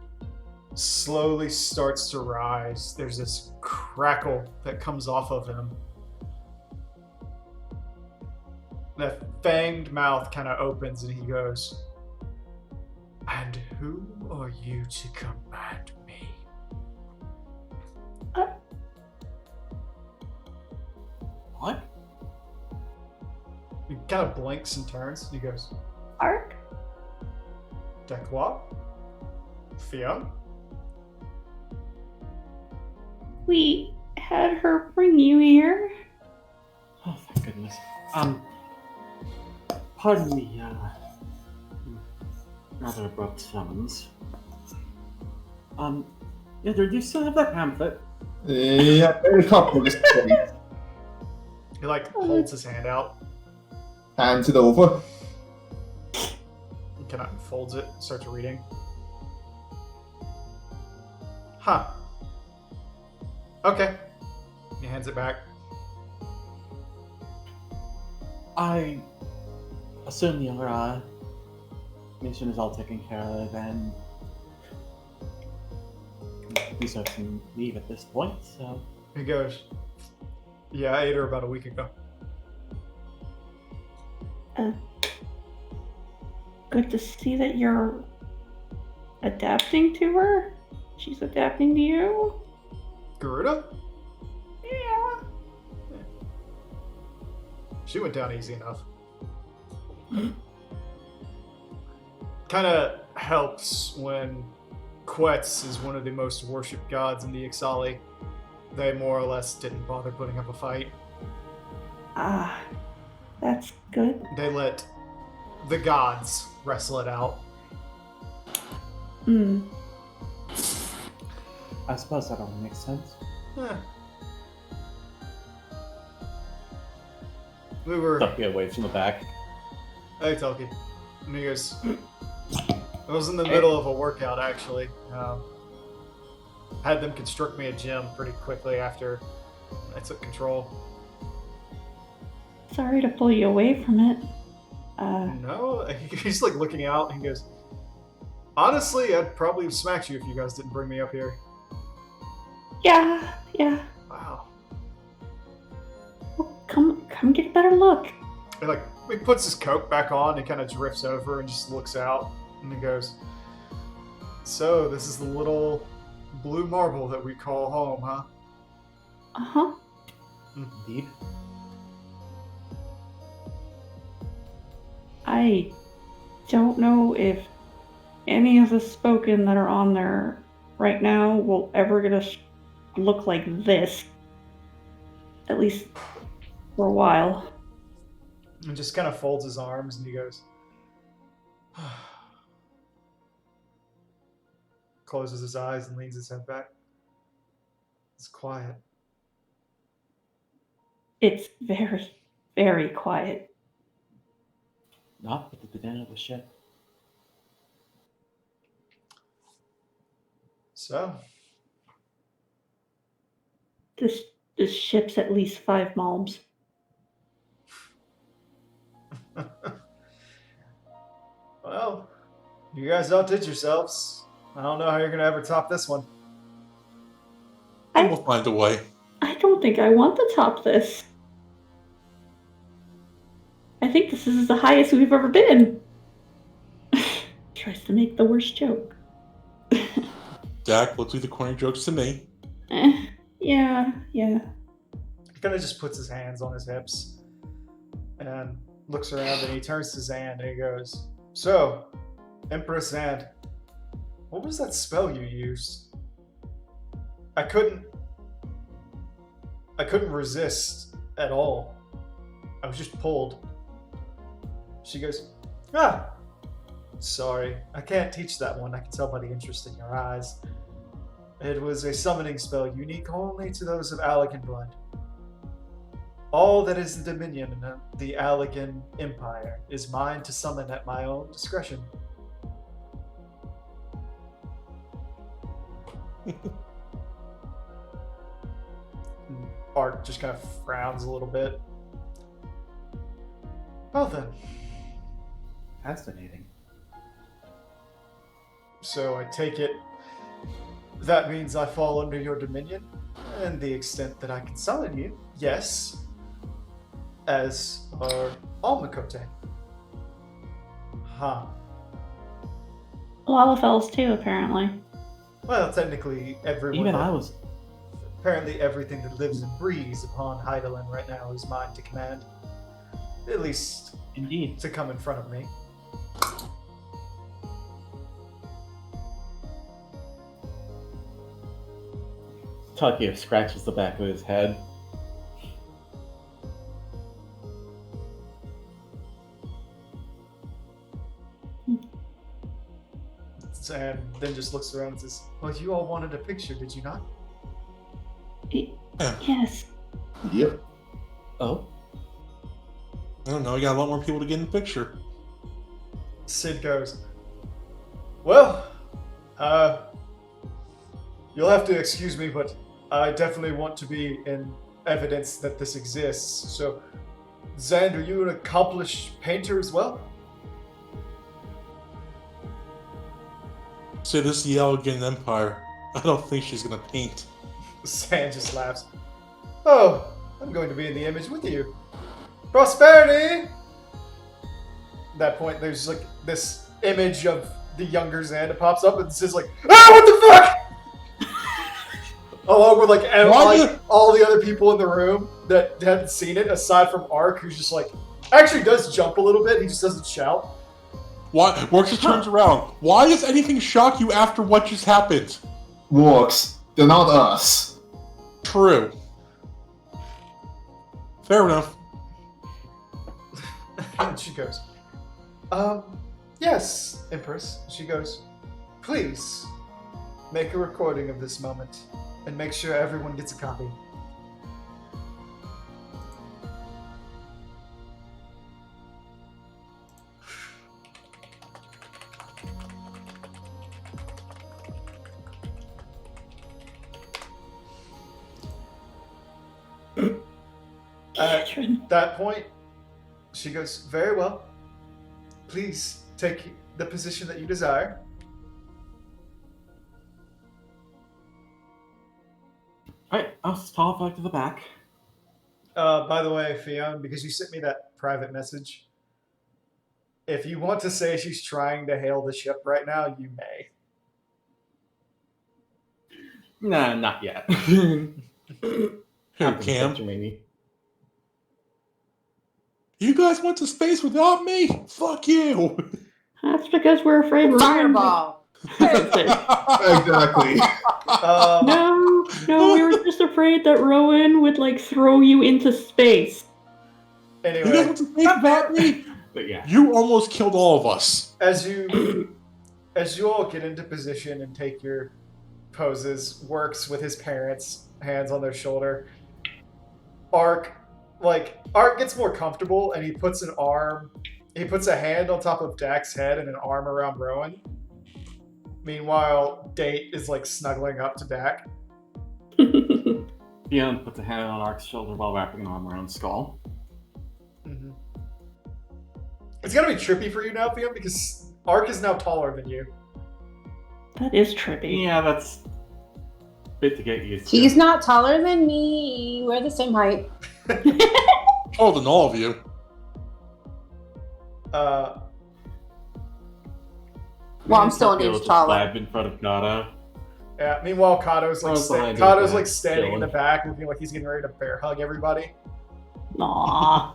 slowly starts to rise, there's this crackle that comes off of him. That fanged mouth kind of opens and he goes, "And who are you to command me?" What? He kind of blinks and turns. He goes, Ark? De quoi? Fion? We had her bring you here. Oh, thank goodness. Pardon me, rather abrupt summons. Yeah, do you still have that pamphlet? Yeah, a couple of this point. He like holds his hand out. Hands it over. He kind of folds it, starts reading. Huh. Okay. He hands it back. I assume your mission is all taken care of, and you deserve some leave at this point, so... He goes, yeah, I ate her about a week ago. Good to see that you're adapting to her. She's adapting to you. Garuda? Yeah. She went down easy enough. Kind of helps when Quetz is one of the most worshipped gods in the Ixali. They more or less didn't bother putting up a fight. Ah, that's good. They let the gods wrestle it out. Hmm. I suppose that only makes sense. We were... Tuck you away from the back. Hey, Tulky. And he goes... I was in the middle of a workout, actually. Had them construct me a gym pretty quickly after I took control. Sorry to pull you away from it. No, he's like looking out and he goes, honestly, I'd probably have smacked you if you guys didn't bring me up here. Yeah. Wow. Well, come get a better look. And like, he puts his coat back on and kind of drifts over and just looks out. And he goes, so this is the little blue marble that we call home, huh? Uh-huh. Indeed. I don't know if any of the spoken that are on there right now will ever get us look like this. At least for a while. And just kind of folds his arms and he goes, closes his eyes and leans his head back. It's quiet. It's very, very quiet. Not with the din of the ship. So, This ship's at least 5 malms. well, you guys outdid yourselves. I don't know how you're going to ever top this one. We'll find a way. I don't think I want to top this. I think this is the highest we've ever been. Tries to make the worst joke. Dak, let's leave the corny jokes to me. Yeah. He kind of just puts his hands on his hips and looks around and he turns to Zand and he goes, so, Empress Zand, what was that spell you used? I couldn't resist at all. I was just pulled. She goes, sorry, I can't teach that one. I can tell by the interest in your eyes. It was a summoning spell unique only to those of Allegan blood. All that is the dominion of the Allegan Empire is mine to summon at my own discretion. Art just kind of frowns a little bit. Well then. Fascinating. So I take it that means I fall under your dominion, and the extent that I can summon you, yes, as are all Makote. Huh. Lalafels too, apparently. Well, technically everyone. Even I was Apparently everything that lives and breathes upon Heidelin right now is mine to command. At least Indeed. to come in front of me. Takio scratches the back of his head. And then just looks around and says, well, you all wanted a picture, did you not? Yes. Yep. Oh? I don't know. You got a lot more people to get in the picture. Sid goes, well, you'll have to excuse me, but I definitely want to be in evidence that this exists. So, Zand, are you an accomplished painter as well? Say this is the Elegant Empire. I don't think she's gonna paint. Zand just laughs. Oh, I'm going to be in the image with you. Prosperity! At that point, there's like this image of the younger Zand. It pops up and says like, ah, what the fuck? Along with all the other people in the room that hadn't seen it, aside from Ark, who's just like, actually does jump a little bit. He just doesn't shout. Why? Works just turns around. Why does anything shock you after what just happened? Works. They're not us. True. Fair enough. And she goes, yes, Empress. She goes, please make a recording of this moment and make sure everyone gets a copy. At that point, she goes, very well. Please take the position that you desire. Alright, I'll stall back to the back. By the way, Fionn, because you sent me that private message, if you want to say she's trying to hail the ship right now, you may. Nah, not yet. Here, Cam. Maybe. You guys went to space without me? Fuck you! That's because we're afraid we're Fireball. Exactly. No, we were just afraid that Rowan would like throw you into space. You guys Anyway, went to space without me? But yeah. You almost killed all of us. as you all get into position and take your poses, Works with his parents, hands on their shoulder. Ark gets more comfortable and he puts a hand on top of Dak's head and an arm around Rowan. Meanwhile, Date is like snuggling up to Dak. Fionn puts a hand on Ark's shoulder while wrapping an arm around Skull. Mm-hmm. It's gonna be trippy for you now, Fionn, because Ark is now taller than you. That is trippy. Yeah, that's a bit to get used to. He's not taller than me. We're the same height. Taller than all of you. Well, I'm still an Takio inch just taller. labbed in front of Nada. Yeah. Meanwhile, Kato's like How's the line Kato's doing, like standing in the Dylan? back, looking like he's getting ready to bear hug everybody. Aw.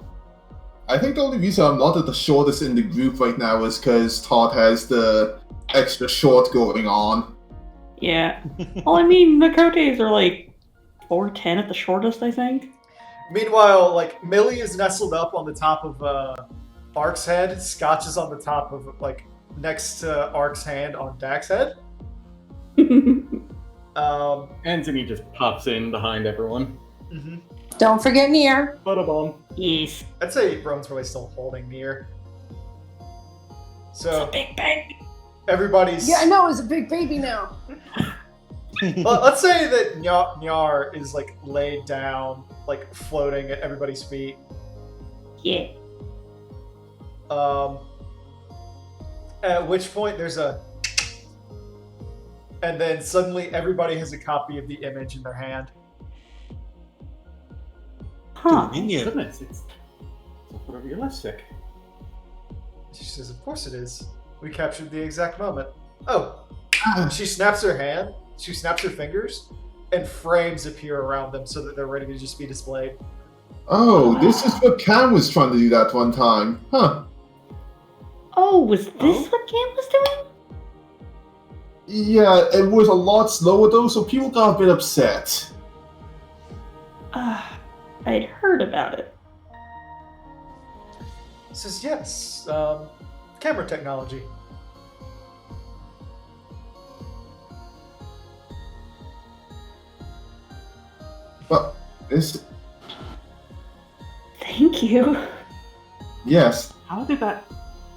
I think the only reason I'm not at the shortest in the group right now is because Todd has the extra short going on. Yeah. Well, I mean, Makotes are like 4'10" at the shortest, I think. Meanwhile, like Millie is nestled up on the top of Ark's head. Scotch is on the top of like next to Ark's hand on Dak's head. Anthony just pops in behind everyone. Mm-hmm. Don't forget Nier. Butterbomb. Yes. I'd say Rowan's probably still holding Nier. So Big bang. everybody's. Yeah, I know. It's a big baby now. Let's say that Nyar is like laid down, like floating at everybody's feet. Yeah. At which point there's a, and then suddenly everybody has a copy of the image in their hand. Huh. Convenient. Goodness, it's sort of realistic. She says, "Of course it is. We captured the exact moment." Oh, she snaps her hand. She snaps her fingers, and frames appear around them so that they're ready to just be displayed. Oh, this is what Cam was trying to do that one time. Huh. Oh, was this what Cam was doing? Yeah, it was a lot slower though, so people got a bit upset. I'd heard about it. Says yes. Camera technology. But this, Thank you. yes. How did that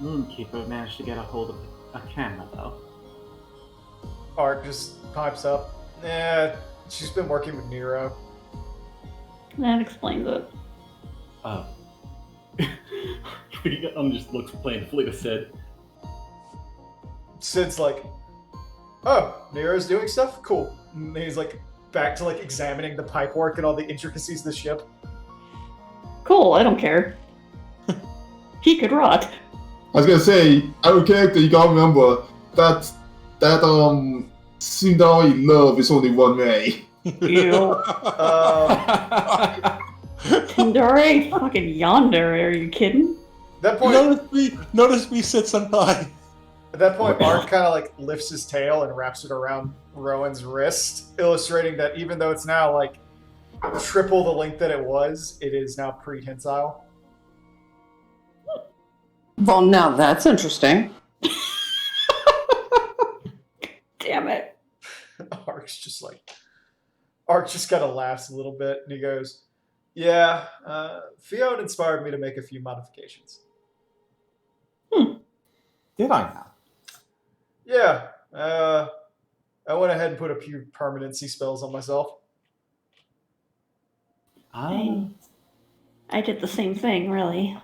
moonkeeper manage to get a hold of a camera, though? Art just pipes up. She's been working with Nero. That explains it. Oh. Just looks plaintively to Sid. Sid's like, oh, Nero's doing stuff? Cool. And he's like back to like examining the pipework and all the intricacies of the ship. Cool, I don't care. He could rot. I was gonna say, our character, you gotta remember that Sundari love is only one way. Ew. Tindare fucking yonder, are you kidding? At that point, Notice me, Sid Senpai. At that point, Art kind of like lifts his tail and wraps it around Rowan's wrist, illustrating that even though it's now like triple the length that it is now pre-tensile. Well, now that's interesting. Damn it. Art's just kind of laughs a little bit, and he goes, "Yeah, Fiona inspired me to make a few modifications." Did I now? Yeah, I went ahead and put a few permanency spells on myself. I did the same thing, really.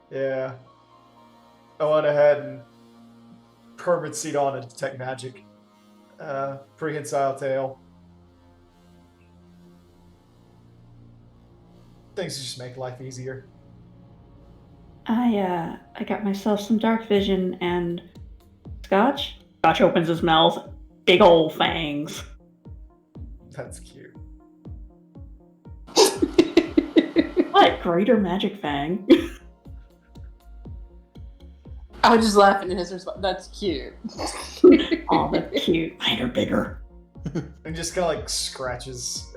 Yeah, I went ahead and permanency'd on a detect magic, prehensile tail. Things to just make life easier. I got myself some dark vision and Scotch. Scotch opens his mouth. Big ol' fangs. That's cute. What? Greater magic fang? I was just laughing at his response. That's cute. Oh, that's cute. Mine are bigger. And just kind of like scratches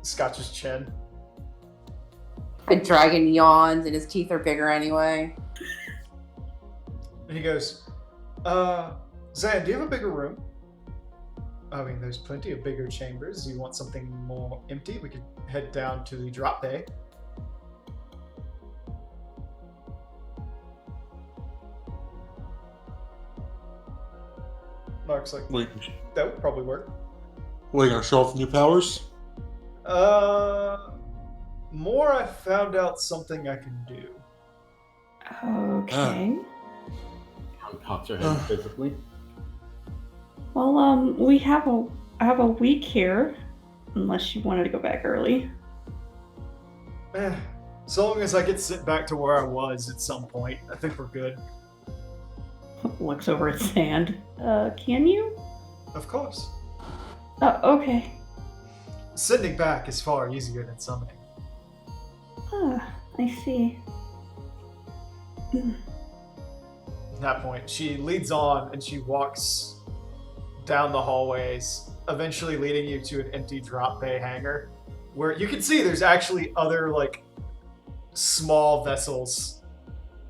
Scotch's chin. A dragon yawns and his teeth are bigger anyway. And he goes, Zan, do you have a bigger room? I mean, there's plenty of bigger chambers. Do you want something more empty? We could head down to the drop bay. Mark's like, Wait, that would probably work. you gonna show off new powers? More I found out something I can do. Okay. Cocks her head physically. Well, I have a week here, unless you wanted to go back early. So long as I get sent back to where I was at some point, I think we're good. Looks over at Sand. Can you? Of course. Okay. Sending back is far easier than summoning. I see. At that point, she leads on and she walks down the hallways, eventually leading you to an empty drop bay hangar, where you can see there's actually other like small vessels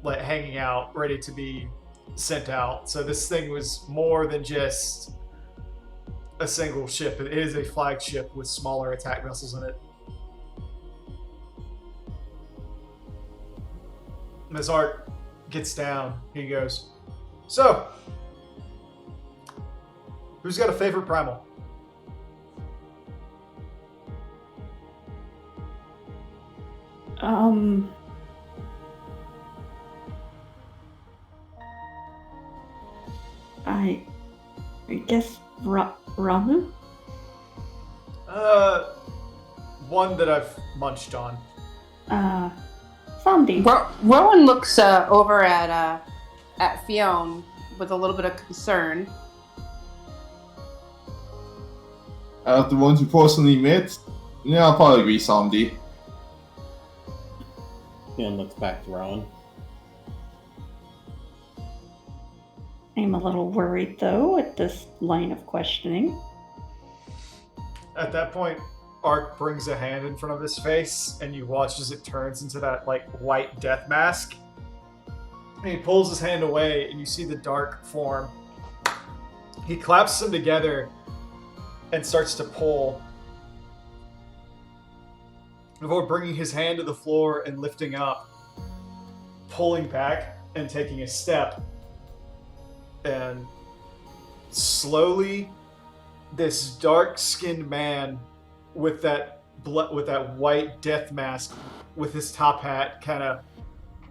like hanging out, ready to be sent out. So this thing was more than just a single ship. It is a flagship with smaller attack vessels in it. As Art gets down, he goes, so, who's got a favorite primal? I guess Ramu? One that I've munched on. Samdi. Rowan looks over at Fionn with a little bit of concern. Out of the ones you personally met, yeah, I'll probably agree, Somdi. Ian looks back to Rowan. I'm a little worried, though, at this line of questioning. At that point, Ark brings a hand in front of his face, and you watch as it turns into that like white death mask. And he pulls his hand away, and you see the dark form. He claps them together and starts to pull, before bringing his hand to the floor and lifting up, pulling back and taking a step. And slowly, this dark-skinned man with that white death mask, with his top hat, kind of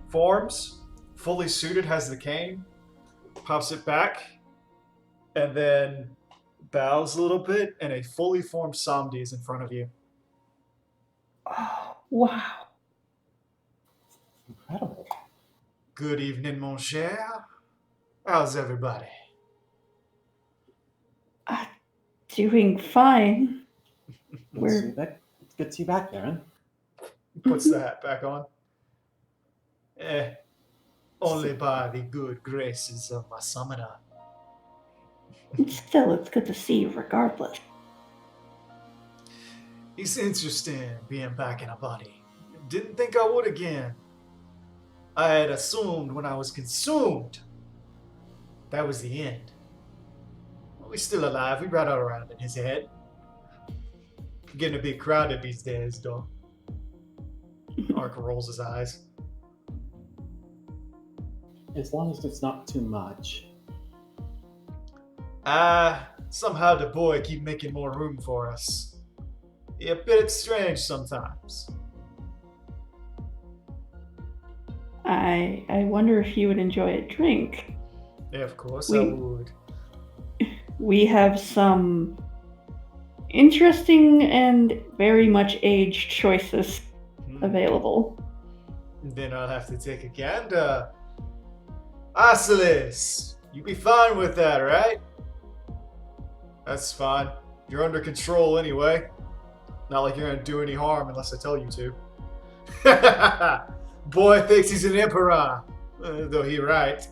forms, fully suited, has the cane, pops it back, and then bows a little bit, and a fully formed Somdi is in front of you. Oh, wow. Incredible. Good evening, mon cher. How's everybody? Doing fine. It's good to see you back, Aaron. Puts the hat back on. Only by the good graces of my summoner. Still, it's good to see you regardless. It's interesting being back in a body. Didn't think I would again. I had assumed when I was consumed, that was the end. Well, we're still alive. We brought it around in his head. Getting a bit crowded these days, though. Ark rolls his eyes. As long as it's not too much. Somehow the boy keep making more room for us. A bit strange sometimes. I wonder if you would enjoy a drink. Yeah, of course I would. We have some interesting and very much aged choices available. Then I'll have to take a gander. Asilis, you be fine with that, right? That's fine. You're under control anyway. Not like you're gonna do any harm unless I tell you to. Boy thinks he's an emperor, though he right.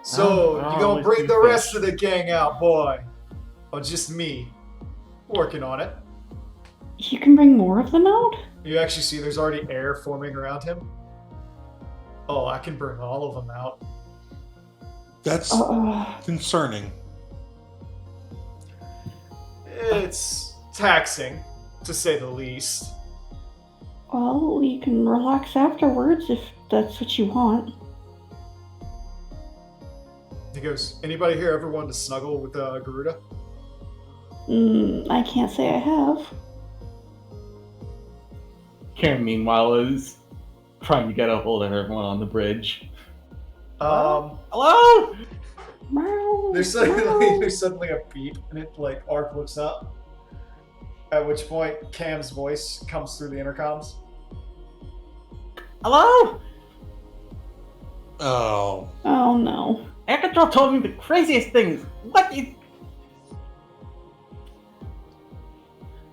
So, you gonna bring the rest of the gang out, boy? Or just me? Working on it. You can bring more of them out? You actually see there's already air forming around him. Oh, I can bring all of them out. That's concerning. It's taxing, to say the least. Well, you can relax afterwards if that's what you want. He goes, anybody here ever wanted to snuggle with Garuda? I can't say I have. Karen, meanwhile, is trying to get a hold of everyone on the bridge. Hello? There's suddenly a beep, and it like Ark looks up. At which point, Cam's voice comes through the intercoms. Hello? Oh. Oh no. Air Control told me the craziest things. What is...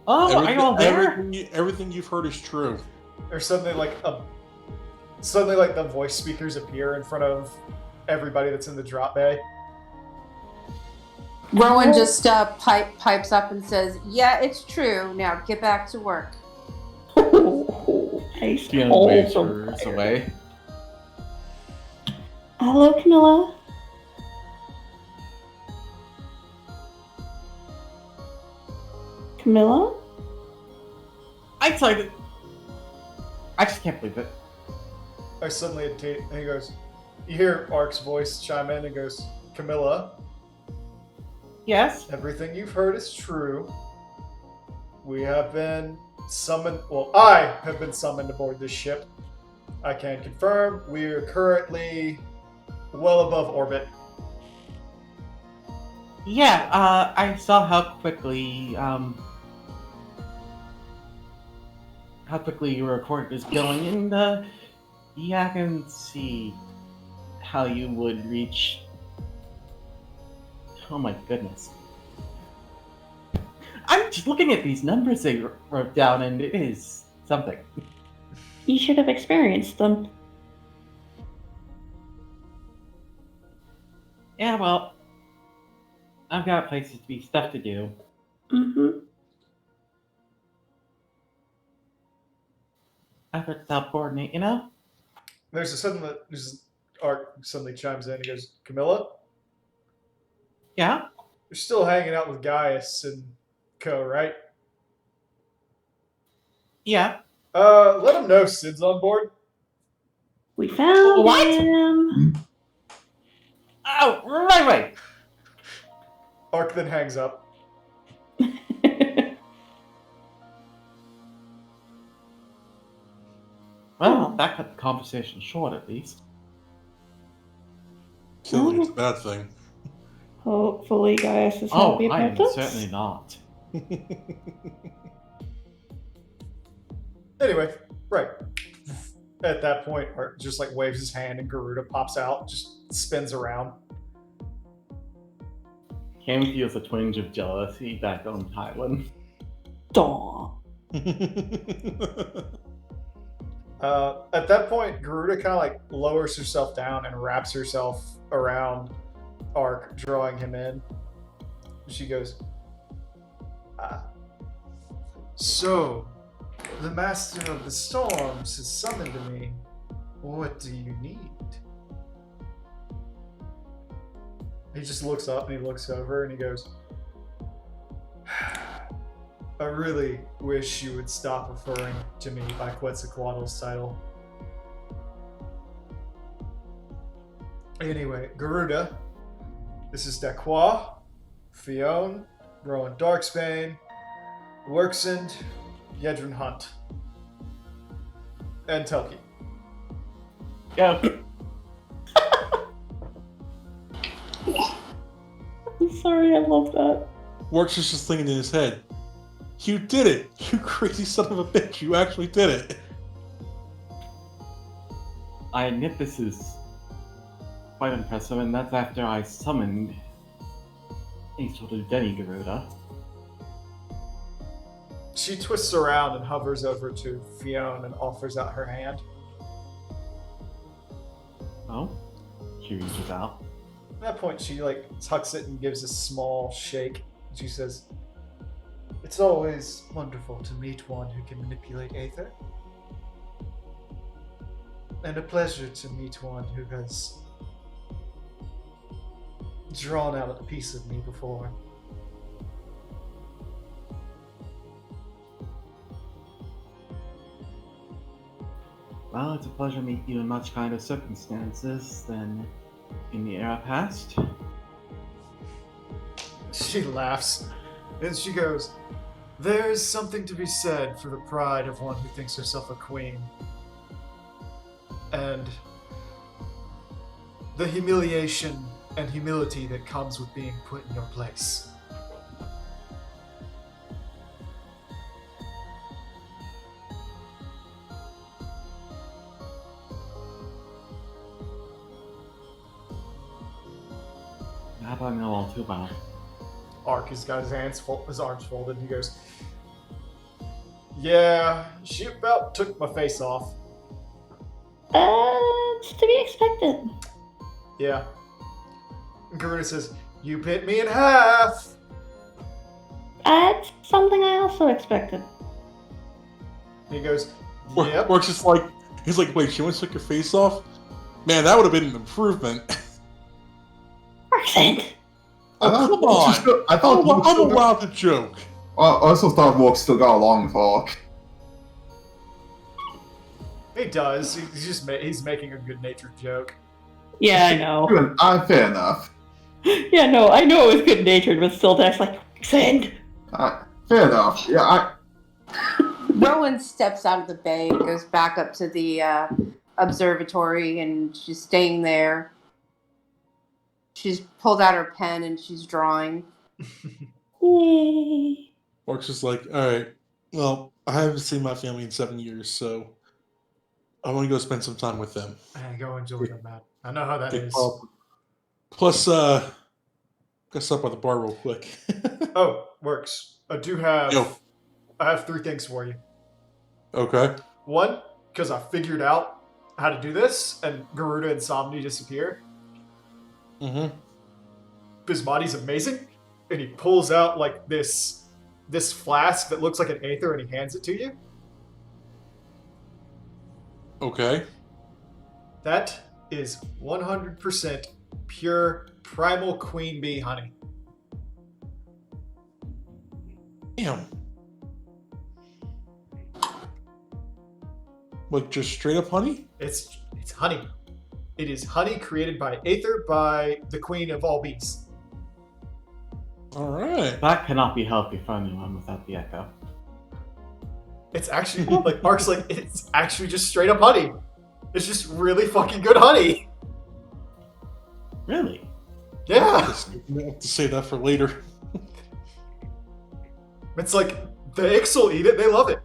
Oh, are you all there? Everything you've heard is true. There's suddenly like the voice speakers appear in front of everybody that's in the drop bay. Rowan just pipes up and says, "Yeah, it's true. Now get back to work." Tiana waves hers away. Hello, Camilla. Camilla? I just can't believe it. I suddenly and he goes, you hear Ark's voice chime in and goes, Camilla. Yes? Everything you've heard is true. We have been summoned, well, I have been summoned aboard this ship. I can confirm we are currently well above orbit. Yeah, I saw how quickly your report is going, and yeah, I can see how you would reach. Oh my goodness. I'm just looking at these numbers they wrote down, and it is something. You should have experienced them. Yeah, well, I've got places to be, stuff to do. Mm-hmm. Efforts to help coordinate, you know? There's Ark suddenly chimes in. He goes, Camilla, Yeah? you're still hanging out with Gaius and co, right? Yeah. Let him know Sid's on board. We found What? him. Oh, right. Ark then hangs up. Well, that cut the conversation short, at least. Killing is a bad thing. Hopefully, Gaius is Oh, happy I about am this. certainly not. Anyway, right. At that point, Ark just like waves his hand and Garuda pops out, just spins around. Cam feels a twinge of jealousy back on Highland. Daw. At that point, Garuda kind of like lowers herself down and wraps herself around Ark, drawing him in. She goes, so, the Master of the Storms has summoned me. What do you need? He just looks up and he looks over and he goes, I really wish you would stop referring to me by Quetzalcoatl's title. Anyway, Garuda, this is Daqua, Fionn, Rowan Darksbane, Worksend, Yedrin Hunt, and Telki. Go. I'm sorry, I love that. Works is just thinking in his head, you did it! You crazy son of a bitch, you actually did it! I admit this is quite impressive, and that's after I summoned a sort of Demi-Garuda. She twists around and hovers over to Fionn and offers out her hand. Oh? She reaches out. At that point, she like tucks it and gives a small shake. She says, "It's always wonderful to meet one who can manipulate Aether, and a pleasure to meet one who has drawn out a piece of me before." Well, it's a pleasure meeting you in much kinder circumstances than in the era past. She laughs, and she goes, "There's something to be said for the pride of one who thinks herself a queen. And the humiliation and humility that comes with being put in your place." How do I know all too well? Ark has got his arms folded, and he goes, "Yeah, she about took my face off. It's to be expected. Yeah." And Garuda says, "You bit me in half." That's something I also expected. He goes, "Yep." Works just like, he's like, wait, she wants to take your face off? Man, that would have been an improvement. Accent. Oh, come on! I thought Volk I'm still got, allowed to joke. I also thought Volk still got along with Hawk. He does. He's making a good-natured joke. Yeah, I know. Fair enough. Yeah, no, I know it was good natured, but still, that's like, send. Fair enough. Yeah, Rowan steps out of the bay and goes back up to the observatory, and she's staying there. She's pulled out her pen and she's drawing. Yay. Works just like, alright, well, I haven't seen my family in 7 years, so I want to go spend some time with them. Hey, go enjoy them, man. I know how that Big is. pop. Plus, got stuff by the bar real quick. Oh, works. I Yo. have 3 things for you. Okay. One, because I figured out how to do this, and Garuda and Somni disappear. Mm-hmm. Bismati's amazing, and he pulls out like this flask that looks like an aether, and he hands it to you. Okay. That is 100% pure primal queen bee honey. Damn. Like just straight up honey? It's honey. It is honey created by aether by the queen of all bees. All right. That cannot be healthy for anyone without the echo. It's actually like Mark's like it's actually just straight up honey. It's just really fucking good honey. Really? Yeah. I have to say that for later. It's like the Ixal eat it, they love it.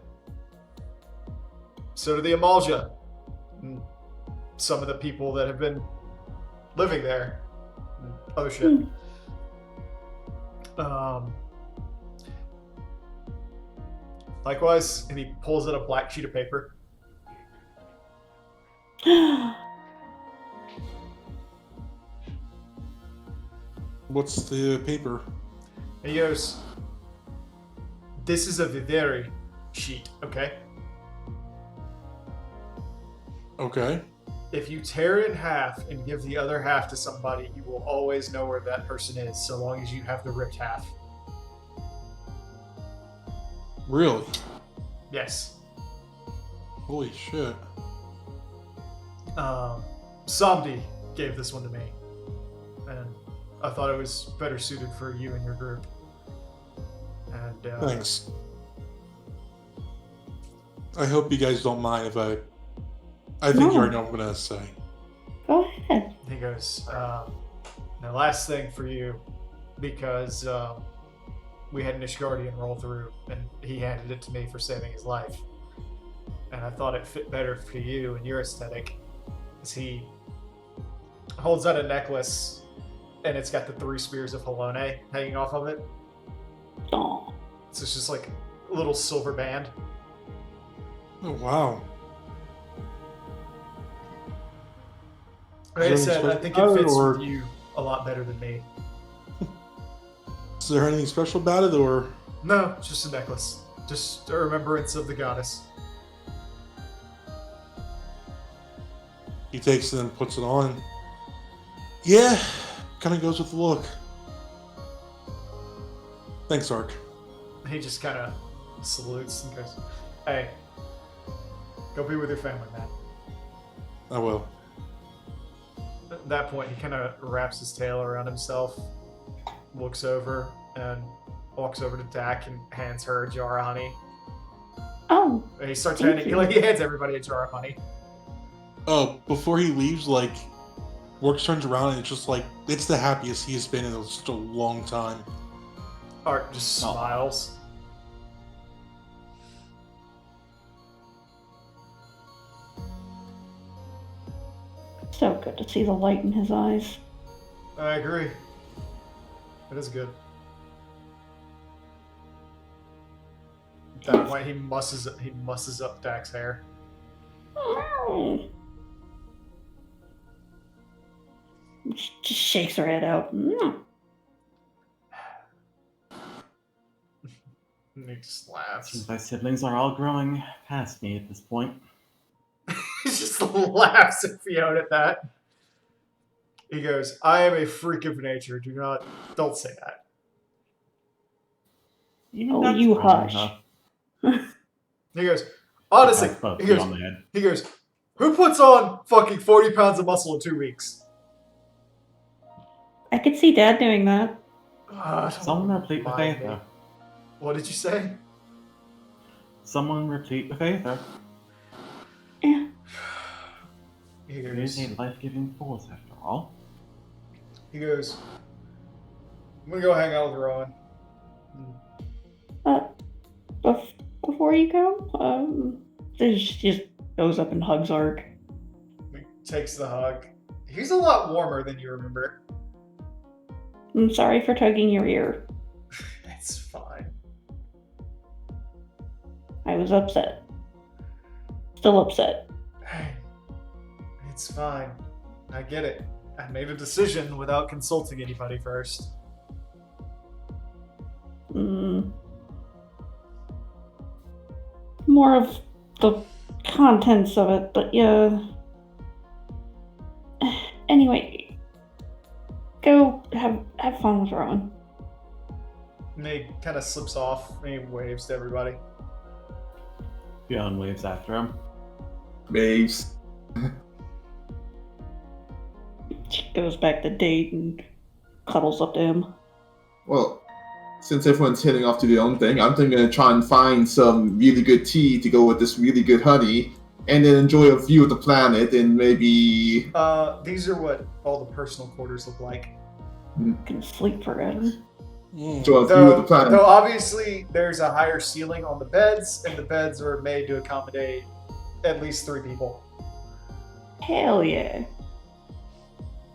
So do the Amalja. And some of the people that have been living there. And other shit. Likewise, and he pulls out a black sheet of paper. What's the paper? And he goes, "This is a Viveri sheet, okay? Okay. If you tear it in half and give the other half to somebody, you will always know where that person is, so long as you have the ripped half." Really? Yes. Holy shit. Somdi gave this one to me, and I thought it was better suited for you and your group. And Thanks. I hope you guys don't mind if I think No. you already know what I'm gonna say. Go ahead. he goes, "Now, last thing for you, because we had Nishgardian roll through, and he handed it to me for saving his life. And I thought it fit better for you and your aesthetic, as he holds out a necklace, and it's got the 3 spears of Halone hanging off of it. Aw. So it's just like a little silver band. Oh wow. Like I Is there said, any I think special it fits or- with you a lot better than me. Is there anything special about it, or No, it's just a necklace. Just a remembrance of the goddess. he takes it and puts it on? Yeah, kind of goes with the look. Thanks, Ark. He just kind of salutes and goes, "Hey, go be with your family, man." I will. At that point, he kind of wraps his tail around himself, looks over, and walks over to Dak and hands her a jar of honey. Oh, And he starts Thank handing, you. like, he hands everybody a jar of honey. Oh, before he leaves, like, Works turns around and it's just like, it's the happiest he has been in just a long time. Art just Oh. smiles. so good to see the light in his eyes. I agree. It is good. At that point, he musses up Dak's hair. Oh. She just shakes her head out. And he just laughs. Seems my siblings are all growing past me at this point. He just laughs at Fiona at that. He goes, "I am a freak of nature. Don't say that." Even Oh, that's you growing hush. up. He goes, honestly, That's both he you goes, on the head. he goes, "Who puts on fucking 40 pounds of muscle in 2 weeks?" I could see Dad doing that. Someone replete with Mind me. Aether. What did you say? Someone replete with Aether. Yeah. He It goes, is a life-giving force, after all. he goes, "I'm gonna go hang out with Rowan." Before you go, she just goes up and hugs Ark. He takes the hug. He's a lot warmer than you remember. I'm sorry for tugging your ear. It's fine. I was upset. Still upset. Hey, it's fine. I get it. I made a decision without consulting anybody first. More of the contents of it, but yeah. Anyway, go have fun with Rowan. And he kind of slips off and he waves to everybody. Beyond waves after him. Waves. She goes back to date and cuddles up to him. Well, since everyone's heading off to their own thing, I'm going to try and find some really good tea to go with this really good honey, and then enjoy a view of the planet, and maybe... These are what all the personal quarters look like. Can sleep forever. Enjoy a view of the planet. Though obviously there's a higher ceiling on the beds, and the beds are made to accommodate at least 3 people. Hell yeah.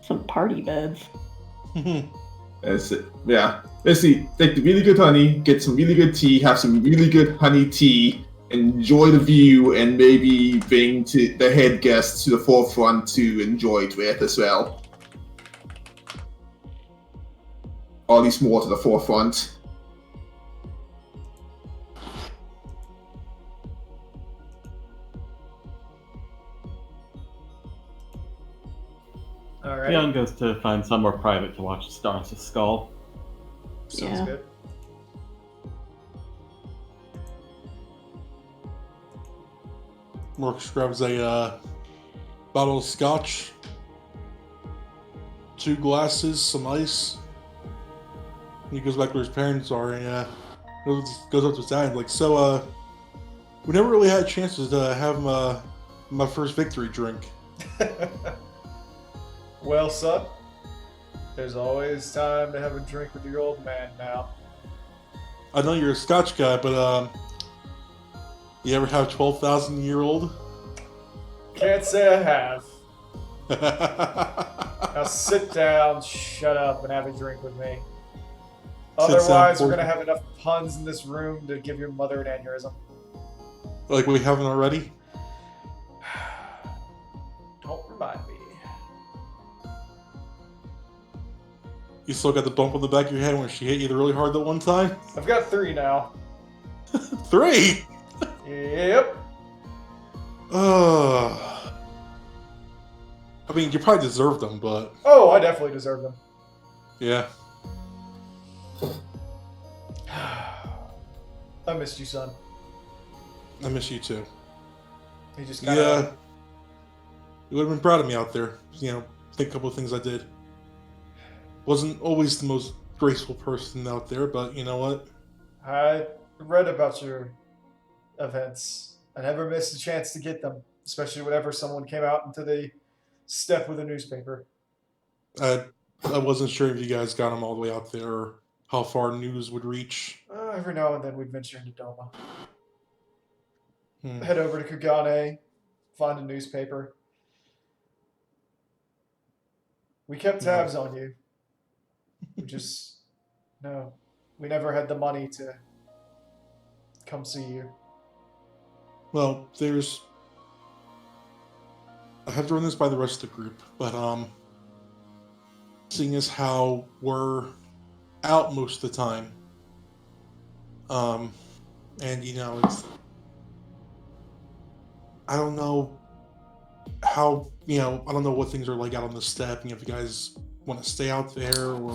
Some party beds. That's it. Yeah. Let's see. Take the really good honey, get some really good tea, have some really good honey tea, enjoy the view, and maybe bring to the head guests to the forefront to enjoy it with as well. Or at least more to the forefront. All right. Beyond goes to find somewhere private to watch the stars of Skull. Sounds good. Marcus grabs a bottle of scotch, 2 glasses, some ice. He goes back where his parents are and goes up to his dad like, so we never really had chances to have my first victory drink. Well, son, there's always time to have a drink with your old man now. I know you're a Scotch guy, but you ever have 12,000-year-old? Can't say I have. Now sit down, shut up, and have a drink with me. Otherwise, we're going to have enough puns in this room to give your mother an aneurysm. Like we haven't already? Don't remind me. You still got the bump on the back of your head when she hit you really hard that one time? I've got 3 now. 3? Yep. I mean, you probably deserve them, but... Oh, I definitely deserve them. Yeah. I missed you, son. I miss you too. He just kind of... Yeah. You would have been proud of me out there. You know, think a couple of things I did. Wasn't always the most graceful person out there, but you know what? I read about your events. I never missed a chance to get them, especially whenever someone came out into the steppe with a newspaper. I wasn't sure if you guys got them all the way out there, or how far news would reach. Every now and then we'd venture into Doma. Head over to Kugane, find a newspaper. We kept tabs on you. We never had the money to come see you. Well, I have to run this by the rest of the group, but seeing as how we're out most of the time, and you know, I don't know how, you know, I don't know what things are like out on the steppe, and if you guys want to stay out there, or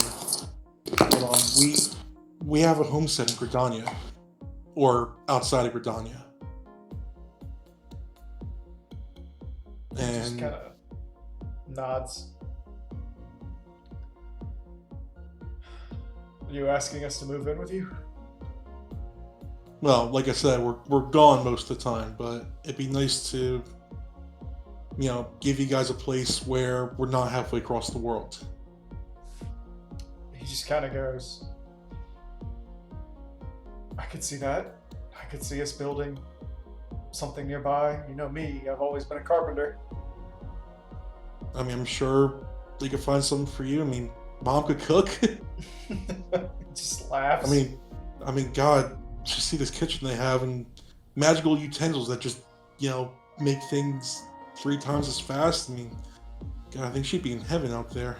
we have a homestead in Gridania, or outside of Gridania. Just kind of nods. Are you asking us to move in with you? Well, like I said, we're gone most of the time, but it'd be nice to, you know, give you guys a place where we're not halfway across the world. He just kind of goes, I could see that. I could see us building something nearby. You know me, I've always been a carpenter. I mean, I'm sure they could find something for you. I mean, Mom could cook. Just laughs. I mean, God, just see this kitchen they have and magical utensils that just, make things 3 times as fast. I mean, God, I think she'd be in heaven out there.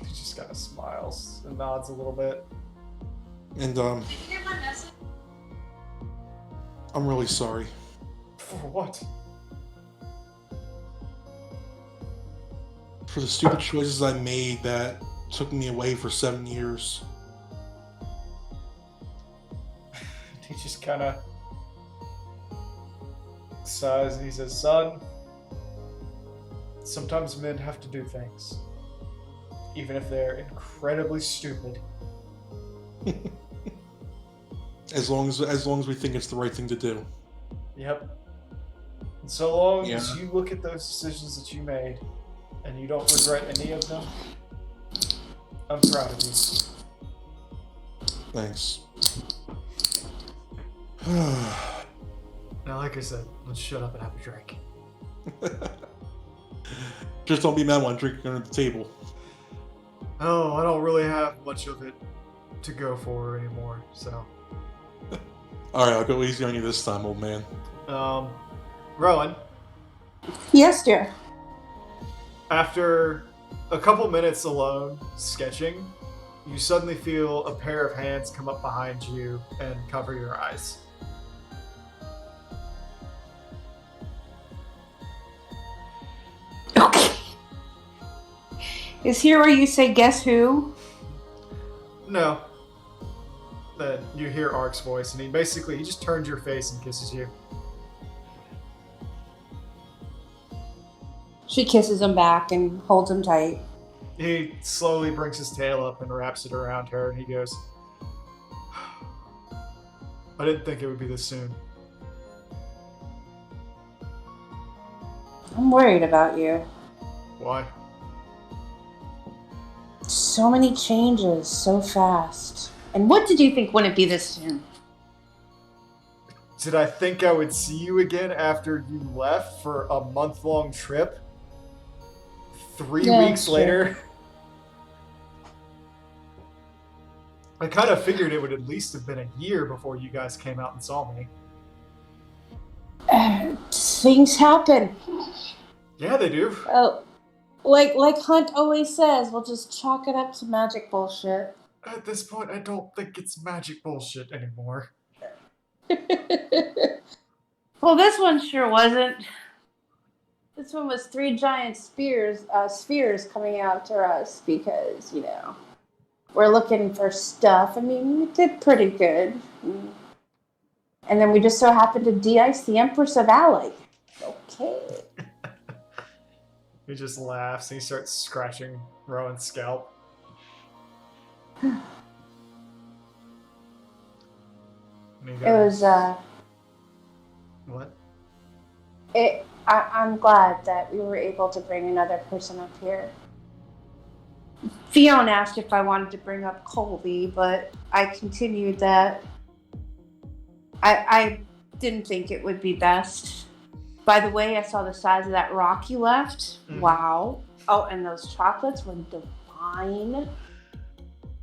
He just kind of smiles and nods a little bit. And, Did you hear my message? I'm really sorry. For what? For the stupid choices I made that took me away for 7 years. He just kind of sighs and he says, "Son, sometimes men have to do things, even if they're incredibly stupid." As long as we think it's the right thing to do. Yep. And so long Yeah. as you look at those decisions that you made and you don't regret any of them, I'm proud of you. Thanks. Now, like I said, let's shut up and have a drink. Just don't be mad when I'm drinking under the table. Oh, I don't really have much of it to go for anymore, so. Alright, I'll go easy on you this time, old man. Rowan, Yes, dear. after a couple minutes alone sketching, you suddenly feel a pair of hands come up behind you and cover your eyes. Okay. Is here where you say, guess who? No. Then you hear Ark's voice, and he just turns your face and kisses you. She kisses him back and holds him tight. He slowly brings his tail up and wraps it around her, and he goes, "I didn't think it would be this soon." I'm worried about you. Why? So many changes, so fast. And what did you think wouldn't be this soon? Did I think I would see you again after you left for a month-long trip? 3 Yeah, weeks sure. later? I kind of figured it would at least have been a year before you guys came out and saw me. Things happen. Yeah, they do. Oh, like Hunt always says, we'll just chalk it up to magic bullshit. At this point, I don't think it's magic bullshit anymore. Well, this one sure wasn't. This one was 3 giant spheres coming after us because, we're looking for stuff. I mean, we did pretty good. And then we just so happened to de-ice the Empress of Alley. Okay. He just laughs and he starts scratching Rowan's scalp. And he It goes, was, What? I'm glad that we were able to bring another person up here. Fiona asked if I wanted to bring up Colby, but I continued that I didn't think it would be best. By the way, I saw the size of that rock you left. Mhm. Wow. Oh, and those chocolates were divine.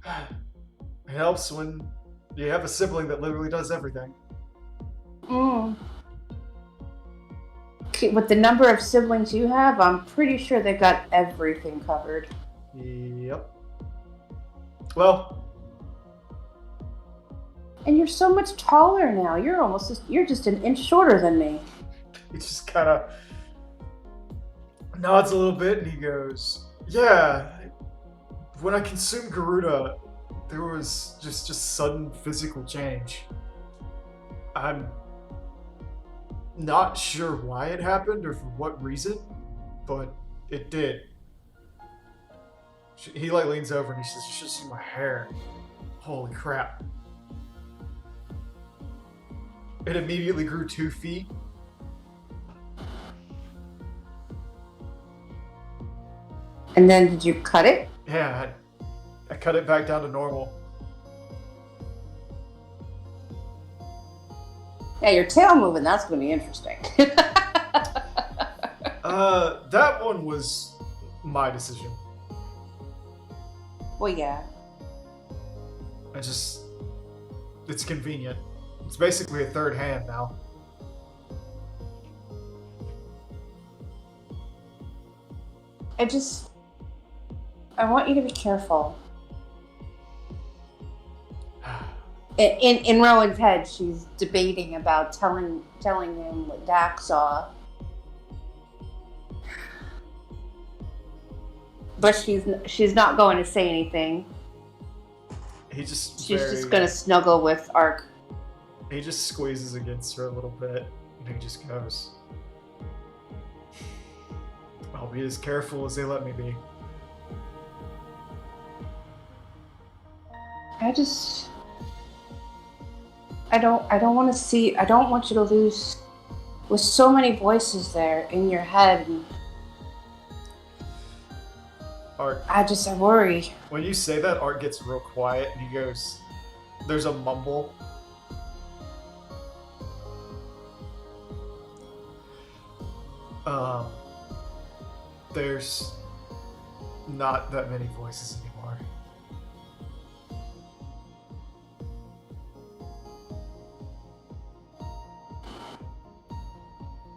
It helps when you have a sibling that literally does everything. Okay, with the number of siblings you have, I'm pretty sure they've got everything covered. Yep. Well, And you're so much taller now. You're just an inch shorter than me. he just kind of nods a little bit and he goes, "Yeah, when I consumed Garuda, there was just sudden physical change. I'm not sure why it happened or for what reason, but it did." He leans over and he says, "You should see my hair. Holy crap." It immediately grew 2 feet. And then did you cut it? Yeah, I cut it back down to normal. Yeah, your tail moving, that's going to be interesting. That one was my decision. Well, yeah. It's convenient. It's basically a third hand now. I want you to be careful. In Rowan's head, she's debating about telling him what Dak saw. But she's not going to say anything. She's just going to snuggle with Ark. He just squeezes against her a little bit, and he just goes, I'll be as careful as they let me be. I don't want to see. I don't want you to lose. With so many voices there in your head, and Art, I worry. when you say that, Art gets real quiet, and he goes, there's a mumble. There's not that many voices anymore.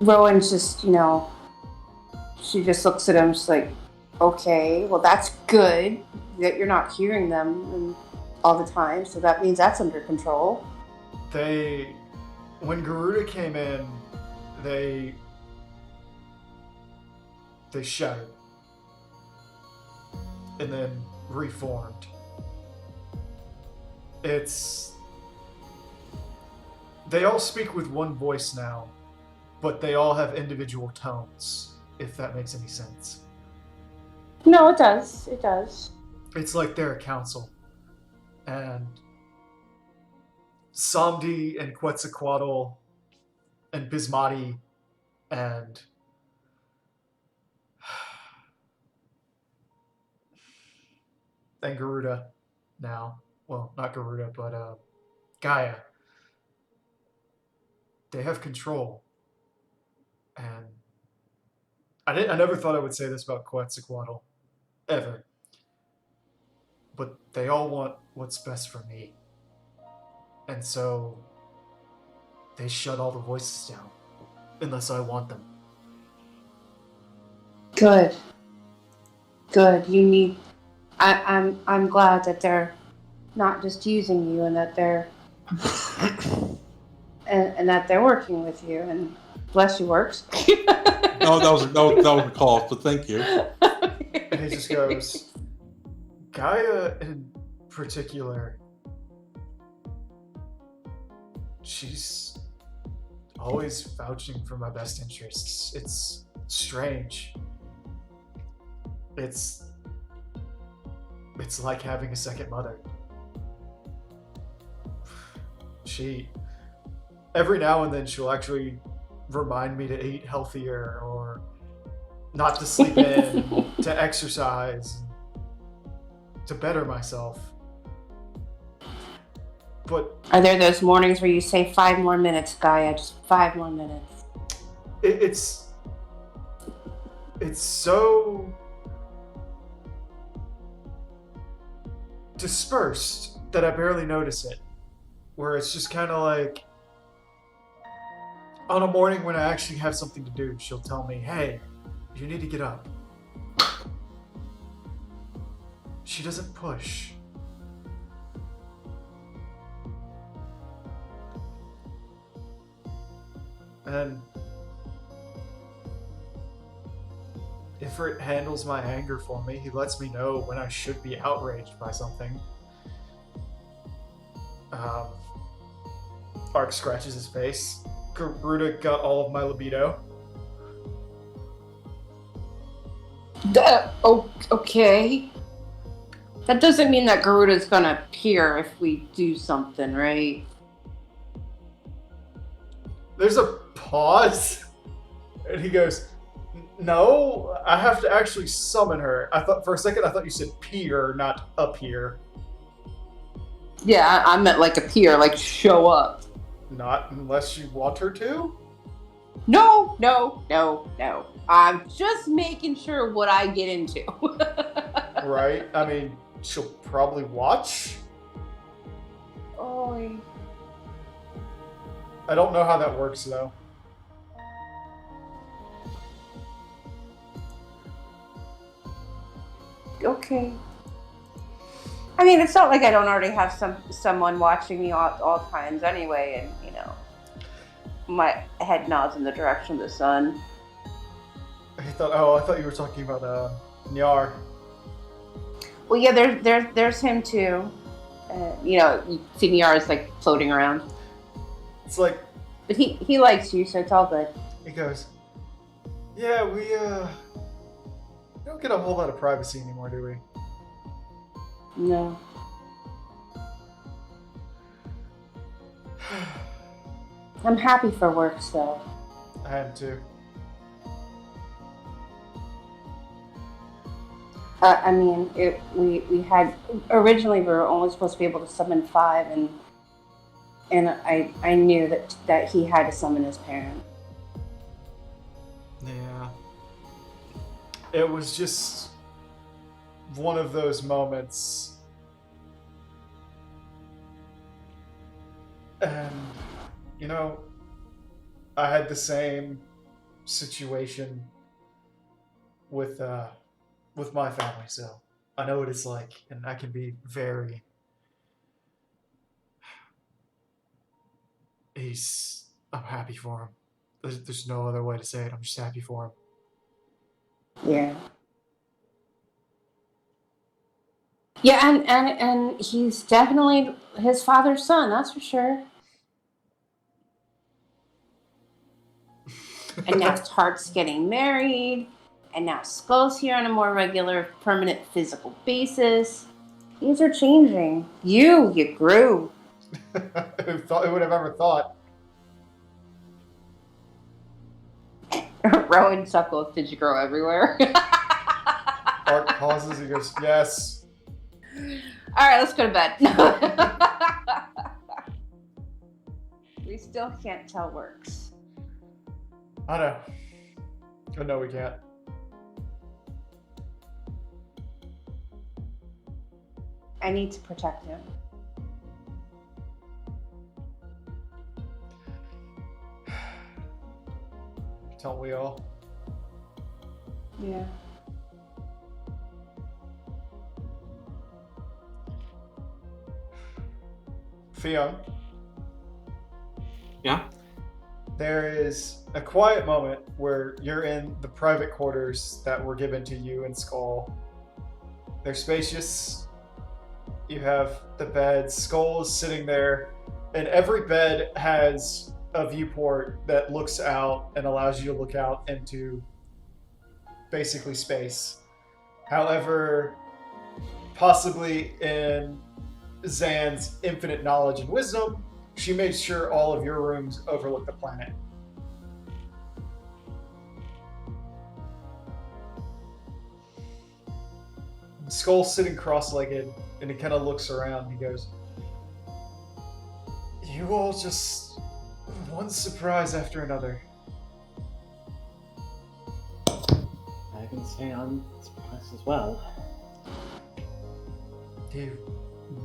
Rowan's just, she just looks at him. She's like, okay, well, that's good that you're not hearing them all the time, so that means that's under control. When Garuda came in, they shattered and then reformed. They all speak with one voice now, but they all have individual tones, if that makes any sense. No, it does. It does. It's like they're a council. And Samdi and Quetzalcoatl and Bismati and Garuda now. Well, not Garuda, but Gaia. They have control. And I never thought I would say this about Quetzalcoatl. Ever. But they all want what's best for me. And so they shut all the voices down. Unless I want them. Good. I'm glad that they're not just using you, and that they're and that they're working with you, and bless you, Works. No, that was a call, but thank you. And he just goes, Gaia in particular, she's always vouching for my best interests. It's strange. It's like having a second mother. Every now and then she'll actually remind me to eat healthier, or not to sleep in, to exercise, to better myself. But are there those mornings where you say 5 more minutes, Gaia? Just 5 more minutes. It's so dispersed that I barely notice it. Where it's just kind of like, on a morning when I actually have something to do, she'll tell me, hey, you need to get up. She doesn't push. And Ifrit handles my anger for me. He lets me know when I should be outraged by something. Ark scratches his face. Garuda got all of my libido. Okay. That doesn't mean that Garuda's gonna appear if we do something, right? There's a pause, and he goes, no, I have to actually summon her. For a second I thought you said peer, not appear. Yeah, I meant like appear, like show up. Not unless you want her to? No. I'm just making sure what I get into. Right? I mean, she'll probably watch. Oh. I don't know how that works though. Okay. I mean, it's not like I don't already have someone watching me all times anyway, and you know, my head nods in the direction of the sun. I thought you were talking about Nyar. Well, yeah, there's him too. You know, Senior is like floating around, It's like but he likes you, so it's all good. he goes, yeah, we don't get a whole lot of privacy anymore, do we? No. I'm happy for works though. I am too. I mean, we had originally we were only supposed to be able to summon 5, and I knew that he had to summon his parent. Yeah. It was just one of those moments. And, you know, I had the same situation with my family, so I know what it's like, and I can be very... I'm happy for him. There's no other way to say it. I'm just happy for him. Yeah. Yeah, and he's definitely his father's son, that's for sure. And now Tart's getting married, and now Skull's here on a more regular, permanent physical basis. Things are changing. You grew. Who would have ever thought? Rowan chuckles. Did you grow everywhere? Art pauses. He goes, "Yes." All right, let's go to bed. We still can't tell works. I know. But no, we can't. I need to protect him. Don't we all? Yeah. Fionn, Yeah? there is a quiet moment where you're in the private quarters that were given to you and Skull. They're spacious. You have the beds. Skull is sitting there, and every bed has a viewport that looks out and allows you to look out into basically space. However, possibly in Zan's infinite knowledge and wisdom, she made sure all of your rooms overlook the planet. Skull's sitting cross-legged, and he kind of looks around. He goes, "You all just one surprise after another." I can say I'm surprised as well. You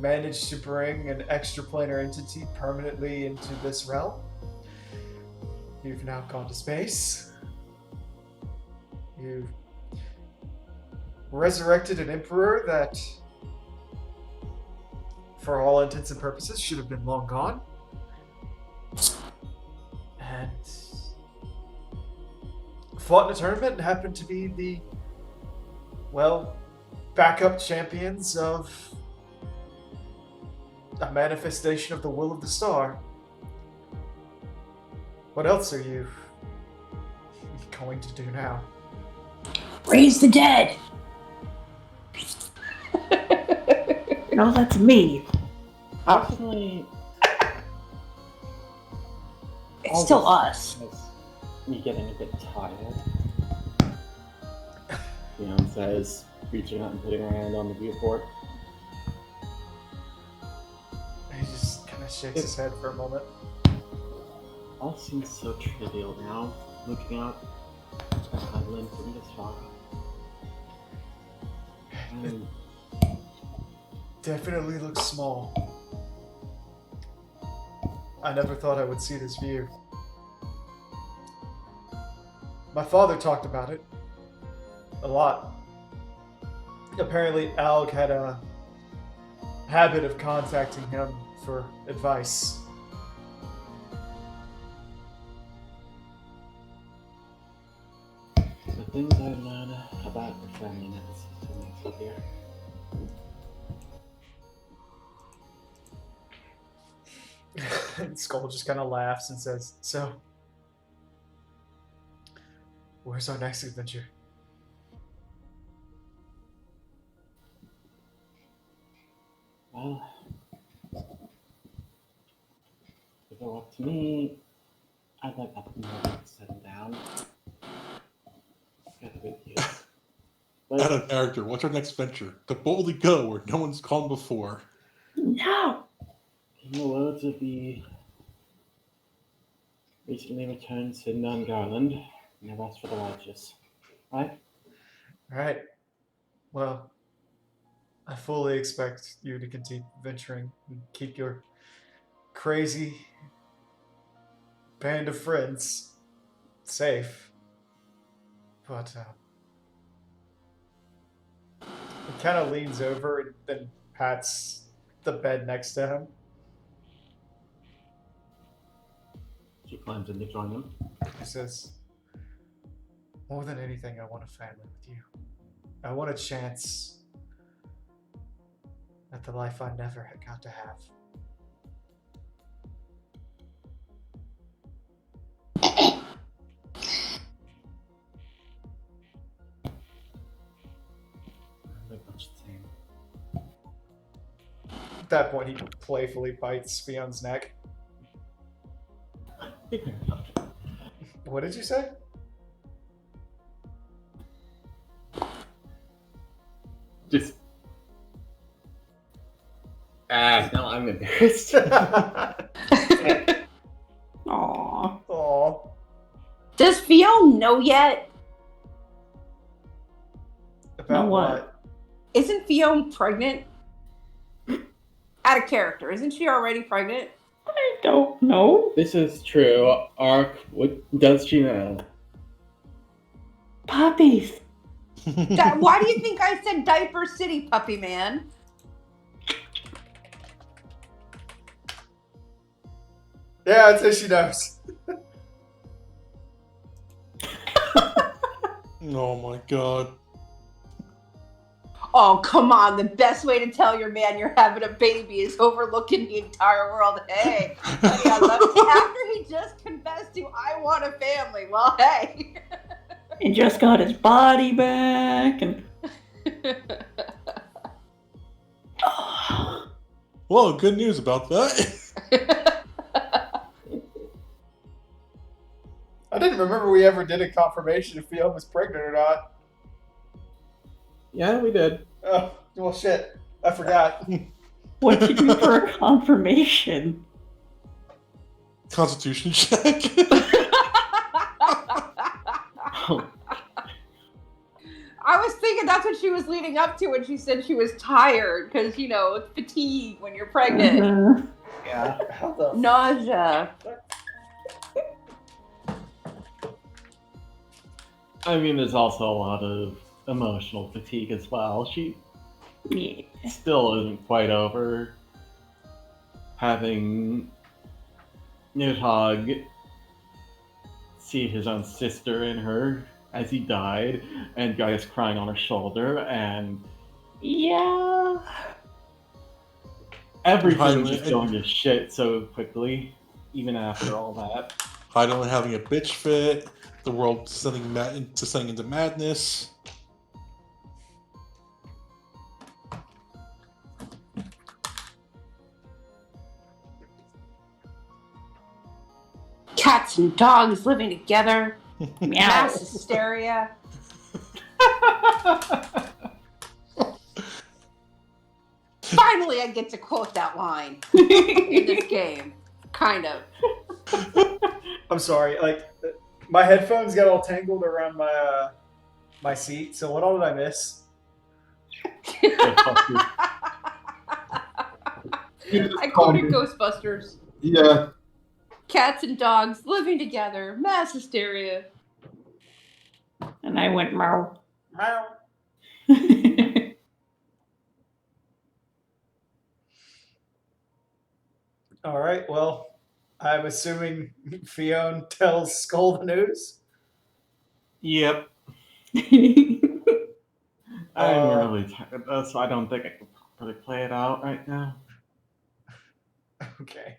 managed to bring an extraplanar entity permanently into this realm. You've now gone to space. You've resurrected an emperor that, for all intents and purposes, should have been long gone. And fought in a tournament and happened to be the, well, backup champions of a manifestation of the will of the star. What else are you going to do now? Raise the dead. No, that's me. Personally, It's still us. has me getting a bit tired. Leon says, reaching out and putting her hand on the viewport. He just kind of shakes his head for a moment. all seems so trivial now, looking out at Heinlein from this far. And Definitely looks small. I never thought I would see this view. My father talked about it a lot. Apparently, Alg had a habit of contacting him for advice. the things I learned about the family still makes me here. Skull just kind of laughs and says, "So, where's our next adventure?" Well, if it were up to me, I'd like that to settle down. Got a bit cute. Out But of character. What's our next venture? To boldly go where no one's gone before. No! in the words of the recently returned Sidon Garland, no rest for the righteous. Right? Right. Well, I fully expect you to continue venturing and keep your crazy band of friends safe. But he kind of leans over and then pats the bed next to him. She climbs in to join him. He says, "More than anything, I want a family with you. I want a chance at the life I never got to have." They're much the same. At that point, he playfully bites Fion's neck. What did you say? Just. Now I'm embarrassed. Aww. Aw. Does Fiona know yet? About Know what? Isn't Fiona pregnant? Out of character. Isn't she already pregnant? I don't know. This is true. Ark, what does she know? Puppies. Why do you think I said Diaper City, puppy man? Yeah, I'd say she knows. Oh my god. Oh, come on. The best way to tell your man you're having a baby is overlooking the entire world. Hey, honey, I love you. After he just confessed to, I want a family. Well, hey. He just got his body back and. Well, good news about that. I didn't remember we ever did a confirmation if Fiona was pregnant or not. Yeah, we did. Oh, well, shit. I forgot. What'd you do for a confirmation? Constitution check. I was thinking that's what she was leading up to when she said she was tired because, you know, it's fatigue when you're pregnant. Yeah. How the Nausea. I mean, there's also a lot of emotional fatigue as well. She Yeah. still isn't quite over having Nidhogg see his own sister in her as he died, and Gaius crying on her shoulder, and Yeah. everything's just going to shit so quickly, even after all that. Heidelin having a bitch fit. The world descending into madness. Cats and dogs living together. Meow. Mass hysteria. Finally, I get to quote that line in this game. Kind of. I'm sorry. Like my headphones got all tangled around my my seat. So what all did I miss? I quoted Ghostbusters. Yeah. Cats and dogs living together, mass hysteria. And I went meow. Meow. All right. Well, I'm assuming Fionn tells Skull the news. Yep. I'm really tired, so I don't think I can properly play it out right now. Okay.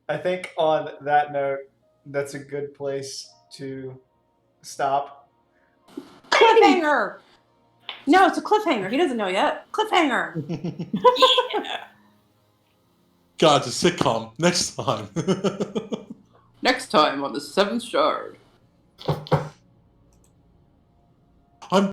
I think on that note, that's a good place to stop. Cliffhanger! No, it's a cliffhanger. He doesn't know yet. Cliffhanger! God, it's a sitcom. Next time. Next time on The Seventh Shard.